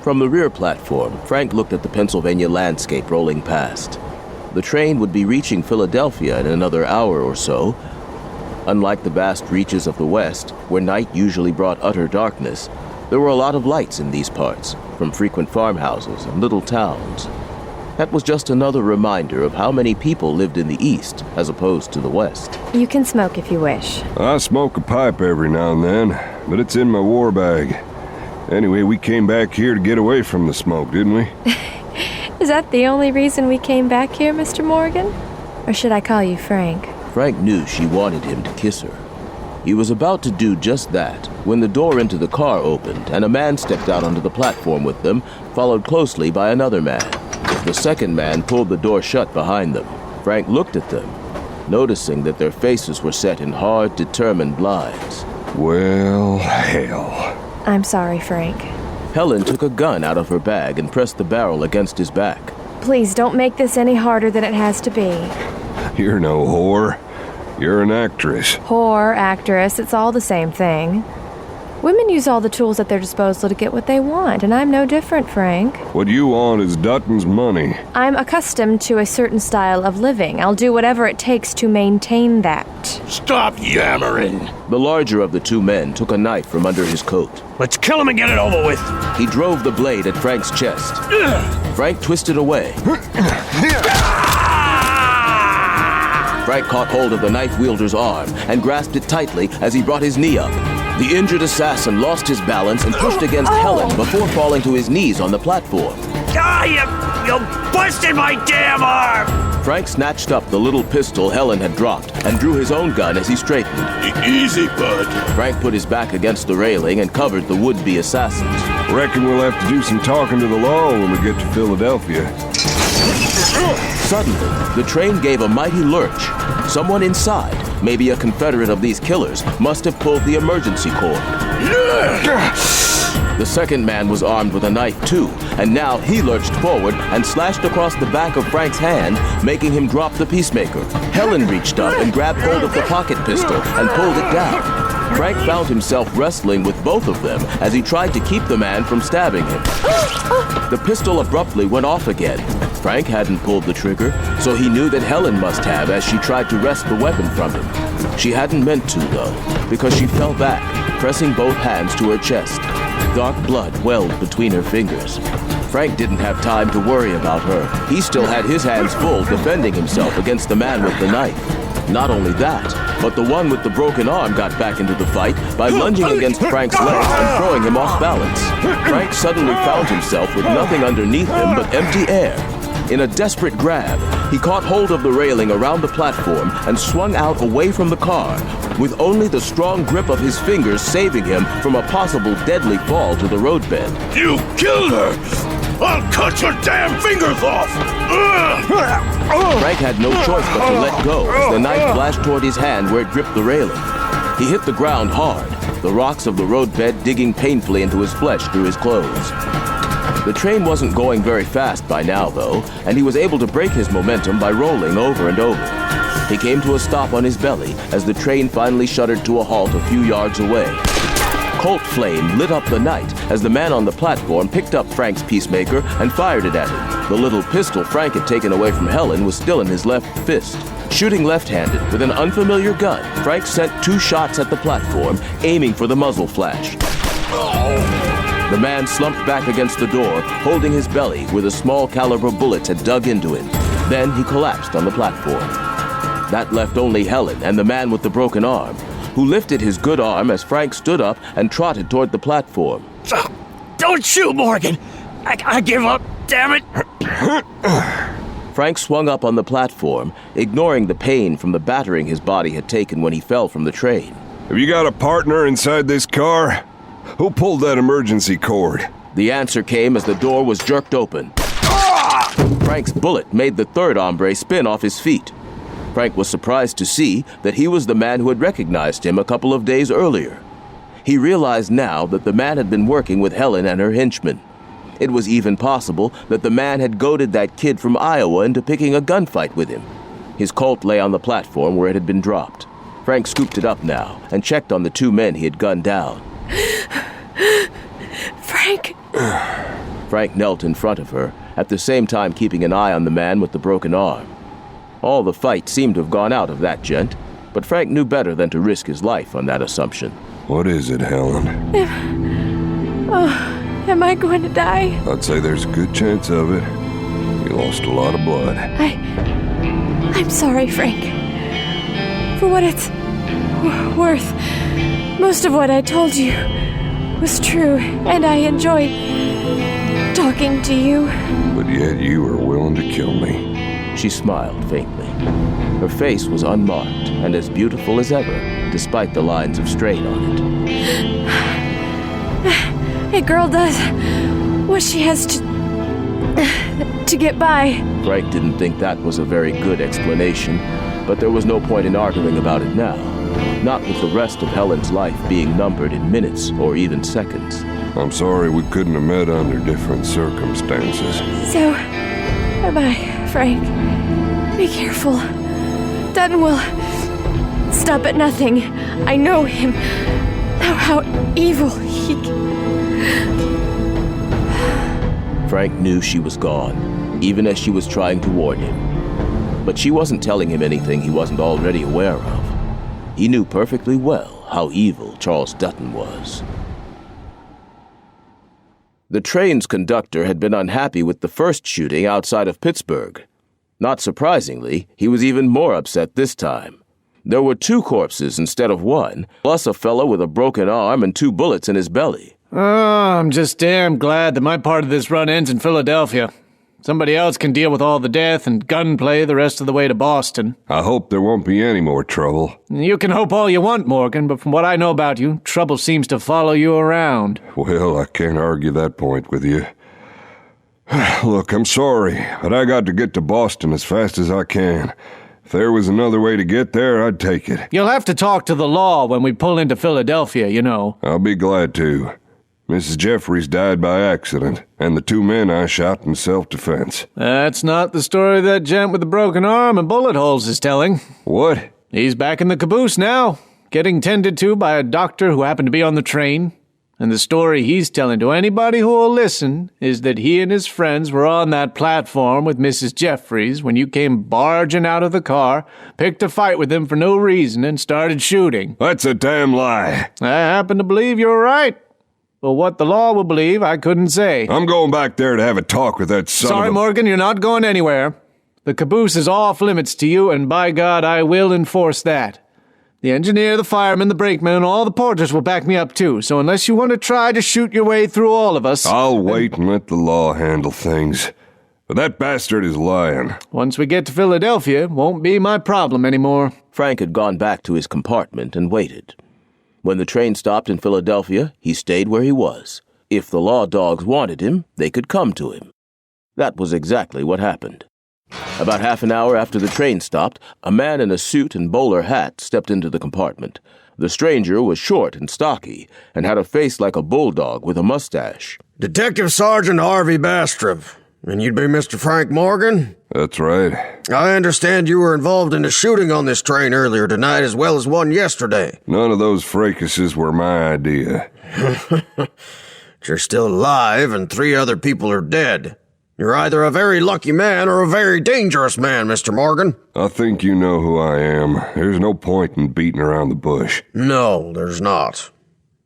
From the rear platform, Frank looked at the Pennsylvania landscape rolling past. The train would be reaching Philadelphia in another hour or so. Unlike the vast reaches of the West, where night usually brought utter darkness, there were a lot of lights in these parts, from frequent farmhouses and little towns. That was just another reminder of how many people lived in the East as opposed to the West. You can smoke if you wish. I smoke a pipe every now and then, but it's in my war bag. Anyway, we came back here to get away from the smoke, didn't we? Is that the only reason we came back here, Mr. Morgan? Or should I call you Frank? Frank knew she wanted him to kiss her. He was about to do just that when the door into the car opened and a man stepped out onto the platform with them, followed closely by another man. The second man pulled the door shut behind them. Frank looked at them, noticing that their faces were set in hard, determined lines. Well, hell. I'm sorry, Frank. Helen took a gun out of her bag and pressed the barrel against his back. Please don't make this any harder than it has to be. You're no whore. You're an actress. Whore, actress, it's all the same thing. Women use all the tools at their disposal to get what they want, and I'm no different, Frank. What you want is Dutton's money. I'm accustomed to a certain style of living. I'll do whatever it takes to maintain that. Stop yammering! The larger of the two men took a knife from under his coat. Let's kill him and get it over with. He drove the blade at Frank's chest. Frank twisted away. Frank caught hold of the knife wielder's arm and grasped it tightly as he brought his knee up. The injured assassin lost his balance and pushed against Helen before falling to his knees on the platform. You busted my damn arm! Frank snatched up the little pistol Helen had dropped and drew his own gun as he straightened. Easy, bud. Frank put his back against the railing and covered the would-be assassins. Reckon we'll have to do some talking to the law when we get to Philadelphia. Suddenly, the train gave a mighty lurch. Someone inside, maybe a confederate of these killers, must have pulled the emergency cord. The second man was armed with a knife too, and now he lurched forward and slashed across the back of Frank's hand, making him drop the peacemaker. Helen reached up and grabbed hold of the pocket pistol and pulled it down. Frank found himself wrestling with both of them as he tried to keep the man from stabbing him. The pistol abruptly went off again. Frank hadn't pulled the trigger, so he knew that Helen must have as she tried to wrest the weapon from him. She hadn't meant to, though, because she fell back, pressing both hands to her chest. Dark blood welled between her fingers. Frank didn't have time to worry about her. He still had his hands full defending himself against the man with the knife. Not only that, but the one with the broken arm got back into the fight by lunging against Frank's legs and throwing him off balance. Frank suddenly found himself with nothing underneath him but empty air. In a desperate grab, he caught hold of the railing around the platform and swung out away from the car, with only the strong grip of his fingers saving him from a possible deadly fall to the roadbed. You killed her! I'll cut your damn fingers off! Frank had no choice but to let go as the knife flashed toward his hand where it gripped the railing. He hit the ground hard, the rocks of the roadbed digging painfully into his flesh through his clothes. The train wasn't going very fast by now, though, and he was able to break his momentum by rolling over and over. He came to a stop on his belly as the train finally shuddered to a halt a few yards away. Colt flame lit up the night as the man on the platform picked up Frank's peacemaker and fired it at him. The little pistol Frank had taken away from Helen was still in his left fist. Shooting left-handed with an unfamiliar gun, Frank sent 2 shots at the platform, aiming for the muzzle flash. The man slumped back against the door, holding his belly where the small caliber bullets had dug into him. Then he collapsed on the platform. That left only Helen and the man with the broken arm, who lifted his good arm as Frank stood up and trotted toward the platform. Don't shoot, Morgan! I give up, damn it! Frank swung up on the platform, ignoring the pain from the battering his body had taken when he fell from the train. Have you got a partner inside this car? Who pulled that emergency cord? The answer came as the door was jerked open. Frank's bullet made the third hombre spin off his feet. Frank was surprised to see that he was the man who had recognized him a couple of days earlier. He realized now that the man had been working with Helen and her henchmen. It was even possible that the man had goaded that kid from Iowa into picking a gunfight with him. His Colt lay on the platform where it had been dropped. Frank scooped it up now and checked on the 2 men he had gunned down. Frank! Frank knelt in front of her, at the same time keeping an eye on the man with the broken arm. All the fight seemed to have gone out of that gent, but Frank knew better than to risk his life on that assumption. What is it, Helen? Am I going to die? I'd say there's a good chance of it. You lost a lot of blood. I'm sorry, Frank. For what it's worth, most of what I told you was true, and I enjoyed talking to you. But yet you were willing to kill me. She smiled faintly. Her face was unmarked and as beautiful as ever, despite the lines of strain on it. A girl does what she has to get by. Frank didn't think that was a very good explanation, but there was no point in arguing about it now. Not with the rest of Helen's life being numbered in minutes or even seconds. I'm sorry we couldn't have met under different circumstances. So, bye-bye, Frank. Be careful. Dutton will stop at nothing. I know him. How evil he... Frank knew she was gone, even as she was trying to warn him. But she wasn't telling him anything he wasn't already aware of. He knew perfectly well how evil Charles Dutton was. The train's conductor had been unhappy with the first shooting outside of Pittsburgh. Not surprisingly, he was even more upset this time. There were 2 corpses instead of 1, plus a fellow with a broken arm and 2 bullets in his belly. Oh, I'm just damn glad that my part of this run ends in Philadelphia. Somebody else can deal with all the death and gunplay the rest of the way to Boston. I hope there won't be any more trouble. You can hope all you want, Morgan, but from what I know about you, trouble seems to follow you around. Well, I can't argue that point with you. Look, I'm sorry, but I got to get to Boston as fast as I can. If there was another way to get there, I'd take it. You'll have to talk to the law when we pull into Philadelphia, you know. I'll be glad to. Mrs. Jeffries died by accident, and the 2 men I shot in self-defense. That's not the story that gent with the broken arm and bullet holes is telling. What? He's back in the caboose now, getting tended to by a doctor who happened to be on the train. And the story he's telling to anybody who will listen is that he and his friends were on that platform with Mrs. Jeffries when you came barging out of the car, picked a fight with him for no reason, and started shooting. That's a damn lie. I happen to believe you're right. But what the law will believe, I couldn't say. I'm going back there to have a talk with that son Sorry, of a... Morgan, you're not going anywhere. The caboose is off limits to you, and by God, I will enforce that. The engineer, the fireman, the brakeman, and all the porters will back me up, too. So unless you want to try to shoot your way through all of us... I'll wait and let the law handle things. But that bastard is lying. Once we get to Philadelphia, it won't be my problem anymore. Frank had gone back to his compartment and waited. When the train stopped in Philadelphia, he stayed where he was. If the law dogs wanted him, they could come to him. That was exactly what happened. About half an hour after the train stopped, a man in a suit and bowler hat stepped into the compartment. The stranger was short and stocky, and had a face like a bulldog with a mustache. Detective Sergeant Harvey Bastrop. And you'd be Mr. Frank Morgan? That's right. I understand you were involved in a shooting on this train earlier tonight as well as one yesterday. None of those fracases were my idea. You're still alive and 3 other people are dead. You're either a very lucky man or a very dangerous man, Mr. Morgan. I think you know who I am. There's no point in beating around the bush. No, there's not.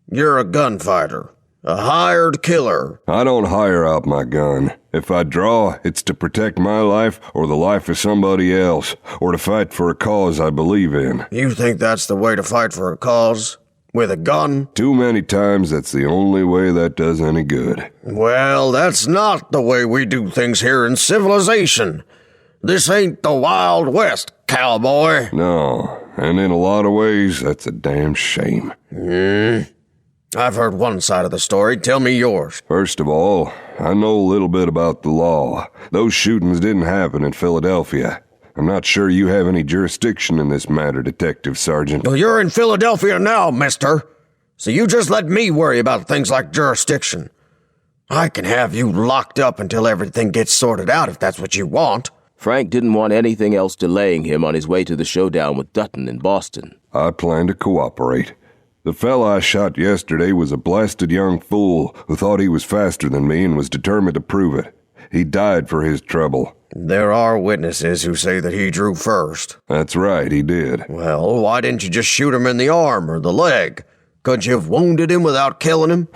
You're a gunfighter. A hired killer. I don't hire out my gun. If I draw, it's to protect my life or the life of somebody else, or to fight for a cause I believe in. You think that's the way to fight for a cause? With a gun? Too many times that's the only way that does any good. Well, that's not the way we do things here in civilization. This ain't the Wild West, cowboy. No, and in a lot of ways, that's a damn shame. I've heard one side of the story. Tell me yours. First of all, I know a little bit about the law. Those shootings didn't happen in Philadelphia. I'm not sure you have any jurisdiction in this matter, Detective Sergeant. Well, you're in Philadelphia now, mister. So you just let me worry about things like jurisdiction. I can have you locked up until everything gets sorted out if that's what you want. Frank didn't want anything else delaying him on his way to the showdown with Dutton in Boston. I plan to cooperate. The fella I shot yesterday was a blasted young fool who thought he was faster than me and was determined to prove it. He died for his trouble. There are witnesses who say that he drew first. That's right, he did. Well, why didn't you just shoot him in the arm or the leg? Couldn't you have wounded him without killing him?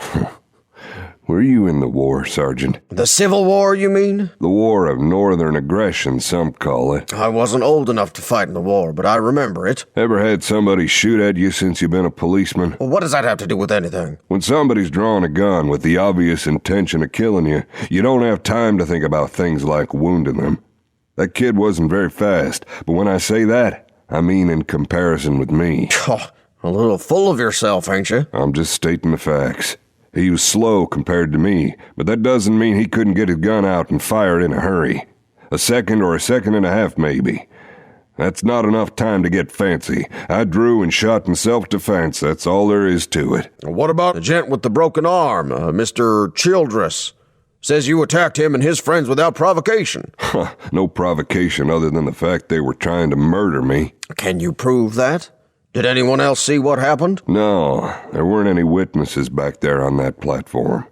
Were you in the war, Sergeant? The Civil War, you mean? The War of Northern Aggression, some call it. I wasn't old enough to fight in the war, but I remember it. Ever had somebody shoot at you since you've been a policeman? Well, what does that have to do with anything? When somebody's drawing a gun with the obvious intention of killing you, you don't have time to think about things like wounding them. That kid wasn't very fast, but when I say that, I mean in comparison with me. A little full of yourself, ain't you? I'm just stating the facts. He was slow compared to me, but that doesn't mean he couldn't get his gun out and fire it in a hurry. A second or a second and a half, maybe. That's not enough time to get fancy. I drew and shot in self-defense. That's all there is to it. What about the gent with the broken arm, Mr. Childress? Says you attacked him and his friends without provocation. No provocation other than the fact they were trying to murder me. Can you prove that? Did anyone else see what happened? No, there weren't any witnesses back there on that platform.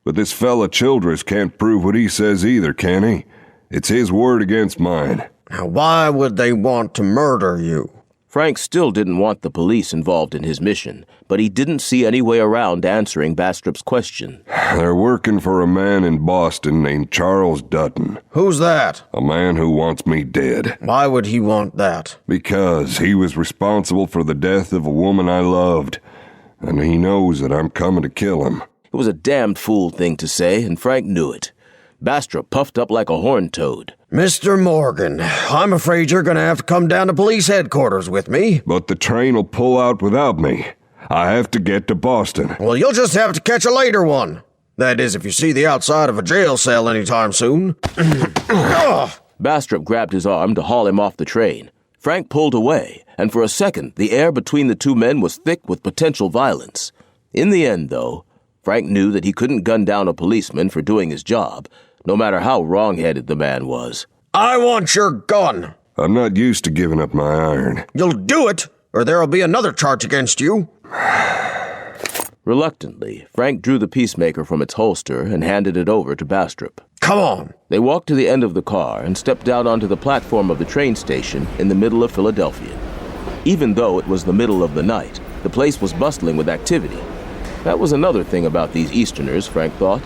But this fella Childress can't prove what he says either, can he? It's his word against mine. Now, why would they want to murder you? Frank still didn't want the police involved in his mission, but he didn't see any way around answering Bastrup's question. They're working for a man in Boston named Charles Dutton. Who's that? A man who wants me dead. Why would he want that? Because he was responsible for the death of a woman I loved, and he knows that I'm coming to kill him. It was a damned fool thing to say, and Frank knew it. Bastrup puffed up like a horned toad. Mr. Morgan, I'm afraid you're going to have to come down to police headquarters with me. But the train will pull out without me. I have to get to Boston. Well, you'll just have to catch a later one. That is, if you see the outside of a jail cell anytime soon. Bastrup grabbed his arm to haul him off the train. Frank pulled away, and for a second, the air between the two men was thick with potential violence. In the end, though, Frank knew that he couldn't gun down a policeman for doing his job, no matter how wrong-headed the man was. I want your gun. I'm not used to giving up my iron. You'll do it, or there'll be another charge against you. Reluctantly, Frank drew the peacemaker from its holster and handed it over to Bastrup. Come on. They walked to the end of the car and stepped out onto the platform of the train station in the middle of Philadelphia. Even though it was the middle of the night, the place was bustling with activity. That was another thing about these Easterners, Frank thought.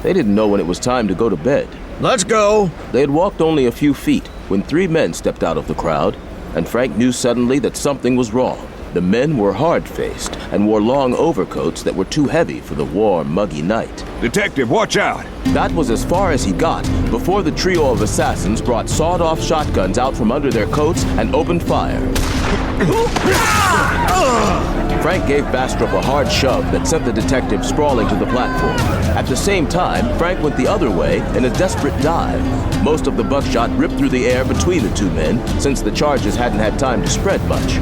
They didn't know when it was time to go to bed. Let's go. They had walked only a few feet when 3 men stepped out of the crowd, and Frank knew suddenly that something was wrong. The men were hard-faced and wore long overcoats that were too heavy for the warm, muggy night. Detective, watch out! That was as far as he got before the trio of assassins brought sawed-off shotguns out from under their coats and opened fire. Frank gave Bastrup a hard shove that sent the detective sprawling to the platform. At the same time, Frank went the other way in a desperate dive. Most of the buckshot ripped through the air between the two men, since the charges hadn't had time to spread much.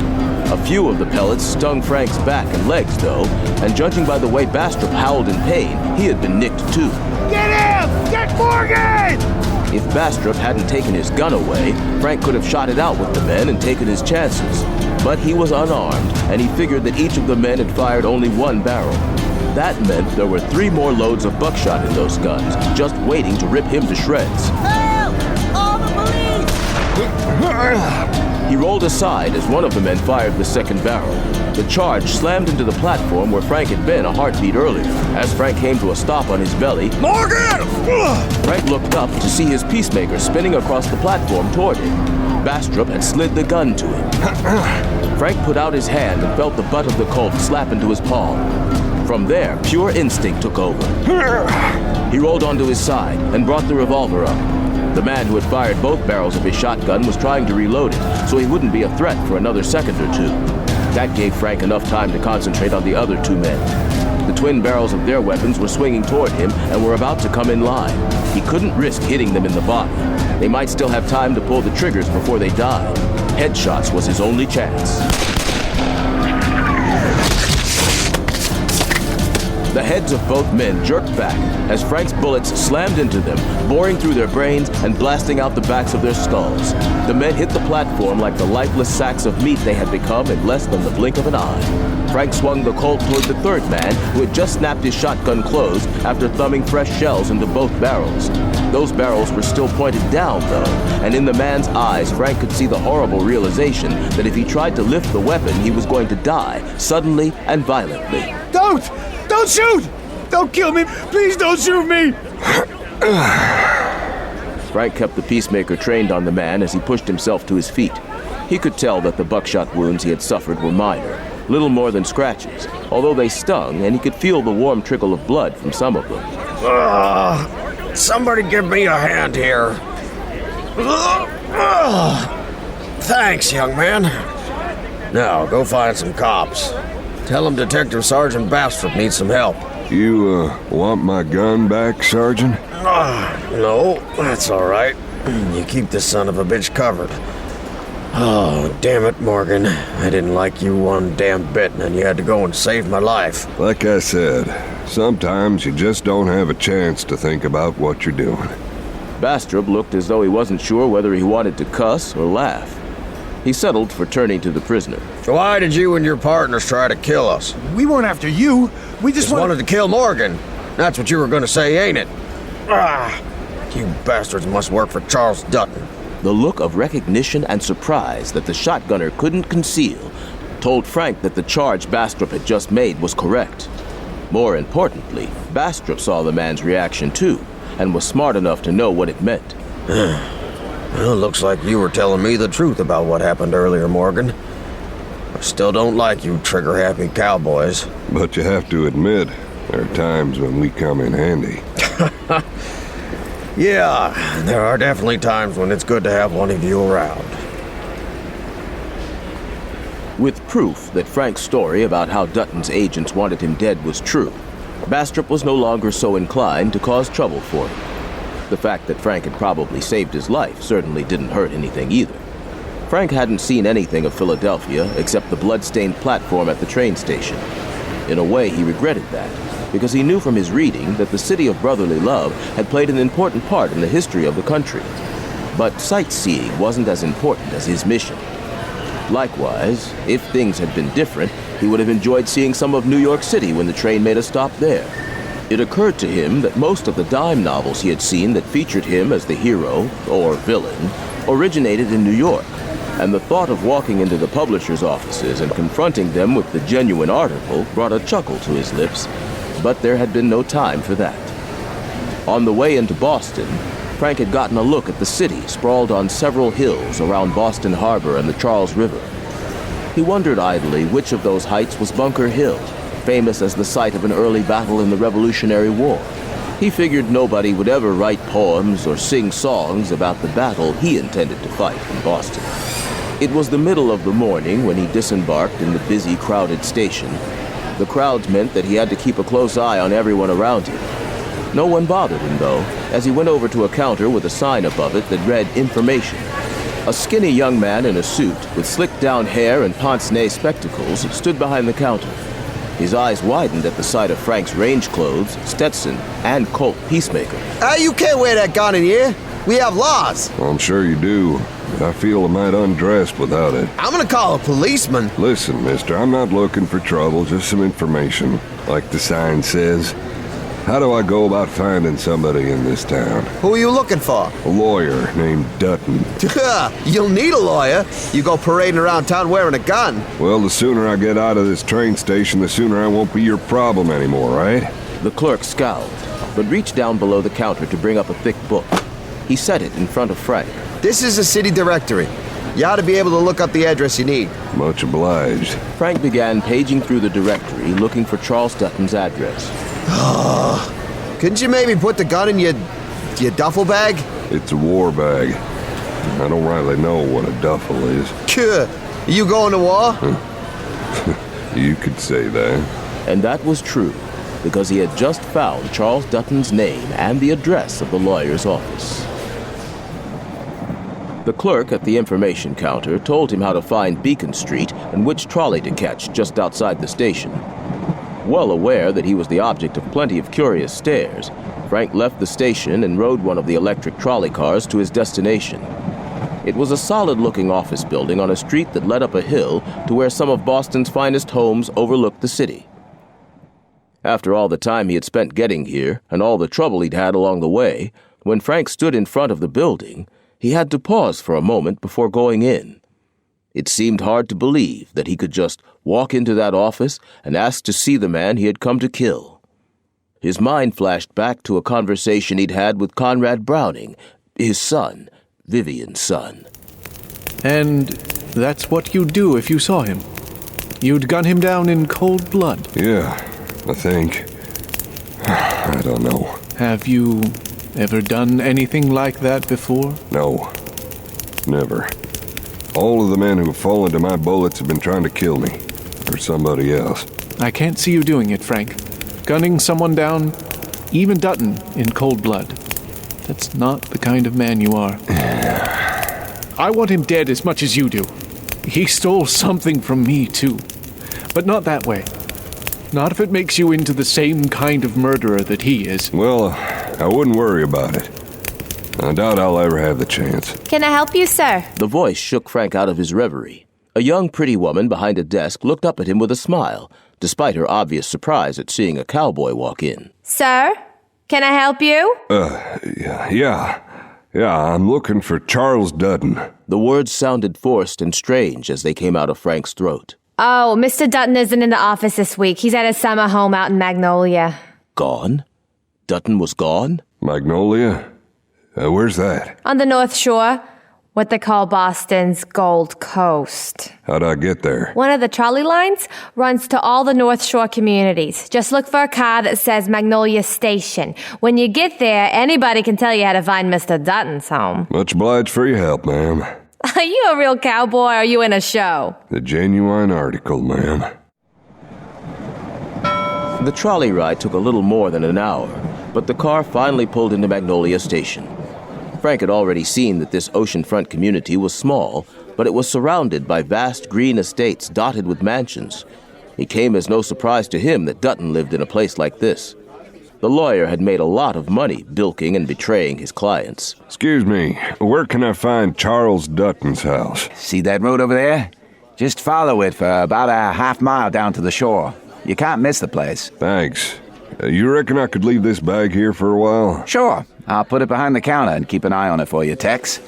A few of the pellets stung Frank's back and legs, though, and judging by the way Bastrup howled in pain, he had been nicked too. Get him! Get Morgan! If Bastrup hadn't taken his gun away, Frank could have shot it out with the men and taken his chances. But he was unarmed, and he figured that each of the men had fired only one barrel. That meant there were 3 more loads of buckshot in those guns, just waiting to rip him to shreds. Help! All the police! He rolled aside as one of the men fired the second barrel. The charge slammed into the platform where Frank had been a heartbeat earlier. As Frank came to a stop on his belly, Morgan! Frank looked up to see his peacemaker spinning across the platform toward him. Bastrup had slid the gun to him. Frank put out his hand and felt the butt of the Colt slap into his palm. From there, pure instinct took over. He rolled onto his side and brought the revolver up. The man who had fired both barrels of his shotgun was trying to reload it, so he wouldn't be a threat for another second or two. That gave Frank enough time to concentrate on the other 2 men. The twin barrels of their weapons were swinging toward him and were about to come in line. He couldn't risk hitting them in the body. They might still have time to pull the triggers before they died. Headshots was his only chance. The heads of both men jerked back as Frank's bullets slammed into them, boring through their brains and blasting out the backs of their skulls. The men hit the platform like the lifeless sacks of meat they had become in less than the blink of an eye. Frank swung the Colt toward the third man, who had just snapped his shotgun closed after thumbing fresh shells into both barrels. Those barrels were still pointed down, though, and in the man's eyes, Frank could see the horrible realization that if he tried to lift the weapon, he was going to die, suddenly and violently. Don't! Don't shoot! Don't kill me! Please don't shoot me! Frank kept the peacemaker trained on the man as he pushed himself to his feet. He could tell that the buckshot wounds he had suffered were minor, little more than scratches, although they stung, and he could feel the warm trickle of blood from some of them. Somebody give me a hand here. Thanks, young man. Now, go find some cops. Tell them Detective Sergeant Bastrup needs some help. You, want my gun back, Sergeant? No, that's all right. You keep this son of a bitch covered. Oh, damn it, Morgan. I didn't like you one damn bit, and you had to go and save my life. Like I said, sometimes you just don't have a chance to think about what you're doing. Bastrup looked as though he wasn't sure whether he wanted to cuss or laugh. He settled for turning to the prisoner. Why did you and your partners try to kill us? We weren't after you. We just wanted to kill Morgan. That's what you were gonna say, ain't it? You bastards must work for Charles Dutton. The look of recognition and surprise that the shotgunner couldn't conceal told Frank that the charge Bastrop had just made was correct. More importantly, Bastrop saw the man's reaction too, and was smart enough to know what it meant. Well, looks like you were telling me the truth about what happened earlier, Morgan. I still don't like you trigger-happy cowboys. But you have to admit, there are times when we come in handy. Yeah, there are definitely times when it's good to have one of you around. With proof that Frank's story about how Dutton's agents wanted him dead was true, Bastrop was no longer so inclined to cause trouble for him. The fact that Frank had probably saved his life certainly didn't hurt anything either. Frank hadn't seen anything of Philadelphia except the blood-stained platform at the train station. In a way, he regretted that, because he knew from his reading that the city of brotherly love had played an important part in the history of the country. But sightseeing wasn't as important as his mission. Likewise, if things had been different, he would have enjoyed seeing some of New York City when the train made a stop there. It occurred to him that most of the dime novels he had seen that featured him as the hero, or villain, originated in New York, and the thought of walking into the publishers' offices and confronting them with the genuine article brought a chuckle to his lips, but there had been no time for that. On the way into Boston, Frank had gotten a look at the city sprawled on several hills around Boston Harbor and the Charles River. He wondered idly which of those heights was Bunker Hill, famous as the site of an early battle in the Revolutionary War. He figured nobody would ever write poems or sing songs about the battle he intended to fight in Boston. It was the middle of the morning when he disembarked in the busy, crowded station. The crowds meant that he had to keep a close eye on everyone around him. No one bothered him, though, as he went over to a counter with a sign above it that read information. A skinny young man in a suit with slicked-down hair and pince-nez spectacles stood behind the counter. His eyes widened at the sight of Frank's range clothes, Stetson, and Colt Peacemaker. You can't wear that gun in here. We have laws. Well, I'm sure you do, but I feel I might undress without it. I'm gonna call a policeman. Listen, mister, I'm not looking for trouble, just some information, like the sign says. How do I go about finding somebody in this town? Who are you looking for? A lawyer named Dutton. You'll need a lawyer. You go parading around town wearing a gun. Well, the sooner I get out of this train station, the sooner I won't be your problem anymore, right? The clerk scowled, but reached down below the counter to bring up a thick book. He set it in front of Frank. This is a city directory. You ought to be able to look up the address you need. Much obliged. Frank began paging through the directory, looking for Charles Dutton's address. Couldn't you maybe put the gun in your duffel bag? It's a war bag. I don't rightly know what a duffel is. You going to war? You could say that. And that was true, because he had just found Charles Dutton's name and the address of the lawyer's office. The clerk at the information counter told him how to find Beacon Street and which trolley to catch just outside the station. Well aware that he was the object of plenty of curious stares, Frank left the station and rode one of the electric trolley cars to his destination. It was a solid-looking office building on a street that led up a hill to where some of Boston's finest homes overlooked the city. After all the time he had spent getting here and all the trouble he'd had along the way, when Frank stood in front of the building, he had to pause for a moment before going in. It seemed hard to believe that he could just walk into that office and ask to see the man he had come to kill. His mind flashed back to a conversation he'd had with Conrad Browning, his son, Vivian's son. And that's what you'd do if you saw him? You'd gun him down in cold blood? Yeah, I think. I don't know. Have you ever done anything like that before? No, never. All of the men who've fallen to my bullets have been trying to kill me, or somebody else. I can't see you doing it, Frank. Gunning someone down, even Dutton, in cold blood. That's not the kind of man you are. I want him dead as much as you do. He stole something from me, too. But not that way. Not if it makes you into the same kind of murderer that he is. Well, I wouldn't worry about it. I doubt I'll ever have the chance. Can I help you, sir? The voice shook Frank out of his reverie. A young, pretty woman behind a desk looked up at him with a smile, despite her obvious surprise at seeing a cowboy walk in. Sir? Can I help you? Yeah, I'm looking for Charles Dutton. The words sounded forced and strange as they came out of Frank's throat. Oh, Mr. Dutton isn't in the office this week. He's at his summer home out in Magnolia. Gone? Dutton was gone? Magnolia? Where's that? On the North Shore. What they call Boston's Gold Coast. How'd I get there? One of the trolley lines runs to all the North Shore communities. Just look for a car that says Magnolia Station. When you get there, anybody can tell you how to find Mr. Dutton's home. Much obliged for your help, ma'am. Are you a real cowboy or are you in a show? The genuine article, ma'am. The trolley ride took a little more than an hour, but the car finally pulled into Magnolia Station. Frank had already seen that this oceanfront community was small, but it was surrounded by vast green estates dotted with mansions. It came as no surprise to him that Dutton lived in a place like this. The lawyer had made a lot of money bilking and betraying his clients. Excuse me, where can I find Charles Dutton's house? See that road over there? Just follow it for about a half mile down to the shore. You can't miss the place. Thanks. You reckon I could leave this bag here for a while? Sure. I'll put it behind the counter and keep an eye on it for you, Tex.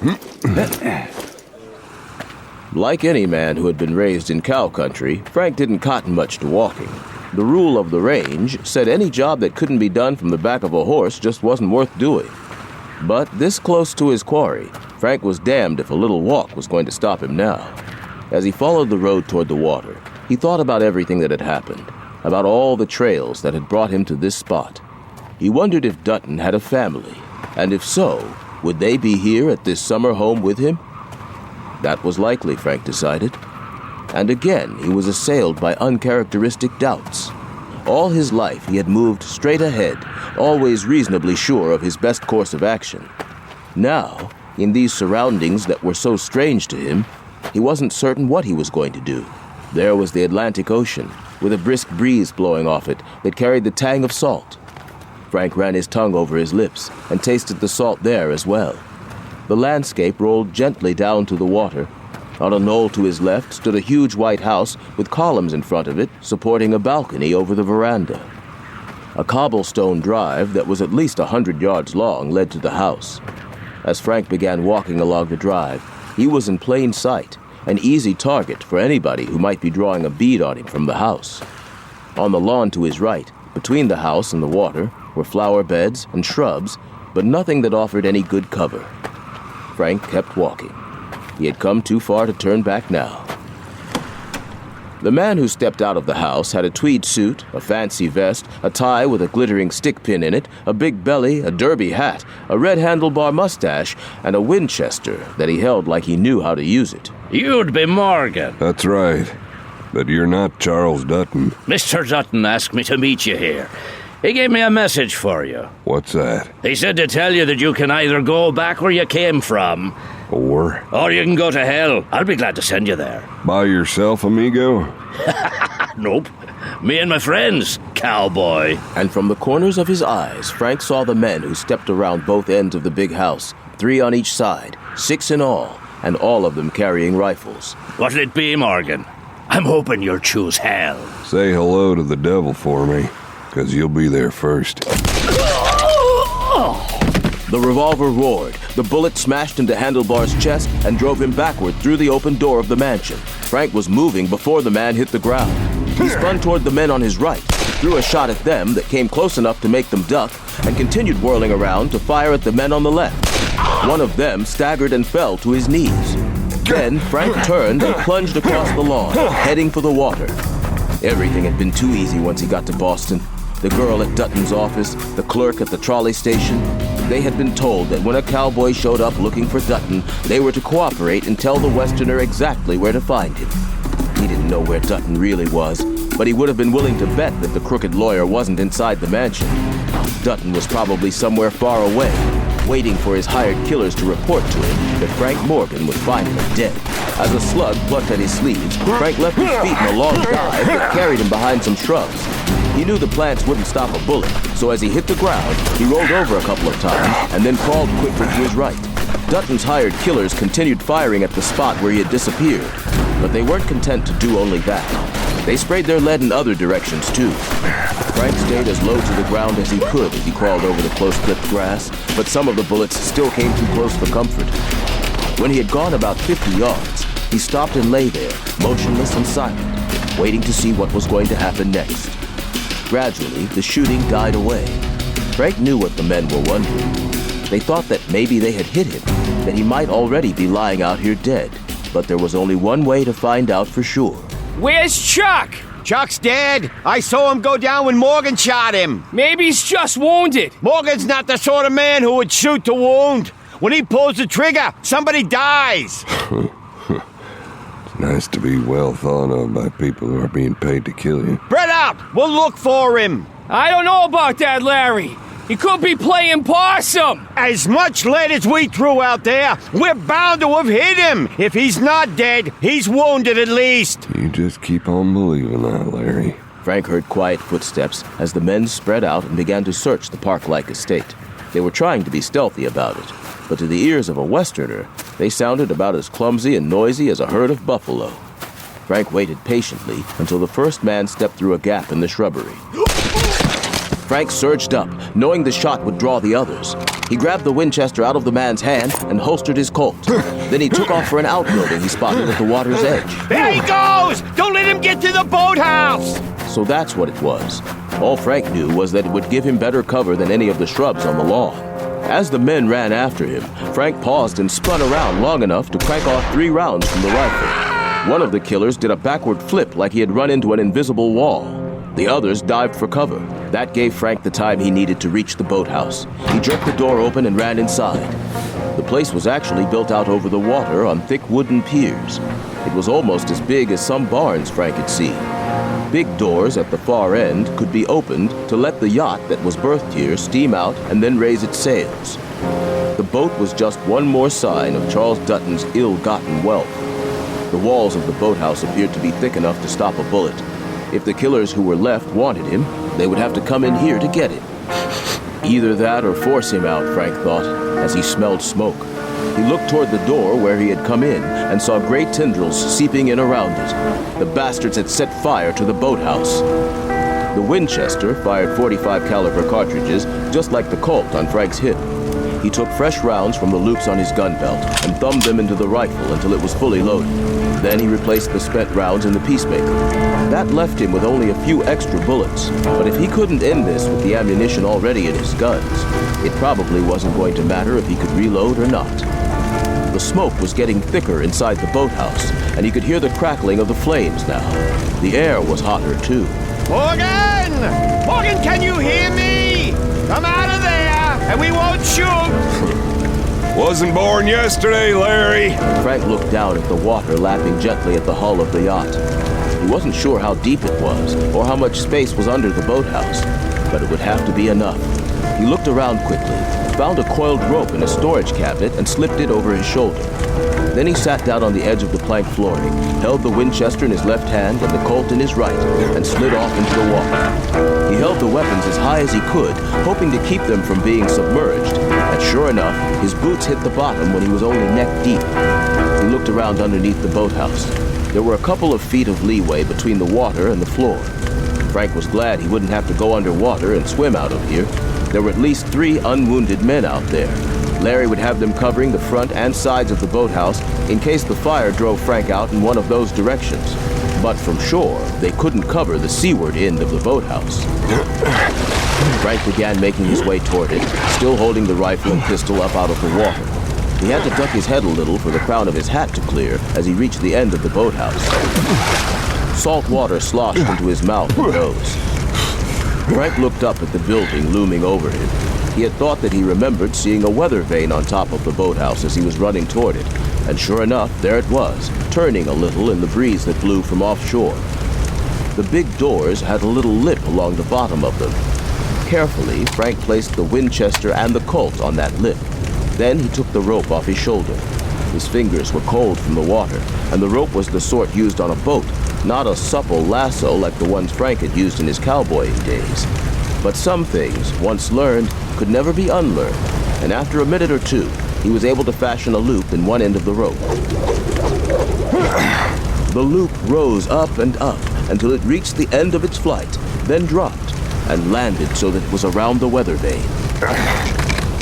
Like any man who had been raised in cow country, Frank didn't cotton much to walking. The rule of the range said any job that couldn't be done from the back of a horse just wasn't worth doing. But this close to his quarry, Frank was damned if a little walk was going to stop him now. As he followed the road toward the water, he thought about everything that had happened, about all the trails that had brought him to this spot. He wondered if Dutton had a family, and if so, would they be here at this summer home with him? That was likely, Frank decided. And again, he was assailed by uncharacteristic doubts. All his life, he had moved straight ahead, always reasonably sure of his best course of action. Now, in these surroundings that were so strange to him, he wasn't certain what he was going to do. There was the Atlantic Ocean, with a brisk breeze blowing off it that carried the tang of salt. Frank ran his tongue over his lips and tasted the salt there as well. The landscape rolled gently down to the water. On a knoll to his left stood a huge white house with columns in front of it supporting a balcony over the veranda. A cobblestone drive that was at least 100 yards long led to the house. As Frank began walking along the drive, he was in plain sight, an easy target for anybody who might be drawing a bead on him from the house. On the lawn to his right, between the house and the water, were flower beds and shrubs, but nothing that offered any good cover. Frank kept walking. He had come too far to turn back now. The man who stepped out of the house had a tweed suit, a fancy vest, a tie with a glittering stick pin in it, a big belly, a derby hat, a red handlebar mustache, and a Winchester that he held like he knew how to use it. You'd be Morgan. That's right. But you're not Charles Dutton. Mr. Dutton asked me to meet you here. He gave me a message for you. What's that? He said to tell you that you can either go back where you came from, or you can go to hell. I'll be glad to send you there. By yourself, amigo? Nope. Me and my friends, cowboy. And from the corners of his eyes, Frank saw the men who stepped around both ends of the big house, 3 on each side, 6 in all, and all of them carrying rifles. What'll it be, Morgan? I'm hoping you'll choose hell. Say hello to the devil for me, 'cause you'll be there first. The revolver roared. The bullet smashed into Handlebar's chest and drove him backward through the open door of the mansion. Frank was moving before the man hit the ground. He spun toward the men on his right, threw a shot at them that came close enough to make them duck, and continued whirling around to fire at the men on the left. One of them staggered and fell to his knees. Then Frank turned and plunged across the lawn, heading for the water. Everything had been too easy once he got to Boston. The girl at Dutton's office, the clerk at the trolley station. They had been told that when a cowboy showed up looking for Dutton, they were to cooperate and tell the Westerner exactly where to find him. He didn't know where Dutton really was, but he would have been willing to bet that the crooked lawyer wasn't inside the mansion. Dutton was probably somewhere far away, waiting for his hired killers to report to him that Frank Morgan was finally dead. As a slug plucked at his sleeves, Frank left his feet in a long dive that carried him behind some shrubs. He knew the plants wouldn't stop a bullet, so as he hit the ground, he rolled over a couple of times and then crawled quickly to his right. Dutton's hired killers continued firing at the spot where he had disappeared, but they weren't content to do only that. They sprayed their lead in other directions too. Frank stayed as low to the ground as he could as he crawled over the close-clipped grass, but some of the bullets still came too close for comfort. When he had gone about 50 yards, he stopped and lay there, motionless and silent, waiting to see what was going to happen next. Gradually, the shooting died away. Frank knew what the men were wondering. They thought that maybe they had hit him, that he might already be lying out here dead. But there was only one way to find out for sure. Where's Chuck? Chuck's dead. I saw him go down when Morgan shot him. Maybe he's just wounded. Morgan's not the sort of man who would shoot to wound. When he pulls the trigger, somebody dies. It's nice to be well thought of by people who are being paid to kill you. Spread out. We'll look for him. I don't know about that, Larry. He could be playing possum. As much lead as we threw out there, we're bound to have hit him. If he's not dead, he's wounded at least. You just keep on believing that, Larry. Frank heard quiet footsteps as the men spread out and began to search the park-like estate. They were trying to be stealthy about it, but to the ears of a Westerner, they sounded about as clumsy and noisy as a herd of buffalo. Frank waited patiently until the first man stepped through a gap in the shrubbery. Frank surged up, knowing the shot would draw the others. He grabbed the Winchester out of the man's hand and holstered his Colt. Then he took off for an outbuilding he spotted at the water's edge. There he goes! Don't let him get to the boathouse! So that's what it was. All Frank knew was that it would give him better cover than any of the shrubs on the lawn. As the men ran after him, Frank paused and spun around long enough to crank off 3 rounds from the rifle. One of the killers did a backward flip like he had run into an invisible wall. The others dived for cover. That gave Frank the time he needed to reach the boathouse. He jerked the door open and ran inside. The place was actually built out over the water on thick wooden piers. It was almost as big as some barns Frank had seen. Big doors at the far end could be opened to let the yacht that was berthed here steam out and then raise its sails. The boat was just one more sign of Charles Dutton's ill-gotten wealth. The walls of the boathouse appeared to be thick enough to stop a bullet. If the killers who were left wanted him, they would have to come in here to get him. Either that or force him out, Frank thought, as he smelled smoke. He looked toward the door where he had come in and saw gray tendrils seeping in around it. The bastards had set fire to the boathouse. The Winchester fired .45 caliber cartridges, just like the Colt on Frank's hip. He took fresh rounds from the loops on his gun belt and thumbed them into the rifle until it was fully loaded. Then he replaced the spent rounds in the peacemaker. That left him with only a few extra bullets, but if he couldn't end this with the ammunition already in his guns, it probably wasn't going to matter if he could reload or not. The smoke was getting thicker inside the boathouse, and he could hear the crackling of the flames now. The air was hotter too. Morgan! Morgan, can you hear me? Come out of there, and we won't shoot! Wasn't born yesterday, Larry. Frank looked down at the water lapping gently at the hull of the yacht. He wasn't sure how deep it was, or how much space was under the boathouse, but it would have to be enough. He looked around quickly, found a coiled rope in a storage cabinet, and slipped it over his shoulder. Then he sat down on the edge of the plank flooring, held the Winchester in his left hand and the Colt in his right, and slid off into the water. He held the weapons as high as he could, hoping to keep them from being submerged, and sure enough, his boots hit the bottom when he was only neck deep. He looked around underneath the boathouse. There were a couple of feet of leeway between the water and the floor. Frank was glad he wouldn't have to go underwater and swim out of here. There were at least 3 unwounded men out there. Larry would have them covering the front and sides of the boathouse in case the fire drove Frank out in one of those directions. But from shore, they couldn't cover the seaward end of the boathouse. Frank began making his way toward it, still holding the rifle and pistol up out of the water. He had to duck his head a little for the crown of his hat to clear as he reached the end of the boathouse. Salt water sloshed into his mouth and nose. Frank looked up at the building looming over him. He had thought that he remembered seeing a weather vane on top of the boathouse as he was running toward it, and sure enough, there it was, turning a little in the breeze that blew from offshore. The big doors had a little lip along the bottom of them. Carefully, Frank placed the Winchester and the Colt on that lip. Then he took the rope off his shoulder. His fingers were cold from the water, and the rope was the sort used on a boat, not a supple lasso like the ones Frank had used in his cowboying days. But some things, once learned, could never be unlearned, and after a minute or two, he was able to fashion a loop in one end of the rope. The loop rose up and up until it reached the end of its flight, then dropped and landed so that it was around the weather vane.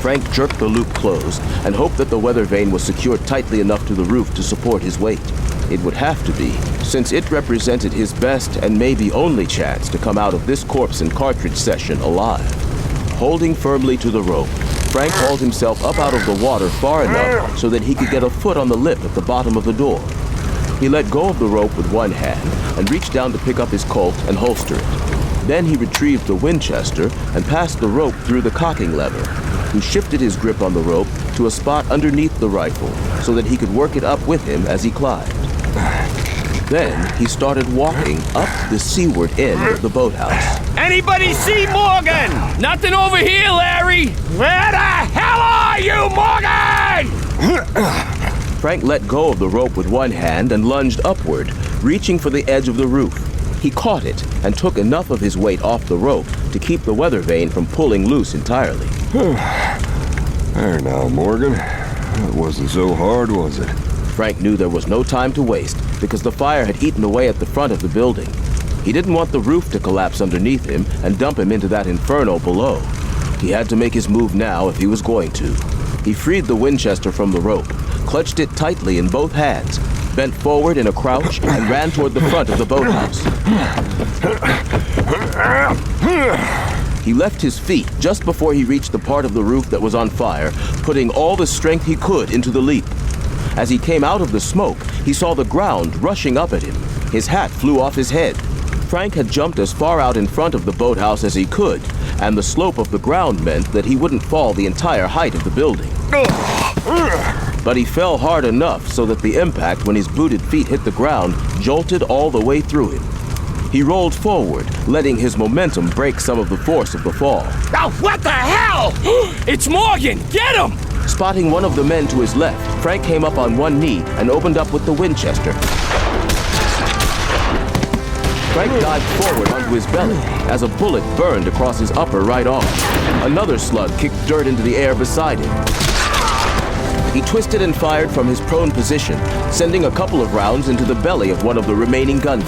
Frank jerked the loop closed and hoped that the weather vane was secured tightly enough to the roof to support his weight. It would have to be, since it represented his best and maybe only chance to come out of this corpse and cartridge session alive. Holding firmly to the rope, Frank hauled himself up out of the water far enough so that he could get a foot on the lip at the bottom of the door. He let go of the rope with one hand and reached down to pick up his Colt and holster it. Then he retrieved the Winchester and passed the rope through the cocking lever. He shifted his grip on the rope to a spot underneath the rifle so that he could work it up with him as he climbed. Then he started walking up the seaward end of the boathouse. Anybody see Morgan? Nothing over here, Larry. Where the hell are you, Morgan? Frank let go of the rope with one hand and lunged upward, reaching for the edge of the roof. He caught it and took enough of his weight off the rope to keep the weather vane from pulling loose entirely. There now, Morgan. That wasn't so hard, was it? Frank knew there was no time to waste because the fire had eaten away at the front of the building. He didn't want the roof to collapse underneath him and dump him into that inferno below. He had to make his move now if he was going to. He freed the Winchester from the rope, clutched it tightly in both hands, bent forward in a crouch, and ran toward the front of the boathouse. He left his feet just before he reached the part of the roof that was on fire, putting all the strength he could into the leap. As he came out of the smoke, he saw the ground rushing up at him. His hat flew off his head. Frank had jumped as far out in front of the boathouse as he could, and the slope of the ground meant that he wouldn't fall the entire height of the building. But he fell hard enough so that the impact when his booted feet hit the ground jolted all the way through him. He rolled forward, letting his momentum break some of the force of the fall. Oh, what the hell? It's Morgan! Get him! Spotting one of the men to his left, Frank came up on one knee and opened up with the Winchester. Frank dived forward onto his belly as a bullet burned across his upper right arm. Another slug kicked dirt into the air beside him. He twisted and fired from his prone position, sending a couple of rounds into the belly of one of the remaining gunmen.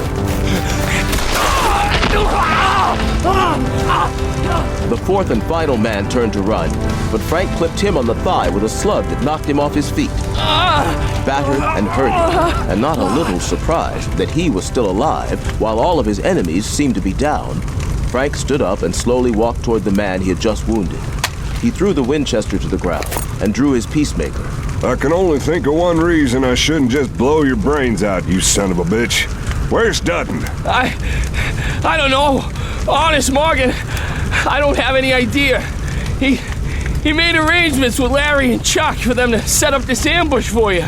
The fourth and final man turned to run, but Frank clipped him on the thigh with a slug that knocked him off his feet. Battered and hurting, and not a little surprised that he was still alive while all of his enemies seemed to be down, Frank stood up and slowly walked toward the man he had just wounded. He threw the Winchester to the ground and drew his peacemaker. I can only think of one reason I shouldn't just blow your brains out, you son of a bitch. Where's Dutton? I don't know. Honest, Morgan, I don't have any idea. He made arrangements with Larry and Chuck for them to set up this ambush for you.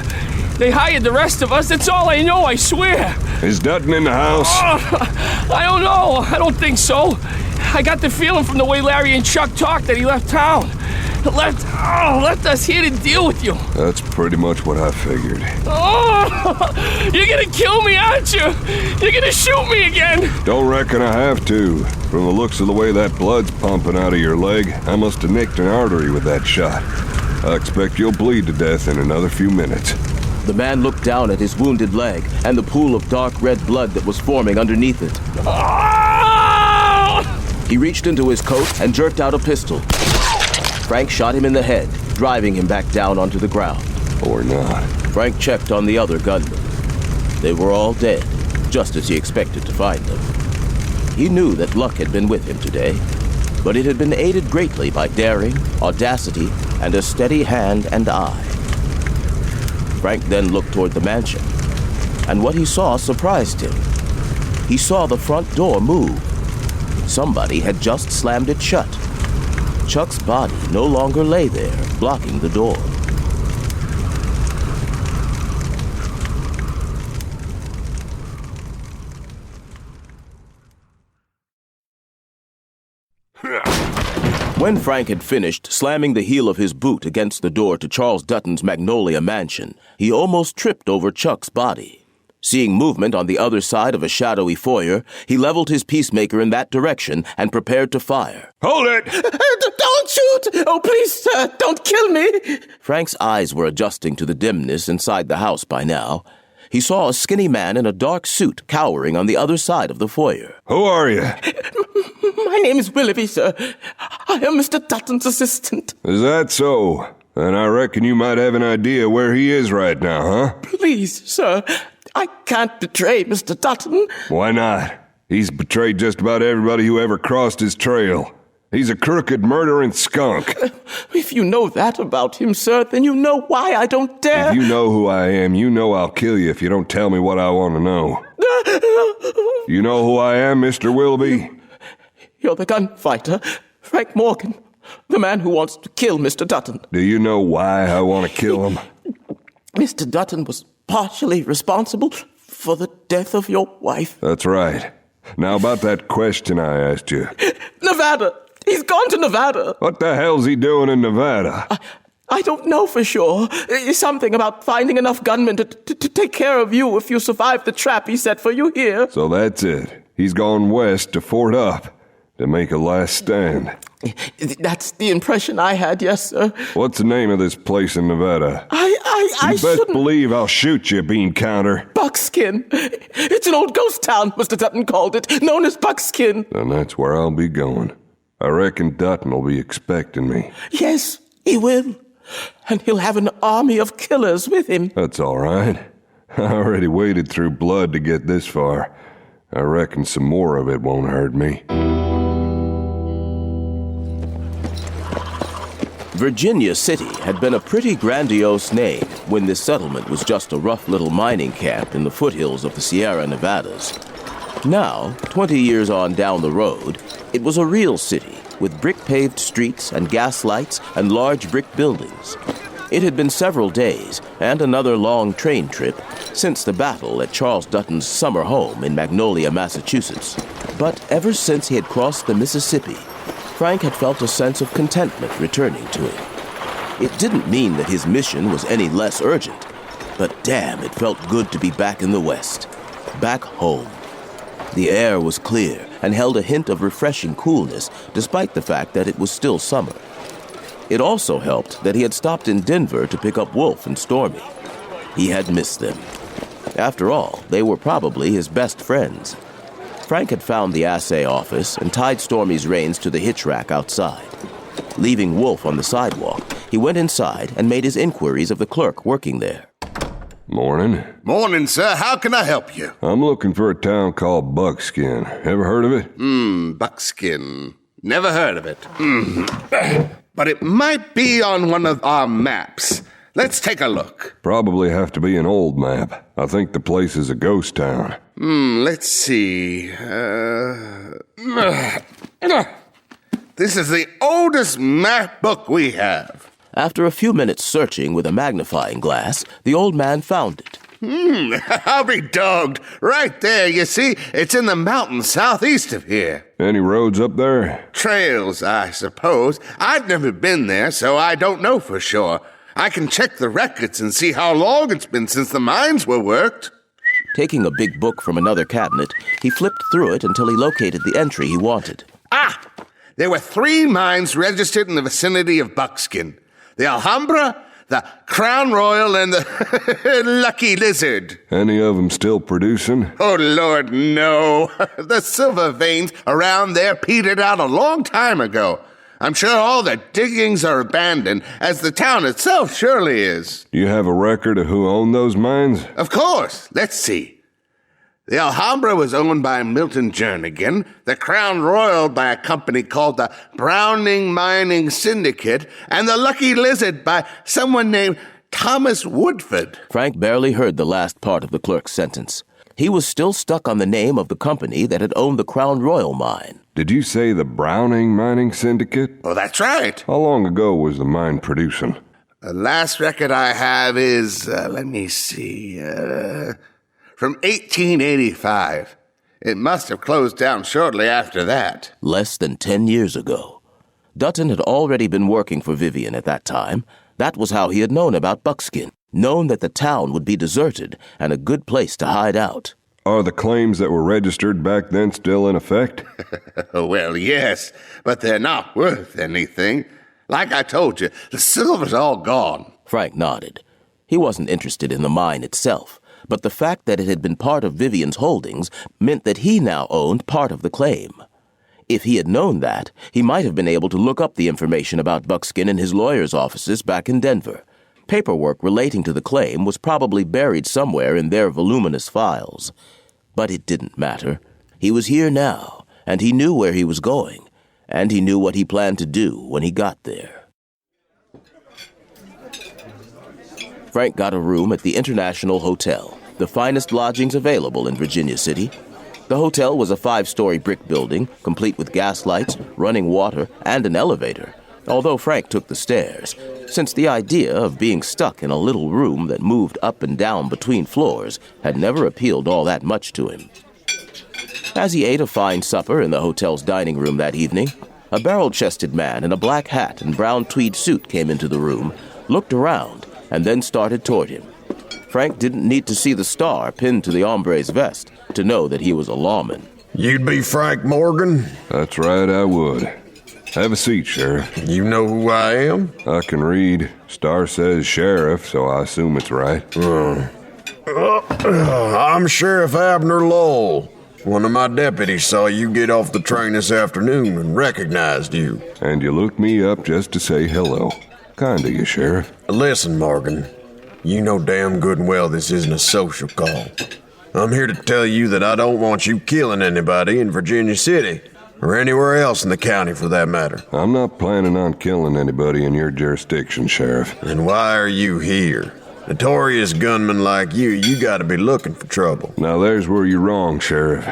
They hired the rest of us. That's all I know, I swear. Is Dutton in the house? I don't know. I don't think so. I got the feeling from the way Larry and Chuck talked that he left town. Left us here to deal with you. That's pretty much what I figured. Oh, you're gonna kill me, aren't you? You're gonna shoot me again. Don't reckon I have to. From the looks of the way that blood's pumping out of your leg, I must have nicked an artery with that shot. I expect you'll bleed to death in another few minutes. The man looked down at his wounded leg and the pool of dark red blood that was forming underneath it. He reached into his coat and jerked out a pistol. Frank shot him in the head, driving him back down onto the ground. Or not. Frank checked on the other gunmen. They were all dead, just as he expected to find them. He knew that luck had been with him today, but it had been aided greatly by daring, audacity, and a steady hand and eye. Frank then looked toward the mansion, and what he saw surprised him. He saw the front door move. Somebody had just slammed it shut. Chuck's body no longer lay there, blocking the door. When Frank had finished slamming the heel of his boot against the door to Charles Dutton's Magnolia mansion, he almost tripped over Chuck's body. Seeing movement on the other side of a shadowy foyer, he leveled his peacemaker in that direction and prepared to fire. Hold it! Don't shoot! Oh, please, sir, don't kill me! Frank's eyes were adjusting to the dimness inside the house by now. He saw a skinny man in a dark suit cowering on the other side of the foyer. Who are you? My name is Willoughby, sir. I am Mr. Dutton's assistant. Is that so? Then I reckon you might have an idea where he is right now, huh? Please, sir, I can't betray Mr. Dutton. Why not? He's betrayed just about everybody who ever crossed his trail. He's a crooked, murdering skunk. If you know that about him, sir, then you know why I don't dare. If you know who I am, you know I'll kill you if you don't tell me what I want to know. You know who I am, Mr. Willoughby? You're the gunfighter, Frank Morgan, the man who wants to kill Mr. Dutton. Do you know why I want to kill him? Mr. Dutton was partially responsible for the death of your wife. That's right. Now about that question I asked you. Nevada! He's gone to Nevada! What the hell's he doing in Nevada? I don't know for sure. Something about finding enough gunmen to take care of you if you survive the trap he set for you here. So that's it. He's gone west to Fort Up to make a last stand. That's the impression I had, yes, sir. What's the name of this place in Nevada? I You best believe I'll shoot you, bean counter. Buckskin. It's an old ghost town, Mr. Dutton called it, known as Buckskin. Then that's where I'll be going. I reckon Dutton will be expecting me. Yes, he will. And he'll have an army of killers with him. That's all right. I already waded through blood to get this far. I reckon some more of it won't hurt me. Virginia City had been a pretty grandiose name when this settlement was just a rough little mining camp in the foothills of the Sierra Nevadas. Now, 20 years on down the road, it was a real city with brick-paved streets and gas lights and large brick buildings. It had been several days and another long train trip since the battle at Charles Dutton's summer home in Magnolia, Massachusetts. But ever since he had crossed the Mississippi, Frank had felt a sense of contentment returning to him. It didn't mean that his mission was any less urgent, but damn, it felt good to be back in the West, back home. The air was clear and held a hint of refreshing coolness, despite the fact that it was still summer. It also helped that he had stopped in Denver to pick up Wolf and Stormy. He had missed them. After all, they were probably his best friends. Frank had found the assay office and tied Stormy's reins to the hitch rack outside. Leaving Wolf on the sidewalk, he went inside and made his inquiries of the clerk working there. Morning. Morning, sir. How can I help you? I'm looking for a town called Buckskin. Ever heard of it? Buckskin. Never heard of it. But it might be on one of our maps. Let's take a look. Probably have to be an old map. I think the place is a ghost town. Let's see. This is the oldest map book we have. After a few minutes searching with a magnifying glass, the old man found it. I'll be dogged. Right there, you see? It's in the mountains southeast of here. Any roads up there? Trails, I suppose. I've never been there, so I don't know for sure. I can check the records and see how long it's been since the mines were worked. Taking a big book from another cabinet, he flipped through it until he located the entry he wanted. There were 3 mines registered in the vicinity of Buckskin. The Alhambra, the Crown Royal, and the Lucky Lizard. Any of them still producing? Oh, Lord, no. The silver veins around there petered out a long time ago. I'm sure all the diggings are abandoned, as the town itself surely is. Do you have a record of who owned those mines? Of course. Let's see. The Alhambra was owned by Milton Jernigan, the Crown Royal by a company called the Browning Mining Syndicate, and the Lucky Lizard by someone named Thomas Woodford. Frank barely heard the last part of the clerk's sentence. He was still stuck on the name of the company that had owned the Crown Royal mine. Did you say the Browning Mining Syndicate? Oh, that's right. How long ago was the mine producing? The last record I have is, let me see, from 1885. It must have closed down shortly after that. Less than 10 years ago. Dutton had already been working for Vivian at that time. That was how he had known about Buckskin, known that the town would be deserted and a good place to hide out. Are the claims that were registered back then still in effect? Well, yes, but they're not worth anything. Like I told you, the silver's all gone. Frank nodded. He wasn't interested in the mine itself, but the fact that it had been part of Vivian's holdings meant that he now owned part of the claim. If he had known that, he might have been able to look up the information about Buckskin in his lawyer's offices back in Denver. Paperwork relating to the claim was probably buried somewhere in their voluminous files. But it didn't matter. He was here now, and he knew where he was going, and he knew what he planned to do when he got there. Frank got a room at the International Hotel, the finest lodgings available in Virginia City. The hotel was a 5-story brick building, complete with gas lights, running water, and an elevator, although Frank took the stairs, since the idea of being stuck in a little room that moved up and down between floors had never appealed all that much to him. As he ate a fine supper in the hotel's dining room that evening, a barrel-chested man in a black hat and brown tweed suit came into the room, looked around, and then started toward him. Frank didn't need to see the star pinned to the hombre's vest to know that he was a lawman. You'd be Frank Morgan? That's right, I would. Have a seat, Sheriff. You know who I am? I can read. Star says Sheriff, so I assume it's right. I'm Sheriff Abner Lowell. One of my deputies saw you get off the train this afternoon and recognized you. And you looked me up just to say hello. Kind of you, Sheriff. Listen, Morgan. You know damn good and well this isn't a social call. I'm here to tell you that I don't want you killing anybody in Virginia City, or anywhere else in the county for that matter. I'm not planning on killing anybody in your jurisdiction, Sheriff. Then why are you here? Notorious gunmen like you gotta be looking for trouble. Now there's where you're wrong, Sheriff.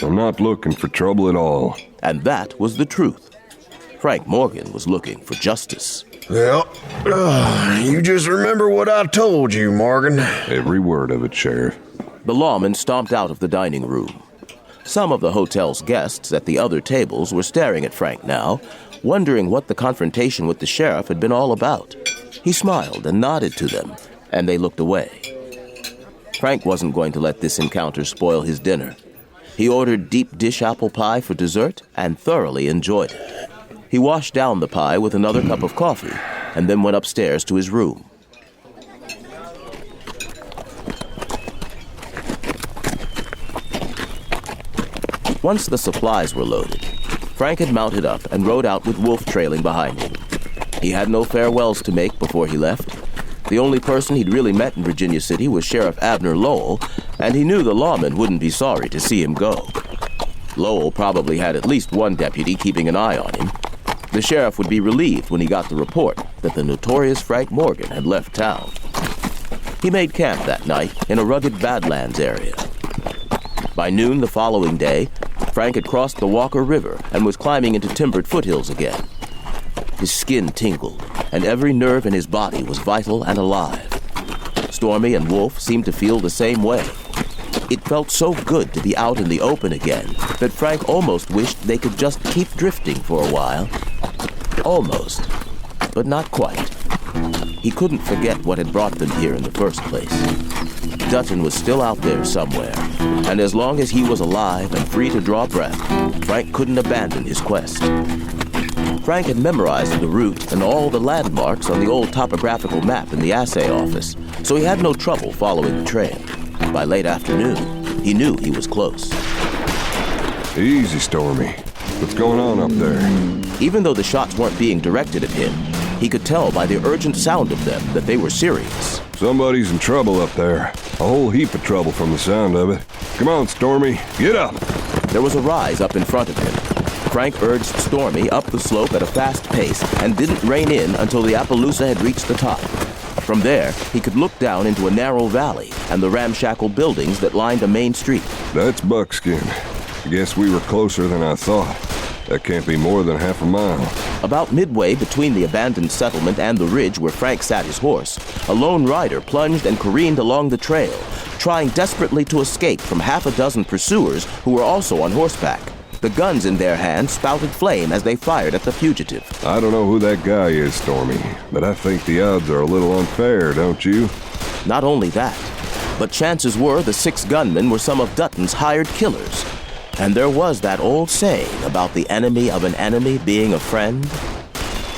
I'm not looking for trouble at all. And that was the truth. Frank Morgan was looking for justice. Well, you just remember what I told you, Morgan. Every word of it, Sheriff. The lawman stomped out of the dining room. Some of the hotel's guests at the other tables were staring at Frank now, wondering what the confrontation with the sheriff had been all about. He smiled and nodded to them, and they looked away. Frank wasn't going to let this encounter spoil his dinner. He ordered deep dish apple pie for dessert and thoroughly enjoyed it. He washed down the pie with another cup of coffee and then went upstairs to his room. Once the supplies were loaded, Frank had mounted up and rode out with Wolf trailing behind him. He had no farewells to make before he left. The only person he'd really met in Virginia City was Sheriff Abner Lowell, and he knew the lawman wouldn't be sorry to see him go. Lowell probably had at least one deputy keeping an eye on him. The sheriff would be relieved when he got the report that the notorious Frank Morgan had left town. He made camp that night in a rugged Badlands area. By noon the following day, Frank had crossed the Walker River and was climbing into timbered foothills again. His skin tingled, and every nerve in his body was vital and alive. Stormy and Wolf seemed to feel the same way. It felt so good to be out in the open again that Frank almost wished they could just keep drifting for a while. Almost, but not quite. He couldn't forget what had brought them here in the first place. Dutton was still out there somewhere, and as long as he was alive and free to draw breath, Frank couldn't abandon his quest. Frank had memorized the route and all the landmarks on the old topographical map in the assay office, so he had no trouble following the trail. By late afternoon, he knew he was close. Easy, Stormy. What's going on up there? Even though the shots weren't being directed at him, he could tell by the urgent sound of them that they were serious. Somebody's in trouble up there. A whole heap of trouble from the sound of it. Come on, Stormy, get up! There was a rise up in front of him. Frank urged Stormy up the slope at a fast pace and didn't rein in until the Appaloosa had reached the top. From there, he could look down into a narrow valley and the ramshackle buildings that lined a main street. That's Buckskin. I guess we were closer than I thought. That can't be more than half a mile. About midway between the abandoned settlement and the ridge where Frank sat his horse, a lone rider plunged and careened along the trail, trying desperately to escape from half a dozen pursuers who were also on horseback. The guns in their hands spouted flame as they fired at the fugitive. I don't know who that guy is, Stormy, but I think the odds are a little unfair, don't you? Not only that, but chances were the 6 gunmen were some of Dutton's hired killers. And there was that old saying about the enemy of an enemy being a friend.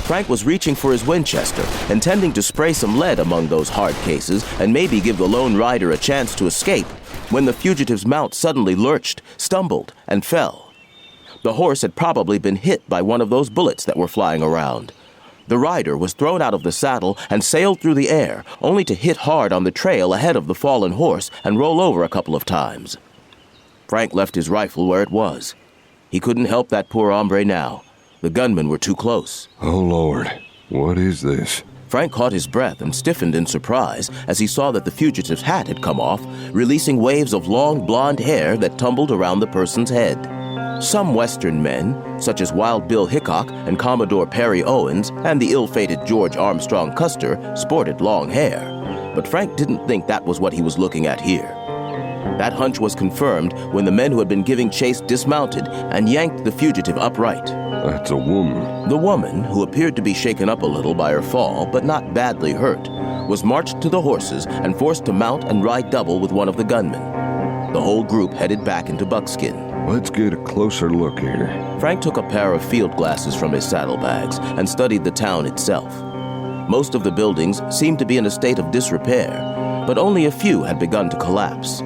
Frank was reaching for his Winchester, intending to spray some lead among those hard cases and maybe give the lone rider a chance to escape, when the fugitive's mount suddenly lurched, stumbled, and fell. The horse had probably been hit by one of those bullets that were flying around. The rider was thrown out of the saddle and sailed through the air, only to hit hard on the trail ahead of the fallen horse and roll over a couple of times. Frank left his rifle where it was. He couldn't help that poor hombre now. The gunmen were too close. Oh, Lord. What is this? Frank caught his breath and stiffened in surprise as he saw that the fugitive's hat had come off, releasing waves of long blonde hair that tumbled around the person's head. Some Western men, such as Wild Bill Hickok and Commodore Perry Owens and the ill-fated George Armstrong Custer, sported long hair. But Frank didn't think that was what he was looking at here. That hunch was confirmed when the men who had been giving chase dismounted and yanked the fugitive upright. That's a woman. The woman, who appeared to be shaken up a little by her fall but not badly hurt, was marched to the horses and forced to mount and ride double with one of the gunmen. The whole group headed back into Buckskin. Let's get a closer look here. Frank took a pair of field glasses from his saddlebags and studied the town itself. Most of the buildings seemed to be in a state of disrepair, but only a few had begun to collapse.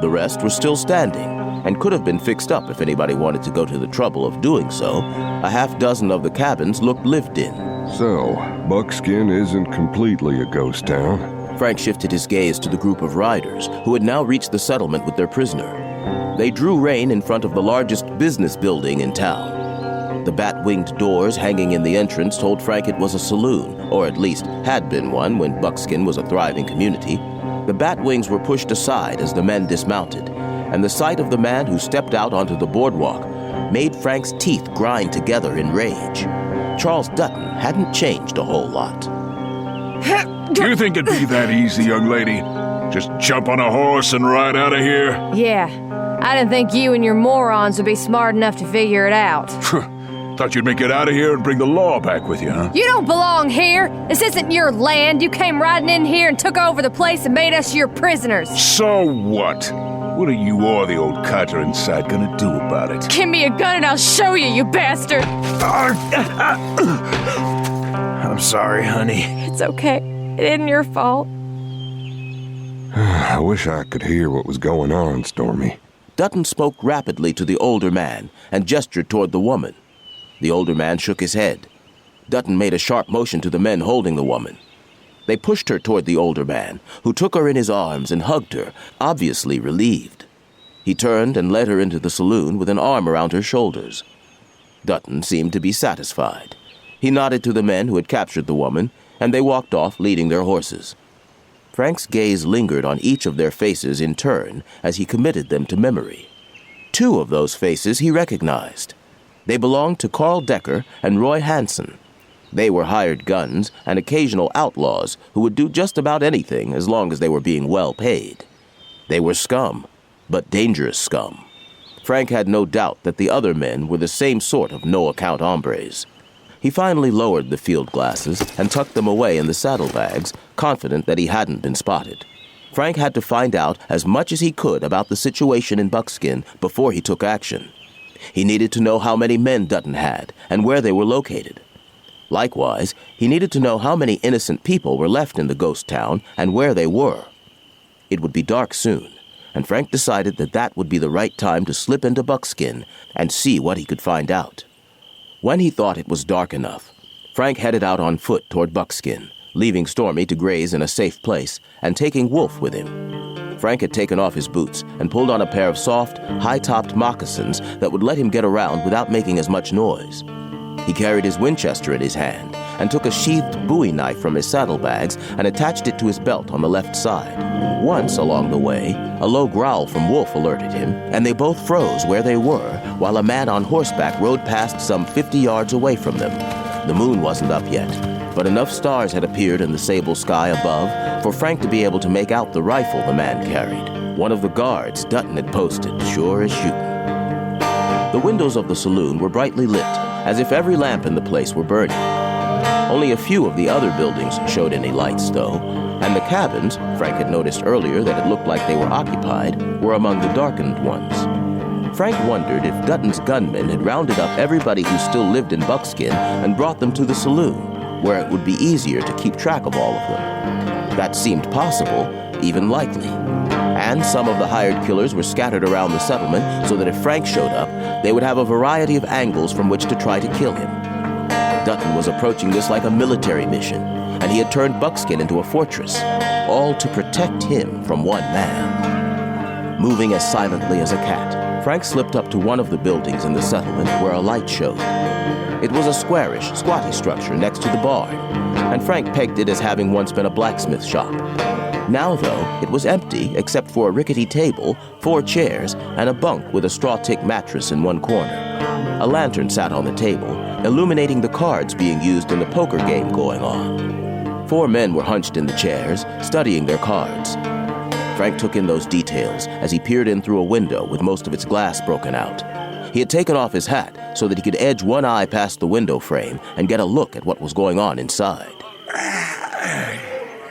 The rest were still standing and could have been fixed up if anybody wanted to go to the trouble of doing so. A half dozen of the cabins looked lived in. So, Buckskin isn't completely a ghost town. Frank shifted his gaze to the group of riders who had now reached the settlement with their prisoner. They drew rein in front of the largest business building in town. The bat-winged doors hanging in the entrance told Frank it was a saloon, or at least had been one when Buckskin was a thriving community. The bat wings were pushed aside as the men dismounted, and the sight of the man who stepped out onto the boardwalk made Frank's teeth grind together in rage. Charles Dutton hadn't changed a whole lot. Do you think it'd be that easy, young lady? Just jump on a horse and ride out of here? Yeah, I didn't think you and your morons would be smart enough to figure it out. Thought you'd make it out of here and bring the law back with you, huh? You don't belong here. This isn't your land. You came riding in here and took over the place and made us your prisoners. So what? What are you or the old cutter inside gonna do about it? Give me a gun and I'll show you, you bastard. I'm sorry, honey. It's okay. It isn't your fault. I wish I could hear what was going on, Stormy. Dutton spoke rapidly to the older man and gestured toward the woman. The older man shook his head. Dutton made a sharp motion to the men holding the woman. They pushed her toward the older man, who took her in his arms and hugged her, obviously relieved. He turned and led her into the saloon with an arm around her shoulders. Dutton seemed to be satisfied. He nodded to the men who had captured the woman, and they walked off leading their horses. Frank's gaze lingered on each of their faces in turn as he committed them to memory. 2 of those faces he recognized. They belonged to Carl Decker and Roy Hansen. They were hired guns and occasional outlaws who would do just about anything as long as they were being well paid. They were scum, but dangerous scum. Frank had no doubt that the other men were the same sort of no-account hombres. He finally lowered the field glasses and tucked them away in the saddlebags, confident that he hadn't been spotted. Frank had to find out as much as he could about the situation in Buckskin before he took action. He needed to know how many men Dutton had and where they were located. Likewise, he needed to know how many innocent people were left in the ghost town and where they were. It would be dark soon, and Frank decided that that would be the right time to slip into Buckskin and see what he could find out. When he thought it was dark enough, Frank headed out on foot toward Buckskin, leaving Stormy to graze in a safe place and taking Wolf with him. Frank had taken off his boots and pulled on a pair of soft, high-topped moccasins that would let him get around without making as much noise. He carried his Winchester in his hand and took a sheathed bowie knife from his saddlebags and attached it to his belt on the left side. Once along the way, a low growl from Wolf alerted him, and they both froze where they were while a man on horseback rode past some 50 yards away from them. The moon wasn't up yet, but enough stars had appeared in the sable sky above for Frank to be able to make out the rifle the man carried. One of the guards Dutton had posted, sure as shooting. The windows of the saloon were brightly lit, as if every lamp in the place were burning. Only a few of the other buildings showed any lights, though, and the cabins, Frank had noticed earlier that it looked like they were occupied, were among the darkened ones. Frank wondered if Dutton's gunmen had rounded up everybody who still lived in Buckskin and brought them to the saloon, where it would be easier to keep track of all of them. That seemed possible, even likely. And some of the hired killers were scattered around the settlement so that if Frank showed up, they would have a variety of angles from which to try to kill him. Dutton was approaching this like a military mission, and he had turned Buckskin into a fortress, all to protect him from one man. Moving as silently as a cat, Frank slipped up to one of the buildings in the settlement where a light showed. It was a squarish, squatty structure next to the barn, and Frank pegged it as having once been a blacksmith shop. Now, though, it was empty except for a rickety table, 4 chairs, and a bunk with a straw-tick mattress in one corner. A lantern sat on the table, illuminating the cards being used in the poker game going on. 4 men were hunched in the chairs, studying their cards. Frank took in those details as he peered in through a window with most of its glass broken out. He had taken off his hat so that he could edge one eye past the window frame and get a look at what was going on inside.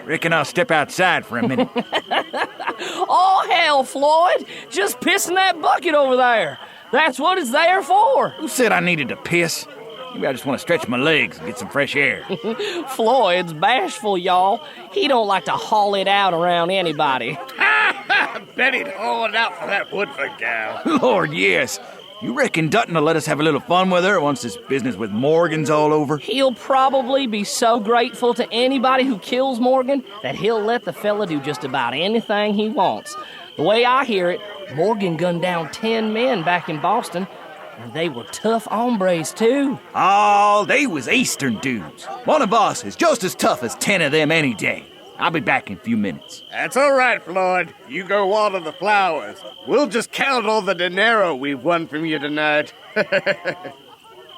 Reckon I'll step outside for a minute. Oh, hell, Floyd! Just piss in that bucket over there. That's what it's there for. Who said I needed to piss? Maybe I just want to stretch my legs and get some fresh air. Floyd's bashful, y'all. He don't like to haul it out around anybody. Bet he'd haul it out for that Woodford gal. Lord, yes. You reckon Dutton will let us have a little fun with her once this business with Morgan's all over? He'll probably be so grateful to anybody who kills Morgan that he'll let the fella do just about anything he wants. The way I hear it, Morgan gunned down 10 men back in Boston, and they were tough hombres, too. Oh, they was Eastern dudes. One of us is just as tough as 10 of them any day. I'll be back in a few minutes. That's all right, Floyd. You go water the flowers. We'll just count all the dinero we've won from you tonight.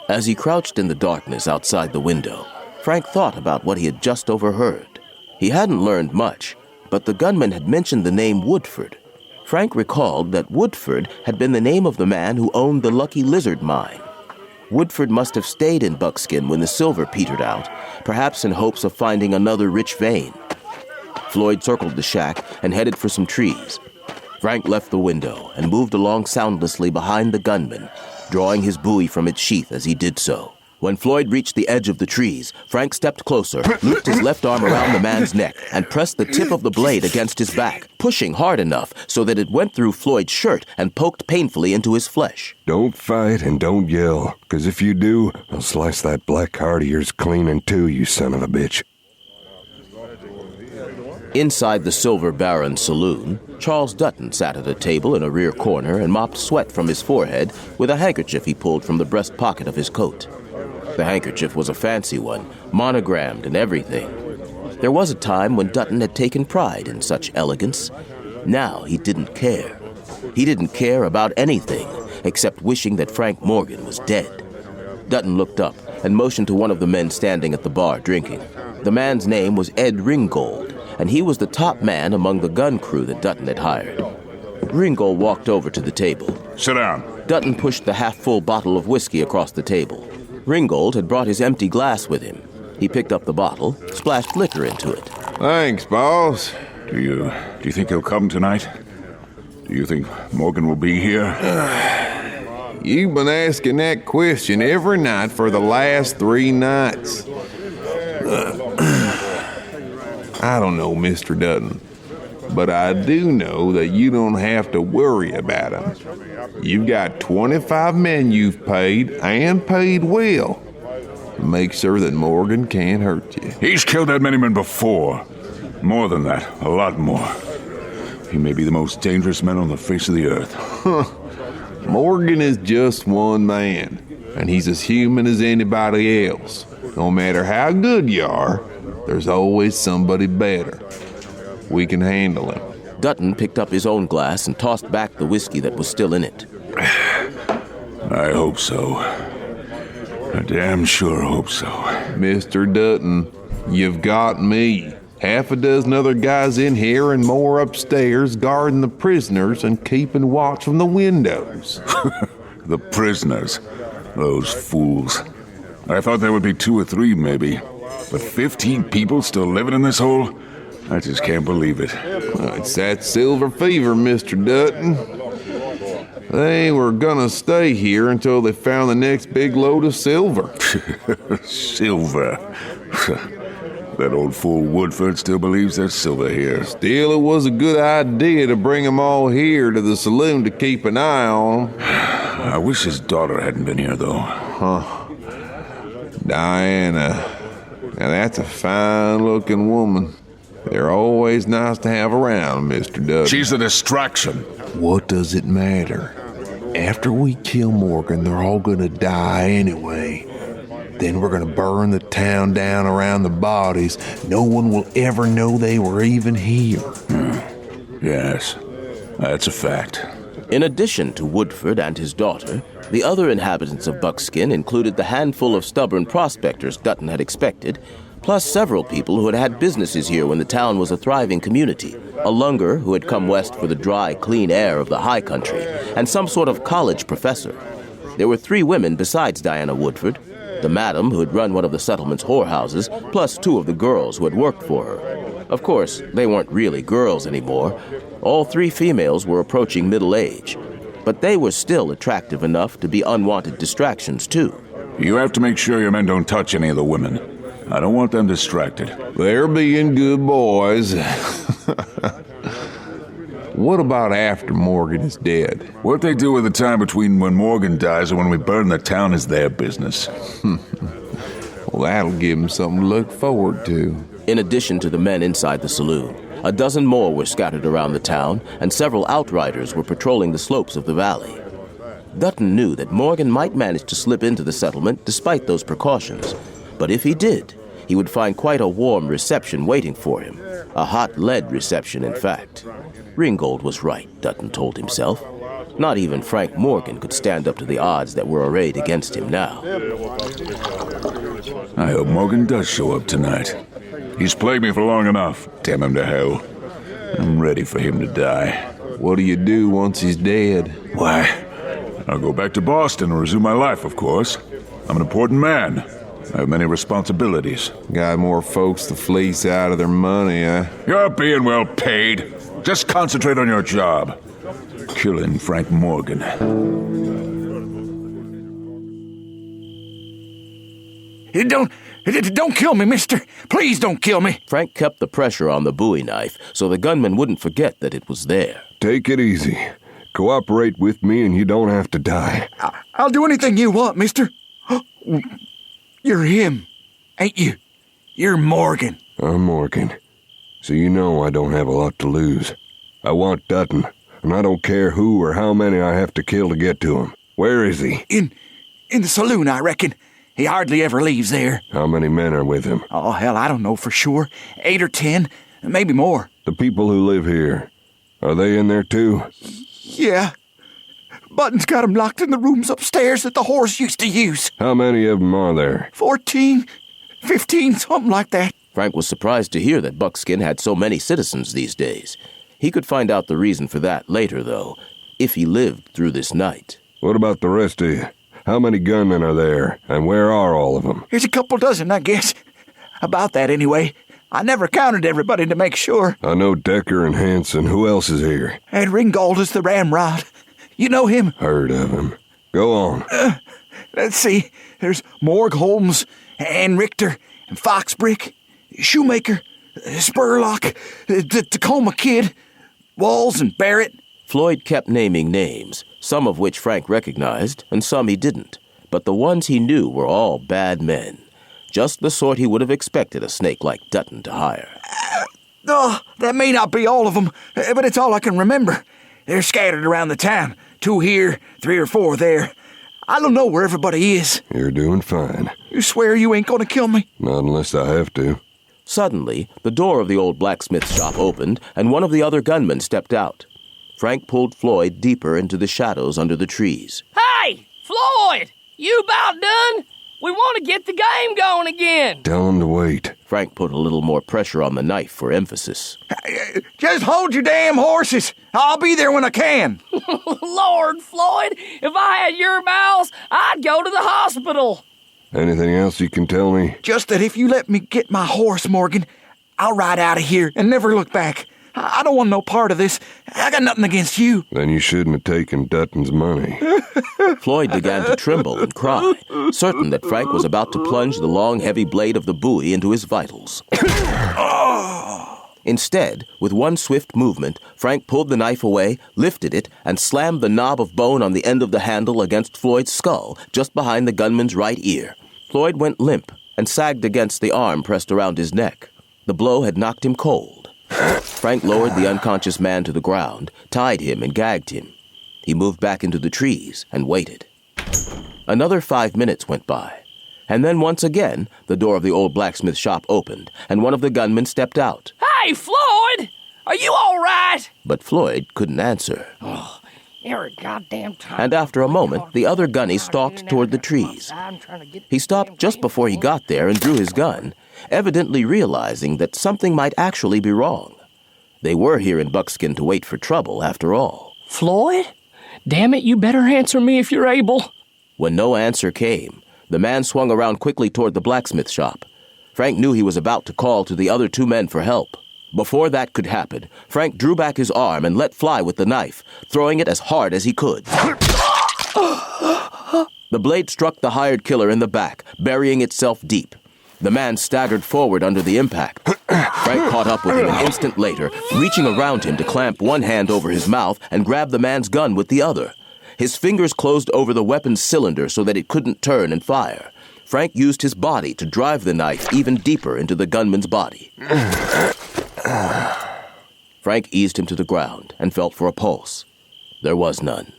As he crouched in the darkness outside the window, Frank thought about what he had just overheard. He hadn't learned much, but the gunman had mentioned the name Woodford. Frank recalled that Woodford had been the name of the man who owned the Lucky Lizard mine. Woodford must have stayed in Buckskin when the silver petered out, perhaps in hopes of finding another rich vein. Floyd circled the shack and headed for some trees. Frank left the window and moved along soundlessly behind the gunman, drawing his bowie from its sheath as he did so. When Floyd reached the edge of the trees, Frank stepped closer, looped his left arm around the man's neck, and pressed the tip of the blade against his back, pushing hard enough so that it went through Floyd's shirt and poked painfully into his flesh. Don't fight and don't yell, 'cause if you do, I'll slice that black heart of yours clean in two, you son of a bitch. Inside the Silver Baron saloon, Charles Dutton sat at a table in a rear corner and mopped sweat from his forehead with a handkerchief he pulled from the breast pocket of his coat. The handkerchief was a fancy one, monogrammed and everything. There was a time when Dutton had taken pride in such elegance. Now he didn't care. He didn't care about anything except wishing that Frank Morgan was dead. Dutton looked up and motioned to one of the men standing at the bar drinking. The man's name was Ed Ringgold, and he was the top man among the gun crew that Dutton had hired. Ringgold walked over to the table. Sit down. Dutton pushed the half-full bottle of whiskey across the table. Ringgold had brought his empty glass with him. He picked up the bottle, splashed liquor into it. Thanks, boss. Do you think he'll come tonight? Do you think Morgan will be here? You've been asking that question every night for the last 3 nights. I don't know, Mr. Dutton, but I do know that you don't have to worry about him. You've got 25 men you've paid, and paid well. Make sure that Morgan can't hurt you. He's killed that many men before. More than that, a lot more. He may be the most dangerous man on the face of the earth. Morgan is just one man, and he's as human as anybody else. No matter how good you are, there's always somebody better. We can handle him. Dutton picked up his own glass and tossed back the whiskey that was still in it. I hope so. I damn sure hope so. Mr. Dutton, you've got me. 6 other guys in here and more upstairs guarding the prisoners and keeping watch from the windows. The prisoners. Those fools. I thought there would be 2 or 3, maybe. But 15 people still living in this hole? I just can't believe it. It's that silver fever, Mr. Dutton. They were gonna stay here until they found the next big load of silver. Silver. That old fool Woodford still believes there's silver here. Still, it was a good idea to bring them all here to the saloon to keep an eye on them. I wish his daughter hadn't been here, though. Huh. Diana. Now that's a fine-looking woman. They're always nice to have around, Mr. Dutton. She's a distraction. What does it matter? After we kill Morgan, they're all gonna die anyway. Then we're gonna burn the town down around the bodies. No one will ever know they were even here. Yes, that's a fact. In addition to Woodford and his daughter, the other inhabitants of Buckskin included the handful of stubborn prospectors Dutton had expected, plus several people who had had businesses here when the town was a thriving community, a lunger who had come west for the dry, clean air of the high country, and some sort of college professor. There were 3 women besides Diana Woodford, the madam who had run one of the settlement's whorehouses, plus 2 of the girls who had worked for her. Of course, they weren't really girls anymore. All 3 females were approaching middle age, but they were still attractive enough to be unwanted distractions, too. You have to make sure your men don't touch any of the women. I don't want them distracted. They're being good boys. What about after Morgan is dead? What they do with the time between when Morgan dies and when we burn the town is their business. Well, that'll give them something to look forward to. In addition to the men inside the saloon, a dozen more were scattered around the town, and several outriders were patrolling the slopes of the valley. Dutton knew that Morgan might manage to slip into the settlement despite those precautions, but if he did, he would find quite a warm reception waiting for him. A hot lead reception, in fact. Ringgold was right, Dutton told himself. Not even Frank Morgan could stand up to the odds that were arrayed against him now. I hope Morgan does show up tonight. He's plagued me for long enough. Damn him to hell. I'm ready for him to die. What do you do once he's dead? Why, I'll go back to Boston and resume my life, of course. I'm an important man. I have many responsibilities. Got more folks to fleece out of their money, huh? You're being well paid. Just concentrate on your job. Killing Frank Morgan. Don't kill me, mister. Please don't kill me. Frank kept the pressure on the Bowie knife so the gunman wouldn't forget that it was there. Take it easy. Cooperate with me and you don't have to die. I'll do anything you want, mister. You're him, ain't you? You're Morgan. I'm Morgan. So you know I don't have a lot to lose. I want Dutton, and I don't care who or how many I have to kill to get to him. Where is he? In the saloon, I reckon. He hardly ever leaves there. How many men are with him? Oh, hell, I don't know for sure. 8 or 10, maybe more. The people who live here, are they in there too? Yeah. Button's got 'em locked in the rooms upstairs that the horse used to use. How many of them are there? 14, 15, something like that. Frank was surprised to hear that Buckskin had so many citizens these days. He could find out the reason for that later, though, if he lived through this night. What about the rest of you? How many gunmen are there, and where are all of them? There's a couple dozen, I guess. About that, anyway. I never counted everybody to make sure. I know Decker and Hanson. Who else is here? And Ringgold is the ramrod. You know him? Heard of him. Go on. Let's see. There's Morg Holmes, and Richter, and Foxbrick, Shoemaker, Spurlock, the Tacoma Kid, Walls and Barrett. Floyd kept naming names, some of which Frank recognized, and some he didn't. But the ones he knew were all bad men. Just the sort he would have expected a snake like Dutton to hire. That may not be all of them, but it's all I can remember. They're scattered around the town. 2 here, 3 or 4 there. I don't know where everybody is. You're doing fine. You swear you ain't gonna kill me? Not unless I have to. Suddenly, the door of the old blacksmith shop opened, and one of the other gunmen stepped out. Frank pulled Floyd deeper into the shadows under the trees. Hey, Floyd! You about done? We want to get the game going again. Tell him to wait. Frank put a little more pressure on the knife for emphasis. Just hold your damn horses. I'll be there when I can. Lord, Floyd, if I had your bowels, I'd go to the hospital. Anything else you can tell me? Just that if you let me get my horse, Morgan, I'll ride out of here and never look back. I don't want no part of this. I got nothing against you. Then you shouldn't have taken Dutton's money. Floyd began to tremble and cry, certain that Frank was about to plunge the long, heavy blade of the bowie into his vitals. Instead, with one swift movement, Frank pulled the knife away, lifted it, and slammed the knob of bone on the end of the handle against Floyd's skull, just behind the gunman's right ear. Floyd went limp and sagged against the arm pressed around his neck. The blow had knocked him cold. Frank lowered the unconscious man to the ground, tied him, and gagged him. He moved back into the trees and waited. Another 5 minutes went by, and then once again, the door of the old blacksmith shop opened, and one of the gunmen stepped out. Hey, Floyd! Are you all right? But Floyd couldn't answer. Oh, every goddamn time. And after a moment, the other gunny stalked toward the trees. He stopped just before he got there and drew his gun, evidently realizing that something might actually be wrong. They were here in Buckskin to wait for trouble, after all. Floyd? Damn it, you better answer me if you're able. When no answer came, the man swung around quickly toward the blacksmith shop. Frank knew he was about to call to the other two men for help. Before that could happen, Frank drew back his arm and let fly with the knife, throwing it as hard as he could. The blade struck the hired killer in the back, burying itself deep. The man staggered forward under the impact. Frank caught up with him an instant later, reaching around him to clamp one hand over his mouth and grab the man's gun with the other. His fingers closed over the weapon's cylinder so that it couldn't turn and fire. Frank used his body to drive the knife even deeper into the gunman's body. Frank eased him to the ground and felt for a pulse. There was none.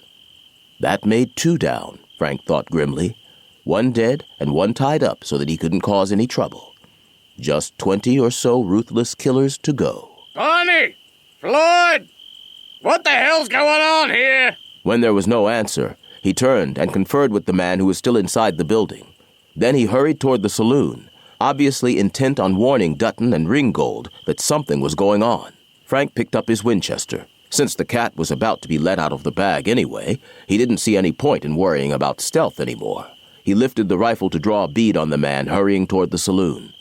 That made two down, Frank thought grimly. One dead and one tied up so that he couldn't cause any trouble. Just 20 or so ruthless killers to go. Connie! Floyd! What the hell's going on here? When there was no answer, he turned and conferred with the man who was still inside the building. Then he hurried toward the saloon, obviously intent on warning Dutton and Ringgold that something was going on. Frank picked up his Winchester. Since the cat was about to be let out of the bag anyway, he didn't see any point in worrying about stealth anymore. He lifted the rifle to draw a bead on the man hurrying toward the saloon.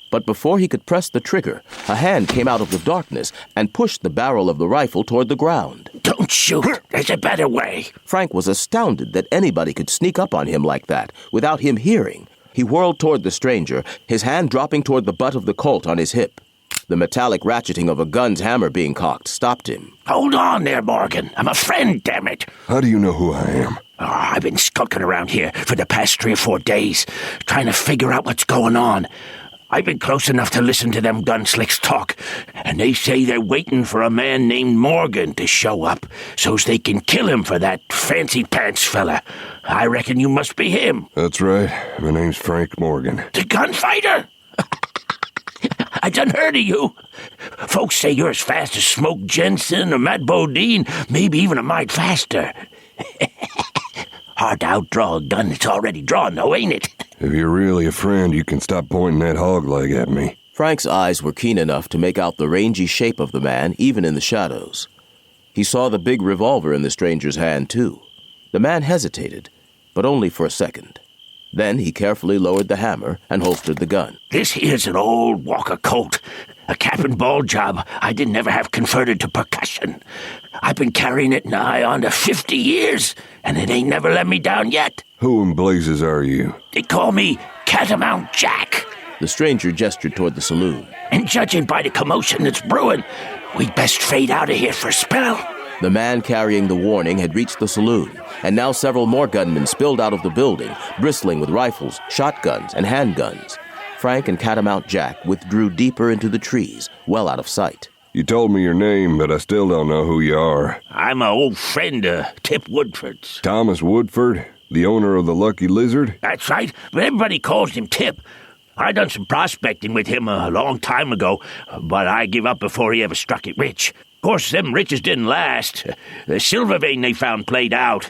But before he could press the trigger, a hand came out of the darkness and pushed the barrel of the rifle toward the ground. Don't shoot. There's a better way. Frank was astounded that anybody could sneak up on him like that without him hearing. He whirled toward the stranger, his hand dropping toward the butt of the Colt on his hip. The metallic ratcheting of a gun's hammer being cocked stopped him. Hold on there, Morgan. I'm a friend, damn it. How do you know who I am? Oh, I've been skulking around here for the past 3 or 4 days, trying to figure out what's going on. I've been close enough to listen to them gunslicks talk, and they say they're waiting for a man named Morgan to show up so's they can kill him for that fancy pants fella. I reckon you must be him. That's right. My name's Frank Morgan. The gunfighter? I done heard of you. Folks say you're as fast as Smoke Jensen or Matt Bodine, maybe even a mite faster. Hard to outdraw a gun that's already drawn, though, ain't it? If you're really a friend, you can stop pointing that hog leg at me. Frank's eyes were keen enough to make out the rangy shape of the man, even in the shadows. He saw the big revolver in the stranger's hand, too. The man hesitated, but only for a second. Then he carefully lowered the hammer and holstered the gun. This here's an old Walker Colt, a cap and ball job I didn't ever have converted to percussion. I've been carrying it nigh on to 50 years, and it ain't never let me down yet. Who in blazes are you? They call me Catamount Jack. The stranger gestured toward the saloon. And judging by the commotion that's brewing, we'd best fade out of here for a spell. The man carrying the warning had reached the saloon, and now several more gunmen spilled out of the building, bristling with rifles, shotguns, and handguns. Frank and Catamount Jack withdrew deeper into the trees, well out of sight. You told me your name, but I still don't know who you are. I'm an old friend of Tip Woodford's. Thomas Woodford, the owner of the Lucky Lizard? That's right, but everybody calls him Tip. I done some prospecting with him a long time ago, but I give up before he ever struck it rich. Of course, them riches didn't last. The silver vein they found played out.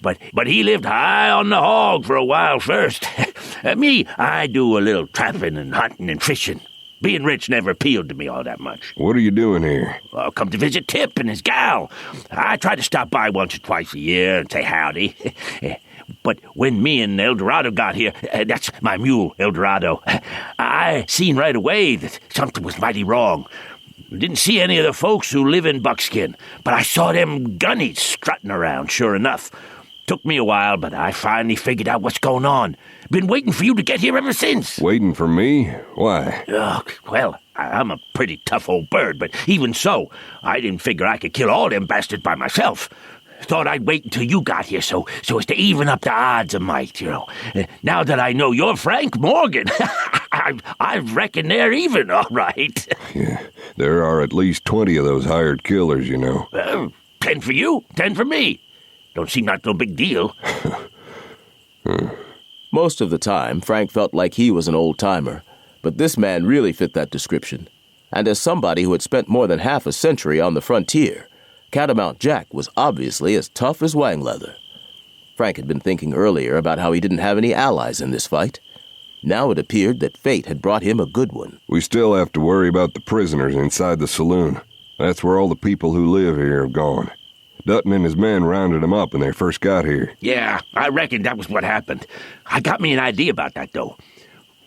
But he lived high on the hog for a while first. Me, I do a little trapping and hunting and fishing. Being rich never appealed to me all that much. What are you doing here? Well, come to visit Tip and his gal. I try to stop by once or twice a year and say howdy. But when me and Eldorado got here, that's my mule, Eldorado, I seen right away that something was mighty wrong. Didn't see any of the folks who live in Buckskin, but I saw them gunnies strutting around, sure enough. Took me a while, but I finally figured out what's going on. Been waiting for you to get here ever since. Waiting for me? Why? Well, I'm a pretty tough old bird, but even so, I didn't figure I could kill all them bastards by myself. Thought I'd wait until you got here so as to even up the odds a mite, you know. Now that I know you're Frank Morgan, I reckon they're even, all right. Yeah, there are at least 20 of those hired killers, you know. 10 for you, 10 for me. Don't seem like no big deal. Most of the time, Frank felt like he was an old-timer, but this man really fit that description. And as somebody who had spent more than half a century on the frontier, Catamount Jack was obviously as tough as wang leather. Frank had been thinking earlier about how he didn't have any allies in this fight. Now it appeared that fate had brought him a good one. We still have to worry about the prisoners inside the saloon. That's where all the people who live here have gone. Dutton and his men rounded them up when they first got here. Yeah, I reckon that was what happened. I got me an idea about that, though.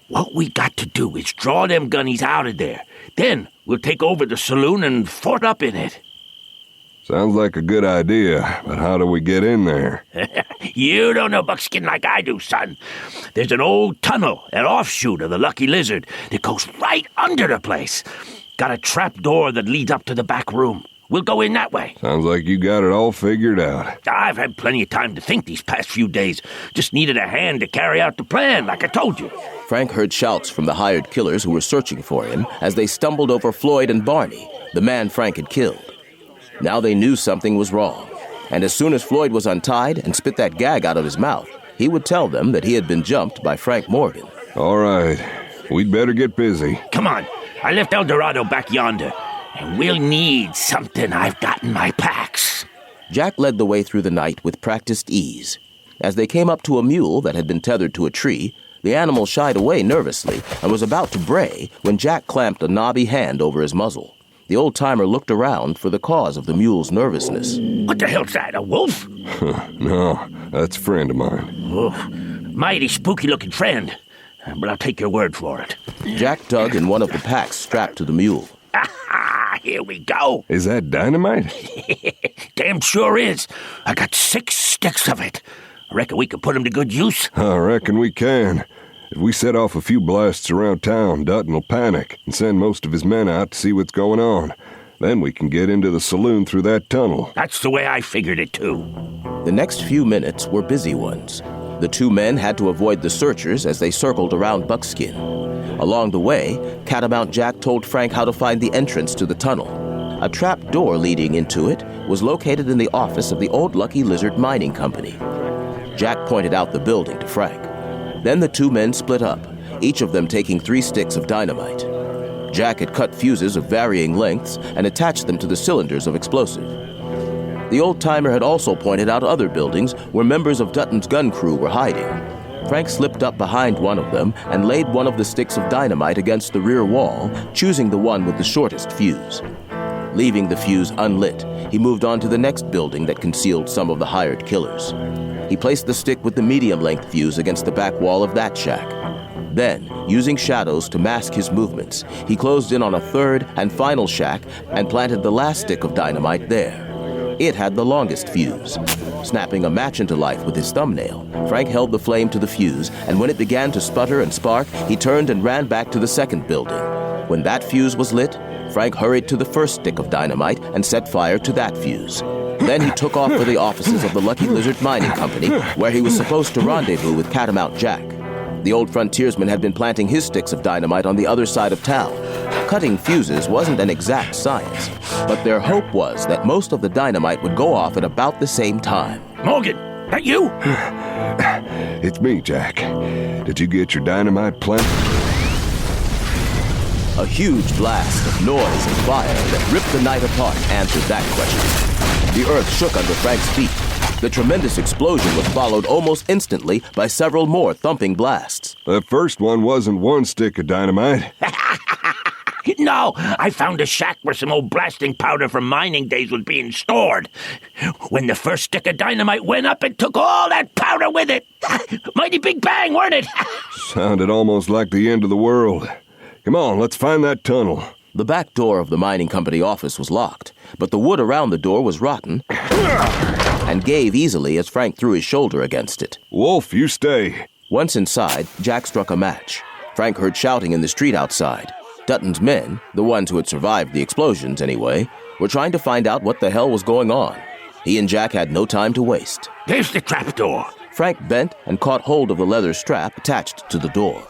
What we got to do is draw them gunnies out of there. Then we'll take over the saloon and fort up in it. Sounds like a good idea, but how do we get in there? You don't know Buckskin like I do, son. There's an old tunnel, an offshoot of the Lucky Lizard, that goes right under the place. Got a trap door that leads up to the back room. We'll go in that way. Sounds like you got it all figured out. I've had plenty of time to think these past few days. Just needed a hand to carry out the plan, like I told you. Frank heard shouts from the hired killers who were searching for him as they stumbled over Floyd and Barney, the man Frank had killed. Now they knew something was wrong, and as soon as Floyd was untied and spit that gag out of his mouth, he would tell them that he had been jumped by Frank Morgan. All right, we'd better get busy. Come on, I left Eldorado back yonder, and we'll need something I've got in my packs. Jack led the way through the night with practiced ease. As they came up to a mule that had been tethered to a tree, the animal shied away nervously and was about to bray when Jack clamped a knobby hand over his muzzle. The old-timer looked around for the cause of the mule's nervousness. What the hell's that, a wolf? No, that's a friend of mine. Oh, mighty spooky-looking friend, but I'll take your word for it. Jack dug in one of the packs strapped to the mule. Ah, here we go. Is that dynamite? Damn sure is. I got 6 sticks of it. I reckon we can put them to good use. I reckon we can. If we set off a few blasts around town, Dutton will panic and send most of his men out to see what's going on. Then we can get into the saloon through that tunnel. That's the way I figured it, too. The next few minutes were busy ones. The 2 men had to avoid the searchers as they circled around Buckskin. Along the way, Catamount Jack told Frank how to find the entrance to the tunnel. A trap door leading into it was located in the office of the old Lucky Lizard Mining Company. Jack pointed out the building to Frank. Then the 2 men split up, each of them taking 3 sticks of dynamite. Jack had cut fuses of varying lengths and attached them to the cylinders of explosive. The old-timer had also pointed out other buildings where members of Dutton's gun crew were hiding. Frank slipped up behind one of them and laid one of the sticks of dynamite against the rear wall, choosing the one with the shortest fuse. Leaving the fuse unlit, he moved on to the next building that concealed some of the hired killers. He placed the stick with the medium-length fuse against the back wall of that shack. Then, using shadows to mask his movements, he closed in on a third and final shack and planted the last stick of dynamite there. It had the longest fuse. Snapping a match into life with his thumbnail, Frank held the flame to the fuse, and when it began to sputter and spark, he turned and ran back to the second building. When that fuse was lit, Frank hurried to the first stick of dynamite and set fire to that fuse. Then he took off for the offices of the Lucky Lizard Mining Company, where he was supposed to rendezvous with Catamount Jack. The old frontiersman had been planting his sticks of dynamite on the other side of town. Cutting fuses wasn't an exact science, but their hope was that most of the dynamite would go off at about the same time. Morgan, that you? It's me, Jack. Did you get your dynamite planted? A huge blast of noise and fire that ripped the night apart answered that question. The earth shook under Frank's feet. The tremendous explosion was followed almost instantly by several more thumping blasts. That first one wasn't one stick of dynamite. No, I found a shack where some old blasting powder from mining days was being stored. When the first stick of dynamite went up, it took all that powder with it. Mighty big bang, weren't it? Sounded almost like the end of the world. Come on, let's find that tunnel. The back door of the mining company office was locked, but the wood around the door was rotten and gave easily as Frank threw his shoulder against it. Wolf, you stay. Once inside, Jack struck a match. Frank heard shouting in the street outside. Dutton's men, the ones who had survived the explosions anyway, were trying to find out what the hell was going on. He and Jack had no time to waste. There's the trapdoor. Frank bent and caught hold of the leather strap attached to the door.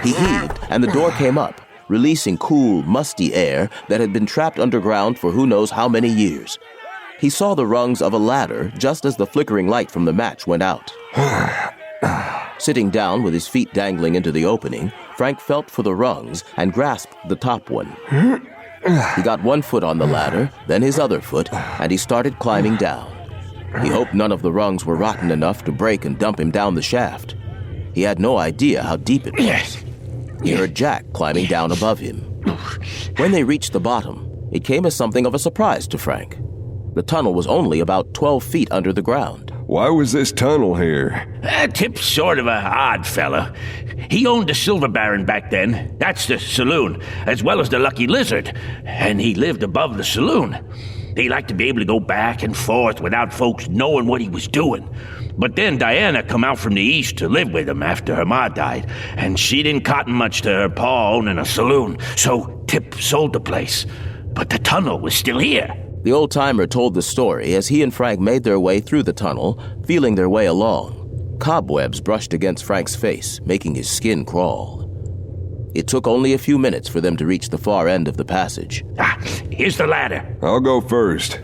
He heaved, and the door came up, releasing cool, musty air that had been trapped underground for who knows how many years. He saw the rungs of a ladder just as the flickering light from the match went out. Sitting down with his feet dangling into the opening, Frank felt for the rungs and grasped the top one. He got one foot on the ladder, then his other foot, and he started climbing down. He hoped none of the rungs were rotten enough to break and dump him down the shaft. He had no idea how deep it was. He heard Jack climbing down above him. When they reached the bottom, it came as something of a surprise to Frank. The tunnel was only about 12 feet under the ground. Why was this tunnel here? Tip's sort of a odd fella. He owned the Silver Baron back then. That's the saloon, as well as the Lucky Lizard. And he lived above the saloon. He liked to be able to go back and forth without folks knowing what he was doing. But then Diana come out from the east to live with him after her ma died, and she didn't cotton much to her pa owning a saloon, so Tip sold the place. But the tunnel was still here. The old-timer told the story as he and Frank made their way through the tunnel, feeling their way along. Cobwebs brushed against Frank's face, making his skin crawl. It took only a few minutes for them to reach the far end of the passage. Here's the ladder. I'll go first.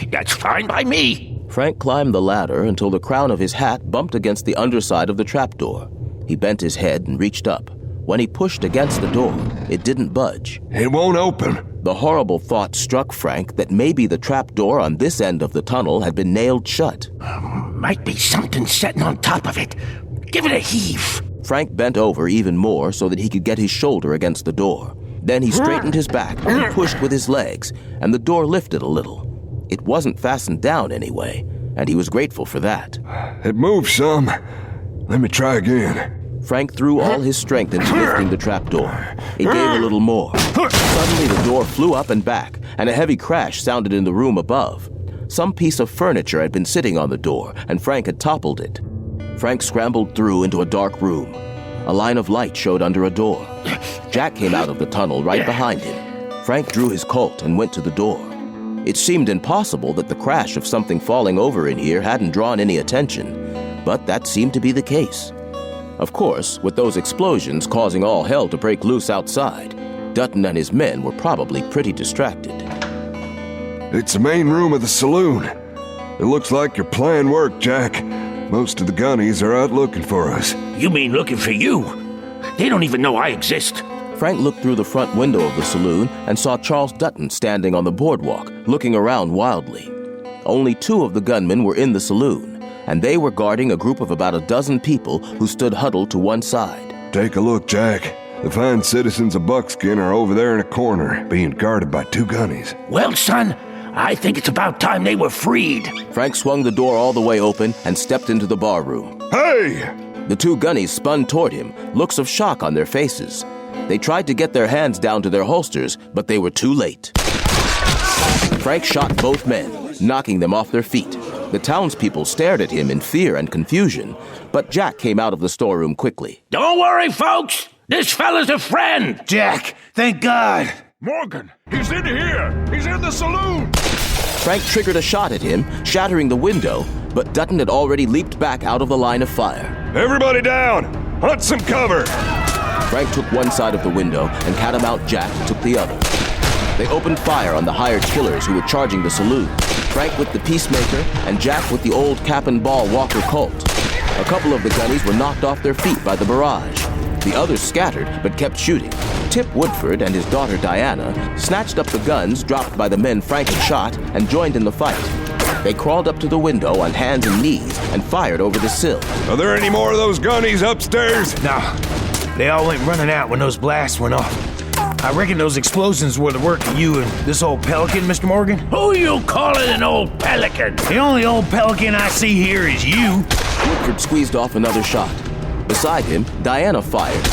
That's fine by me. Frank climbed the ladder until the crown of his hat bumped against the underside of the trapdoor. He bent his head and reached up. When he pushed against the door, it didn't budge. It won't open. The horrible thought struck Frank that maybe the trapdoor on this end of the tunnel had been nailed shut. Might be something sitting on top of it. Give it a heave. Frank bent over even more so that he could get his shoulder against the door. Then he straightened his back and pushed with his legs, and the door lifted a little. It wasn't fastened down anyway, and he was grateful for that. It moved some. Let me try again. Frank threw all his strength into lifting the trapdoor. It gave a little more. Suddenly the door flew up and back, and a heavy crash sounded in the room above. Some piece of furniture had been sitting on the door, and Frank had toppled it. Frank scrambled through into a dark room. A line of light showed under a door. Jack came out of the tunnel right behind him. Frank drew his Colt and went to the door. It seemed impossible that the crash of something falling over in here hadn't drawn any attention, but that seemed to be the case. Of course, with those explosions causing all hell to break loose outside, Dutton and his men were probably pretty distracted. It's the main room of the saloon. It looks like your plan worked, Jack. Most of the gunnies are out looking for us. You mean looking for you? They don't even know I exist. Frank looked through the front window of the saloon and saw Charles Dutton standing on the boardwalk, looking around wildly. Only 2 of the gunmen were in the saloon, and they were guarding a group of about a dozen people who stood huddled to one side. Take a look, Jack. The fine citizens of Buckskin are over there in a corner, being guarded by 2 gunnies. Well, son, I think it's about time they were freed. Frank swung the door all the way open and stepped into the bar room. Hey! The 2 gunnies spun toward him, looks of shock on their faces. They tried to get their hands down to their holsters, but they were too late. Frank shot both men, knocking them off their feet. The townspeople stared at him in fear and confusion, but Jack came out of the storeroom quickly. Don't worry, folks. This fella's a friend. Jack, thank God. Morgan, he's in here. He's in the saloon. Frank triggered a shot at him, shattering the window, but Dutton had already leaped back out of the line of fire. Everybody down! Hunt some cover! Frank took one side of the window, and Catamount Jack took the other. They opened fire on the hired killers who were charging the saloon. Frank with the Peacemaker, and Jack with the old cap-and-ball Walker Colt. A couple of the gunnies were knocked off their feet by the barrage. The others scattered, but kept shooting. Tip Woodford and his daughter Diana snatched up the guns dropped by the men Frank had shot and joined in the fight. They crawled up to the window on hands and knees and fired over the sill. Are there any more of those gunnies upstairs? No. They all went running out when those blasts went off. I reckon those explosions were the work of you and this old pelican, Mr. Morgan. Who you calling an old pelican? The only old pelican I see here is you. Woodford squeezed off another shot. Beside him, Diana fired,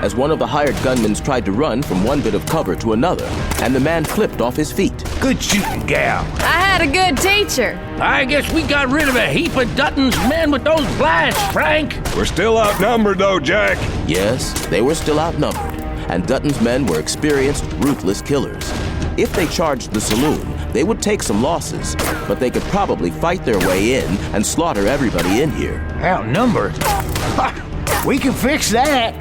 as one of the hired gunmen tried to run from one bit of cover to another, and the man flipped off his feet. Good shooting, gal. I had a good teacher. I guess we got rid of a heap of Dutton's men with those blasts, Frank. We're still outnumbered, though, Jack. Yes, they were still outnumbered, and Dutton's men were experienced, ruthless killers. If they charged the saloon, they would take some losses, but they could probably fight their way in and slaughter everybody in here. Outnumbered? We can fix that.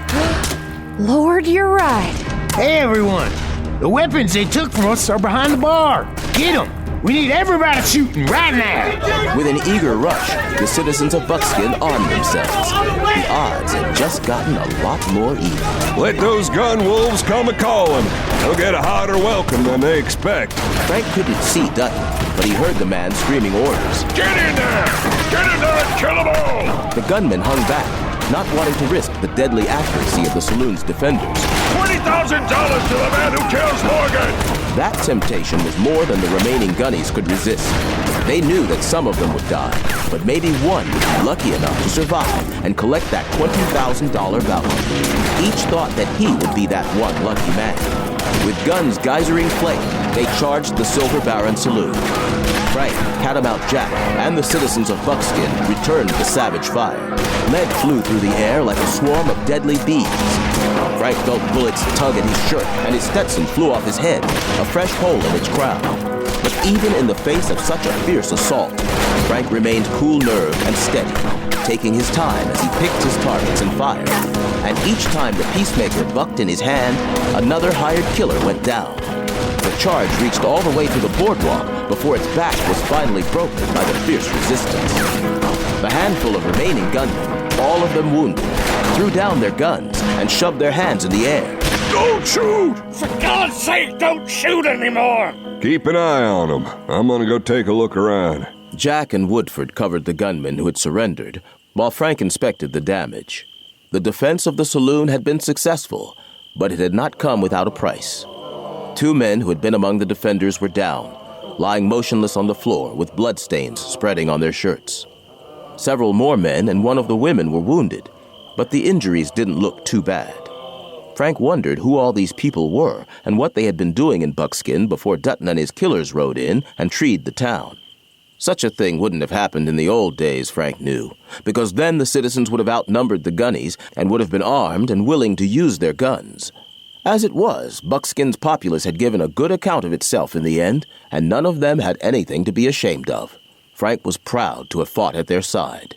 Lord, you're right. Hey, everyone. The weapons they took from us are behind the bar. Get them. We need everybody shooting right now. With an eager rush, the citizens of Buckskin armed themselves. The odds had just gotten a lot more even. Let those gun wolves come a-calling. They'll get a hotter welcome than they expect. Frank couldn't see Dutton, but he heard the man screaming orders. Get in there! Get in there and kill them all! The gunman hung back, not wanting to risk the deadly accuracy of the saloon's defenders. $20,000 to the man who kills Morgan! That temptation was more than the remaining gunnies could resist. They knew that some of them would die, but maybe one would be lucky enough to survive and collect that $20,000 voucher. Each thought that he would be that one lucky man. With guns geysering flame, they charged the Silver Baron saloon. Frank, Catamount Jack, and the citizens of Buckskin returned the savage fire. Lead flew through the air like a swarm of deadly bees. Frank felt bullets tug at his shirt, and his Stetson flew off his head, a fresh hole in its crown. But even in the face of such a fierce assault, Frank remained cool-nerved and steady, taking his time as he picked his targets and fired. And each time the peacemaker bucked in his hand, another hired killer went down. The charge reached all the way to the boardwalk before its back was finally broken by the fierce resistance. The handful of remaining gunmen, all of them wounded, threw down their guns and shoved their hands in the air. Don't shoot! For God's sake, don't shoot anymore! Keep an eye on them. I'm gonna go take a look around. Jack and Woodford covered the gunmen who had surrendered, while Frank inspected the damage. The defense of the saloon had been successful, but it had not come without a price. 2 men who had been among the defenders were down, lying motionless on the floor with bloodstains spreading on their shirts. Several more men and one of the women were wounded, but the injuries didn't look too bad. Frank wondered who all these people were and what they had been doing in Buckskin before Dutton and his killers rode in and treed the town. Such a thing wouldn't have happened in the old days, Frank knew, because then the citizens would have outnumbered the gunnies and would have been armed and willing to use their guns. As it was, Buckskin's populace had given a good account of itself in the end, and none of them had anything to be ashamed of. Frank was proud to have fought at their side.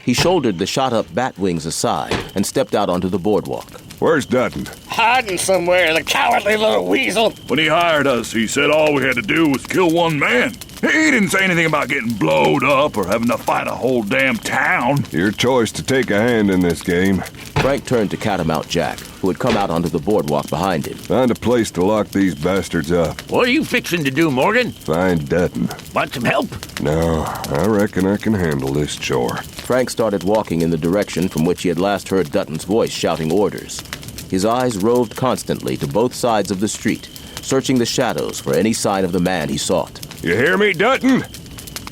He shouldered the shot-up bat wings aside and stepped out onto the boardwalk. Where's Dutton? Hiding somewhere, the cowardly little weasel. When he hired us, he said all we had to do was kill one man. He didn't say anything about getting blowed up or having to fight a whole damn town. Your choice to take a hand in this game. Frank turned to Catamount Jack, who had come out onto the boardwalk behind him. Find a place to lock these bastards up. What are you fixing to do, Morgan? Find Dutton. Want some help? No, I reckon I can handle this chore. Frank started walking in the direction from which he had last heard Dutton's voice shouting orders. His eyes roved constantly to both sides of the street, searching the shadows for any sign of the man he sought. You hear me, Dutton?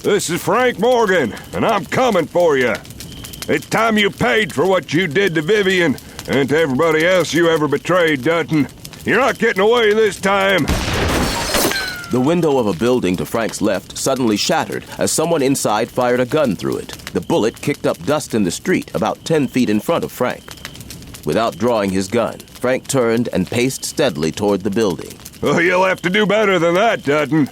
This is Frank Morgan, and I'm coming for you. It's time you paid for what you did to Vivian and to everybody else you ever betrayed, Dutton. You're not getting away this time. The window of a building to Frank's left suddenly shattered as someone inside fired a gun through it. The bullet kicked up dust in the street about 10 feet in front of Frank. Without drawing his gun, Frank turned and paced steadily toward the building. Oh, you'll have to do better than that, Dutton.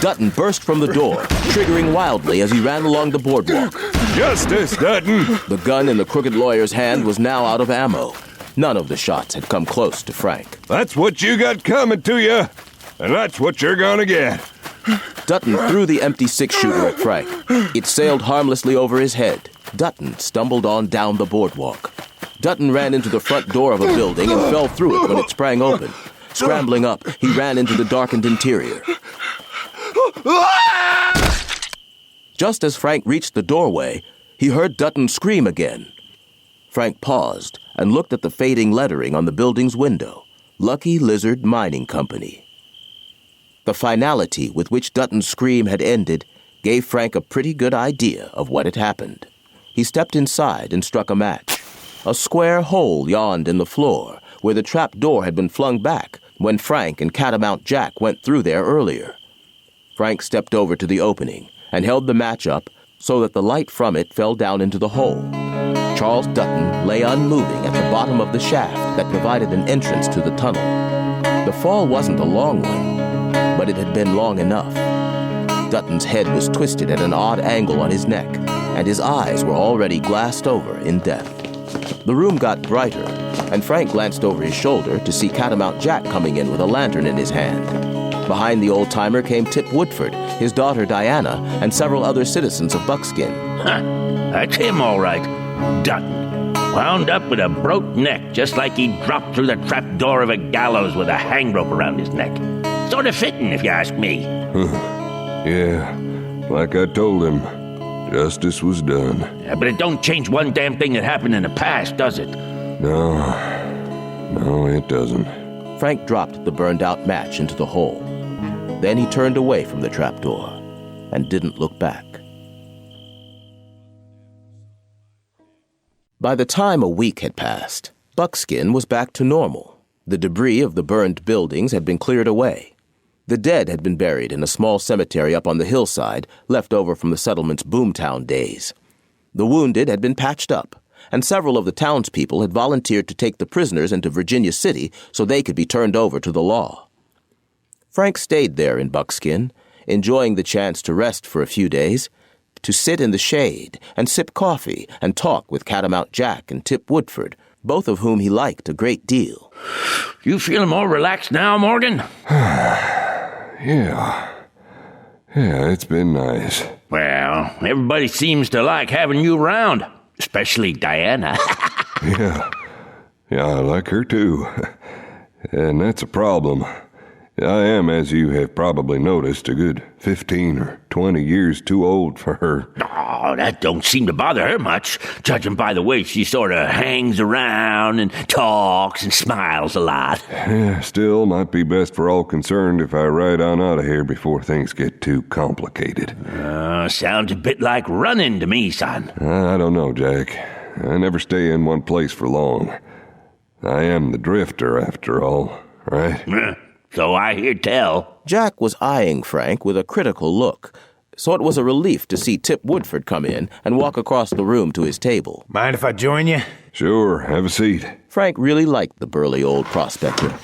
Dutton burst from the door, triggering wildly as he ran along the boardwalk. Justice, Dutton! The gun in the crooked lawyer's hand was now out of ammo. None of the shots had come close to Frank. That's what you got coming to you, and that's what you're gonna get. Dutton threw the empty six-shooter at Frank. It sailed harmlessly over his head. Dutton stumbled on down the boardwalk. Dutton ran into the front door of a building and fell through it when it sprang open. Scrambling up, he ran into the darkened interior. Just as Frank reached the doorway, he heard Dutton scream again. Frank paused and looked at the fading lettering on the building's window. Lucky Lizard Mining Company. The finality with which Dutton's scream had ended gave Frank a pretty good idea of what had happened. He stepped inside and struck a match. A square hole yawned in the floor where the trap door had been flung back when Frank and Catamount Jack went through there earlier. Frank stepped over to the opening and held the match up so that the light from it fell down into the hole. Charles Dutton lay unmoving at the bottom of the shaft that provided an entrance to the tunnel. The fall wasn't a long one, but it had been long enough. Dutton's head was twisted at an odd angle on his neck, and his eyes were already glassed over in death. The room got brighter, and Frank glanced over his shoulder to see Catamount Jack coming in with a lantern in his hand. Behind the old-timer came Tip Woodford, his daughter Diana, and several other citizens of Buckskin. Huh, that's him all right. Dutton. Wound up with a broke neck, just like he dropped through the trap door of a gallows with a hang rope around his neck. Sort of fitting, if you ask me. Yeah, like I told him, justice was done. Yeah, but it don't change one damn thing that happened in the past, does it? No, it doesn't. Frank dropped the burned-out match into the hole. Then he turned away from the trapdoor and didn't look back. By the time a week had passed, Buckskin was back to normal. The debris of the burned buildings had been cleared away. The dead had been buried in a small cemetery up on the hillside, left over from the settlement's boomtown days. The wounded had been patched up, and several of the townspeople had volunteered to take the prisoners into Virginia City so they could be turned over to the law. Frank stayed there in Buckskin, enjoying the chance to rest for a few days, to sit in the shade and sip coffee and talk with Catamount Jack and Tip Woodford, both of whom he liked a great deal. You feeling more relaxed now, Morgan? Yeah, it's been nice. Well, everybody seems to like having you around, especially Diana. Yeah, I like her too. And that's a problem. I am, as you have probably noticed, a good 15 or 20 years too old for her. Oh, that don't seem to bother her much, judging by the way she sort of hangs around and talks and smiles a lot. Yeah, still, might be best for all concerned if I ride on out of here before things get too complicated. Sounds a bit like running to me, son. I don't know, Jack. I never stay in one place for long. I am the drifter, after all, right? So I hear tell. Jack was eyeing Frank with a critical look, so it was a relief to see Tip Woodford come in and walk across the room to his table. Mind if I join you? Sure, have a seat. Frank really liked the burly old prospector.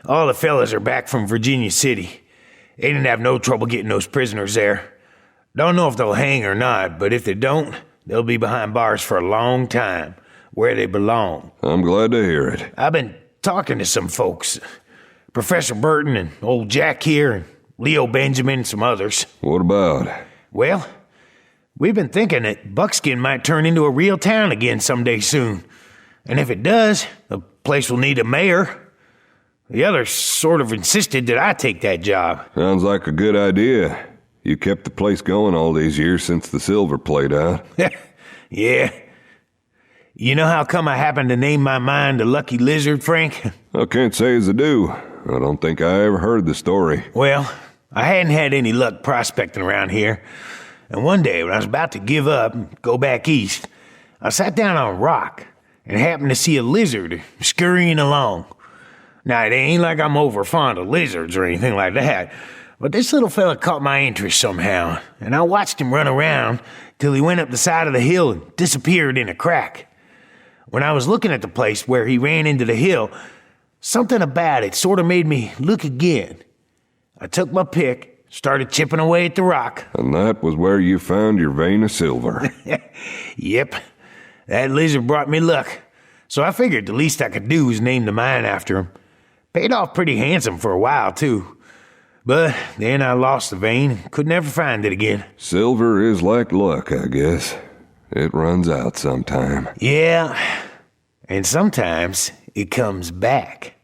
All the fellas are back from Virginia City. They didn't have no trouble getting those prisoners there. Don't know if they'll hang or not, but if they don't, they'll be behind bars for a long time, where they belong. I'm glad to hear it. I've been talking to some folks. Professor Burton and old Jack here and Leo Benjamin and some others. What about? Well, we've been thinking that Buckskin might turn into a real town again someday soon. And if it does, the place will need a mayor. The others sort of insisted that I take that job. Sounds like a good idea. You kept the place going all these years since the silver played out. Yeah. You know how come I happened to name my mine the Lucky Lizard, Frank? I can't say as I do. I don't think I ever heard the story. Well, I hadn't had any luck prospecting around here. And one day, when I was about to give up and go back east, I sat down on a rock and happened to see a lizard scurrying along. Now, it ain't like I'm over fond of lizards or anything like that, but this little fella caught my interest somehow, and I watched him run around till he went up the side of the hill and disappeared in a crack. When I was looking at the place where he ran into the hill, something about it sort of made me look again. I took my pick, started chipping away at the rock. And that was where you found your vein of silver. Yep. That lizard brought me luck. So I figured the least I could do was name the mine after him. Paid off pretty handsome for a while, too. But then I lost the vein and could never find it again. Silver is like luck, I guess. It runs out sometime. Yeah, and sometimes it comes back,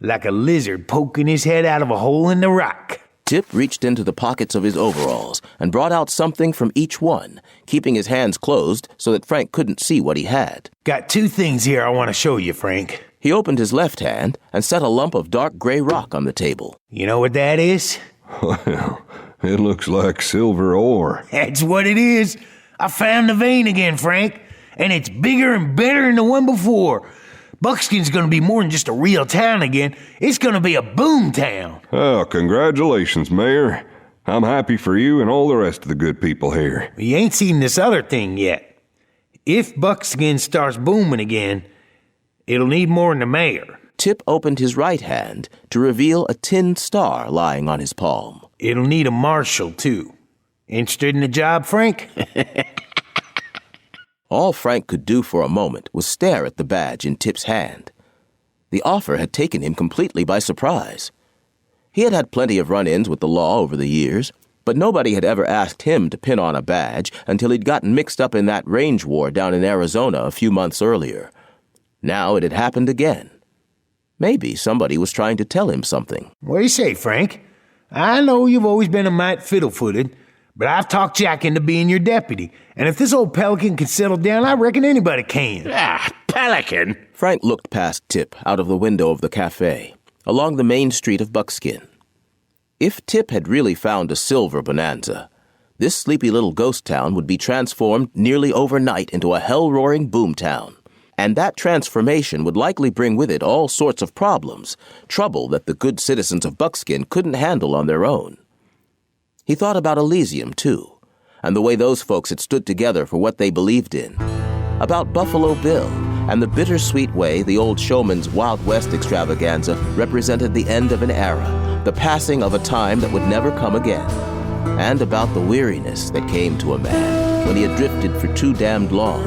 like a lizard poking his head out of a hole in the rock. Tip reached into the pockets of his overalls and brought out something from each one, keeping his hands closed so that Frank couldn't see what he had. Got 2 things here I want to show you, Frank. He opened his left hand and set a lump of dark gray rock on the table. You know what that is? Well, it looks like silver ore. That's what it is. I found the vein again, Frank, and it's bigger and better than the one before. Buckskin's gonna be more than just a real town again. It's gonna be a boom town. Oh, congratulations, Mayor. I'm happy for you and all the rest of the good people here. You ain't seen this other thing yet. If Buckskin starts booming again, it'll need more than the mayor. Tip opened his right hand to reveal a tin star lying on his palm. It'll need a marshal, too. Interested in the job, Frank? All Frank could do for a moment was stare at the badge in Tip's hand. The offer had taken him completely by surprise. He had had plenty of run-ins with the law over the years, but nobody had ever asked him to pin on a badge until he'd gotten mixed up in that range war down in Arizona a few months earlier. Now it had happened again. Maybe somebody was trying to tell him something. What do you say, Frank? I know you've always been a mite fiddle-footed, but I've talked Jack into being your deputy, and if this old pelican can settle down, I reckon anybody can. Pelican? Frank looked past Tip out of the window of the cafe, along the main street of Buckskin. If Tip had really found a silver bonanza, this sleepy little ghost town would be transformed nearly overnight into a hell-roaring boomtown. And that transformation would likely bring with it all sorts of problems, trouble that the good citizens of Buckskin couldn't handle on their own. He thought about Elysium, too, and the way those folks had stood together for what they believed in. About Buffalo Bill, and the bittersweet way the old showman's Wild West extravaganza represented the end of an era, the passing of a time that would never come again. And about the weariness that came to a man when he had drifted for too damned long,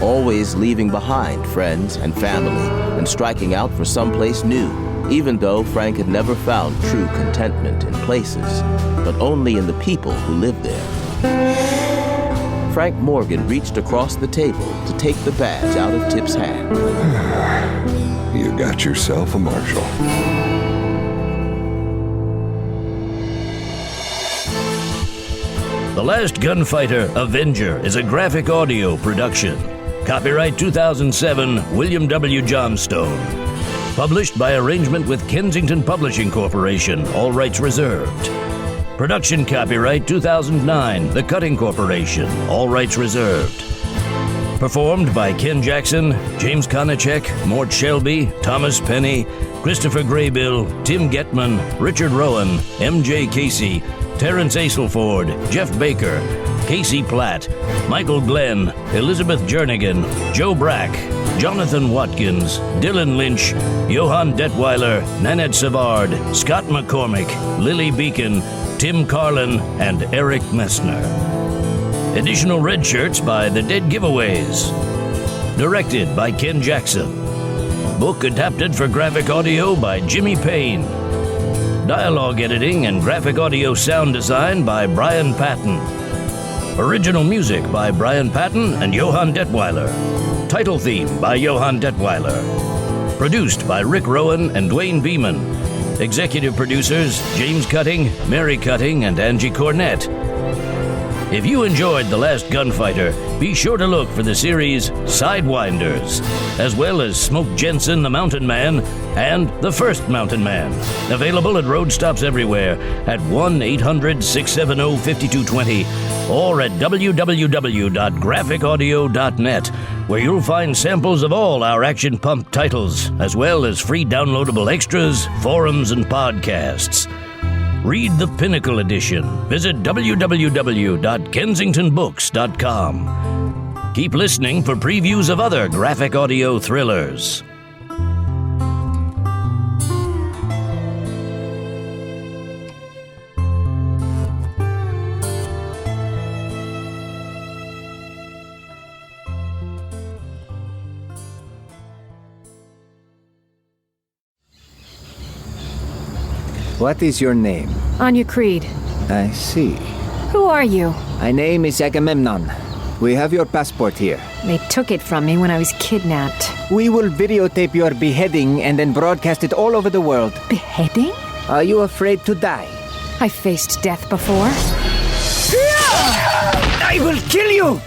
always leaving behind friends and family and striking out for someplace new, even though Frank had never found true contentment in places, but only in the people who lived there. Frank Morgan reached across the table to take the badge out of Tip's hand. You got yourself a marshal. The Last Gunfighter, Avenger is a graphic audio production. Copyright 2007, William W. Johnstone. Published by arrangement with Kensington Publishing Corporation, all rights reserved. Production copyright 2009, The Cutting Corporation, all rights reserved. Performed by Ken Jackson, James Konachek, Mort Shelby, Thomas Penny, Christopher Graybill, Tim Getman, Richard Rowan, M.J. Casey, Terrence Aselford, Jeff Baker, Casey Platt, Michael Glenn, Elizabeth Jernigan, Joe Brack, Jonathan Watkins, Dylan Lynch, Johann Detweiler, Nanette Savard, Scott McCormick, Lily Beacon, Tim Carlin, and Eric Messner. Additional red shirts by The Dead Giveaways. Directed by Ken Jackson. Book adapted for graphic audio by Jimmy Payne. Dialogue editing and graphic audio sound design by Brian Patton. Original music by Brian Patton and Johann Detweiler. Title theme by Johann Detweiler. Produced by Rick Rowan and Dwayne Beeman. Executive producers James Cutting, Mary Cutting, and Angie Cornett. If you enjoyed The Last Gunfighter, be sure to look for the series Sidewinders, as well as Smoke Jensen the Mountain Man and The First Mountain Man. Available at road stops everywhere at 1-800-670-5220 or at www.graphicaudio.net, where you'll find samples of all our Action Pump titles, as well as free downloadable extras, forums, and podcasts. Read the Pinnacle Edition. Visit www.kensingtonbooks.com. Keep listening for previews of other graphic audio thrillers. What is your name? Anya Creed. I see. Who are you? My name is Agamemnon. We have your passport here. They took it from me when I was kidnapped. We will videotape your beheading and then broadcast it all over the world. Beheading? Are you afraid to die? I faced death before. I will kill you!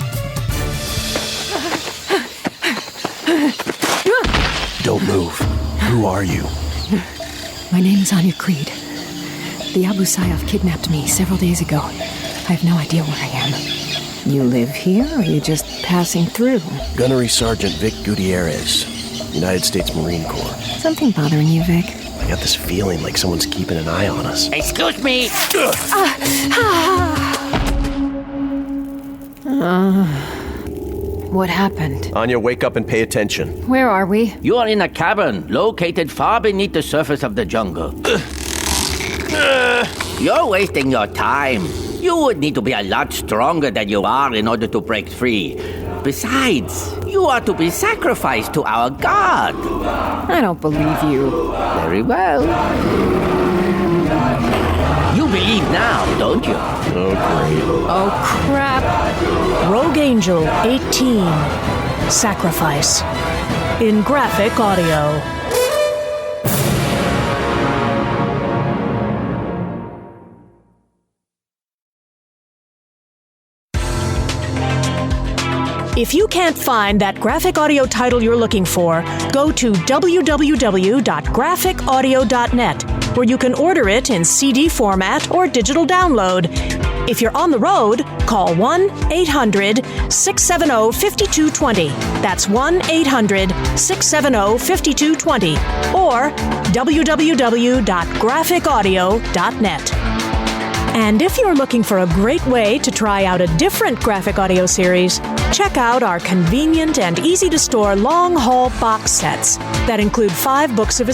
Don't move. Who are you? My name is Anya Creed. The Abu Sayyaf kidnapped me several days ago. I have no idea where I am. You live here, or are you just passing through? Gunnery Sergeant Vic Gutierrez, United States Marine Corps. Something bothering you, Vic? I got this feeling like someone's keeping an eye on us. Excuse me! What happened? Anya, wake up and pay attention. Where are we? You are in a cabin located far beneath the surface of the jungle. You're wasting your time. You would need to be a lot stronger than you are in order to break free. Besides, you are to be sacrificed to our god. I don't believe you. Very well. You believe now, don't you? Oh, great. Oh, crap. Rogue Angel 18. Sacrifice. In graphic audio. If you can't find that graphic audio title you're looking for, go to www.graphicaudio.net, where you can order it in CD format or digital download. If you're on the road, call 1-800-670-5220. That's 1-800-670-5220 or www.graphicaudio.net. And if you're looking for a great way to try out a different graphic audio series, check out our convenient and easy-to-store long-haul box sets that include 5 books of